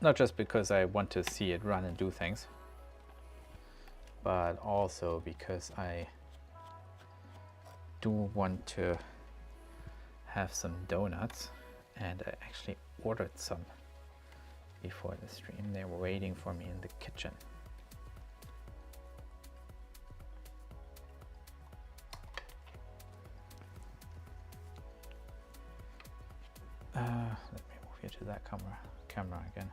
Not just because I want to see it run and do things, but also because I do want to have some donuts, and I actually ordered some before the stream. They were waiting for me in the kitchen. Let me move you to that camera again,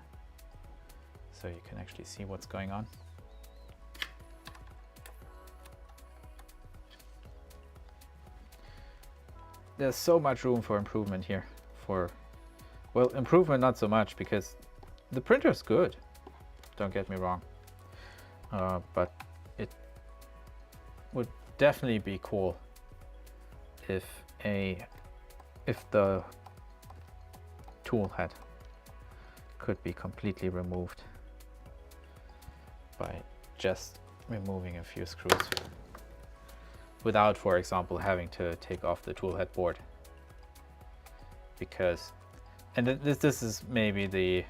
so you can actually see what's going on. There's so much room for improvement here. Well, improvement not so much, because the printer's good, don't get me wrong, but it would definitely be cool if the tool head could be completely removed by just removing a few screws without, for example, having to take off the toolhead board. Because, and this is maybe the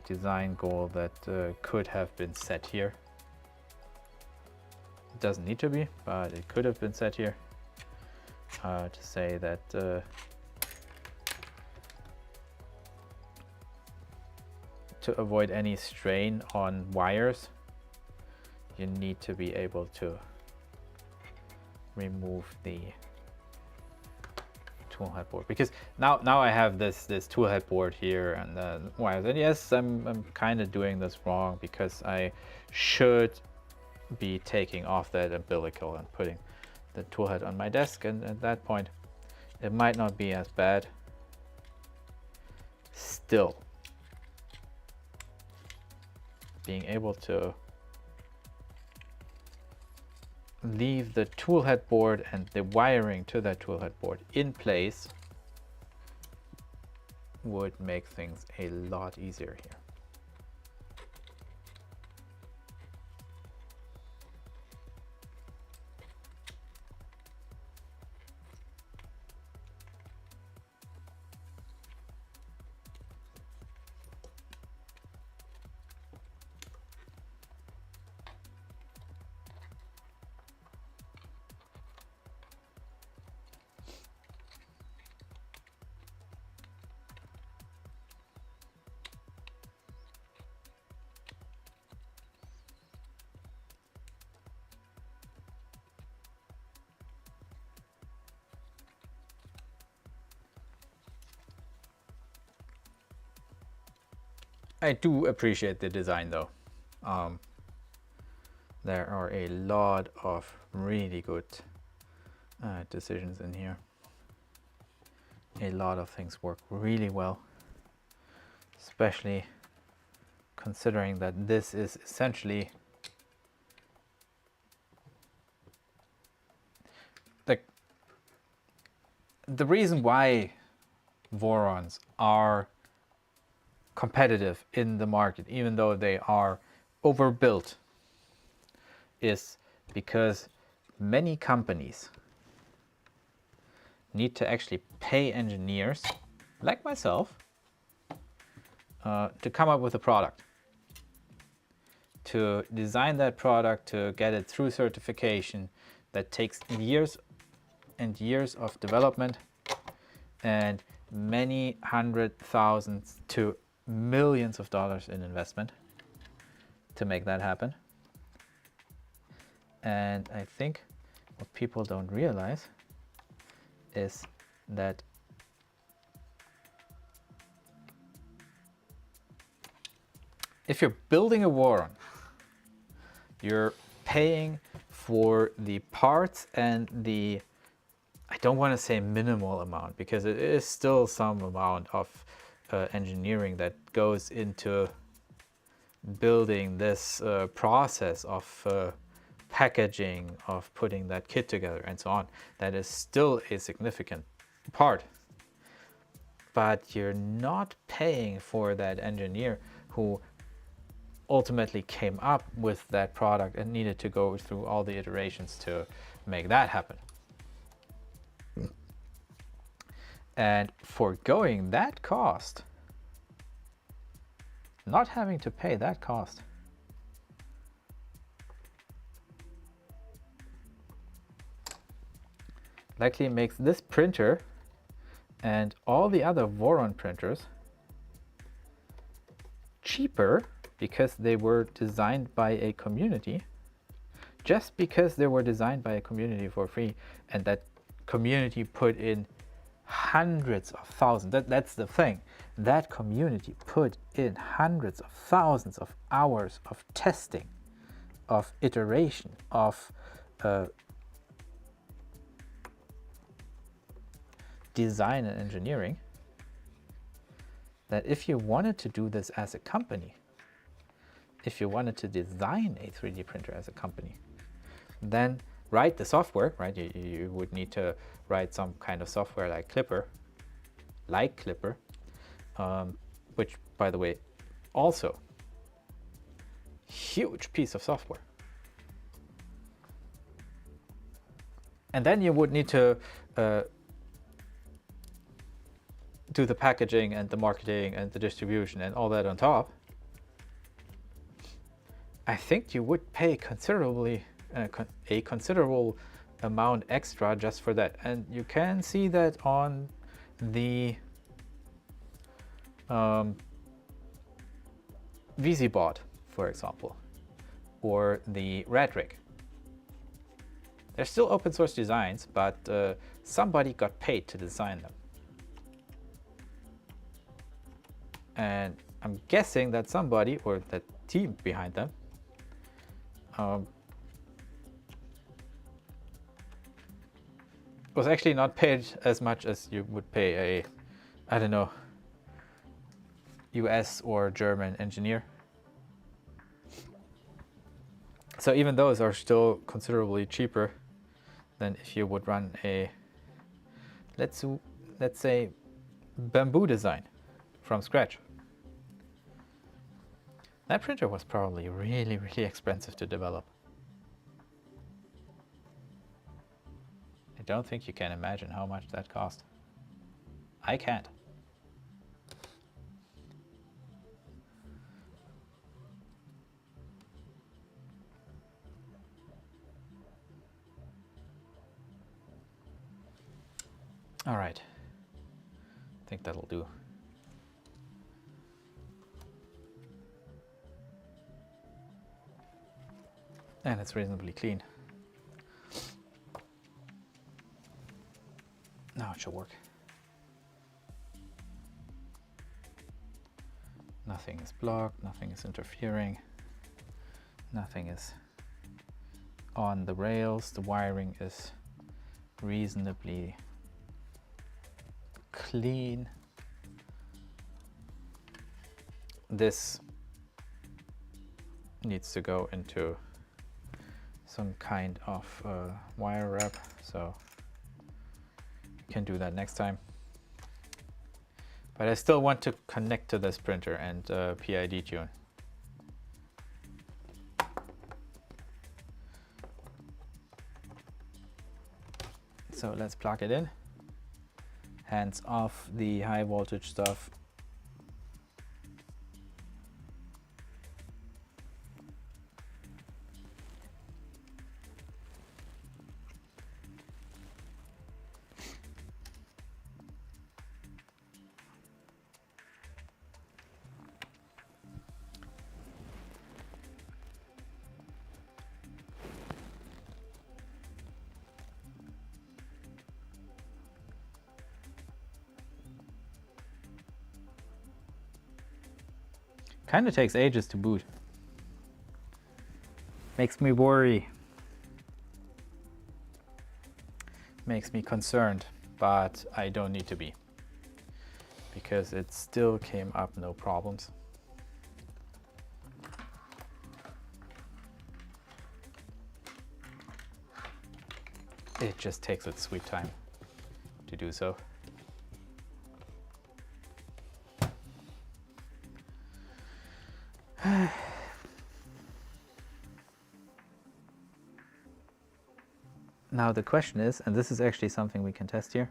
design goal that could have been set here. It doesn't need to be, but it could have been set here to say that to avoid any strain on wires, you need to be able to remove the toolhead board, because now I have this toolhead board here and wires, and yes, I'm kind of doing this wrong, because I should be taking off that umbilical and putting the toolhead on my desk, and at that point it might not be as bad. Still, being able to leave the toolhead board and the wiring to that toolhead board in place would make things a lot easier here. I do appreciate the design though. There are a lot of really good decisions in here. A lot of things work really well, especially considering that this is essentially the reason why Vorons are competitive in the market, even though they are overbuilt, is because many companies need to actually pay engineers like myself to come up with a product, to design that product, to get it through certification. That takes years and years of development and many hundred thousands to millions of dollars in investment to make that happen. And I think what people don't realize is that if you're building a Voron, you're paying for the parts and the, I don't want to say minimal amount, because it is still some amount of engineering that goes into building this process of packaging, of putting that kit together and so on. That is still a significant part. But you're not paying for that engineer who ultimately came up with that product and needed to go through all the iterations to make that happen. And foregoing that cost, not having to pay that cost, likely makes this printer and all the other Voron printers cheaper, because they were designed by a community, just because they were designed by a community for free, and that community put in hundreds of thousands. That's the thing. That community put in hundreds of thousands of hours of testing, of iteration, of design and engineering, that if you wanted to do this as a company, if you wanted to design a 3D printer as a company, then write the software, right? You would need to write some kind of software like Clipper, which, by the way, also huge piece of software. And then you would need to do the packaging and the marketing and the distribution and all that on top. I think you would pay considerably a considerable amount extra just for that. And you can see that on the VZBot, for example, or the Radric. They're still open source designs, but somebody got paid to design them. And I'm guessing that somebody, or the team behind them, was actually not paid as much as you would pay a, I don't know, US or German engineer. So even those are still considerably cheaper than if you would run a, let's say, bamboo design from scratch. That printer was probably really, really expensive to develop. I don't think you can imagine how much that cost. I can't. All right, I think that'll do. And it's reasonably clean. Now it should work. Nothing is blocked, nothing is interfering, nothing is on the rails. The wiring is reasonably clean. This needs to go into some kind of wire wrap, so you can do that next time. But I still want to connect to this printer and PID tune. So let's plug it in. Hands off the high voltage stuff. Kind of takes ages to boot. Makes me worry. Makes me concerned, but I don't need to be, because it still came up no problems. It just takes its sweet time to do so. Now the question is, and this is actually something we can test here.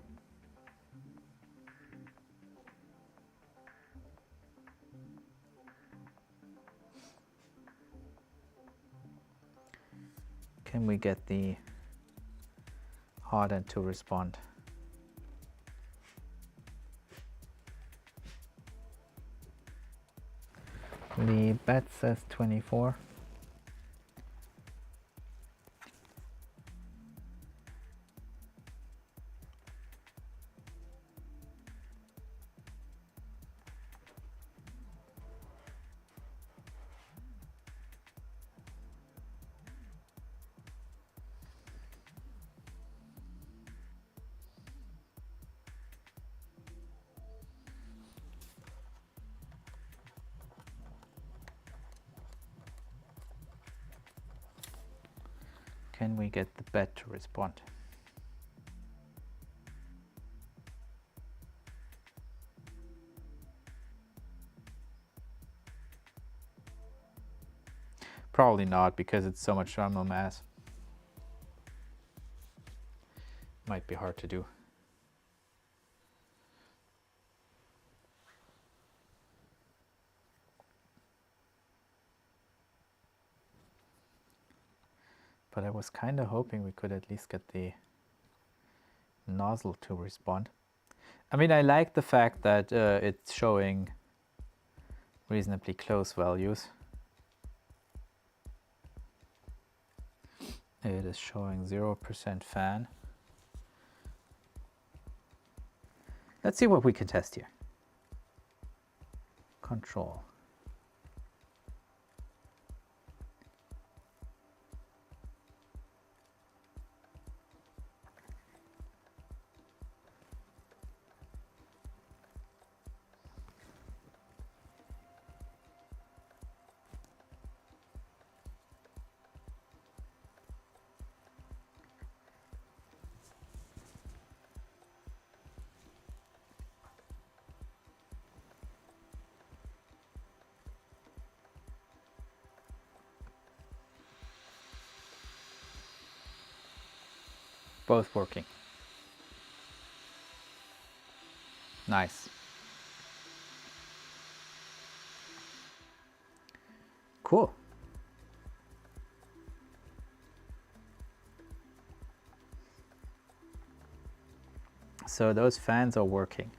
Can we get the Hotend to respond? The bet says 24. Can we get the bet to respond? Probably not, because it's so much thermal mass. Might be hard to do. But I was kind of hoping we could at least get the nozzle to respond. I mean, I like the fact that it's showing reasonably close values. It is showing 0% fan. Let's see what we can test here. Control. Both working. Nice. Cool. So those fans are working.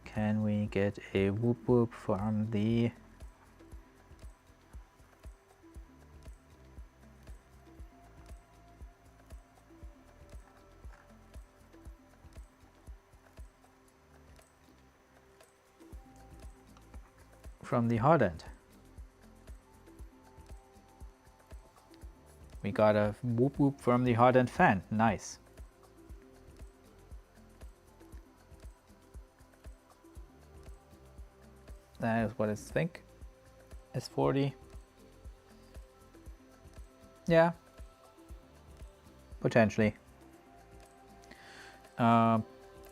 Can we get a whoop whoop from the Hotend? We got a whoop whoop from the Hotend fan. Nice. That is what I think. S40. Yeah. Potentially. And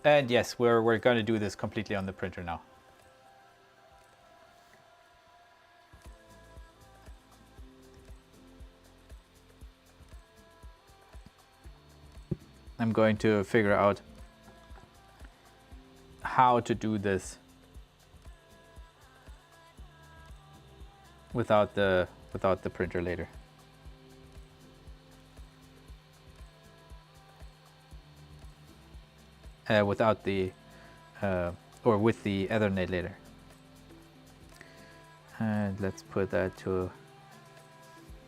yes, we're going to do this completely on the printer now. I'm going to figure out how to do this without the printer later. Without the or with the Ethernet later. And let's put that to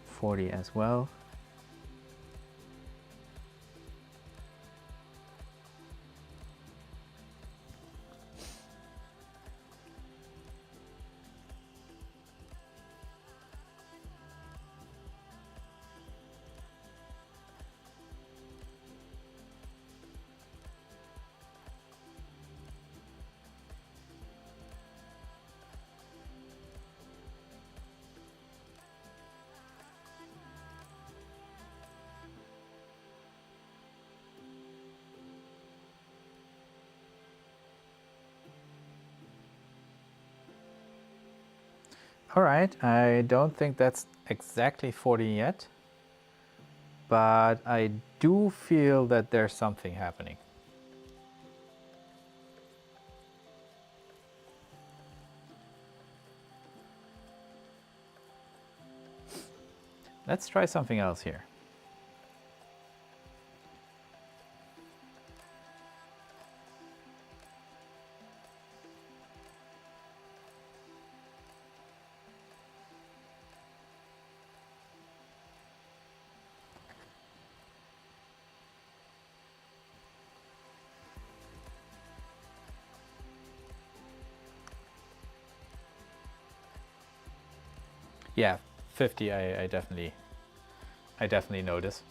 40 as well. All right, I don't think that's exactly 40 yet, but I do feel that there's something happening. Let's try something else here. Yeah, 50 I definitely notice.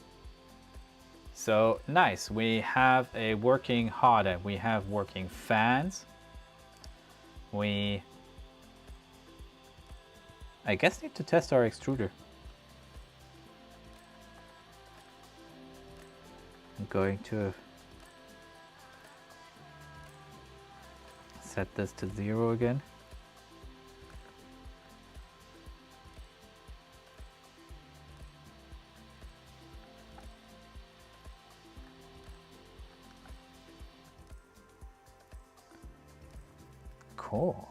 So nice, we have a working Hotend, we have working fans. We, I guess, need to test our extruder. I'm going to set this to 0 again. Cool.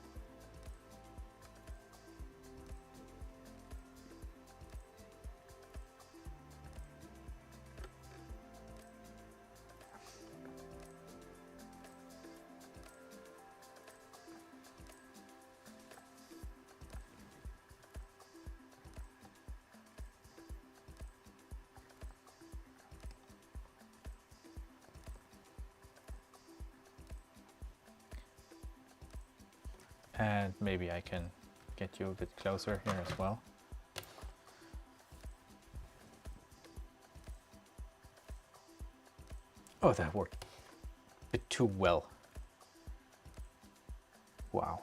And maybe I can get you a bit closer here as well. Oh, that worked a bit too well. Wow.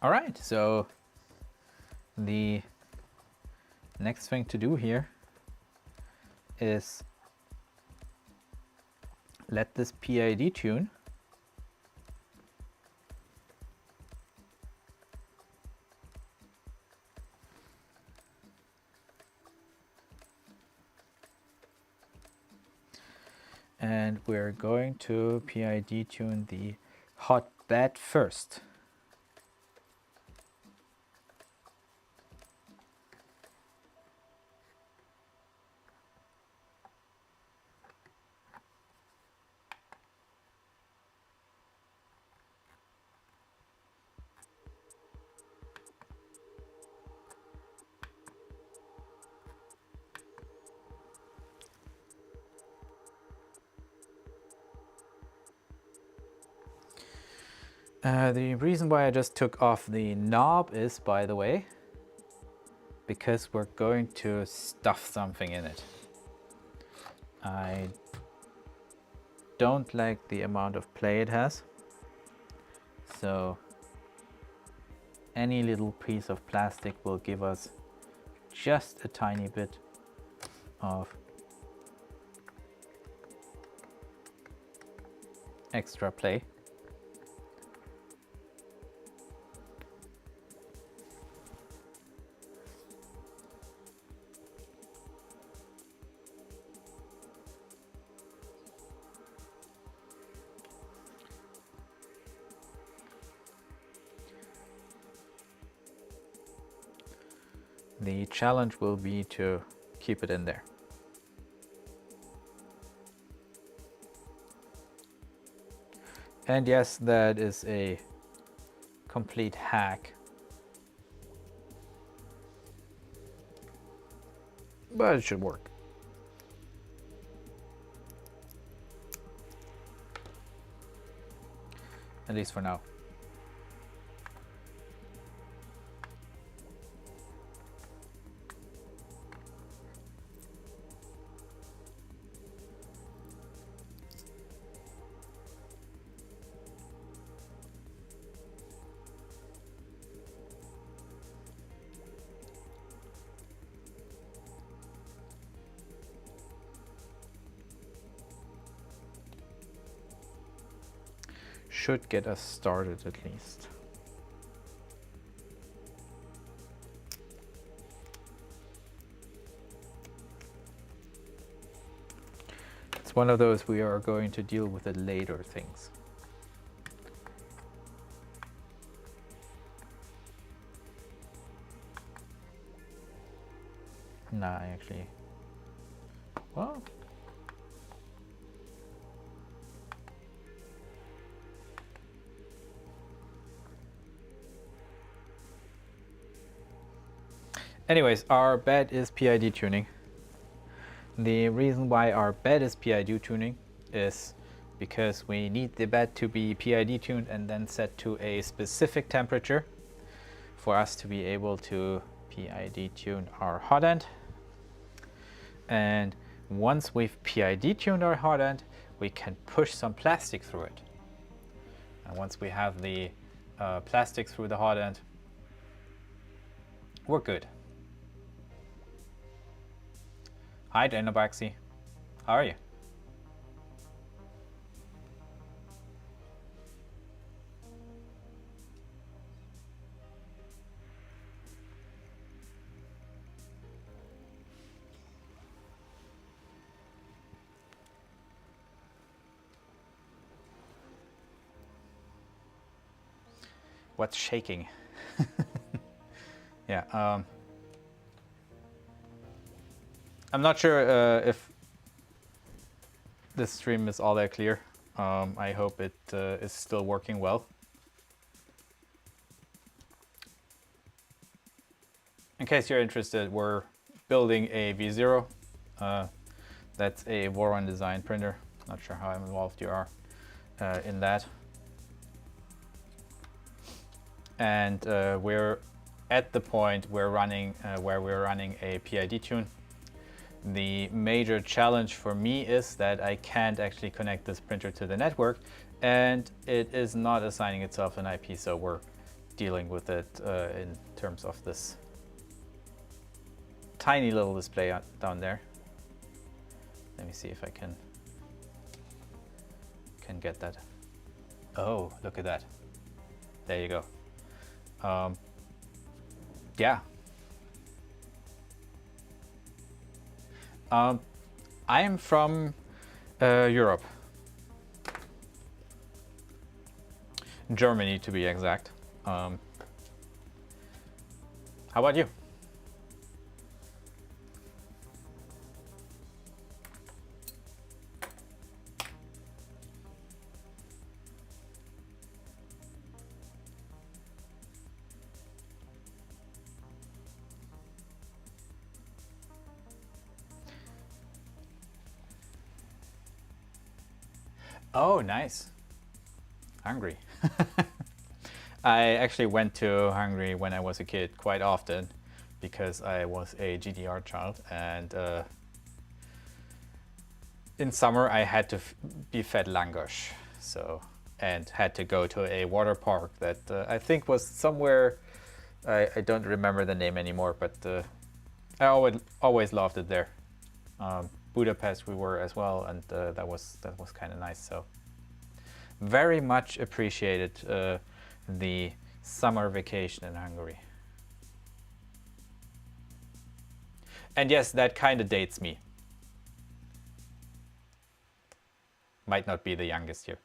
All right, so the next thing to do here is let this PID tune. And we're going to PID tune the hot bed first. The reason why I just took off the knob is, by the way, because we're going to stuff something in it. I don't like the amount of play it has, so any little piece of plastic will give us just a tiny bit of extra play. The challenge will be to keep it in there. And yes, that is a complete hack. But it should work. At least for now. Should get us started at least. It's one of those we are going to deal with it later things. Nah, actually. Well. Anyways, our bed is PID tuning. The reason why our bed is PID tuning is because we need the bed to be PID tuned and then set to a specific temperature for us to be able to PID tune our hot end. And once we've PID tuned our hot end, we can push some plastic through it. And once we have the plastic through the hot end, we're good. Hi, Danabaxi. How are you? What's shaking? Yeah, I'm not sure if this stream is all that clear. I hope it is still working well. In case you're interested, we're building a V0. That's a Voron design printer. Not sure how involved you are in that. And we're at the point where we're running a PID tune. The major challenge for me is that I can't actually connect this printer to the network, and it is not assigning itself an IP, so we're dealing with it in terms of this tiny little display down there. Let me see if I can get that. Oh, look at that. There you go. Yeah. I am from Europe. Germany, to be exact. How about you? Oh, nice. Hungary. I actually went to Hungary when I was a kid quite often because I was a GDR child, and in summer I had to be fed langosh, and had to go to a water park that I think was somewhere, I don't remember the name anymore, but I always loved it there. Budapest we were as well, and that was kind of nice. So very much appreciated the summer vacation in Hungary. And yes, that kind of dates me. Might not be the youngest here.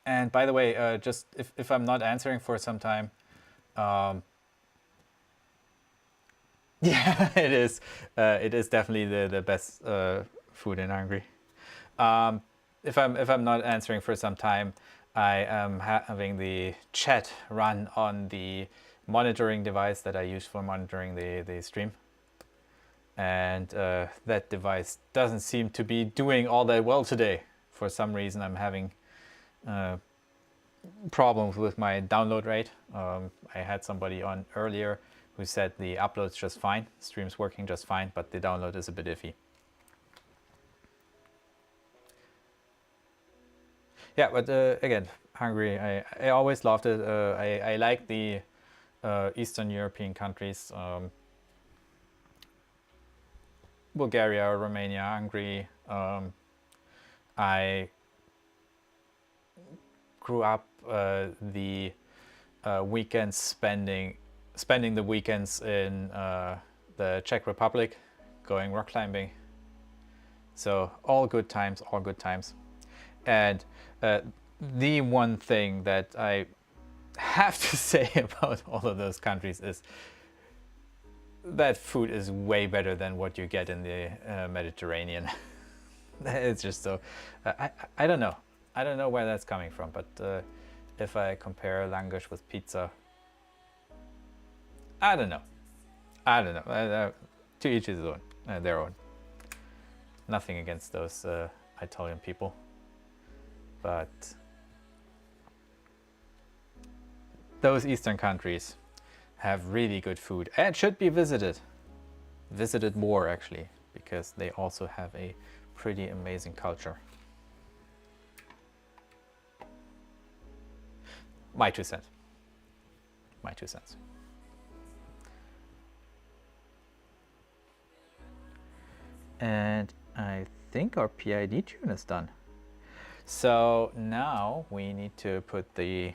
And by the way, just if I'm not answering for some time, yeah, it is. It is definitely the best food in Hungary. If I'm not answering for some time, I am having the chat run on the monitoring device that I use for monitoring the stream. And that device doesn't seem to be doing all that well today. For some reason, I'm having problems with my download rate. I had somebody on earlier who said the upload's just fine, stream's working just fine, but the download is a bit iffy. Yeah, but again, Hungary, I always loved it. I like the Eastern European countries, Bulgaria, Romania, Hungary. I grew up the weekends spending the weekends in the Czech Republic, going rock climbing. So all good times, all good times. And the one thing that I have to say about all of those countries is that food is way better than what you get in the Mediterranean. It's just so, I don't know. I don't know where that's coming from, but if I compare langosh with pizza, I don't know. I don't know. To each his own, their own. Nothing against those Italian people, but those Eastern countries have really good food and should be visited more actually, because they also have a pretty amazing culture. My 2 cents. My 2 cents. And I think our PID tune is done. So now we need to put the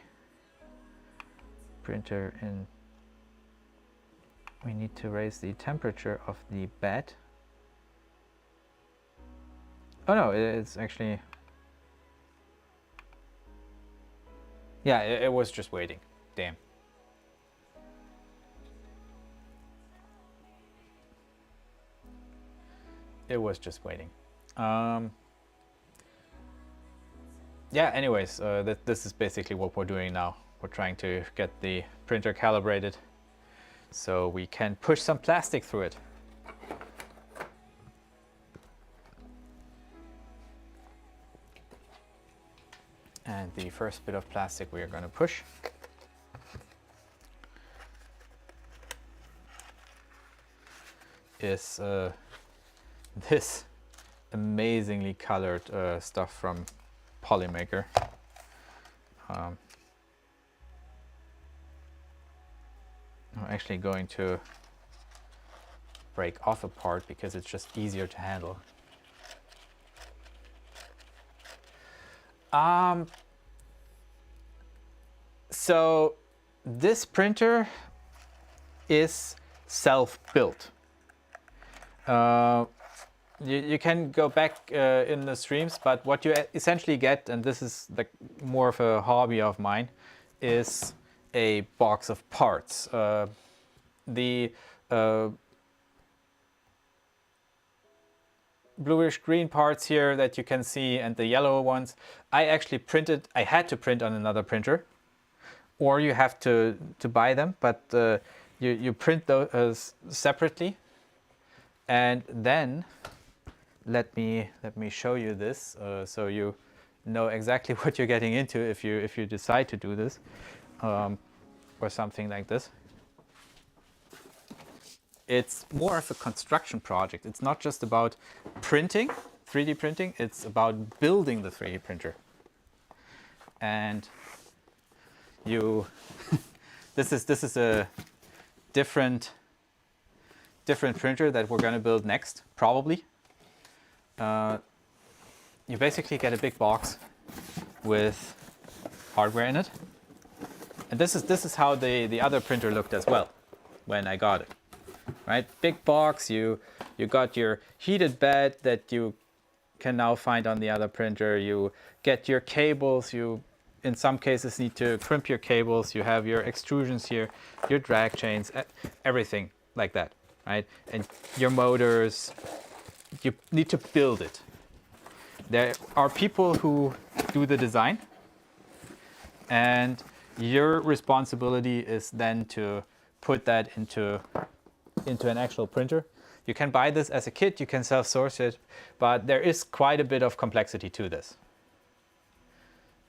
printer in. We need to raise the temperature of the bed. Oh no, it's actually... Yeah, it was just waiting. Damn. It was just waiting. Yeah, anyways, this is basically what we're doing now. We're trying to get the printer calibrated so we can push some plastic through it. And the first bit of plastic we are going to push is this amazingly colored stuff from Polymaker. I'm actually going to break off a part because it's just easier to handle. So this printer is self-built. You can go back in the streams, but what you essentially get, and this is like more of a hobby of mine, is a box of parts. The bluish green parts here that you can see and the yellow ones, I actually printed, I had to print on another printer, or you have to buy them, but you print those separately. And then let me show you this so you know exactly what you're getting into if you decide to do this or something like this. It's more of a construction project. It's not just about printing, 3D printing, it's about building the 3D printer. And you this is a different printer that we're going to build next, probably. You basically get a big box with hardware in it, and this is how the other printer looked as well when I got it. Right, big box. You got your heated bed that you can now find on the other printer. You get your cables. You in some cases need to crimp your cables. You have your extrusions here, your drag chains, everything like that. Right, and your motors, you need to build it. There are people who do the design, and your responsibility is then to put that into an actual printer. You can buy this as a kit, you can self-source it, but there is quite a bit of complexity to this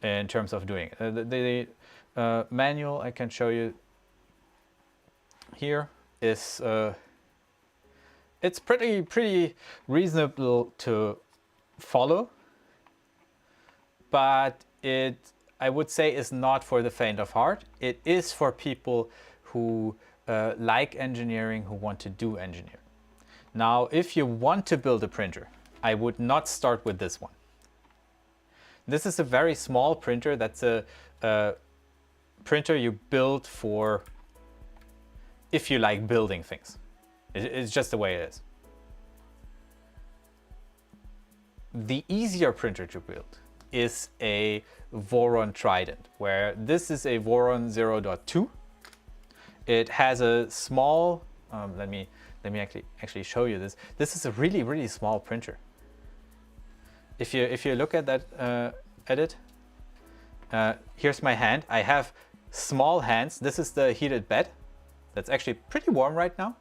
in terms of doing it. The manual I can show you here is it's pretty reasonable to follow, but I would say is not for the faint of heart. It is for people who like engineering, who want to do engineering. Now, if you want to build a printer, I would not start with this one. This is a very small printer. That's a printer you build for if you like building things. It's just the way it is. The easier printer to build is a Voron Trident, where this is a Voron 0.2. It has a small, let me actually show you this. This is a really small printer. If you look at that edit, here's my hand. I have small hands. This is the heated bed. That's actually pretty warm right now,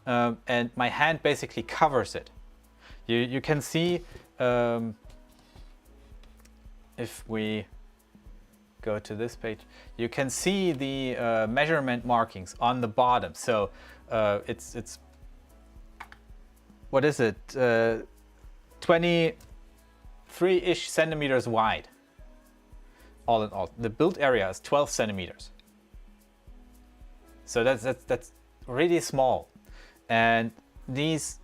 and my hand basically covers it. You can see if we go to this page, you can see the measurement markings on the bottom. So it's what is it, 23-ish centimeters wide. All in all, the built area is 12 centimeters. So that's really small, and these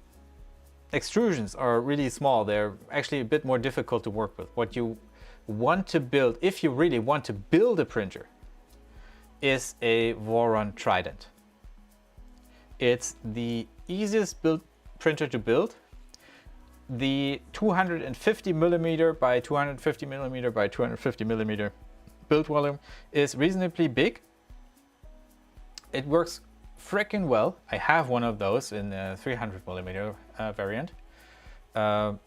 extrusions are really small. They're actually a bit more difficult to work with. What you want to build, if you really want to build a printer, is a Voron Trident. It's the easiest build printer to build. The 250 millimeter by 250 millimeter by 250 millimeter build volume is reasonably big. It works freaking well. I have one of those in a 300 millimeter variant. And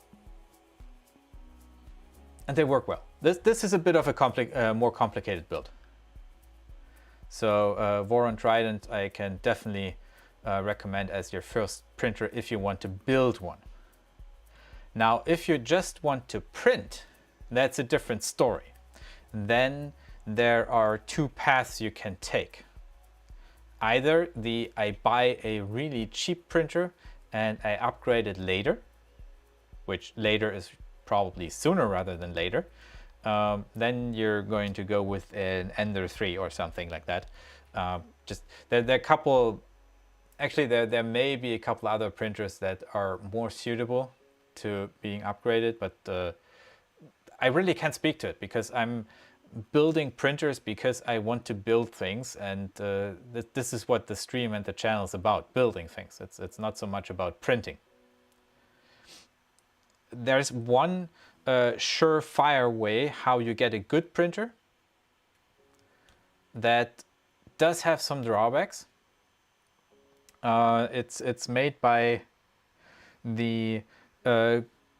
they work well. This is a bit of a more complicated build. So Voron Trident I can definitely recommend as your first printer if you want to build one. Now, if you just want to print, that's a different story. Then there are two paths you can take. Either I buy a really cheap printer and I upgrade it later, which later is probably sooner rather than later. Then you're going to go with an Ender 3 or something like that. There are a couple, actually there may be a couple other printers that are more suitable to being upgraded, but I really can't speak to it because I'm building printers because I want to build things, and this is what the stream and the channel is about, building things. It's not so much about printing. There's one surefire way how you get a good printer that does have some drawbacks. It's made by the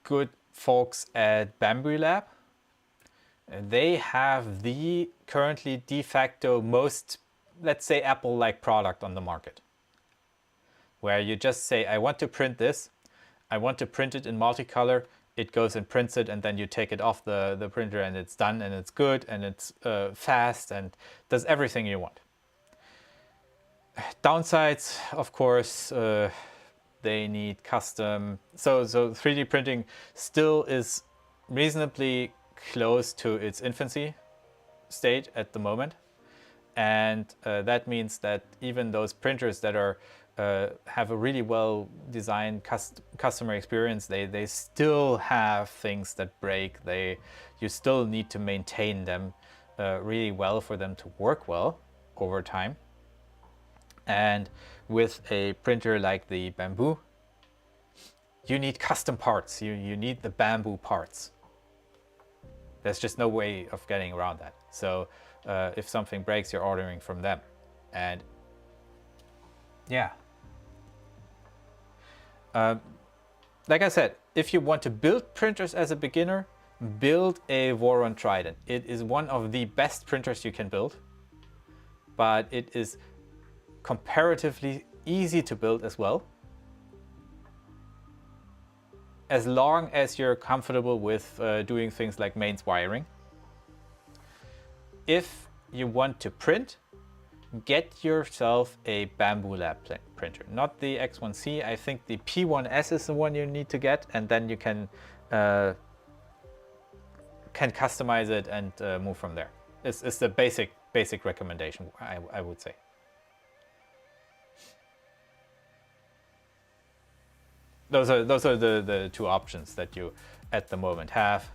good folks at Bamboo Lab. They have the currently de facto most, let's say, Apple-like product on the market, where you just say, I want to print this, I want to print it in multicolor, it goes and prints it, and then you take it off the printer and it's done and it's good and it's fast and does everything you want. Downsides, of course, they need custom. So 3D printing still is reasonably close to its infancy state at the moment. And that means that even those printers that are have a really well designed customer experience, they still have things that break. You still need to maintain them really well for them to work well over time. And with a printer like the Bamboo, you need custom parts. You need the Bamboo parts. There's just no way of getting around that. So if something breaks, you're ordering from them. And yeah. Like I said, if you want to build printers as a beginner, build a Voron Trident. It is one of the best printers you can build, but it is comparatively easy to build as well, as long as you're comfortable with doing things like mains wiring. If you want to print, get yourself a Bamboo Lab printer, not the X1C. I think the P1S is the one you need to get, and then you can customize it and move from there. It's the basic recommendation, I would say. Those are the two options that you at the moment have.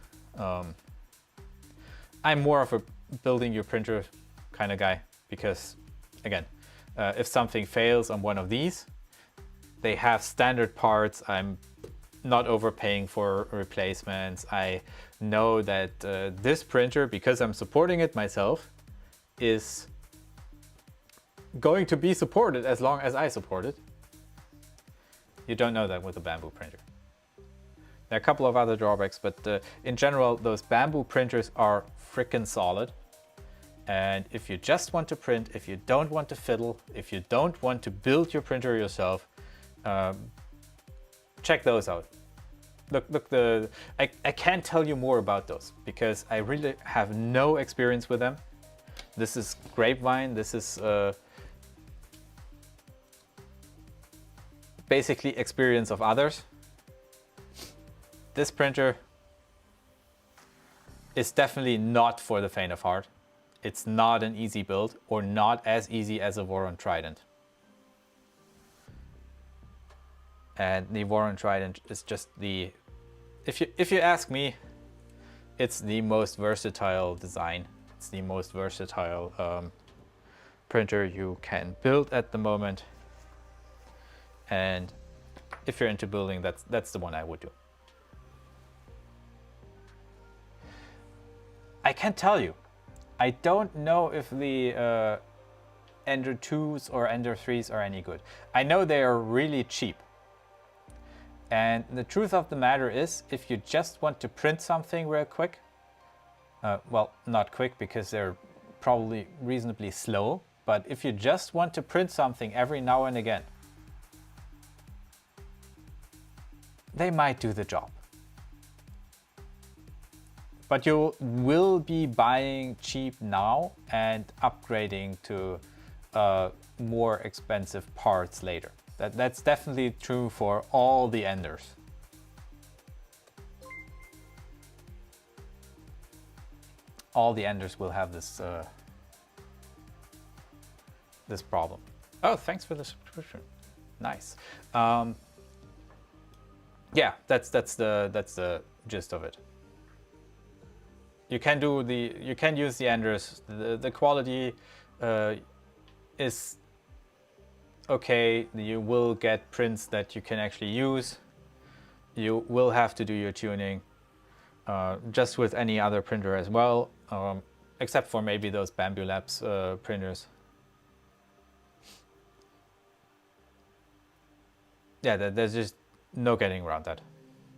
I'm more of a building your printer kind of guy because, again, if something fails on one of these, they have standard parts. I'm not overpaying for replacements. I know that this printer, because I'm supporting it myself, is going to be supported as long as I support it. You don't know that with a Bamboo printer. There are a couple of other drawbacks, but in general, those Bamboo printers are freaking solid. And if you just want to print, if you don't want to fiddle, if you don't want to build your printer yourself, check those out. Look, I can't tell you more about those because I really have no experience with them. This is grapevine. This is basically experience of others. This printer is definitely not for the faint of heart. It's not an easy build, or not as easy as a Voron Trident. And the Voron Trident is just the, if you ask me, it's the most versatile design. It's the most versatile printer you can build at the moment. And if you're into building, that's the one I would do. I can't tell you. I don't know if the Ender 2s or Ender 3s are any good. I know they are really cheap. And the truth of the matter is, if you just want to print something real quick, well, not quick because they're probably reasonably slow, but if you just want to print something every now and again, they might do the job. But you will be buying cheap now and upgrading to more expensive parts later. That's definitely true for all the Enders. All the Enders will have this this problem. Oh, thanks for the subscription. Nice. Yeah, that's the gist of it. You can use the Enders. The quality is okay. You will get prints that you can actually use. You will have to do your tuning, just with any other printer as well, except for maybe those Bambu Labs printers. Yeah, there's just no getting around that,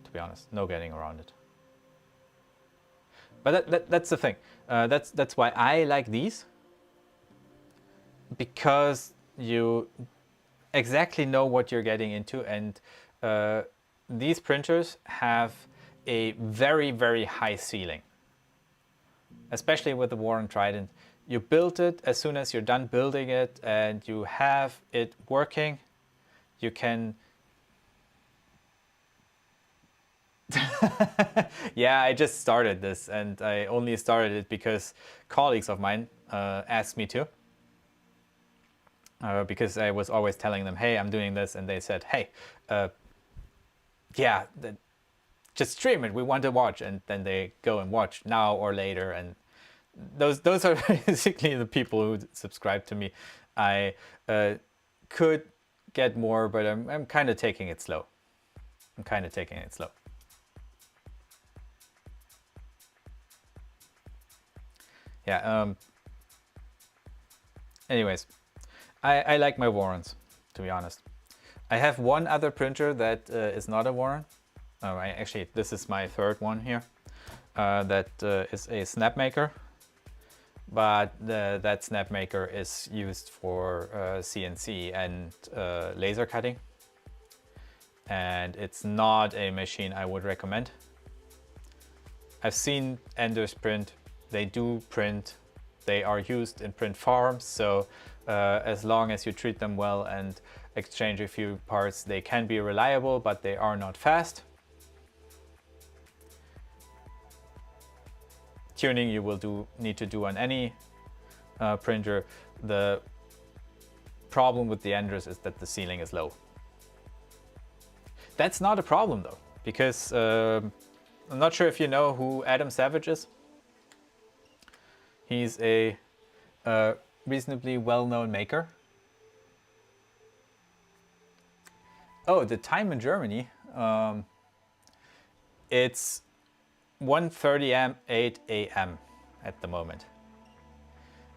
to be honest. No getting around it. But that's the thing. That's why I like these, because you exactly know what you're getting into, and these printers have a very, very high ceiling. Especially with the Voron Trident. You build it as soon as you're done building it and you have it working, you can... Yeah, I just started this, and I only started it because colleagues of mine asked me to. Because I was always telling them, hey, I'm doing this, and they said, hey, yeah, just stream it, we want to watch, and then they go and watch now or later, and those are basically the people who subscribe to me. I could get more, but I'm kind of taking it slow. Yeah, anyways, I like my Vorons, to be honest. I have one other printer that is not a Voron. Actually, this is my third one here. That is a snapmaker, but that snapmaker is used for CNC and laser cutting. And it's not a machine I would recommend. I've seen Enders print. They do print. They are used in print farms, so as long as you treat them well and exchange a few parts, they can be reliable, but they are not fast. Tuning you will need to do on any printer. The problem with the Enders is that the ceiling is low. That's not a problem though, because I'm not sure if you know who Adam Savage is. He's a reasonably well-known maker. Oh, the time in Germany, it's 1:38 a.m. at the moment.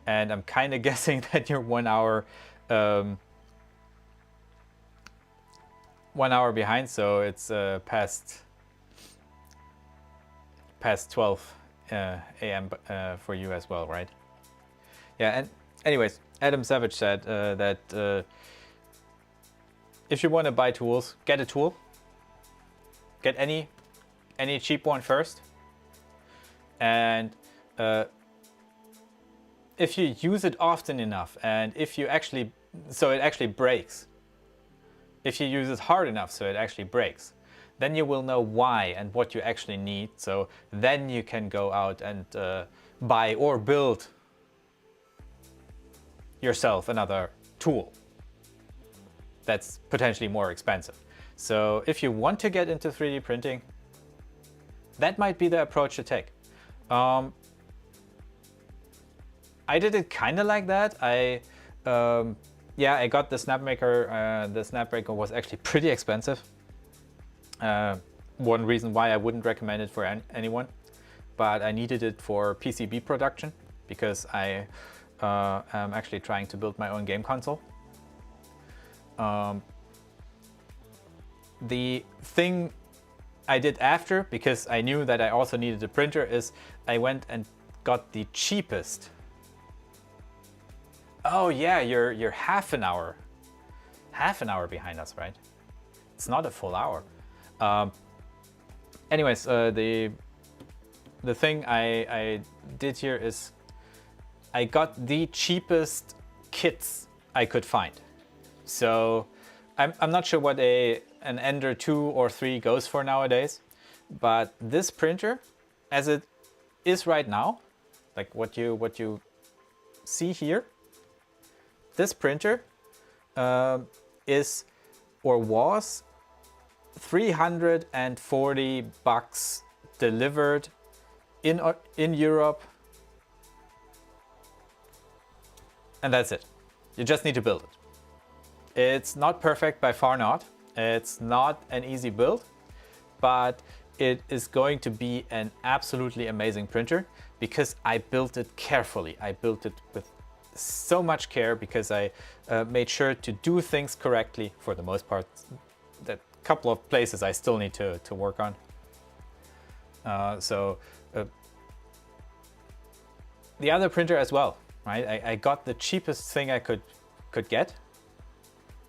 And I'm kind of guessing that you're 1 hour, 1 hour behind, so it's past 12 a.m. For you as well, right? Yeah, and anyways, Adam Savage said that if you want to buy tools, get a tool. Get any cheap one first. And if you use it often enough, and if you actually, so it actually breaks. If you use it hard enough so it actually breaks, then you will know why and what you actually need. So then you can go out and buy or build yourself another tool that's potentially more expensive. So if you want to get into 3D printing, that might be the approach to take. I did it kind of like that. Yeah, I got the snapmaker. The snapmaker was actually pretty expensive. One reason why I wouldn't recommend it for anyone. but I needed it for PCB production because I am actually trying to build my own game console. The thing I did after, because I knew that I also needed a printer, is I went and got the cheapest. Oh yeah, you're half an hour behind us, right? It's not a full hour. Anyways, the thing I did here is I got the cheapest kits I could find. So I'm not sure what an Ender 2 or 3 goes for nowadays, but this printer, as it is right now, like what you see here, this printer is or was $340 delivered in Europe, and that's it. You just need to build it. It's not perfect, by far not. It's not an easy build, but it is going to be an absolutely amazing printer because I built it carefully. I built it with so much care because I made sure to do things correctly for the most part. That couple of places I still need to work on. The other printer as well, right? I got the cheapest thing I could get.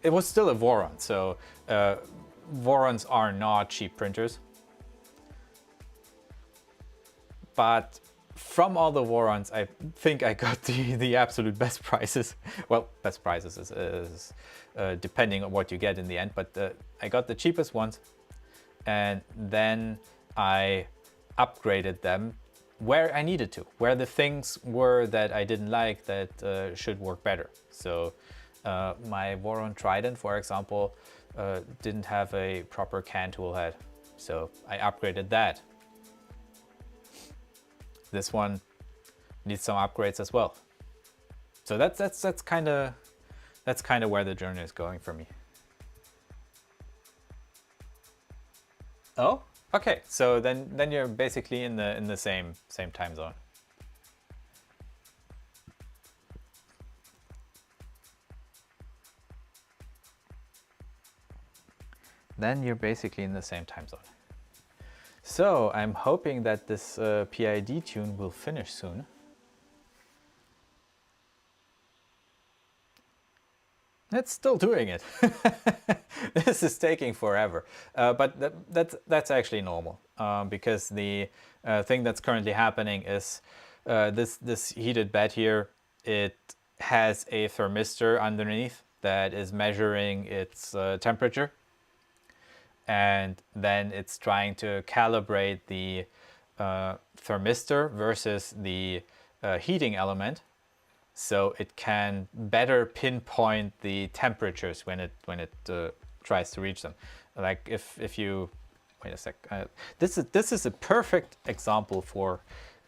It was still a Voron, so Vorons are not cheap printers. But from all the Vorons, I think I got the absolute best prices. Well, best prices is depending on what you get in the end, but I got the cheapest ones, and then I upgraded them where I needed to, where the things were that I didn't like that should work better. So my Voron Trident, for example, didn't have a proper can tool head, so I upgraded that. This one needs some upgrades as well. So that's kind of where the journey is going for me. Oh, okay. So then you're basically in the same time zone. Then you're basically in the same time zone. So I'm hoping that this PID tune will finish soon. It's still doing it. This is taking forever, but that's actually normal because the thing that's currently happening is this heated bed here. It has a thermistor underneath that is measuring its temperature. And then it's trying to calibrate the thermistor versus the heating element, so it can better pinpoint the temperatures when it tries to reach them. Like if you wait a sec, this is a perfect example for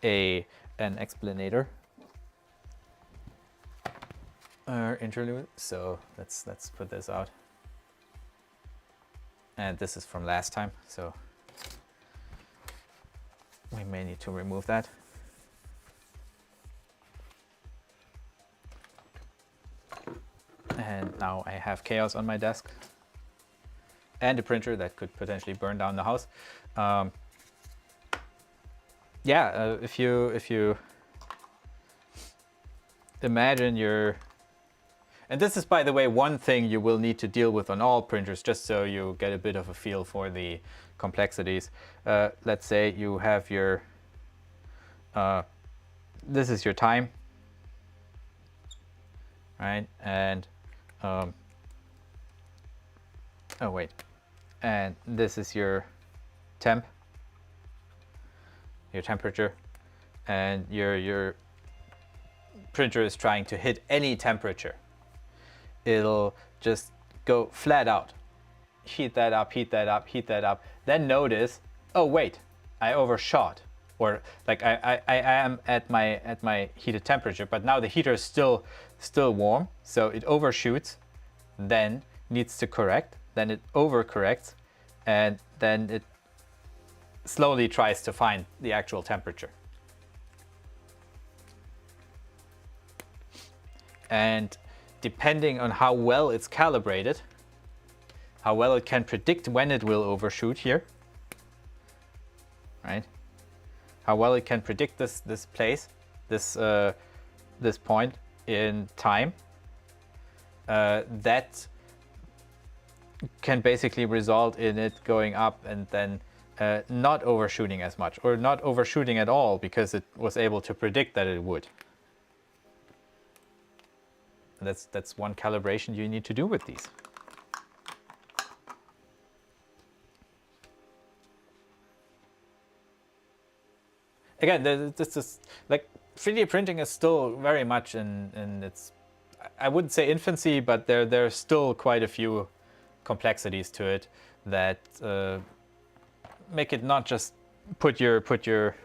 an explanator interlude. So let's put this out. And this is from last time, so we may need to remove that. And now I have chaos on my desk and a printer that could potentially burn down the house. Yeah, if you imagine your... And this is, by the way, one thing you will need to deal with on all printers, just so you get a bit of a feel for the complexities. Let's say you have your, this is your time, right? And, oh wait, and this is your temp, your temperature, and your printer is trying to hit any temperature. It'll just go flat out, heat that up, heat that up, heat that up, then notice, oh wait, I overshot, or like I am at my heated temperature, but now the heater is still warm, so it overshoots, then needs to correct, then it overcorrects, and then it slowly tries to find the actual temperature. And depending on how well it's calibrated, how well it can predict when it will overshoot here, right? How well it can predict this place, this point in time, that can basically result in it going up and then not overshooting as much, or not overshooting at all, because it was able to predict that it would. And that's one calibration you need to do with these. Again, this is like 3D printing is still very much in its, I wouldn't say infancy, but there's still quite a few complexities to it that make it not just put your printer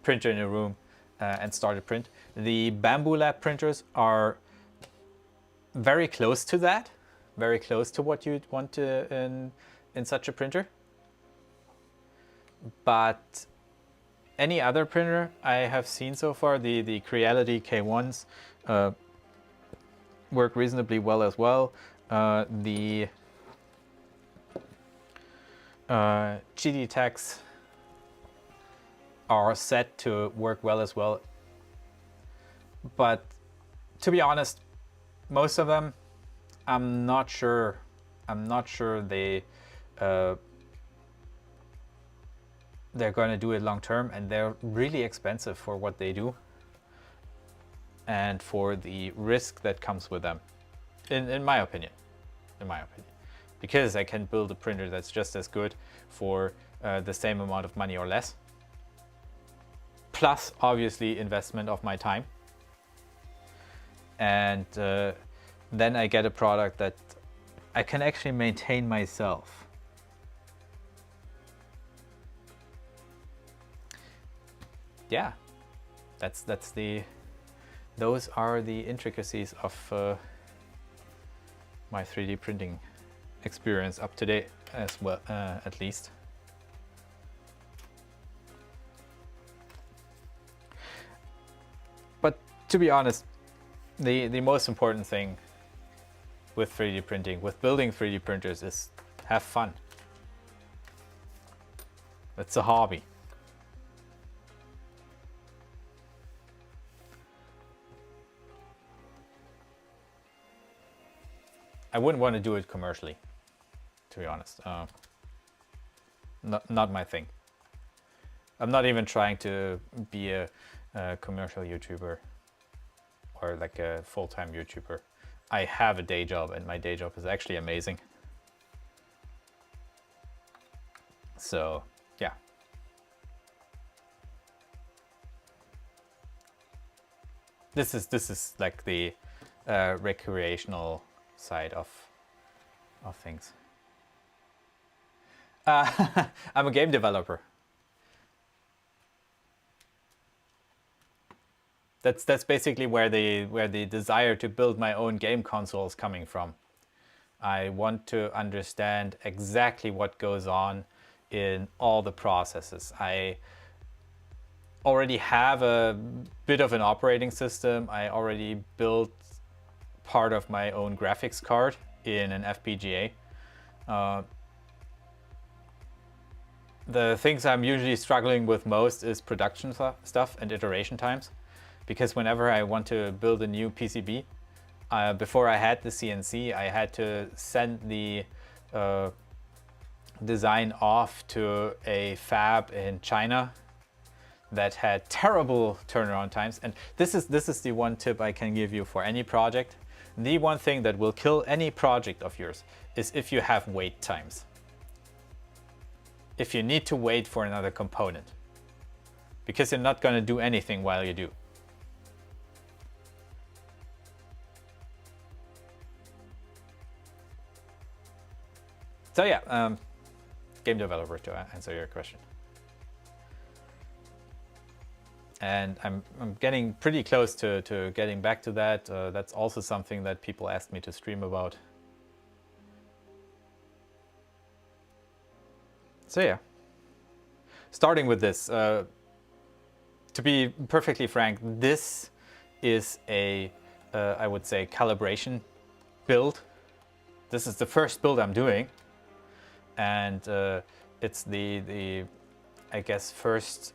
in a room and start a print. The Bamboo Lab printers are very close to that, very close to what you'd want to in such a printer. But any other printer I have seen so far, the Creality K1s work reasonably well as well. The GD Tax are set to work well as well. But to be honest, most of them, I'm not sure they're going to do it long term, and they're really expensive for what they do and for the risk that comes with them, in my opinion. Because I can build a printer that's just as good for the same amount of money or less, plus obviously investment of my time, and then I get a product that I can actually maintain myself. Yeah, those are the intricacies of my 3D printing experience up to date as well, at least. But to be honest, the most important thing with 3D printing, with building 3D printers, is have fun. It's a hobby. I wouldn't want to do it commercially, to be honest. Not my thing. I'm not even trying to be a commercial YouTuber or like a full-time YouTuber. I have a day job, and my day job is actually amazing. So yeah. This is like the recreational side of things. I'm a game developer. That's basically where the desire to build my own game console is coming from. I want to understand exactly what goes on in all the processes. I already have a bit of an operating system. I already built part of my own graphics card in an FPGA. The things I'm usually struggling with most is production stuff and iteration times. Because whenever I want to build a new PCB, before I had the CNC, I had to send the design off to a fab in China that had terrible turnaround times. And this is the one tip I can give you for any project. The one thing that will kill any project of yours is if you have wait times. If you need to wait for another component, because you're not going to do anything while you do. So yeah, game developer, to answer your question. And I'm getting pretty close to getting back to that. That's also something that people asked me to stream about. So yeah, starting with this, to be perfectly frank, this is a, I would say, calibration build. This is the first build I'm doing, and it's the I guess first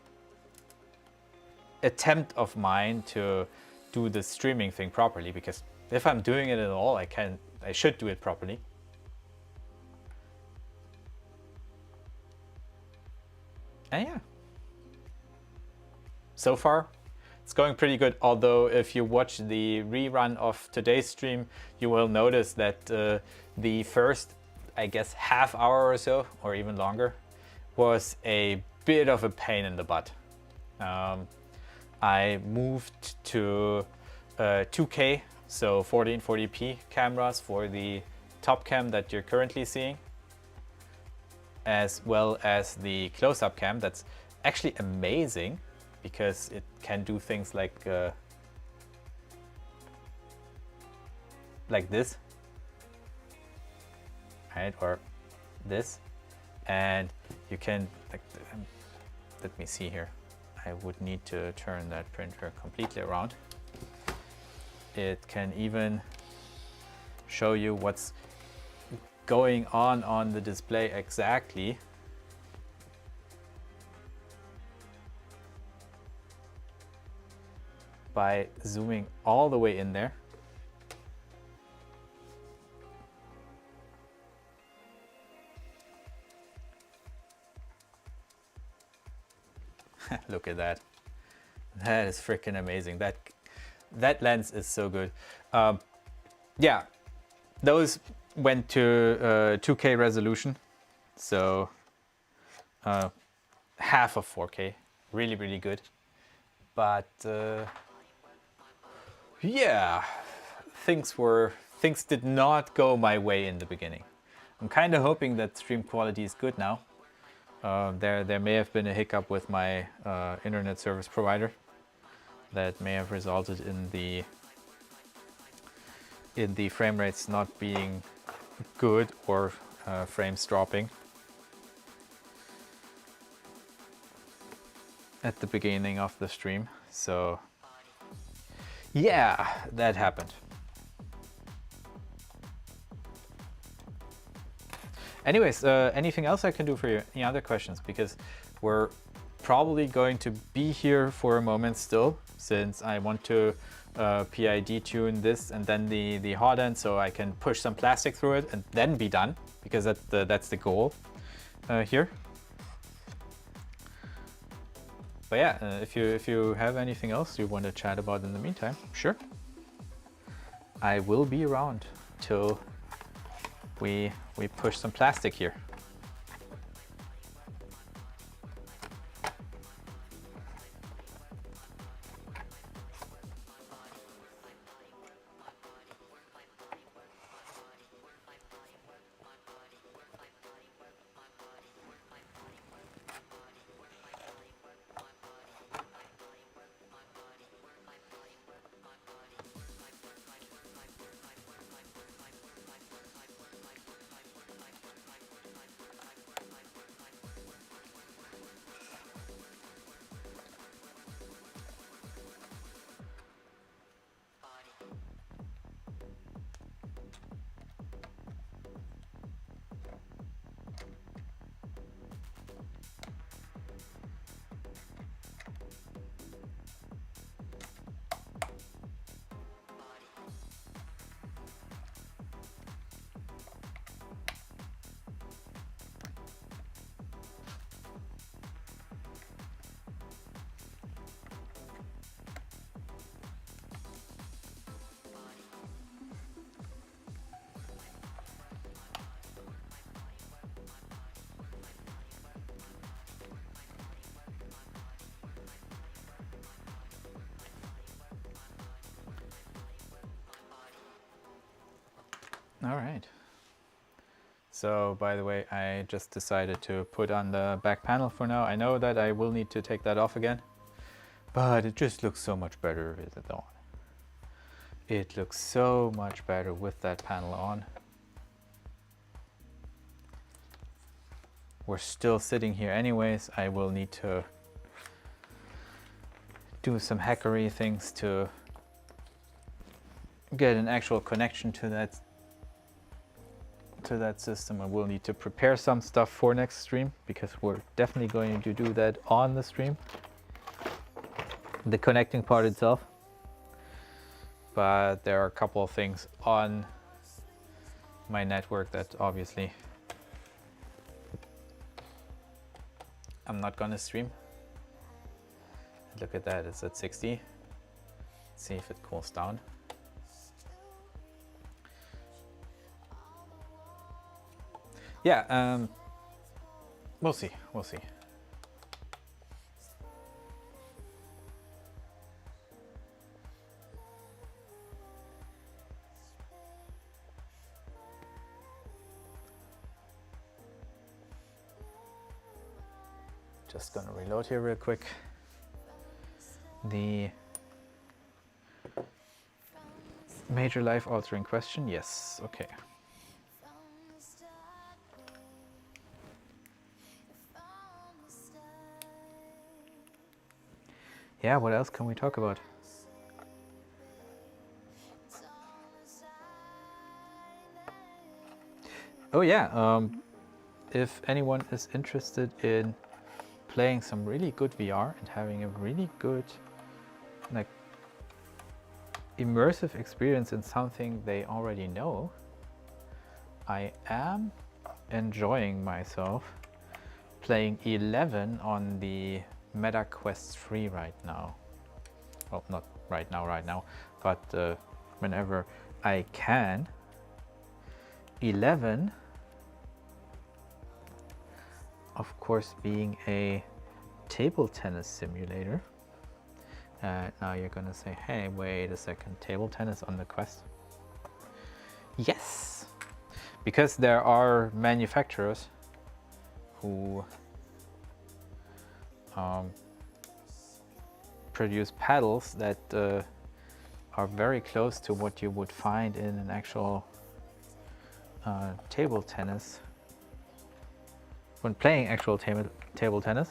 attempt of mine to do the streaming thing properly, because if I'm doing it at all, I should do it properly. And yeah, so far it's going pretty good. Although if you watch the rerun of today's stream, you will notice that the first, I guess, half hour or so, or even longer, was a bit of a pain in the butt. I moved to 2K, so 1440p cameras for the top cam that you're currently seeing, as well as the close-up cam. That's actually amazing because it can do things like this, right, or this, and you can, like, let me see here. I would need to turn that printer completely around. It can even show you what's going on the display exactly. By zooming all the way in there. Look at that. That is freaking amazing. That lens is so good. Yeah, those went to 2K resolution, so half of 4K. Really good. But yeah, things did not go my way in the beginning. I'm kind of hoping that stream quality is good now. There may have been a hiccup with my internet service provider that may have resulted in the frame rates not being good, or frames dropping at the beginning of the stream. So yeah, that happened. Anyways, anything else I can do for you? Any other questions? Because we're probably going to be here for a moment still, since I want to PID tune this and then the Hotend, so I can push some plastic through it and then be done, because that's the goal here. But yeah, if you have anything else you want to chat about in the meantime, sure. I will be around till we push some plastic here. All right. So, by the way, I just decided to put on the back panel for now. I know that I will need to take that off again, but it just looks so much better with it on. It looks so much better with that panel on. we're still sitting here anyways, I will need to do some hackery things to get an actual connection to that system. I will need to prepare some stuff for next stream, because we're definitely going to do that on the stream, the connecting part itself. But there are a couple of things on my network that obviously I'm not gonna stream. Look at that, it's at 60. Let's see if it cools down. Yeah, we'll see, we'll see. Just gonna reload here real quick. The major life-altering question, yes, okay. Yeah, what else can we talk about? Oh yeah, if anyone is interested in playing some really good VR and having a really good, like, immersive experience in something they already know, I am enjoying myself playing 11 on the Meta Quest 3 right now. Well, not right now, but whenever I can. 11, of course, being a table tennis simulator. Now you're gonna say, hey, wait a second, table tennis on the Quest? Yes, because there are manufacturers who produce paddles that are very close to what you would find in an actual table tennis, when playing actual table tennis,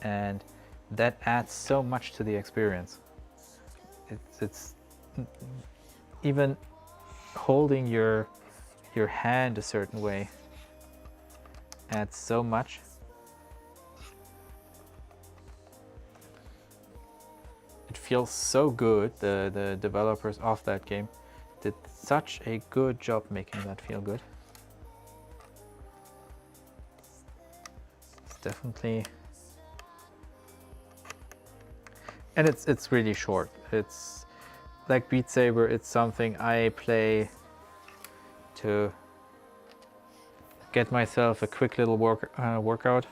and that adds so much to the experience. It's even holding your hand a certain way adds so much. It feels so good. The developers of that game did such a good job making that feel good. It's definitely, and it's really short. It's like Beat Saber. It's something I play to get myself a quick little workout.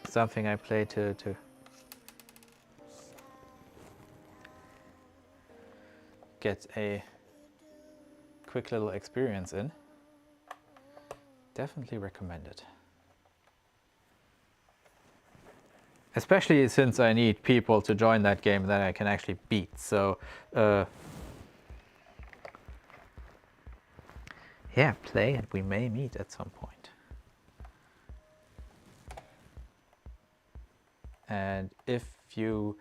Something I play to get a quick little experience in. Definitely recommend it. Especially since I need people to join that game that I can actually beat. So yeah, play and we may meet at some point. And if you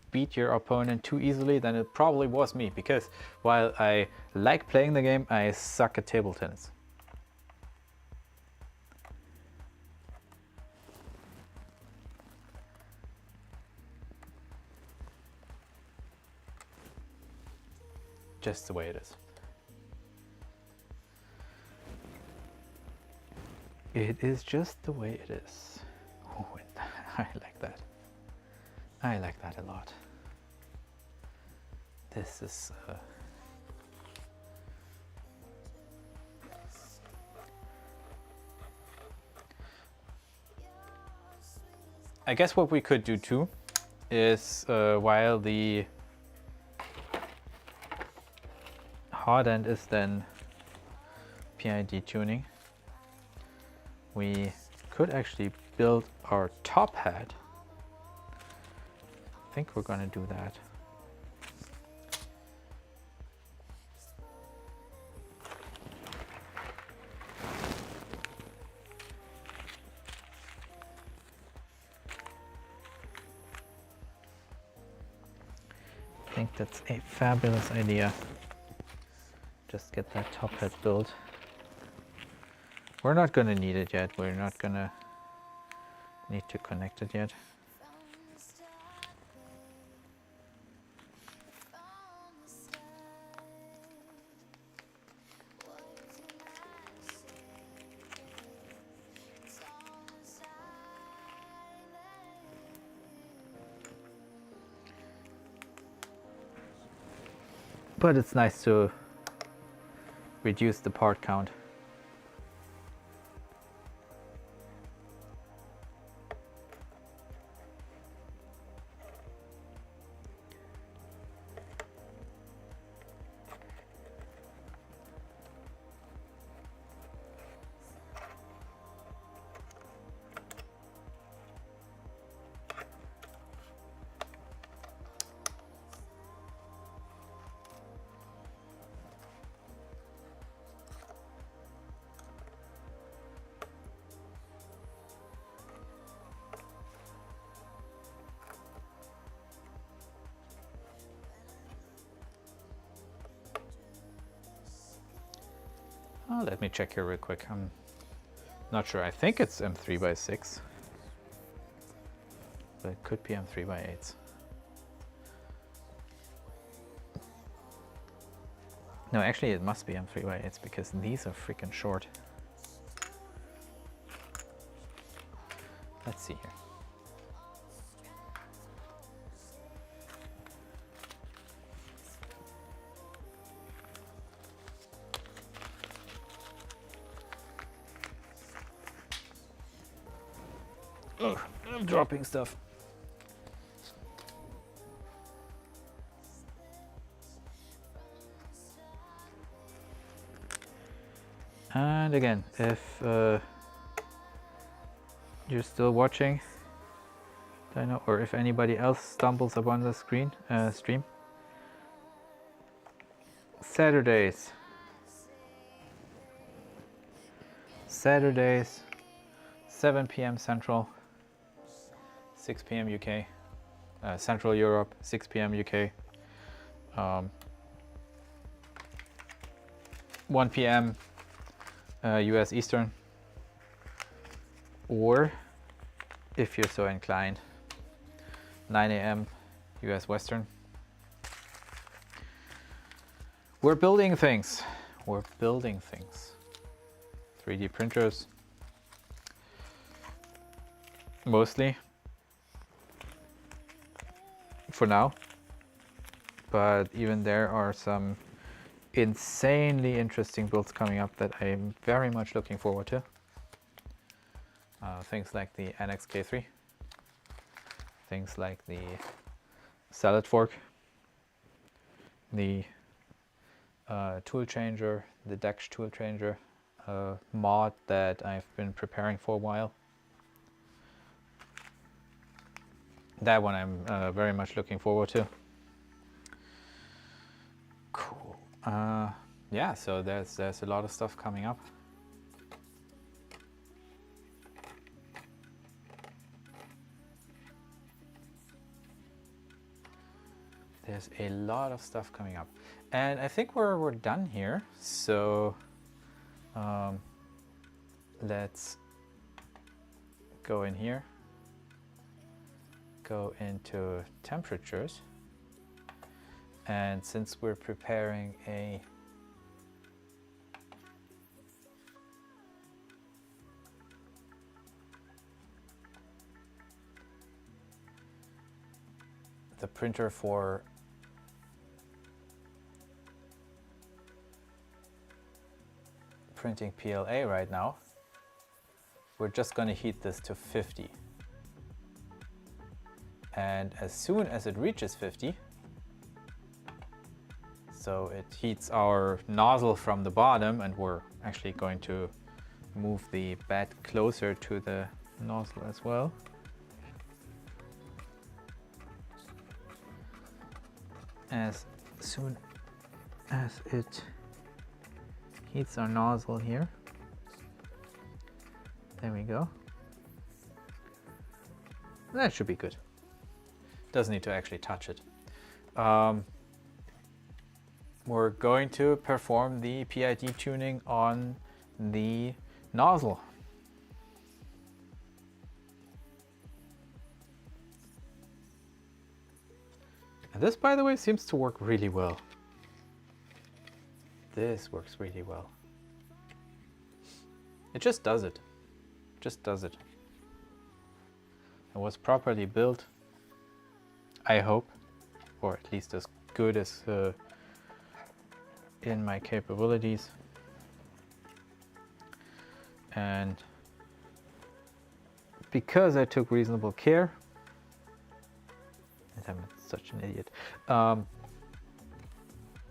beat your opponent too easily, then it probably was me, because while I like playing the game, I suck at table tennis. Just the way it is. It is just the way it is. Oh, I like that. I like that a lot. This is I guess what we could do too is while the Hotend is then PID tuning, we could actually build our TopHat. I think we're going to do that. think that's a fabulous idea. Just get that TopHat built. We're not gonna need it yet. We're not gonna need to connect it yet. But it's nice to reduce the part count. Oh, let me check here real quick. I'm not sure. I think it's M3x6, but it could be M3x8s. No, actually it must be M3x8s because these are freaking short. Let's see here. Oh, I'm dropping stuff. And again, if you're still watching, I know, or if anybody else stumbles upon the stream, Saturdays, 7 p.m. Central, 6 p.m. UK, Central Europe, 6 p.m. UK, 1 p.m. US Eastern, or if you're so inclined, 9 a.m. US Western. We're building things. We're building things. 3D printers, mostly, for now. But even there are some insanely interesting builds coming up that I'm very much looking forward to. Things like the Annex K3, things like the salad fork, the tool changer, the Dex tool changer mod that I've been preparing for a while. That one I'm very much looking forward to. Cool. Yeah, so there's a lot of stuff coming up. There's a lot of stuff coming up, and I think we're done here. So let's go in here, go into temperatures, and since we're preparing the printer for printing PLA right now, we're just going to heat this to 50. And as soon as it reaches 50, so it heats our nozzle from the bottom, and we're actually going to move the bed closer to the nozzle as well. As soon as it heats our nozzle here, there we go. That should be good. Doesn't need to actually touch it. we're going to perform the PID tuning on the nozzle. And this, by the way, seems to work really well. This works really well. It just does it. Just does it. It was properly built, I hope, or at least as good as in my capabilities. And because I took reasonable care, and I'm such an idiot,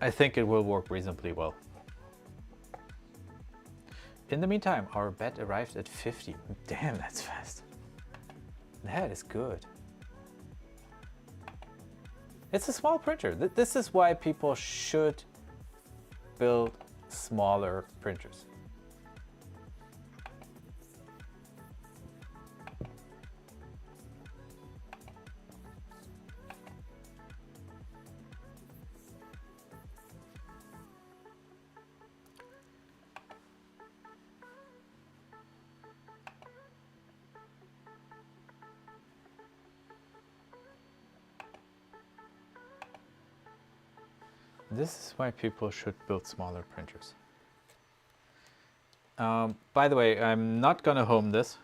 I think it will work reasonably well. In the meantime, our bet arrived at 50. Damn, that's fast. That is good. It's a small printer. This is why people should build smaller printers. This is why people should build smaller printers. By the way, I'm not gonna home this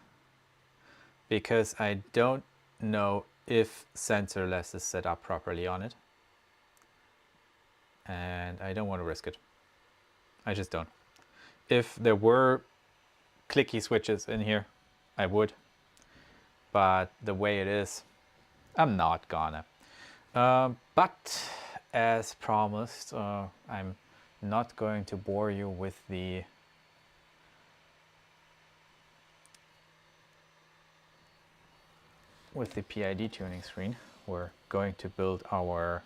because I don't know if sensorless is set up properly on it. And I don't want to risk it. I just don't. If there were clicky switches in here, I would. But the way it is, I'm not gonna. But as promised, I'm not going to bore you with the PID tuning screen. We're going to build our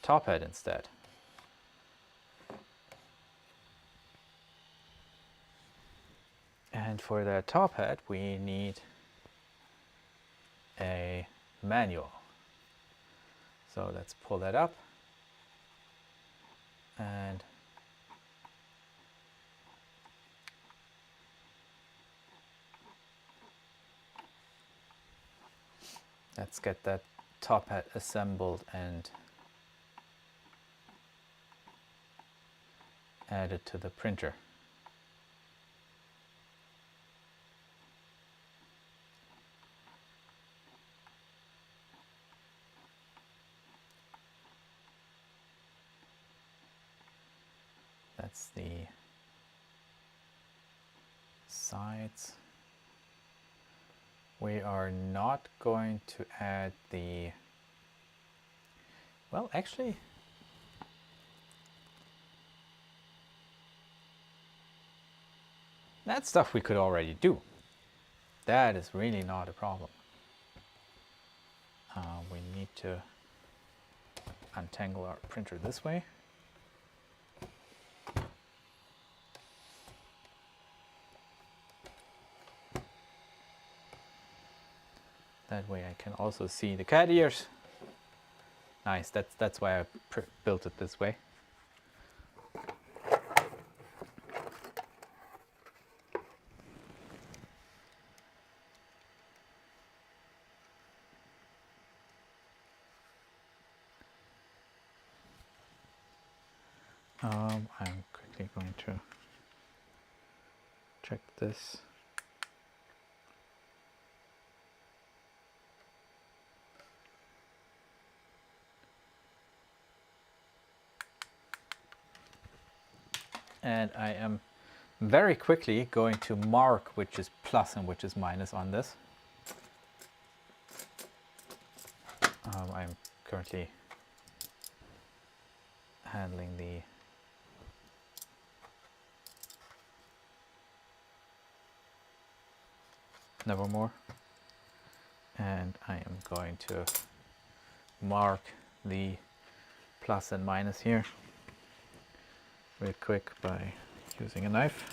TopHat instead. And for that TopHat, we need a manual. So let's pull that up. And let's get that TopHat assembled and added to the printer. That's the sides. We are not going to add the, well, actually, that stuff we could already do. That is really not a problem. We need to untangle our printer this way. That way I can also see the cat ears. Nice, that's why I built it this way. I'm quickly going to check this. And I am very quickly going to mark which is plus and which is minus on this. I'm currently handling the Nevermore, and I am going to mark the plus and minus here real quick by using a knife.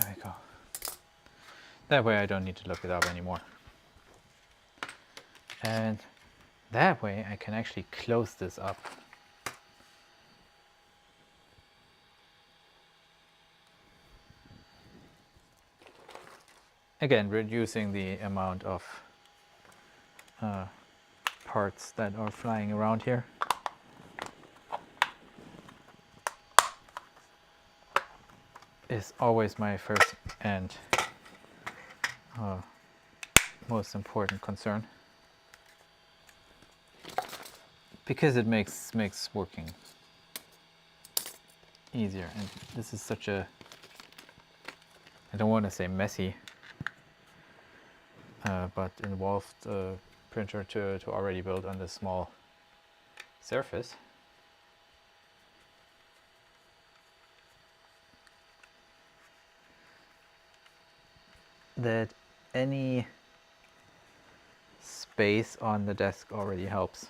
There we go. That way I don't need to look it up anymore. And that way I can actually close this up. Again, reducing the amount of parts that are flying around here. Is always my first and most important concern, because it makes working easier. And this is such a, I don't want to say messy, but involved printer to already build on this small surface. That any space on the desk already helps.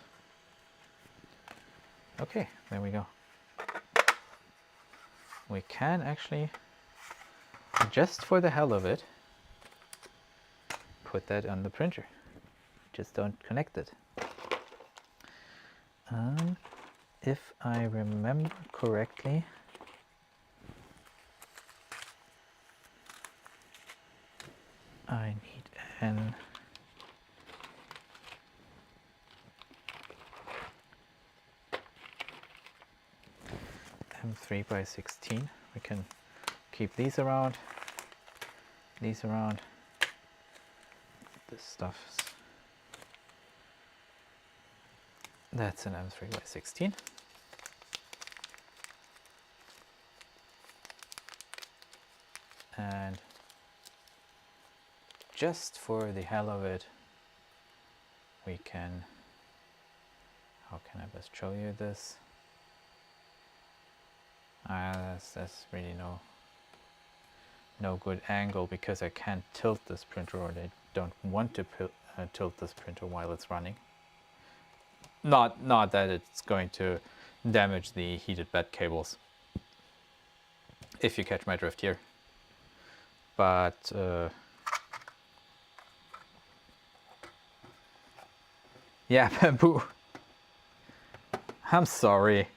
Okay, there we go. We can actually, just for the hell of it, put that on the printer. Just don't connect it. If I remember correctly, I need an M3 by 16. We can keep these around, these around. This stuff's, that's an M3 by 16. And just for the hell of it, we can, how can I best show you this? That's really no good angle, because I can't tilt this printer, or they don't want to tilt this printer while it's running. Not that it's going to damage the heated bed cables, if you catch my drift here. But yeah, Bamboo, I'm sorry.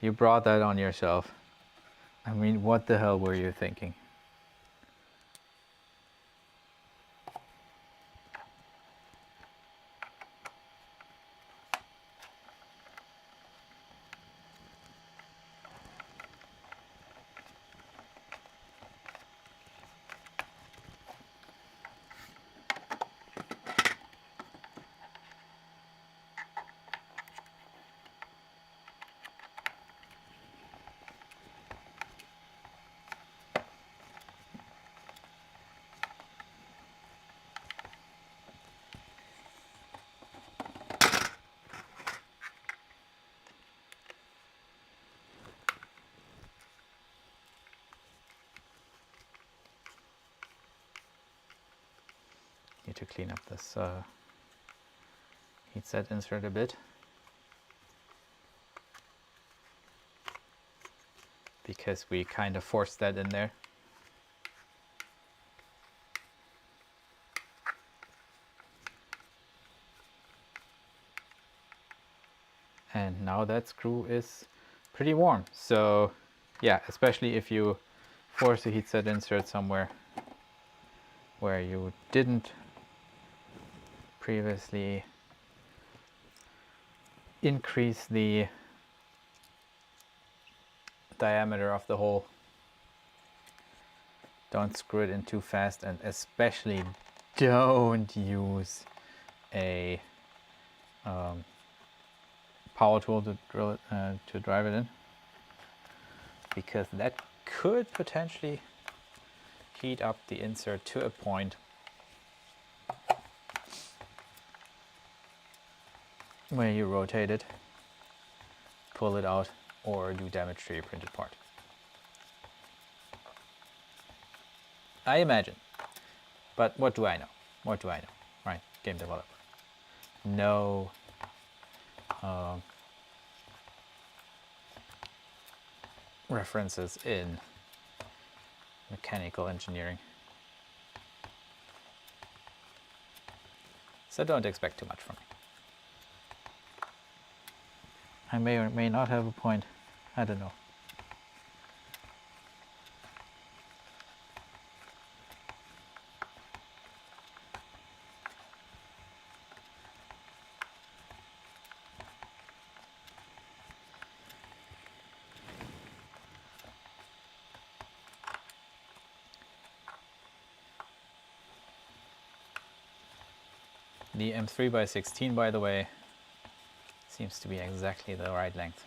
You brought that on yourself. I mean, what the hell were you thinking? Need to clean up this heatset insert a bit, because we kind of forced that in there. And now that screw is pretty warm. So yeah, especially if you force a heatset insert somewhere where you didn't previously increase the diameter of the hole, don't screw it in too fast, and especially don't use a power tool to drill it, to drive it in, because that could potentially heat up the insert to a point where you rotate it, pull it out, or do damage to your printed part. I imagine. But what do I know? What do I know? Right, game developer. No references in mechanical engineering. So don't expect too much from me. I may or may not have a point. I don't know. The M3x16, by the way, seems to be exactly the right length.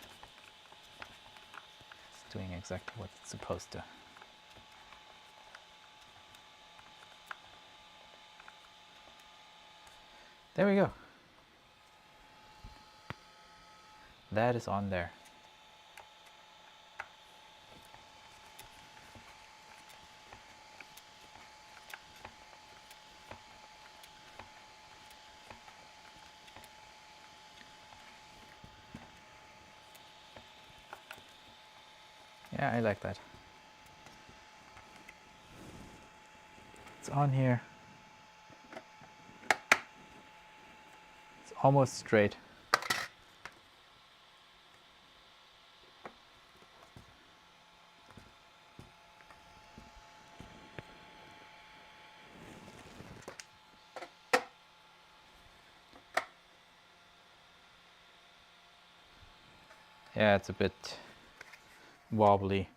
It's doing exactly what it's supposed to. There we go. That is on there. Yeah, I like that. It's on here. It's almost straight. Yeah, it's a bit wobbly.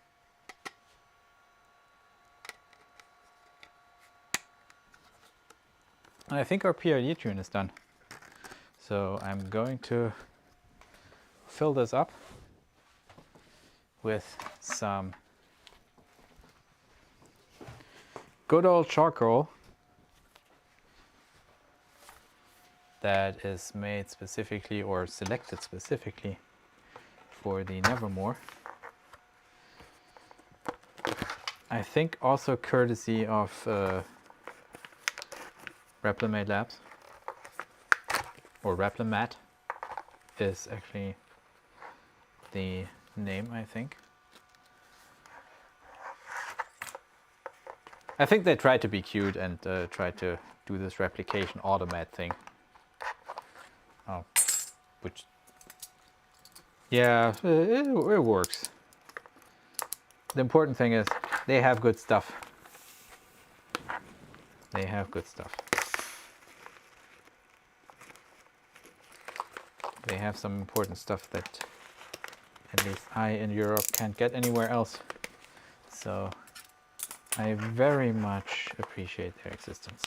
I think our PID tune is done. So I'm going to fill this up with some good old charcoal that is made specifically or selected specifically for the Nevermore. I think also courtesy of Replimate Labs, or Replimat is actually the name, I think. I think they tried to be cute and tried to do this replication automat thing. Oh, which, yeah, it works. The important thing is they have good stuff. They have good stuff. They have some important stuff that at least I in Europe can't get anywhere else. So I very much appreciate their existence.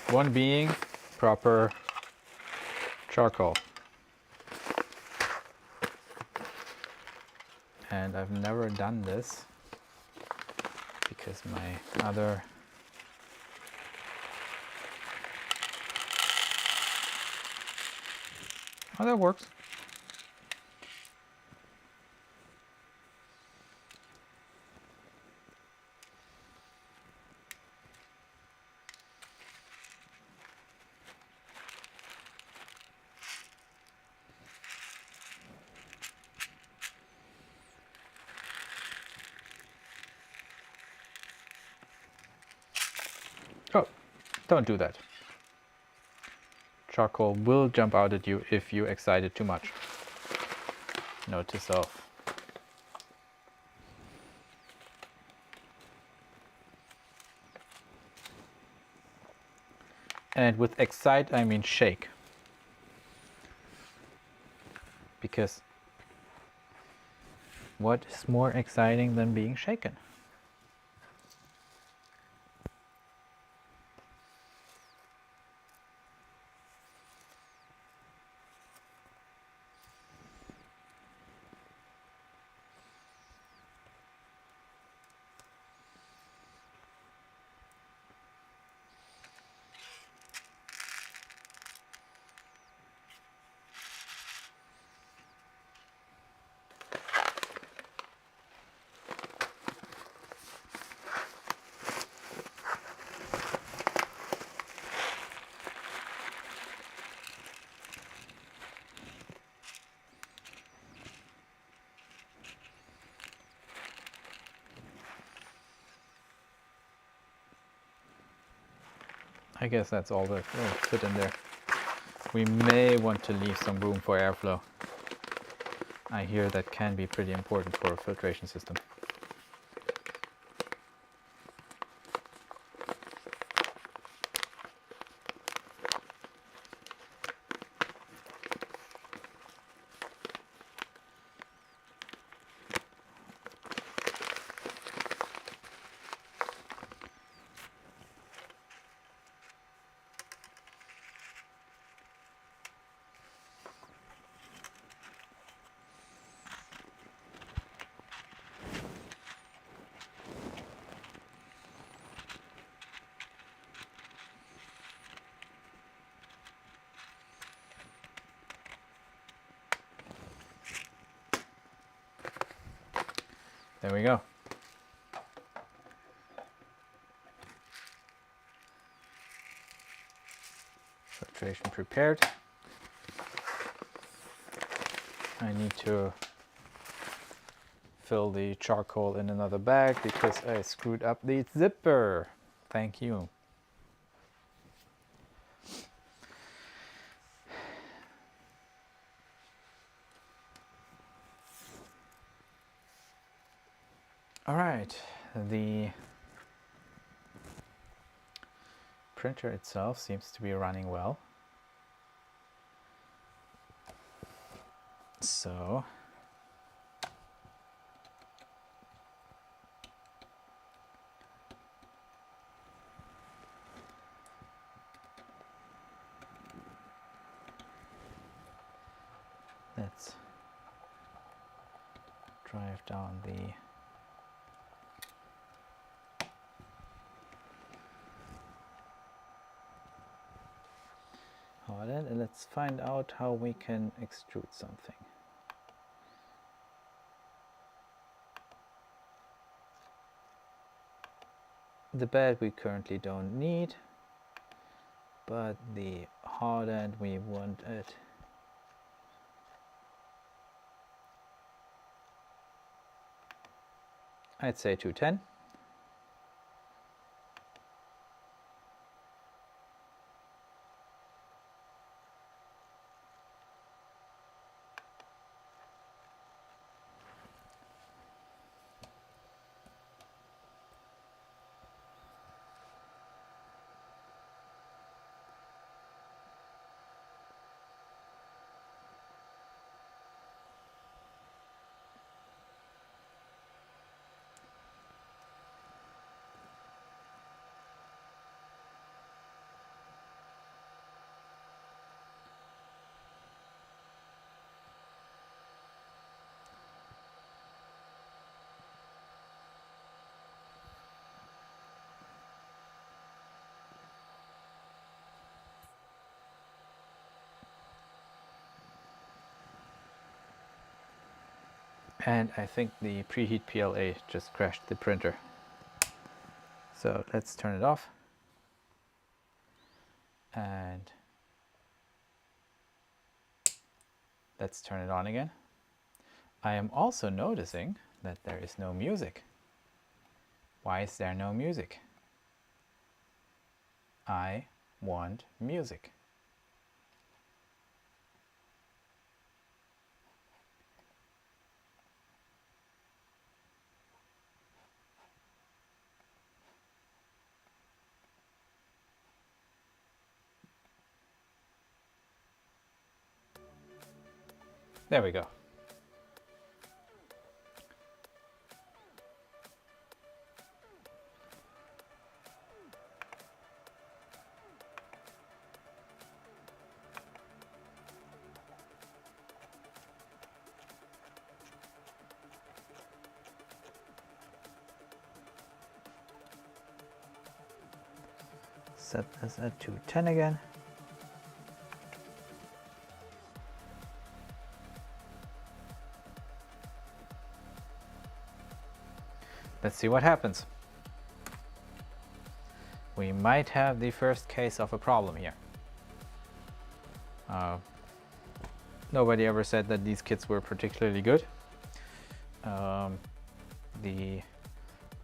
One being proper charcoal. And I've never done this because my other oh, that works. Oh, don't do that. Charcoal will jump out at you if you excite it too much. Note to self. And with excite, I mean shake. Because what is more exciting than being shaken? I guess that's all that will fit in there. We may want to leave some room for airflow. I hear that can be pretty important for a filtration system. There we go. Filtration prepared. I need to fill the charcoal in another bag because I screwed up the zipper. Thank you. All right, the printer itself seems to be running well. So let's drive down the Hotend and let's find out how we can extrude something. The bed we currently don't need, but the Hotend we want it. I'd say 210. And I think the preheat PLA just crashed the printer. So let's turn it off. And let's turn it on again. I am also noticing that there is no music. Why is there no music? I want music. There we go. Set this at 210 again. Let's see what happens. We might have the first case of a problem here. Nobody ever said that these kits were particularly good. The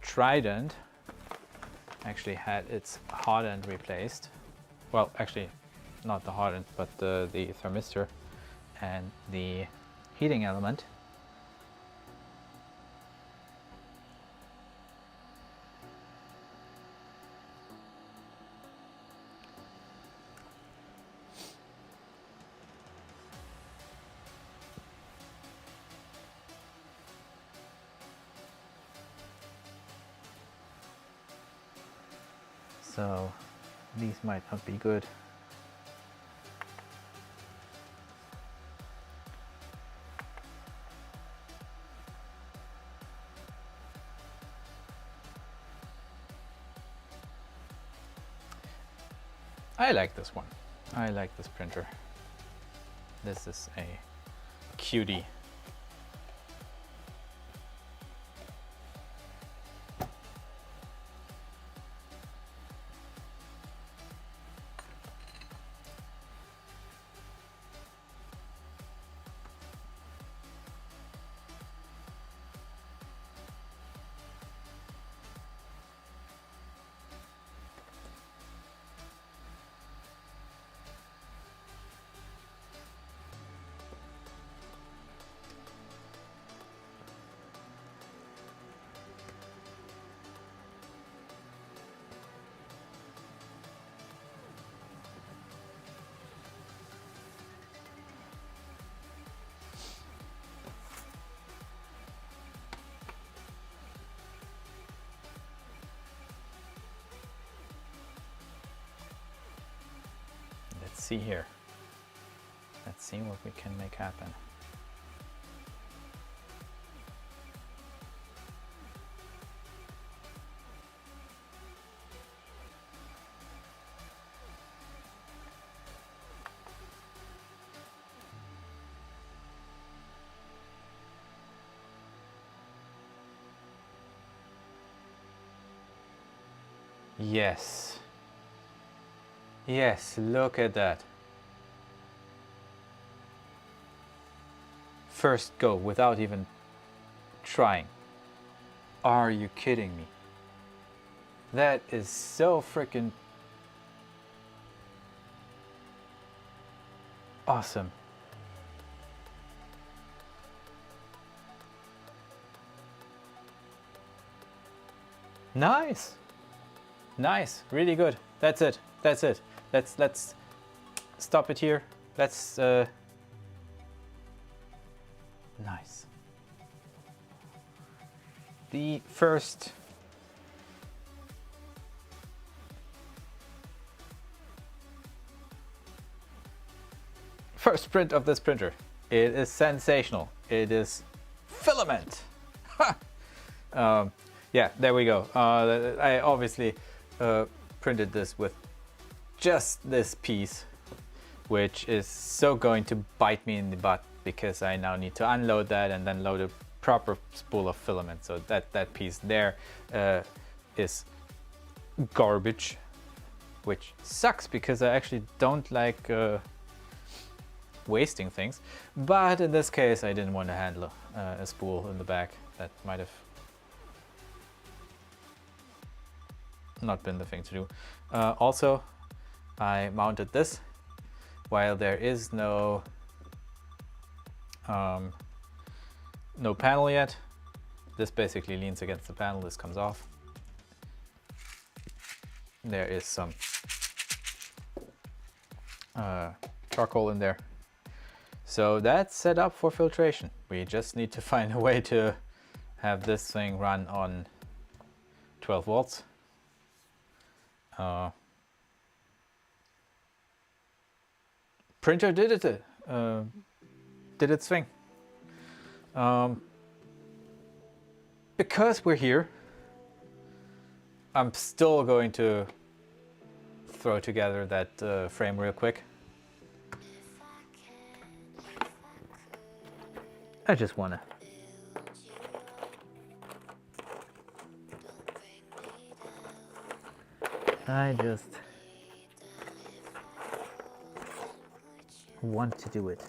Trident actually had its Hotend replaced well, actually not the hot end, but the thermistor and the heating element. So these might not be good. I like this one. I like this printer. This is a cutie. Let's see here. Let's see what we can make happen. Yes. Yes, look at that. First go without even trying. Are you kidding me? That is so freaking awesome. Nice. Nice, really good. That's it. That's it. Let's stop it here. Let's nice. The first print of this printer. It is sensational. It is filament. Yeah, there we go. I obviously printed this with just this piece, which is so going to bite me in the butt because I now need to unload that and then load a proper spool of filament. So that piece there is garbage, which sucks because I actually don't like wasting things. But in this case, I didn't want to handle a spool in the back. That might have not been the thing to do. Also, I mounted this while there is no panel yet. This basically leans against the panel. This comes off. There is some charcoal in there. So that's set up for filtration. We just need to find a way to have this thing run on 12 volts. Printer did its thing. Because we're here, I'm still going to throw together that frame real quick. I just wanna. I just want to do it.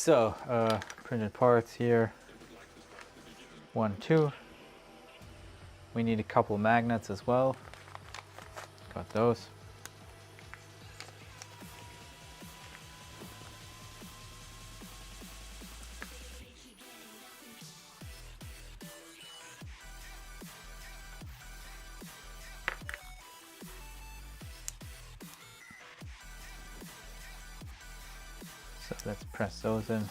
So, printed parts here. 1, 2. We need a couple magnets as well. Got those. So let's press those in.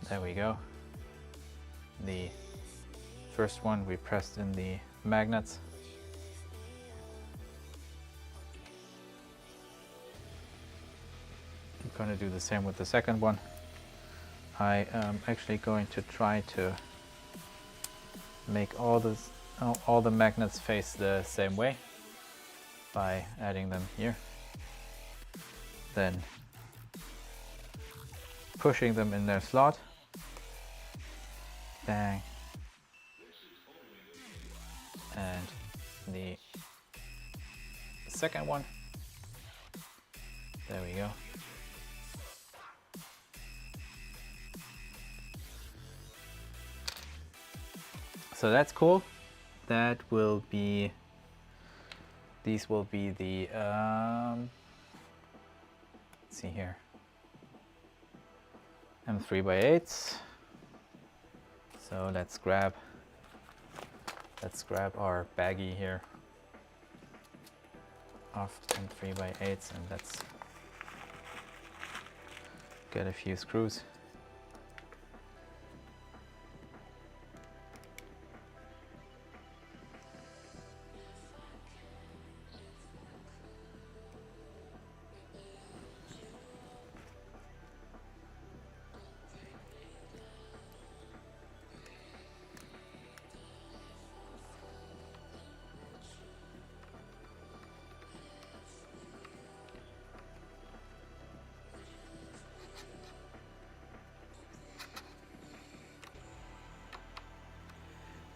There we go. The first one we pressed in the magnets. I'm going to do the same with the second one. I am actually going to try to make all the magnets face the same way by adding them here. Then pushing them in their slot. Bang. And the second one. There we go. So that's cool. That will be, these will be the, let's see here, M3x8s. So let's grab our baggie here of M3x8s and let's get a few screws.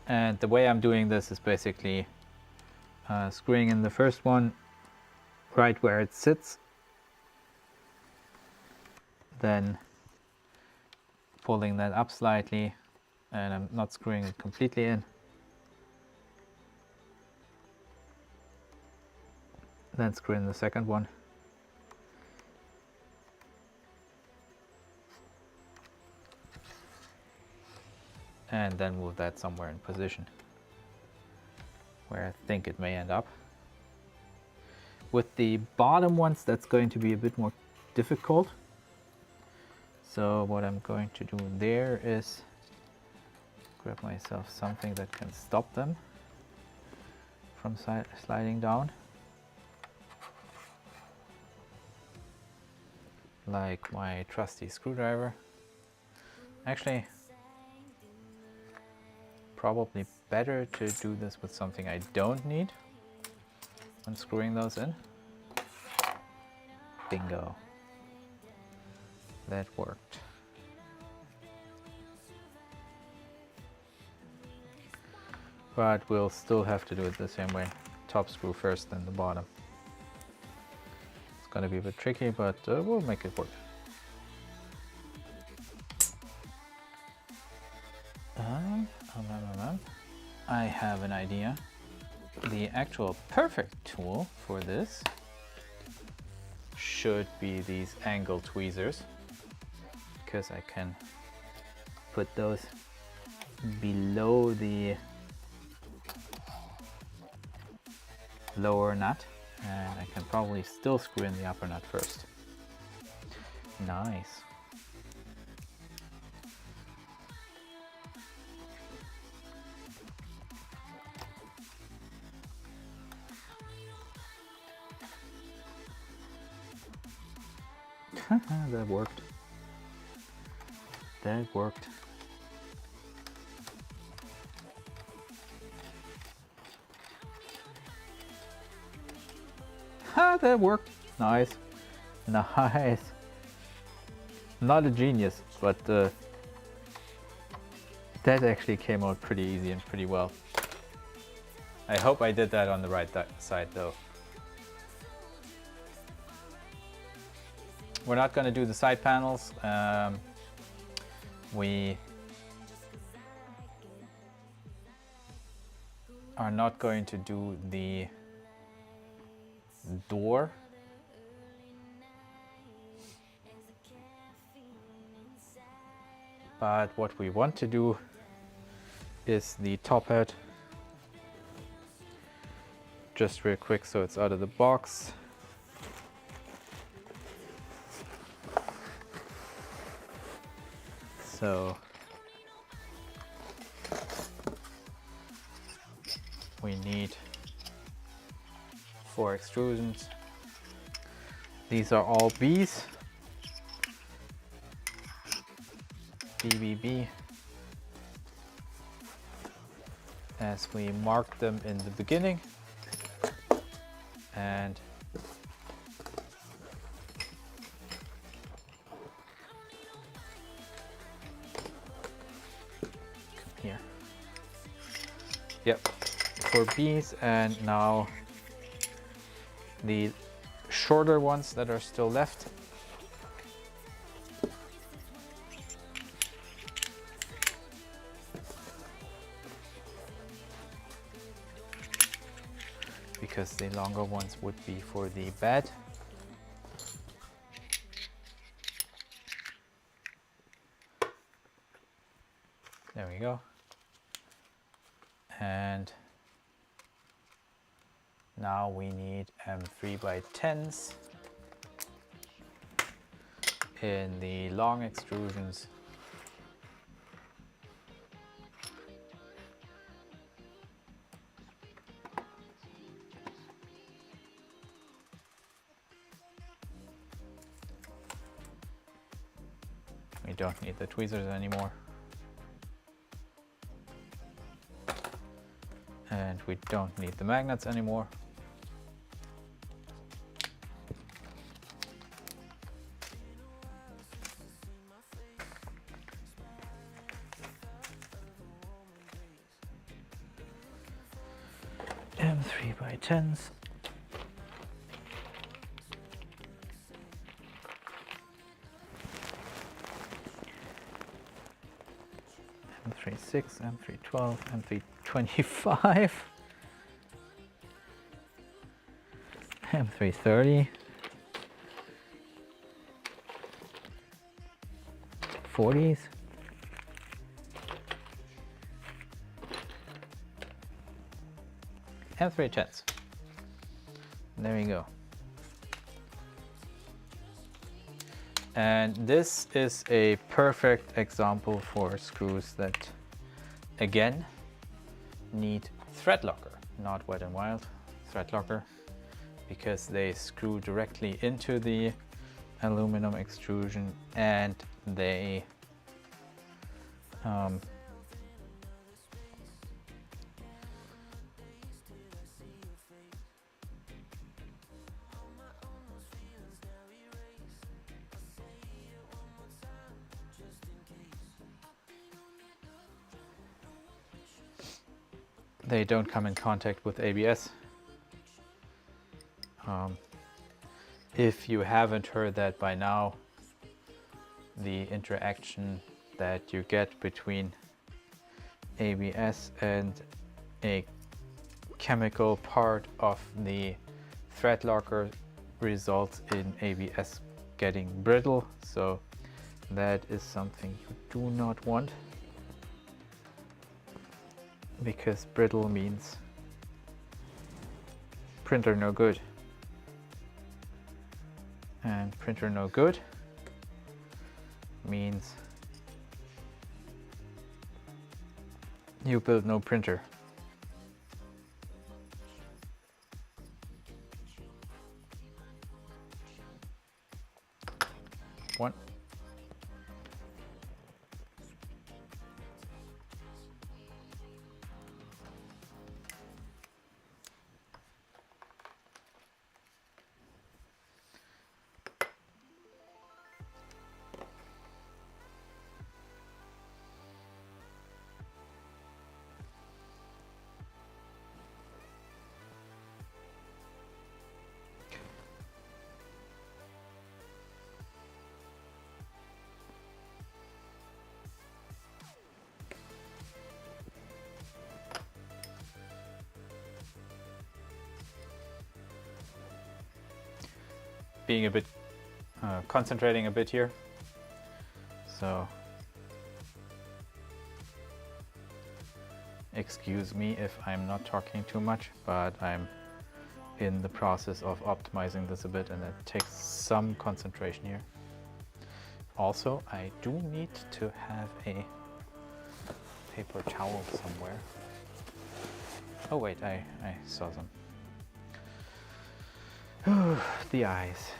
And the way I'm doing this is basically screwing in the first one right where it sits, then pulling that up slightly, and I'm not screwing it completely in. Then screw in the second one. And then move that somewhere in position where I think it may end up. With the bottom ones, that's going to be a bit more difficult. So what I'm going to do there is grab myself something that can stop them from sliding down. Like my trusty screwdriver. Actually, probably better to do this with something I don't need when screwing those in. Bingo. That worked. But we'll still have to do it the same way. Top screw first, then the bottom. It's gonna be a bit tricky, but we'll make it work. I have an idea. The actual perfect tool for this should be these angle tweezers, because I can put those below the lower nut, and I can probably still screw in the upper nut first. Nice. That worked. That worked. Ah, that worked. Nice. Nice. Not a genius, but that actually came out pretty easy and pretty well. I hope I did that on the right side though. We're not going to do the side panels. We are not going to do the door. But what we want to do is the TopHat. Just real quick so it's out of the box. So we need 4 extrusions. These are all Bs. BBB, as we marked them in the beginning, and come here. Yep, 4 Bs, and now the shorter ones that are still left. Because the longer ones would be for the bed. There we go. And now we need 3x10s in the long extrusions. We don't need the tweezers anymore. And we don't need the magnets anymore. M3x10s. M36, M312, M325, M330, 40s, M310s. There we go. And this is a perfect example for screws that, again, need thread locker, not Wet n Wild thread locker, because they screw directly into the aluminum extrusion and they they don't come in contact with ABS. If you haven't heard that by now, the interaction that you get between ABS and a chemical part of the thread locker results in ABS getting brittle, so that is something you do not want, because brittle means printer no good, and printer no good means you build no printer. One. being a bit, concentrating a bit here. So excuse me if I'm not talking too much, but I'm in the process of optimizing this a bit and it takes some concentration here. Also, I do need to have a paper towel somewhere. Oh wait, I saw some. The eyes,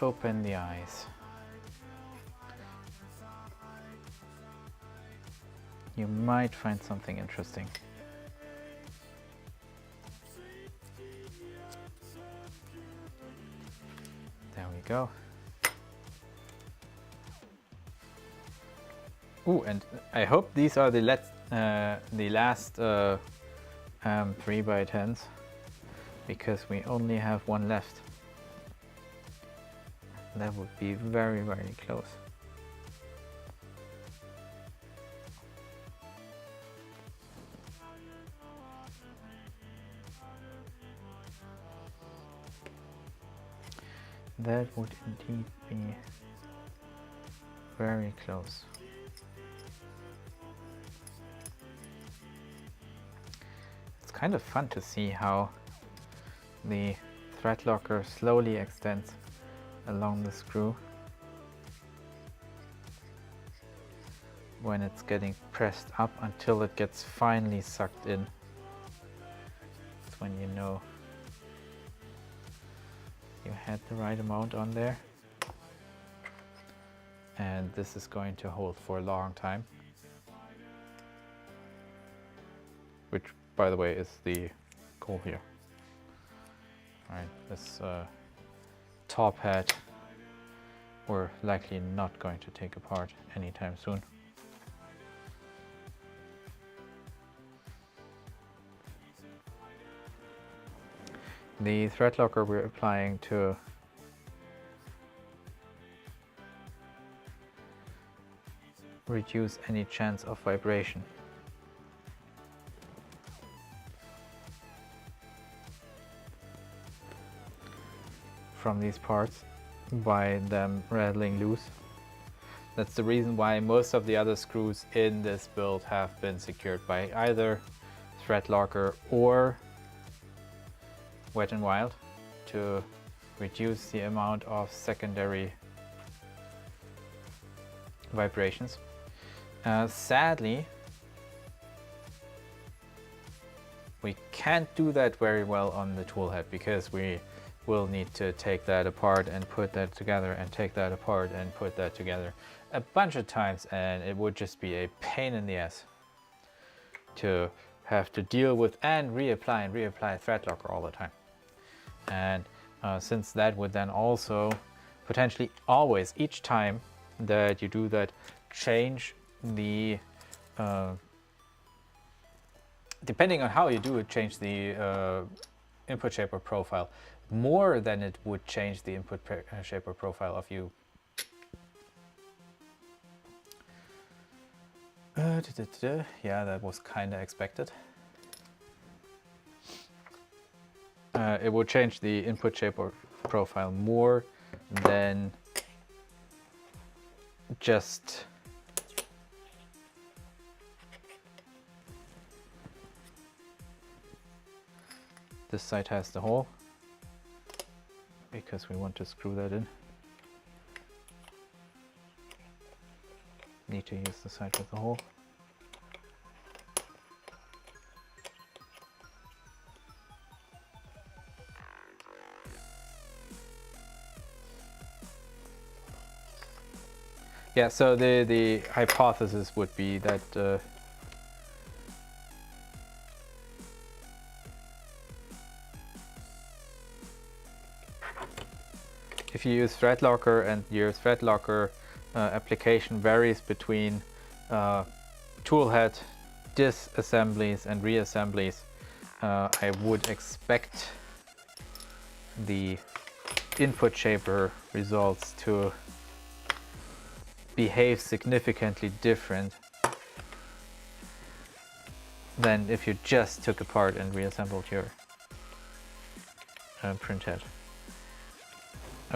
open the eyes. You might find something interesting. There we go. Ooh, and I hope these are the last 3x10s, because we only have one left. That would be very, very close. That would indeed be very close. It's kind of fun to see how the thread locker slowly extends along the screw when it's getting pressed up until it gets finally sucked in. That's when you know you had the right amount on there. And this is going to hold for a long time. Which, by the way, is the goal here. Alright, this TopHat we're likely not going to take apart anytime soon. The thread locker we're applying to reduce any chance of vibration. From these parts by them rattling loose. That's the reason why most of the other screws in this build have been secured by either thread locker or Wet n Wild to reduce the amount of secondary vibrations. Sadly, we can't do that very well on the Toolhead because we will need to take that apart and put that together and take that apart and put that together a bunch of times, and it would just be a pain in the ass to have to deal with and reapply thread locker all the time. And since that would then also potentially always, each time that you do that, change the depending on how you do it, change the input shaper profile more than it would change the input shaper profile of you. Yeah, that was kind of expected. It would change the input shaper profile more than just this side has the hole because we want to screw that in. Need to use the side with the hole. Yeah, so the hypothesis would be that if you use thread locker and your thread locker application varies between toolhead disassemblies and reassemblies, I would expect the input shaper results to behave significantly different than if you just took apart and reassembled your printhead.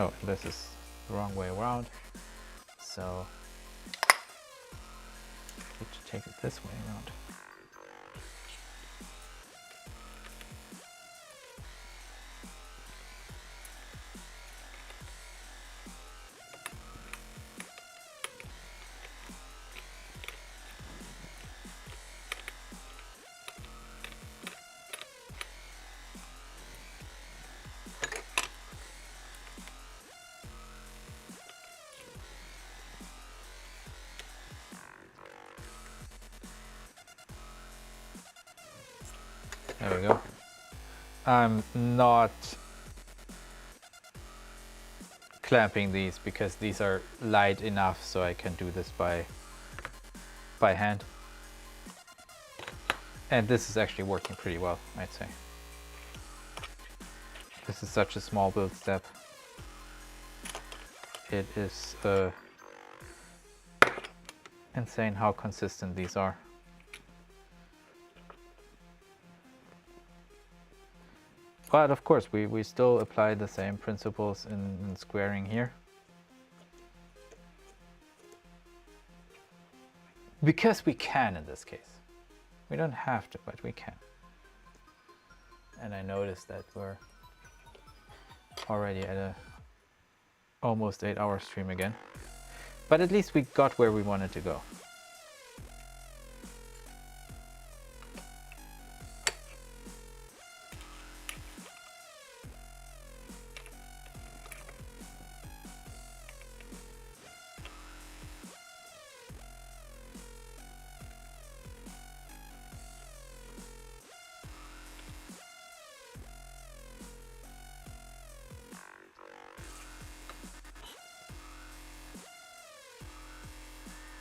Oh, this is the wrong way around. So need to take it this way around. There we go. I'm not clamping these because these are light enough so I can do this by hand. And this is actually working pretty well, I'd say. This is such a small build step. It is insane how consistent these are. But of course, we still apply the same principles in squaring here. Because we can in this case. We don't have to, but we can. And I noticed that we're already at a almost 8-hour stream again. But at least we got where we wanted to go.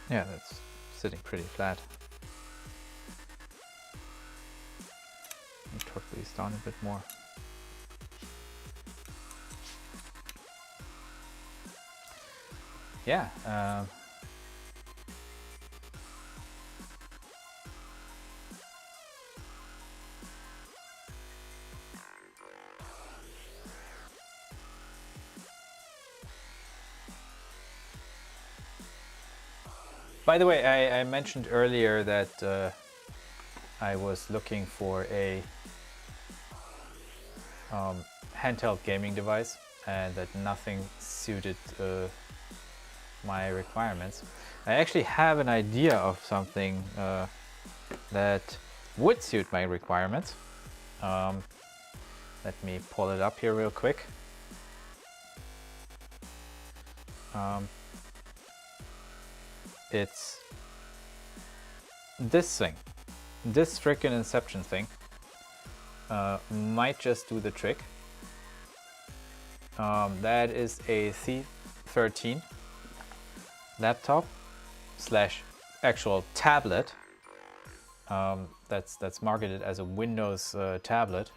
Yeah, that's sitting pretty flat. Let me torque these down a bit more. Yeah. By the way, I mentioned earlier that I was looking for a handheld gaming device and that nothing suited my requirements. I actually have an idea of something that would suit my requirements. Let me pull it up here real quick. It's this thing, this frickin' Inception thing might just do the trick. That is a C13 laptop slash actual tablet that's marketed as a Windows tablet.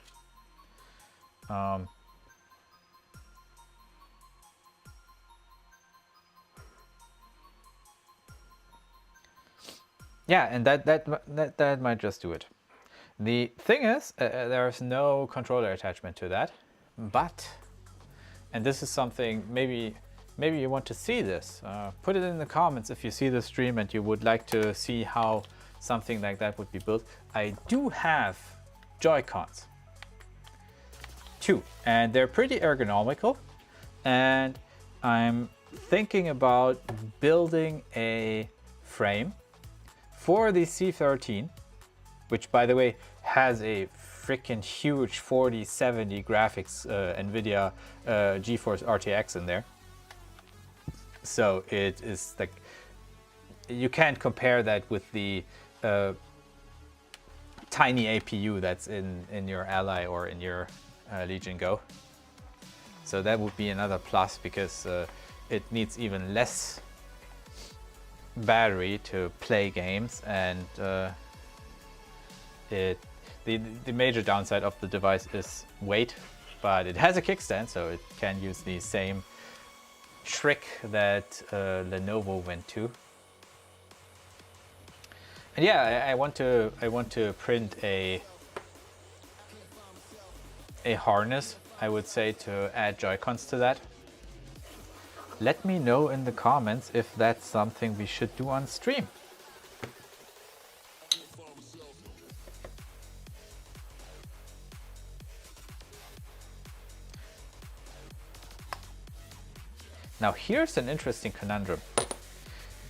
Yeah, and that might just do it. The thing is, there's no controller attachment to that, but, and this is something, maybe you want to see this. Put it in the comments if you see the stream and you would like to see how something like that would be built. I do have Joy-Cons, 2, and they're pretty ergonomical, and I'm thinking about building a frame for the C13, which by the way has a freaking huge 4070 graphics NVIDIA GeForce RTX in there. So it is like, you can't compare that with the tiny APU that's in your Ally or in your Legion Go. So that would be another plus, because it needs even less battery to play games, and the major downside of the device is weight, but it has a kickstand, so it can use the same trick that Lenovo went to. And yeah, I want to print a harness, I would say, to add Joy-Cons to that. Let me know in the comments if that's something we should do on stream. Now here's an interesting conundrum.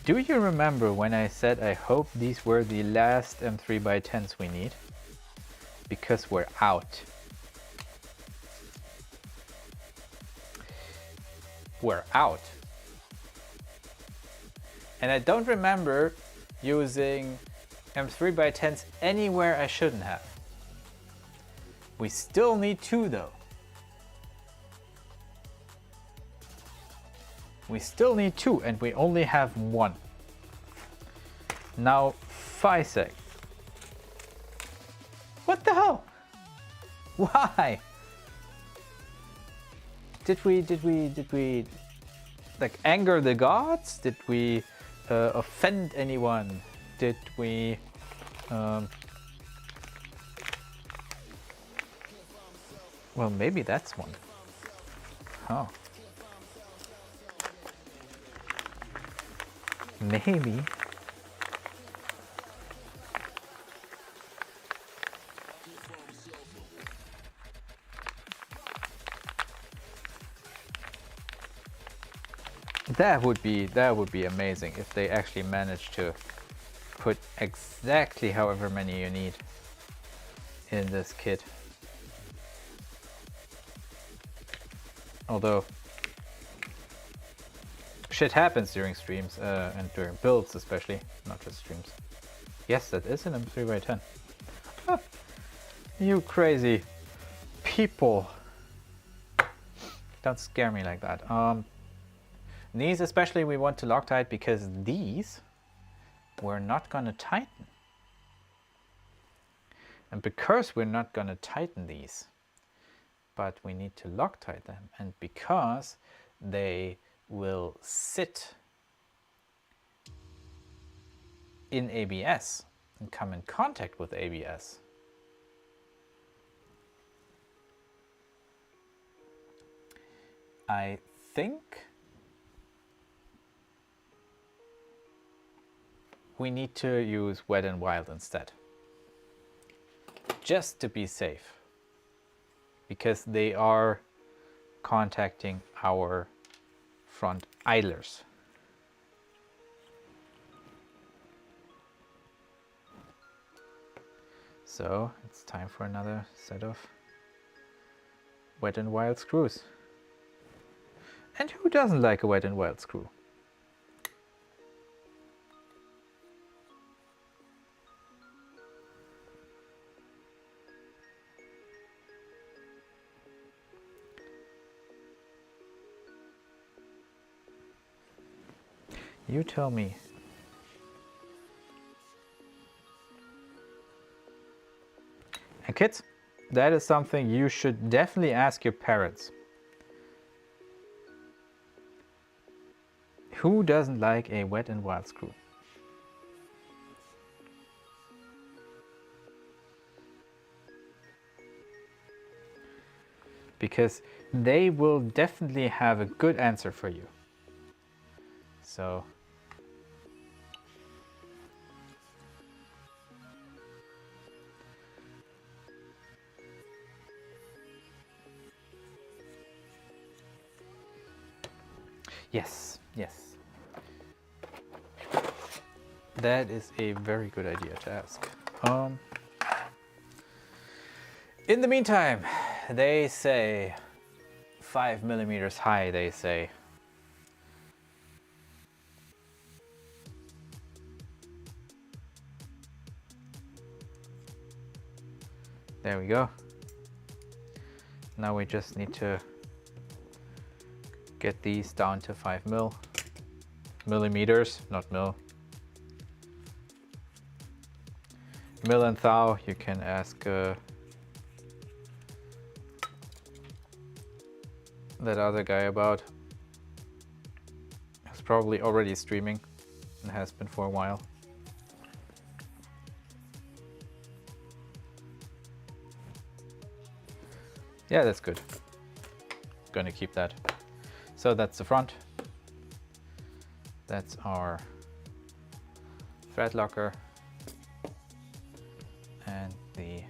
Do you remember when I said I hope these were the last M3x10s we need? Because we're out. We're out. And I don't remember using M3x10s anywhere I shouldn't have. We still need 2 though. We still need 2 and we only have 1. Now Fysetc. What the hell? Why? Did we like anger the gods? Did we offend anyone? Did we well, maybe that's one. Oh. Maybe. That would be amazing if they actually managed to put exactly however many you need in this kit. Although shit happens during streams and during builds especially, not just streams. Yes, that is an M3x10. Ah, you crazy people. Don't scare me like that. These especially we want to Loctite because these we're not going to tighten. And because we're not going to tighten these, but we need to Loctite them, and because they will sit in ABS and come in contact with ABS, I think we need to use Wet and Wild instead, just to be safe, because they are contacting our front idlers. So it's time for another set of Wet and Wild screws. And who doesn't like a Wet and Wild screw? You tell me. And kids, that is something you should definitely ask your parents. Who doesn't like a Wet and Wild screw? Because they will definitely have a good answer for you. So yes, yes. That is a very good idea to ask. In the meantime, they say 5 millimeters high, they say. There we go. Now we just need to get these down to 5 millimeters, not mil. Mil and thou, you can ask that other guy about. He's probably already streaming and has been for a while. Yeah, that's good. Gonna keep that. So that's the front. That's our thread locker and the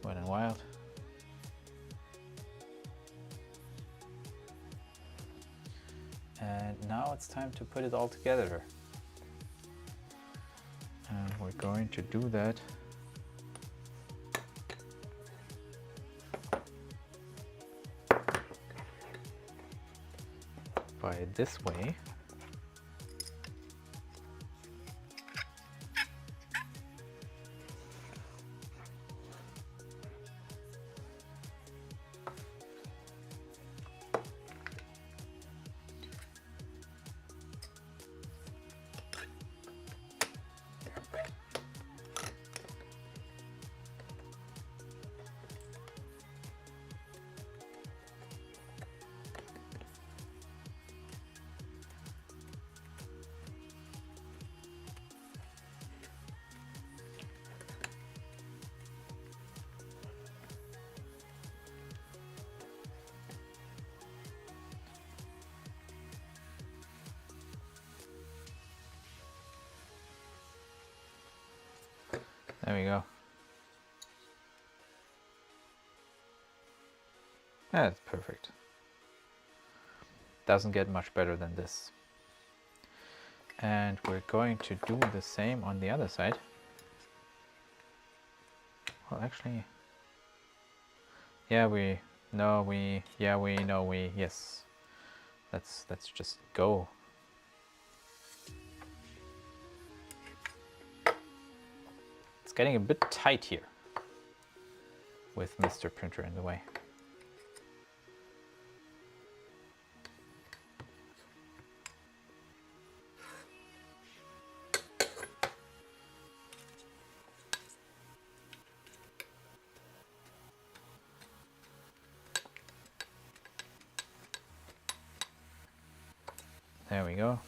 Wet n Wild. And now it's time to put it all together. And we're going to do that by this way. There we go. That's perfect. Doesn't get much better than this. And we're going to do the same on the other side. Well, actually, yes. Let's just go. It's getting a bit tight here with Mr. Printer in the way. There we go.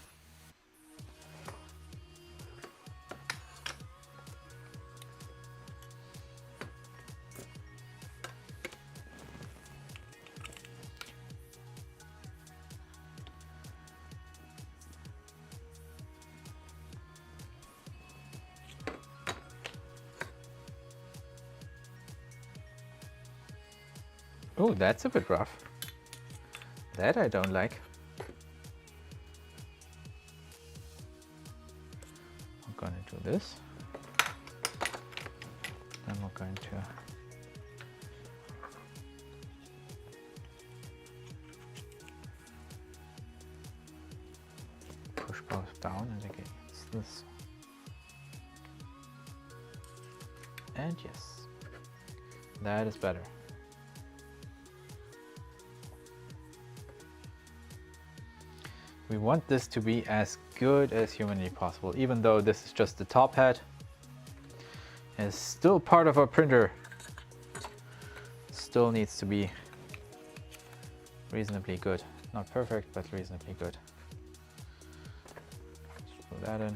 Oh, that's a bit rough. That I don't like. I'm going to do this. Then we're going to push both down and against this. And yes, that is better. We want this to be as good as humanly possible, even though this is just the TopHat. It's still part of our printer. Still needs to be reasonably good. Not perfect, but reasonably good. Just put that in.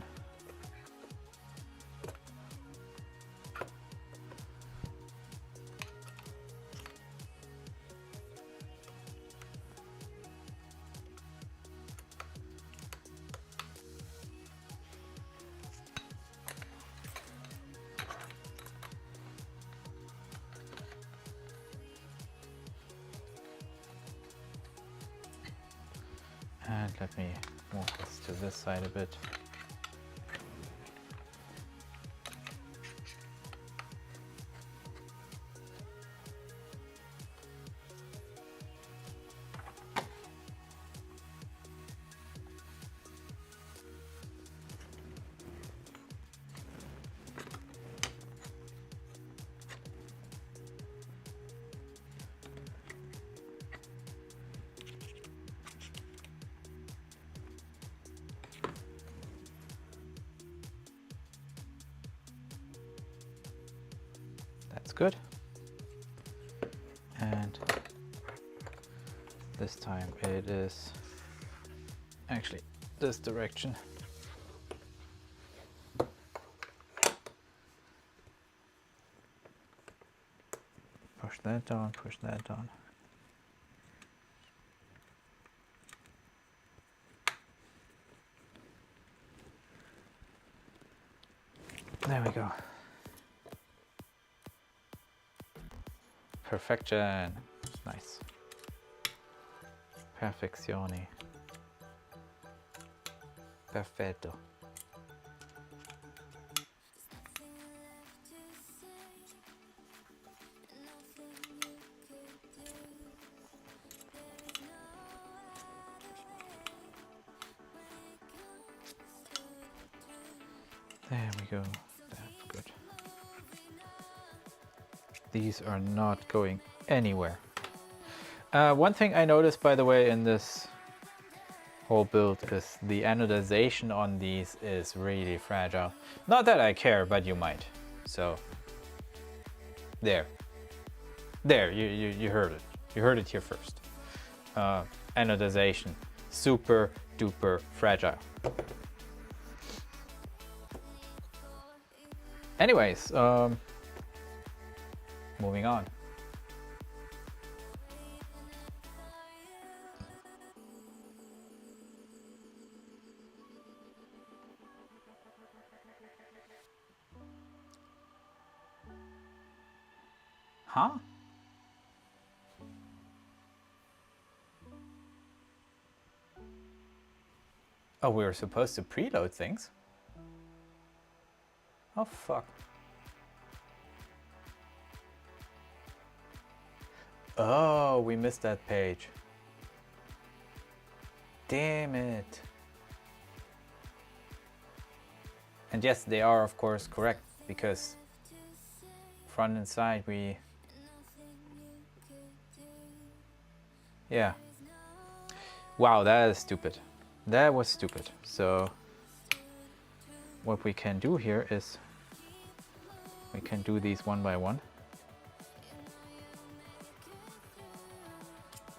And let me move this to this side a bit. That's good. And this time it is actually this direction. Push that down, push that down. There we go. Perfection. Nice. Perfeczione. Perfetto. There we go. That's good. These are not going anywhere. One thing I noticed, by the way, in this whole build is the anodization on these is really fragile. Not that I care, but you might. So there, you heard it. You heard it here first. Anodization, super duper fragile. Anyways, moving on. Huh? Oh, we were supposed to preload things? Oh, fuck. Oh, we missed that page. Damn it. And yes, they are of course correct, because front and side we... Yeah. Wow, that is stupid. That was stupid. So what we can do here is we can do these one by one.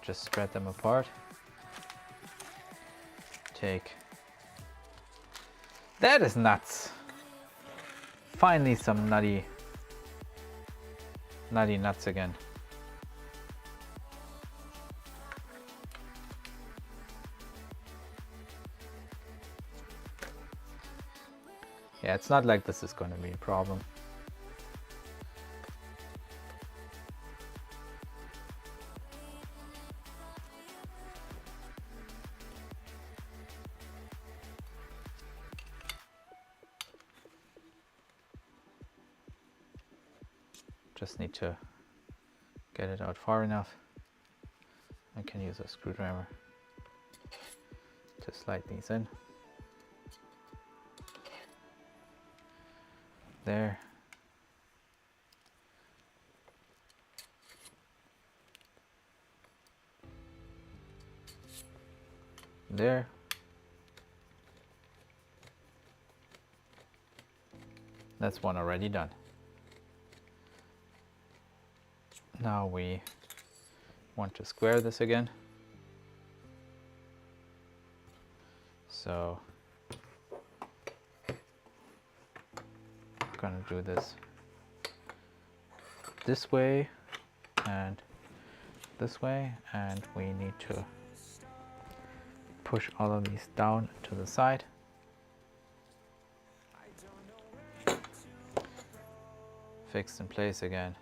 Just spread them apart. Take... That is nuts. Finally some nutty nuts again. Yeah, it's not like this is going to be a problem. Just need to get it out far enough. I can use a screwdriver to slide these in. There. There. That's one already done. Now we want to square this again. So I'm gonna do this way and this way, and we need to push all of these down to the side. Fixed in place again.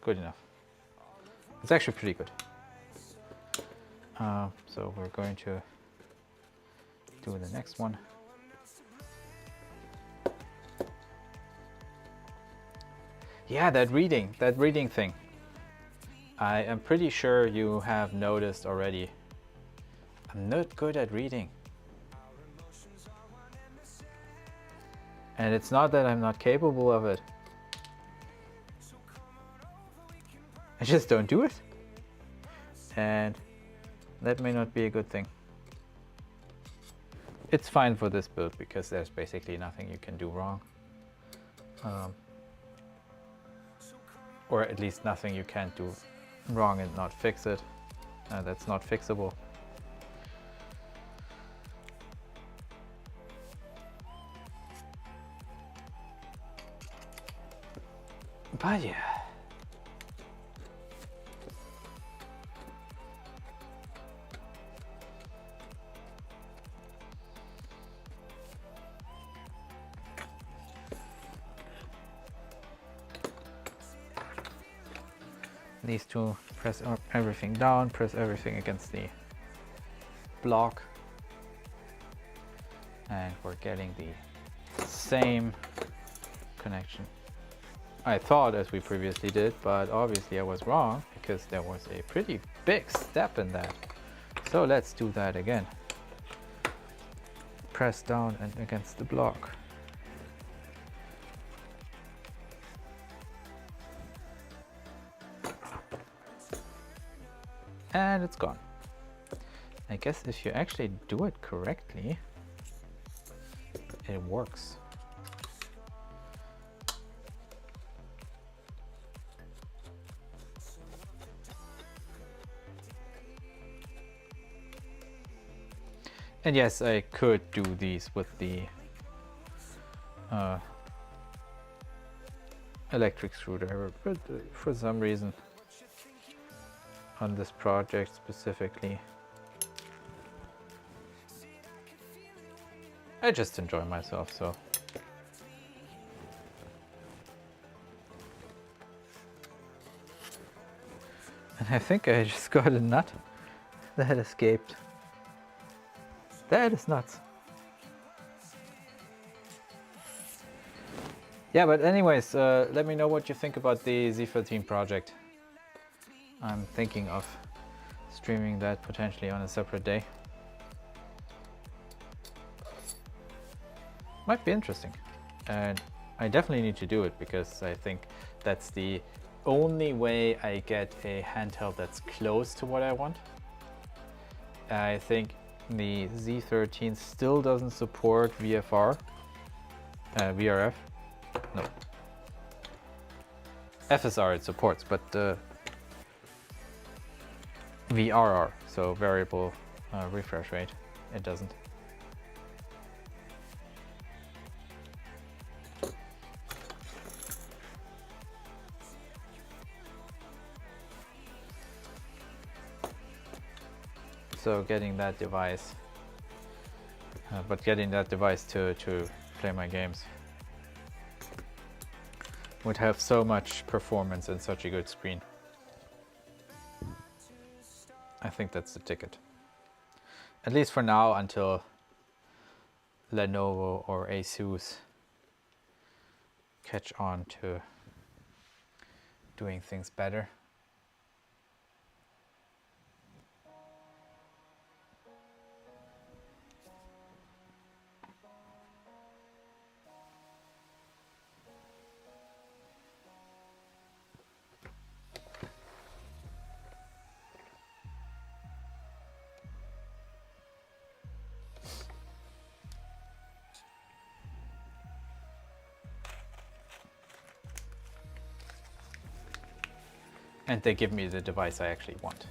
Good enough. It's actually pretty good. So we're going to do the next one. Yeah, that reading thing. I am pretty sure you have noticed already. I'm not good at reading. And it's not that I'm not capable of it. I just don't do it. And that may not be a good thing. It's fine for this build because there's basically nothing you can do wrong. Or at least nothing you can't do wrong and not fix it. That's not fixable. But yeah. these two, press everything down, press everything against the block, and we're getting the same connection I thought as we previously did, but obviously I was wrong because there was a pretty big step in that. So let's do that again. Press down and against the block. And it's gone. I guess if you actually do it correctly, it works. And yes, I could do these with the electric screwdriver, but for some reason on this project specifically, I just enjoy myself, so. And I think I just got a nut that escaped. That is nuts. Yeah, but anyways, let me know what you think about the Z13 project. I'm thinking of streaming that potentially on a separate day. Might be interesting. And I definitely need to do it because I think that's the only way I get a handheld that's close to what I want. I think the Z13 still doesn't support VRF. No. FSR it supports, but VRR, so variable refresh rate, it doesn't. So getting that device, to play my games would have so much performance and such a good screen. I think that's the ticket. At least for now, until Lenovo or Asus catch on to doing things better. And they give me the device I actually want.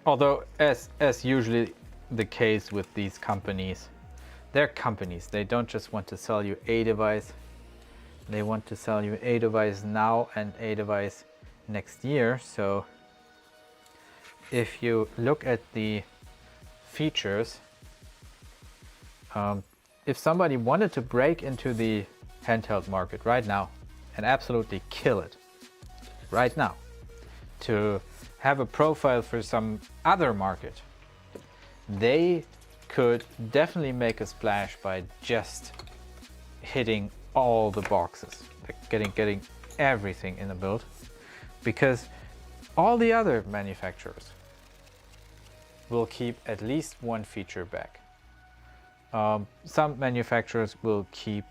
Although, as usually the case with these companies, they're companies. They don't just want to sell you a device. They want to sell you a device now and a device next year. So if you look at the features, if somebody wanted to break into the handheld market right now and absolutely kill it, right now, to have a profile for some other market, they could definitely make a splash by just hitting all the boxes, like getting everything in the build, because all the other manufacturers will keep at least one feature back. Some manufacturers will keep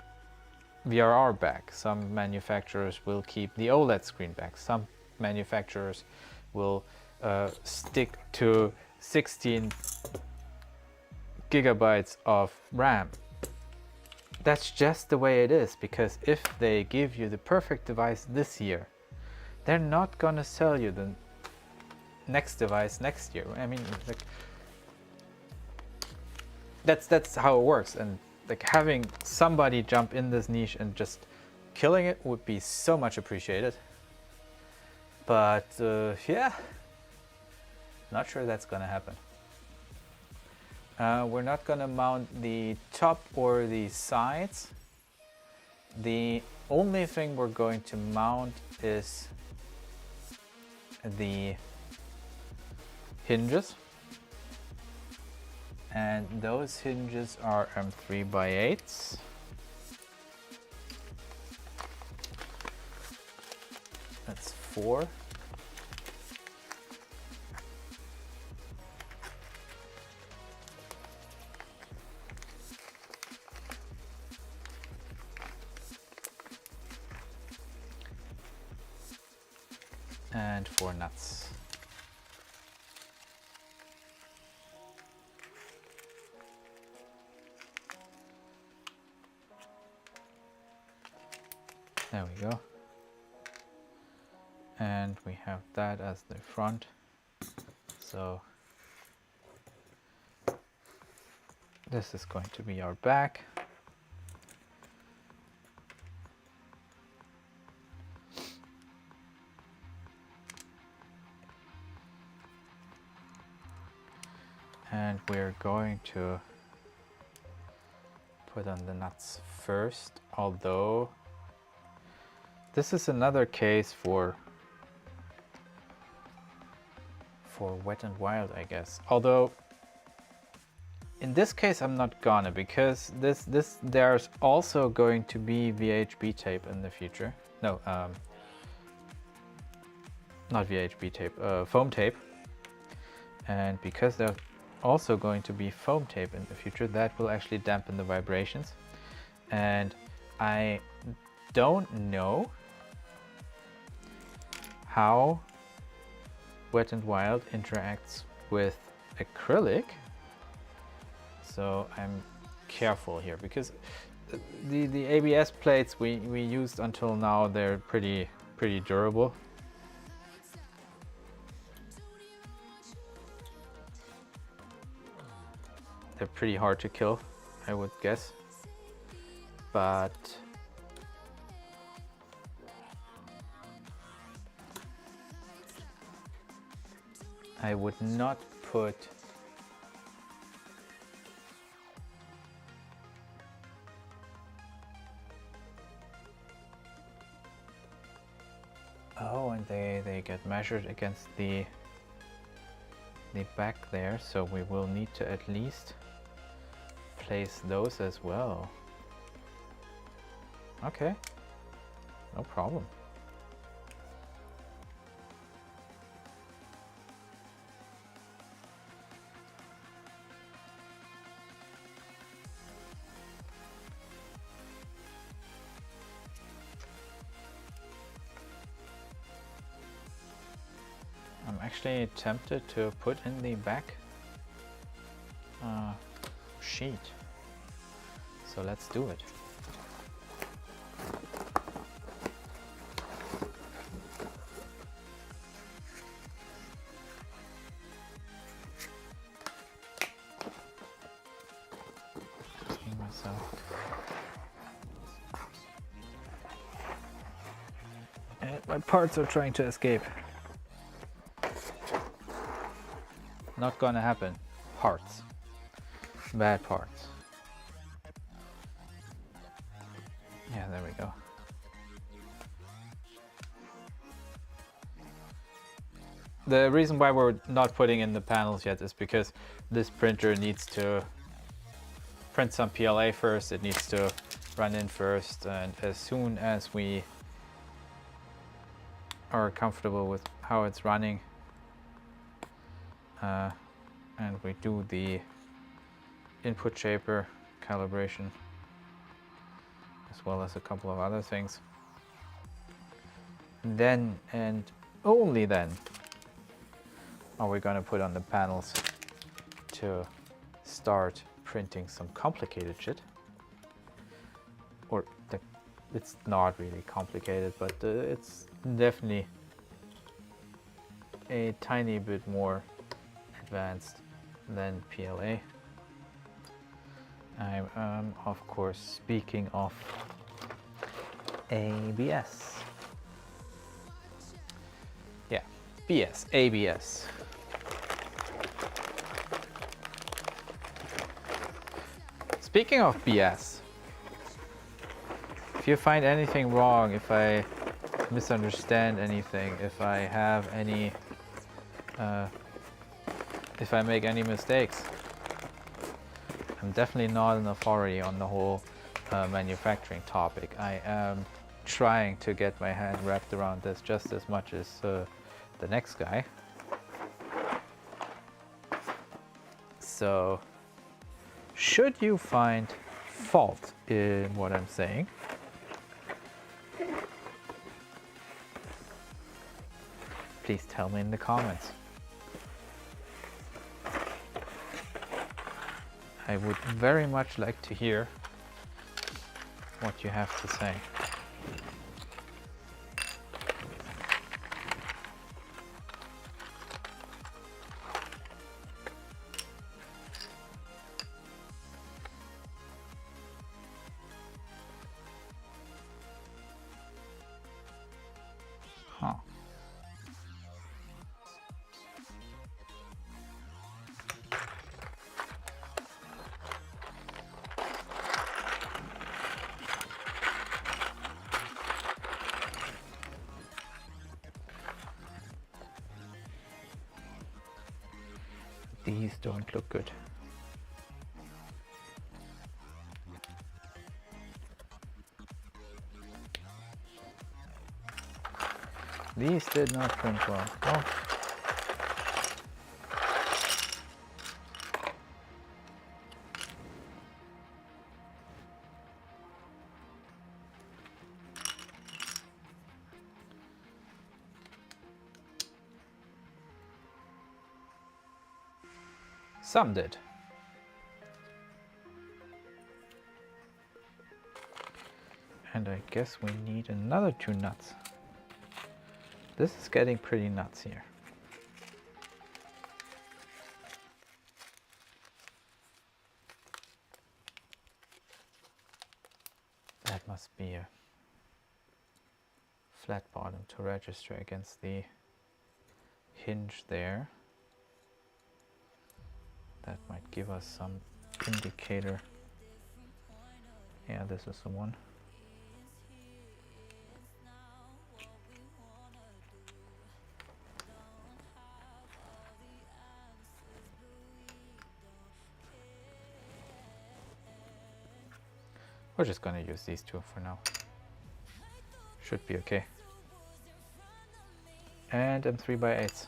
VRR back, some manufacturers will keep the OLED screen back, some manufacturers will stick to 16 gigabytes of RAM. That's just the way it is, because if they give you the perfect device this year, they're not gonna sell you the next device next year. I mean, like, that's how it works. And like, having somebody jump in this niche and just killing it would be so much appreciated. But yeah, not sure that's gonna happen. We're not gonna mount the top or the sides. The only thing we're going to mount is the hinges, and those hinges are 3x8s. That's 4. And 4 nuts. There we go. And we have that as the front. So this is going to be our back. And we're going to put on the nuts first, although this is another case for wet and wild, I guess. Although in this case I'm not gonna, because there's also going to be VHB tape in the future. No, not VHB tape, foam tape. And because there's also going to be foam tape in the future, that will actually dampen the vibrations. And I don't know how Wet and Wild interacts with acrylic, so I'm careful here, because the ABS plates we used until now, they're pretty durable. They're pretty hard to kill, I would guess, but I would not put and they get measured against the back there, so we will need to at least place those as well. Okay, no problem. I'm actually tempted to put in the back sheet, so let's do it. And my parts are trying to escape. Not gonna happen. Parts. Bad parts. Yeah, there we go. The reason why we're not putting in the panels yet is because this printer needs to print some PLA first. It needs to run in first, and as soon as we are comfortable with how it's running, and we do the input shaper calibration as well as a couple of other things, then and only then are we going to put on the panels to start printing some complicated shit. Or it's not really complicated, but it's definitely a tiny bit more advanced than PLA. I'm of course speaking of ABS. Yeah, ABS. Speaking of BS, if you find anything wrong, if I misunderstand anything, if I have any, if I make any mistakes. I'm definitely not an authority on the whole manufacturing topic. I am trying to get my hand wrapped around this just as much as the next guy. So, should you find fault in what I'm saying, please tell me in the comments. I would very much like to hear what you have to say. Huh. These don't look good. These did not print well. Oh. Some did. And I guess we need another 2 nuts. This is getting pretty nuts here. That must be a flat bottom to register against the hinge there. That might give us some indicator. Yeah, this is the one. We're just gonna use these 2 for now. Should be okay. And I'm 3x8.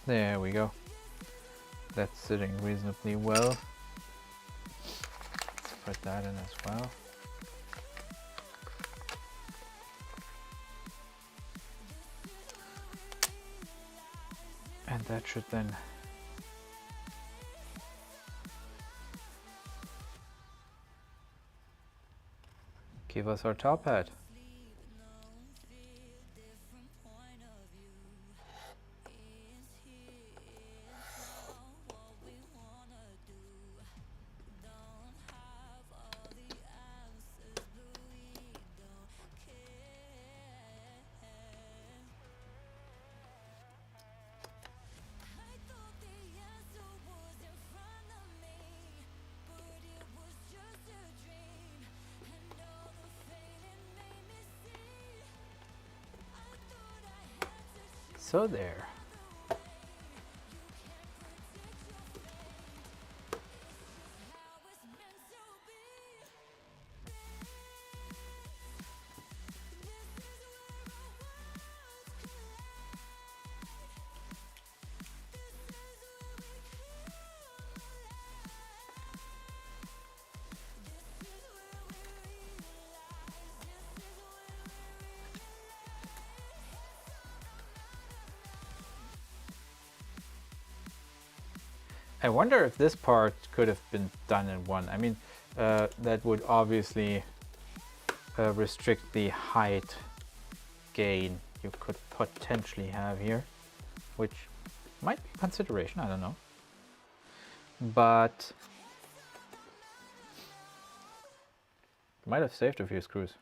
There we go. That's sitting reasonably well. Let's put that in as well. And that should then give us our top hat. So there. I wonder if this part could have been done in one. I mean, that would obviously restrict the height gain you could potentially have here, which might be a consideration, I don't know. But might have saved a few screws.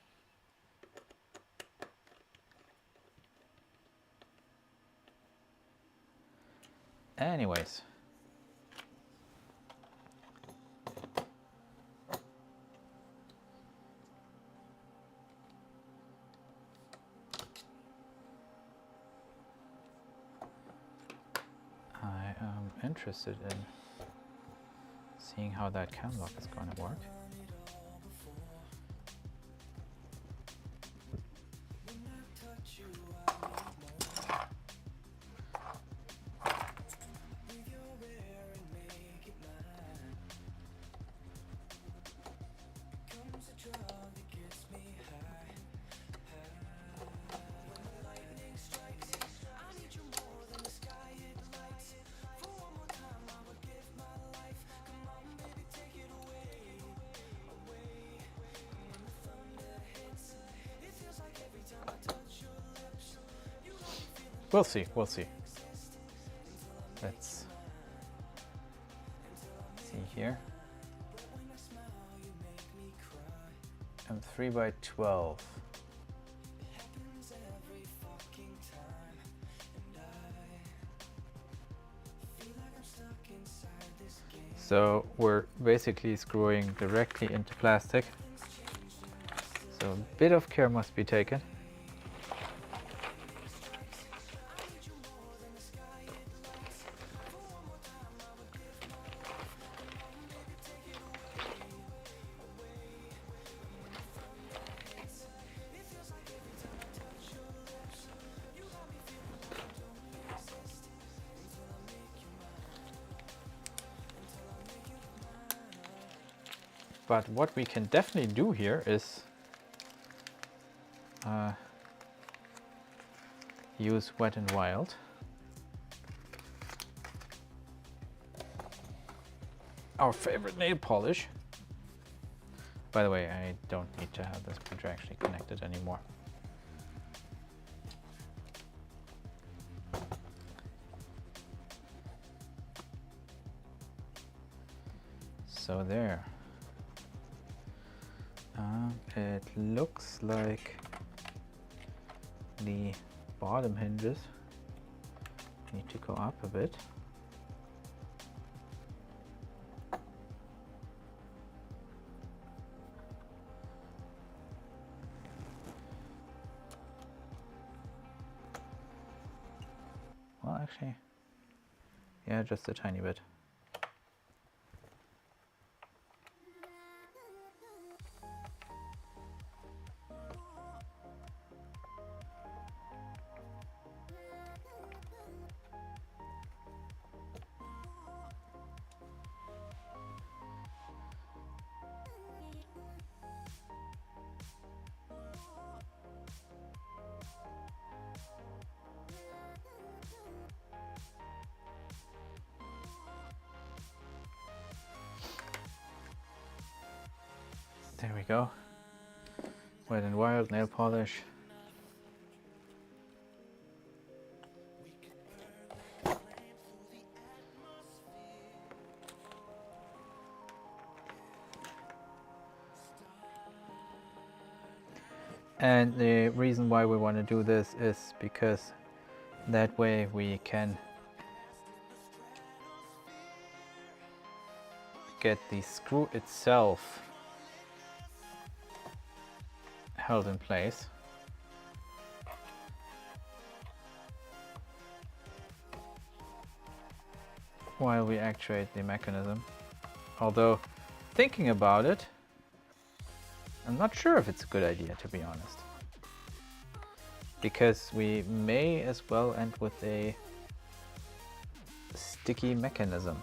Anyways. I am interested in seeing how that cam lock is going to work. We'll see, we'll see. Let's see here. I'm 3x12. So we're basically screwing directly into plastic. So a bit of care must be taken. But what we can definitely do here is use Wet n Wild. Our favorite nail polish. By the way, I don't need to have this printer actually connected anymore. So there. It looks like the bottom hinges need to go up a bit. Well, actually, yeah, just a tiny bit. There we go. Wet n Wild nail polish. And the reason why we want to do this is because that way we can get the screw itself held in place. while we actuate the mechanism. Although, thinking about it, I'm not sure if it's a good idea, to be honest. Because we may as well end with a sticky mechanism.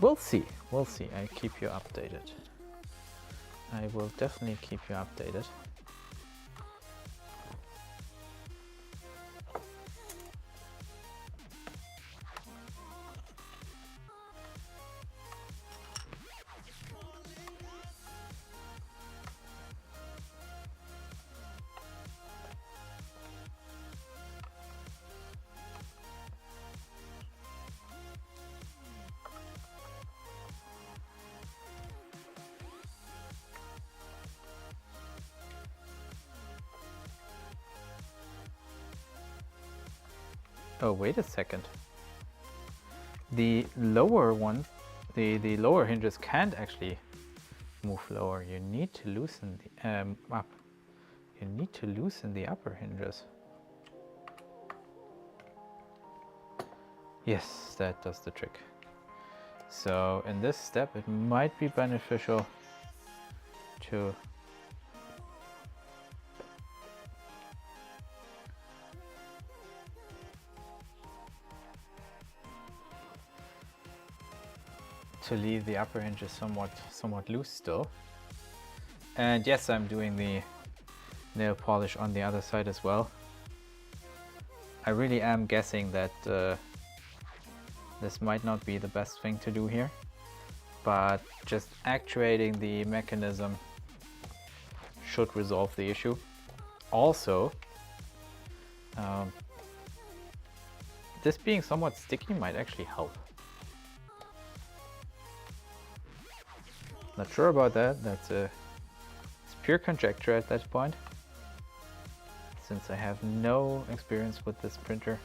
We'll see, we'll see. I keep you updated. I will definitely keep you updated. Oh, wait a second. The lower one, the lower hinges can't actually move lower. You need to loosen the up. You need to loosen the upper hinges. Yes, that does the trick. So in this step, it might be beneficial to leave the upper hinges somewhat loose still. And yes, I'm doing the nail polish on the other side as well. I really am guessing that this might not be the best thing to do here, but just actuating the mechanism should resolve the issue. Also, this being somewhat sticky might actually help. Not sure about that. It's pure conjecture at that point, since I have no experience with this printer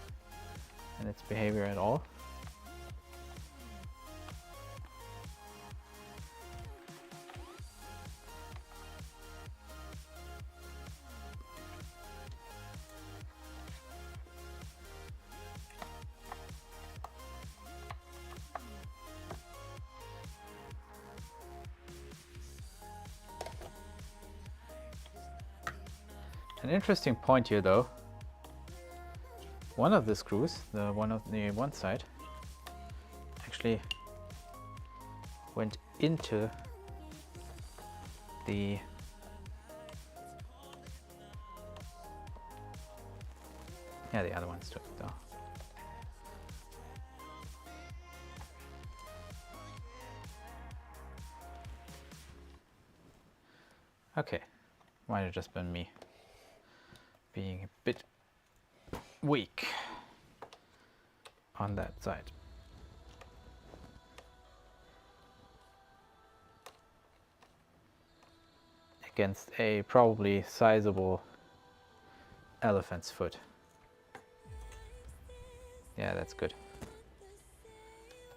and its behavior at all. An interesting point here though, one of the screws, the one on the one side, actually went into the the other one's took though. Okay, might have just been me being a bit weak on that side. Against a probably sizable elephant's foot. Yeah, that's good.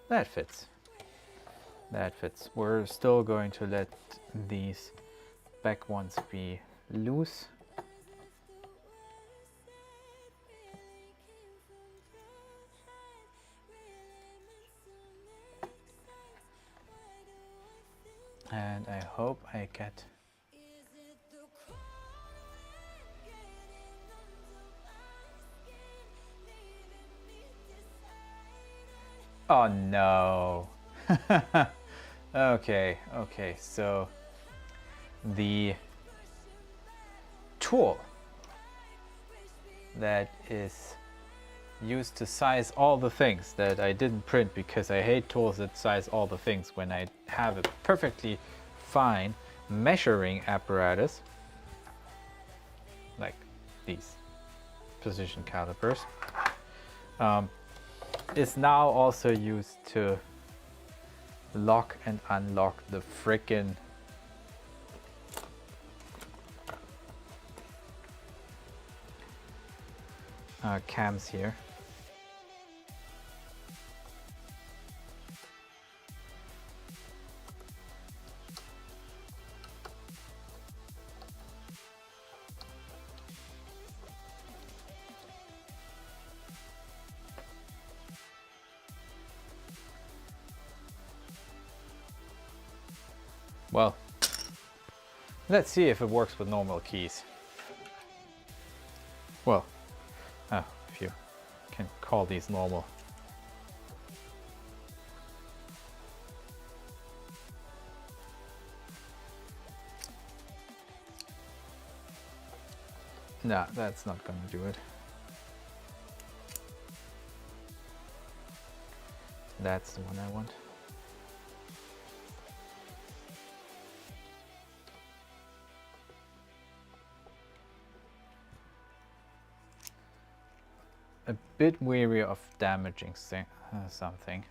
That fits. That fits. We're still going to let these back ones be loose. And I hope I get oh no. Okay, so the tool that is used to size all the things that I didn't print, because I hate tools that size all the things when I have a perfectly fine measuring apparatus like these precision calipers, is now also used to lock and unlock the frickin' cams here. Well, let's see if it works with normal keys. Well, if you can call these normal. Nah, that's not gonna do it. That's the one I want. A bit wary of damaging something.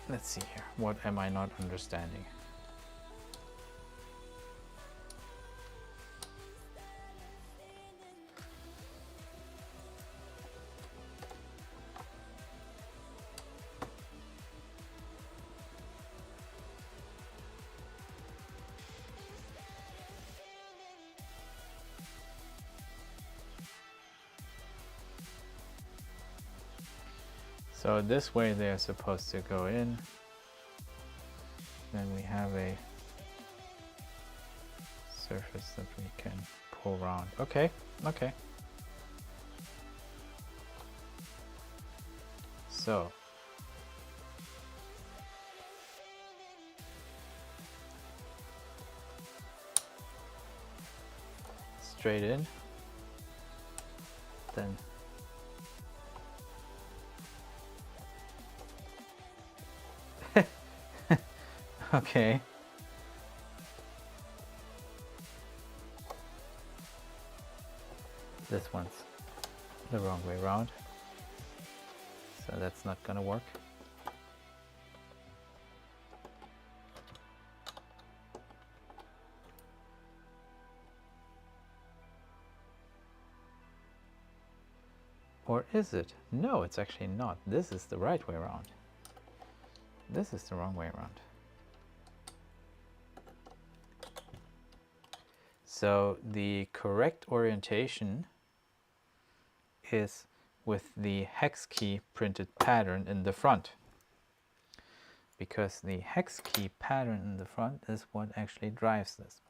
Let's see here. What am I not understanding? So this way they're supposed to go in. Then we have a surface that we can pull around. Okay, okay. So straight in, then okay. This one's the wrong way around, so that's not gonna work. Or is it? No, it's actually not. This is the right way around. This is the wrong way around. So the correct orientation is with the hex key printed pattern in the front, because the hex key pattern in the front is what actually drives this.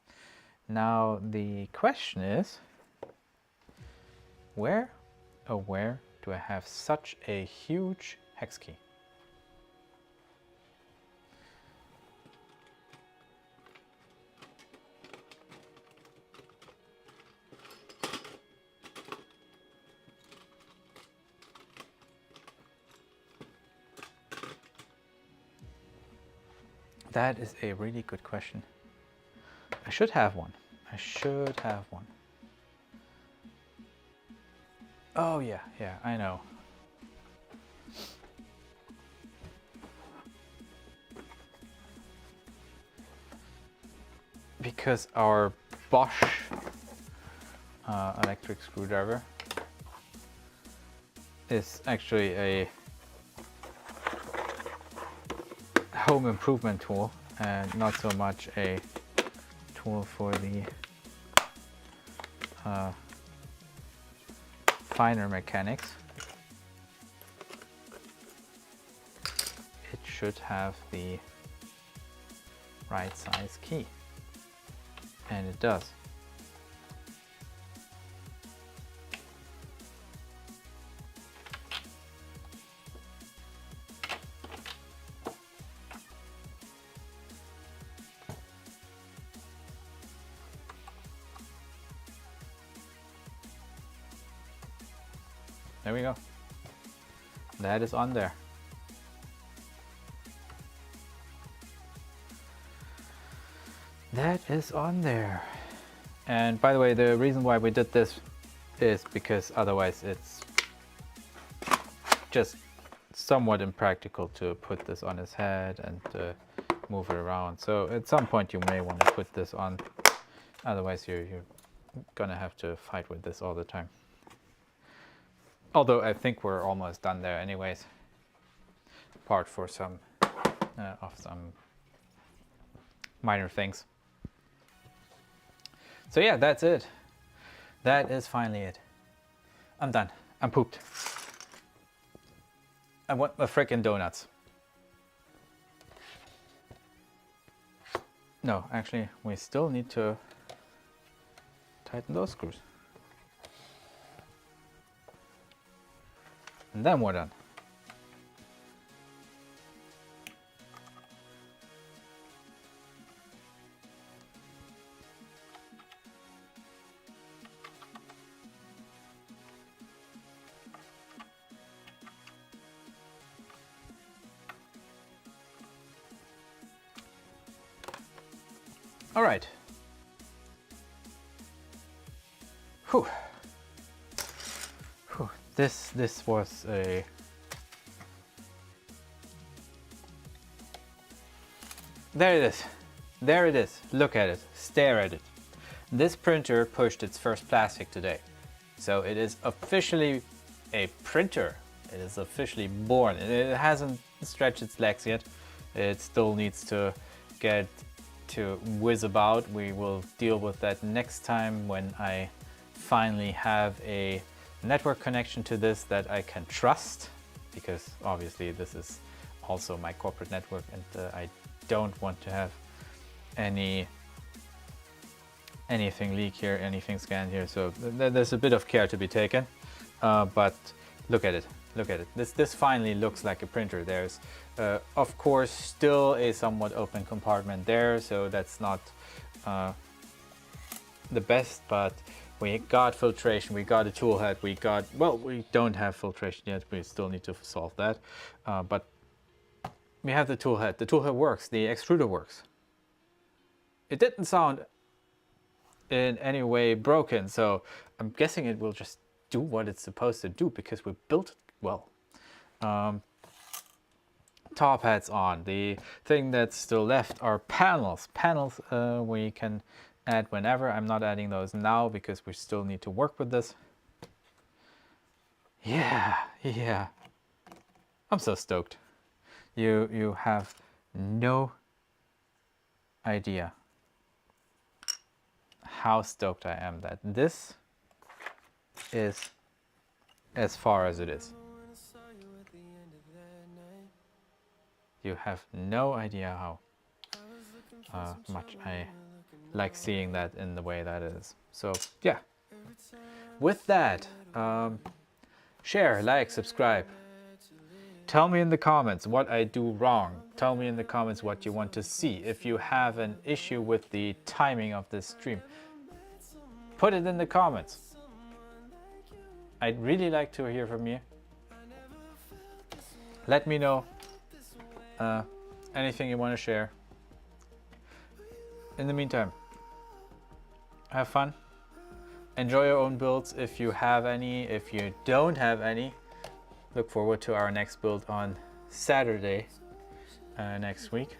Now the question is, where do I have such a huge hex key? That is a really good question. I should have one. I should have one. Oh yeah, yeah, I know. Because our Bosch electric screwdriver is actually a home improvement tool and not so much a tool for the finer mechanics. It should have the right size key, and it does. There we go. That is on there. That is on there. And by the way, the reason why we did this is because otherwise it's just somewhat impractical to put this on his head and move it around. So at some point you may want to put this on, otherwise you're gonna have to fight with this all the time. Although I think we're almost done there anyways, apart for some of some minor things. So yeah, that's it. That is finally it. I'm done. I'm pooped. I want my frickin' donuts. No, actually, we still need to tighten those screws. And then we're done. All right. Whew. Whew. This was a there it is. There it is. Look at it. Stare at it. This printer pushed its first plastic today. So it is officially a printer. It is officially born. It hasn't stretched its legs yet. It still needs to get to whiz about. We will deal with that next time when I finally have a network connection to this that I can trust, because obviously this is also my corporate network, and I don't want to have anything leak here, anything scanned here. So there's a bit of care to be taken, but look at it. Look at it. This finally looks like a printer. There's, of course, still a somewhat open compartment there, so that's not the best, but we got filtration, we got a tool head, we got, well, we don't have filtration yet, we still need to solve that, but we have the tool head. The tool head works, the extruder works. It didn't sound in any way broken, so I'm guessing it will just do what it's supposed to do because we built it well. TopHat's on. The thing that's still left are panels. Panels we can add whenever. I'm not adding those now because we still need to work with this. Yeah. I'm so stoked. You have no idea how stoked I am that this is as far as it is. You have no idea how much I like seeing that in the way that it is. So yeah, with that, share, like, subscribe. Tell me in the comments what I do wrong. Tell me in the comments what you want to see. If you have an issue with the timing of this stream, put it in the comments. I'd really like to hear from you. Let me know anything you want to share. In the meantime, have fun. Enjoy your own builds if you have any. If you don't have any, look forward to our next build on Saturday next week.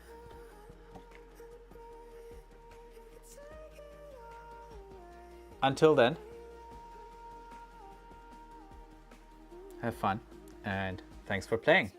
Until then, have fun and thanks for playing.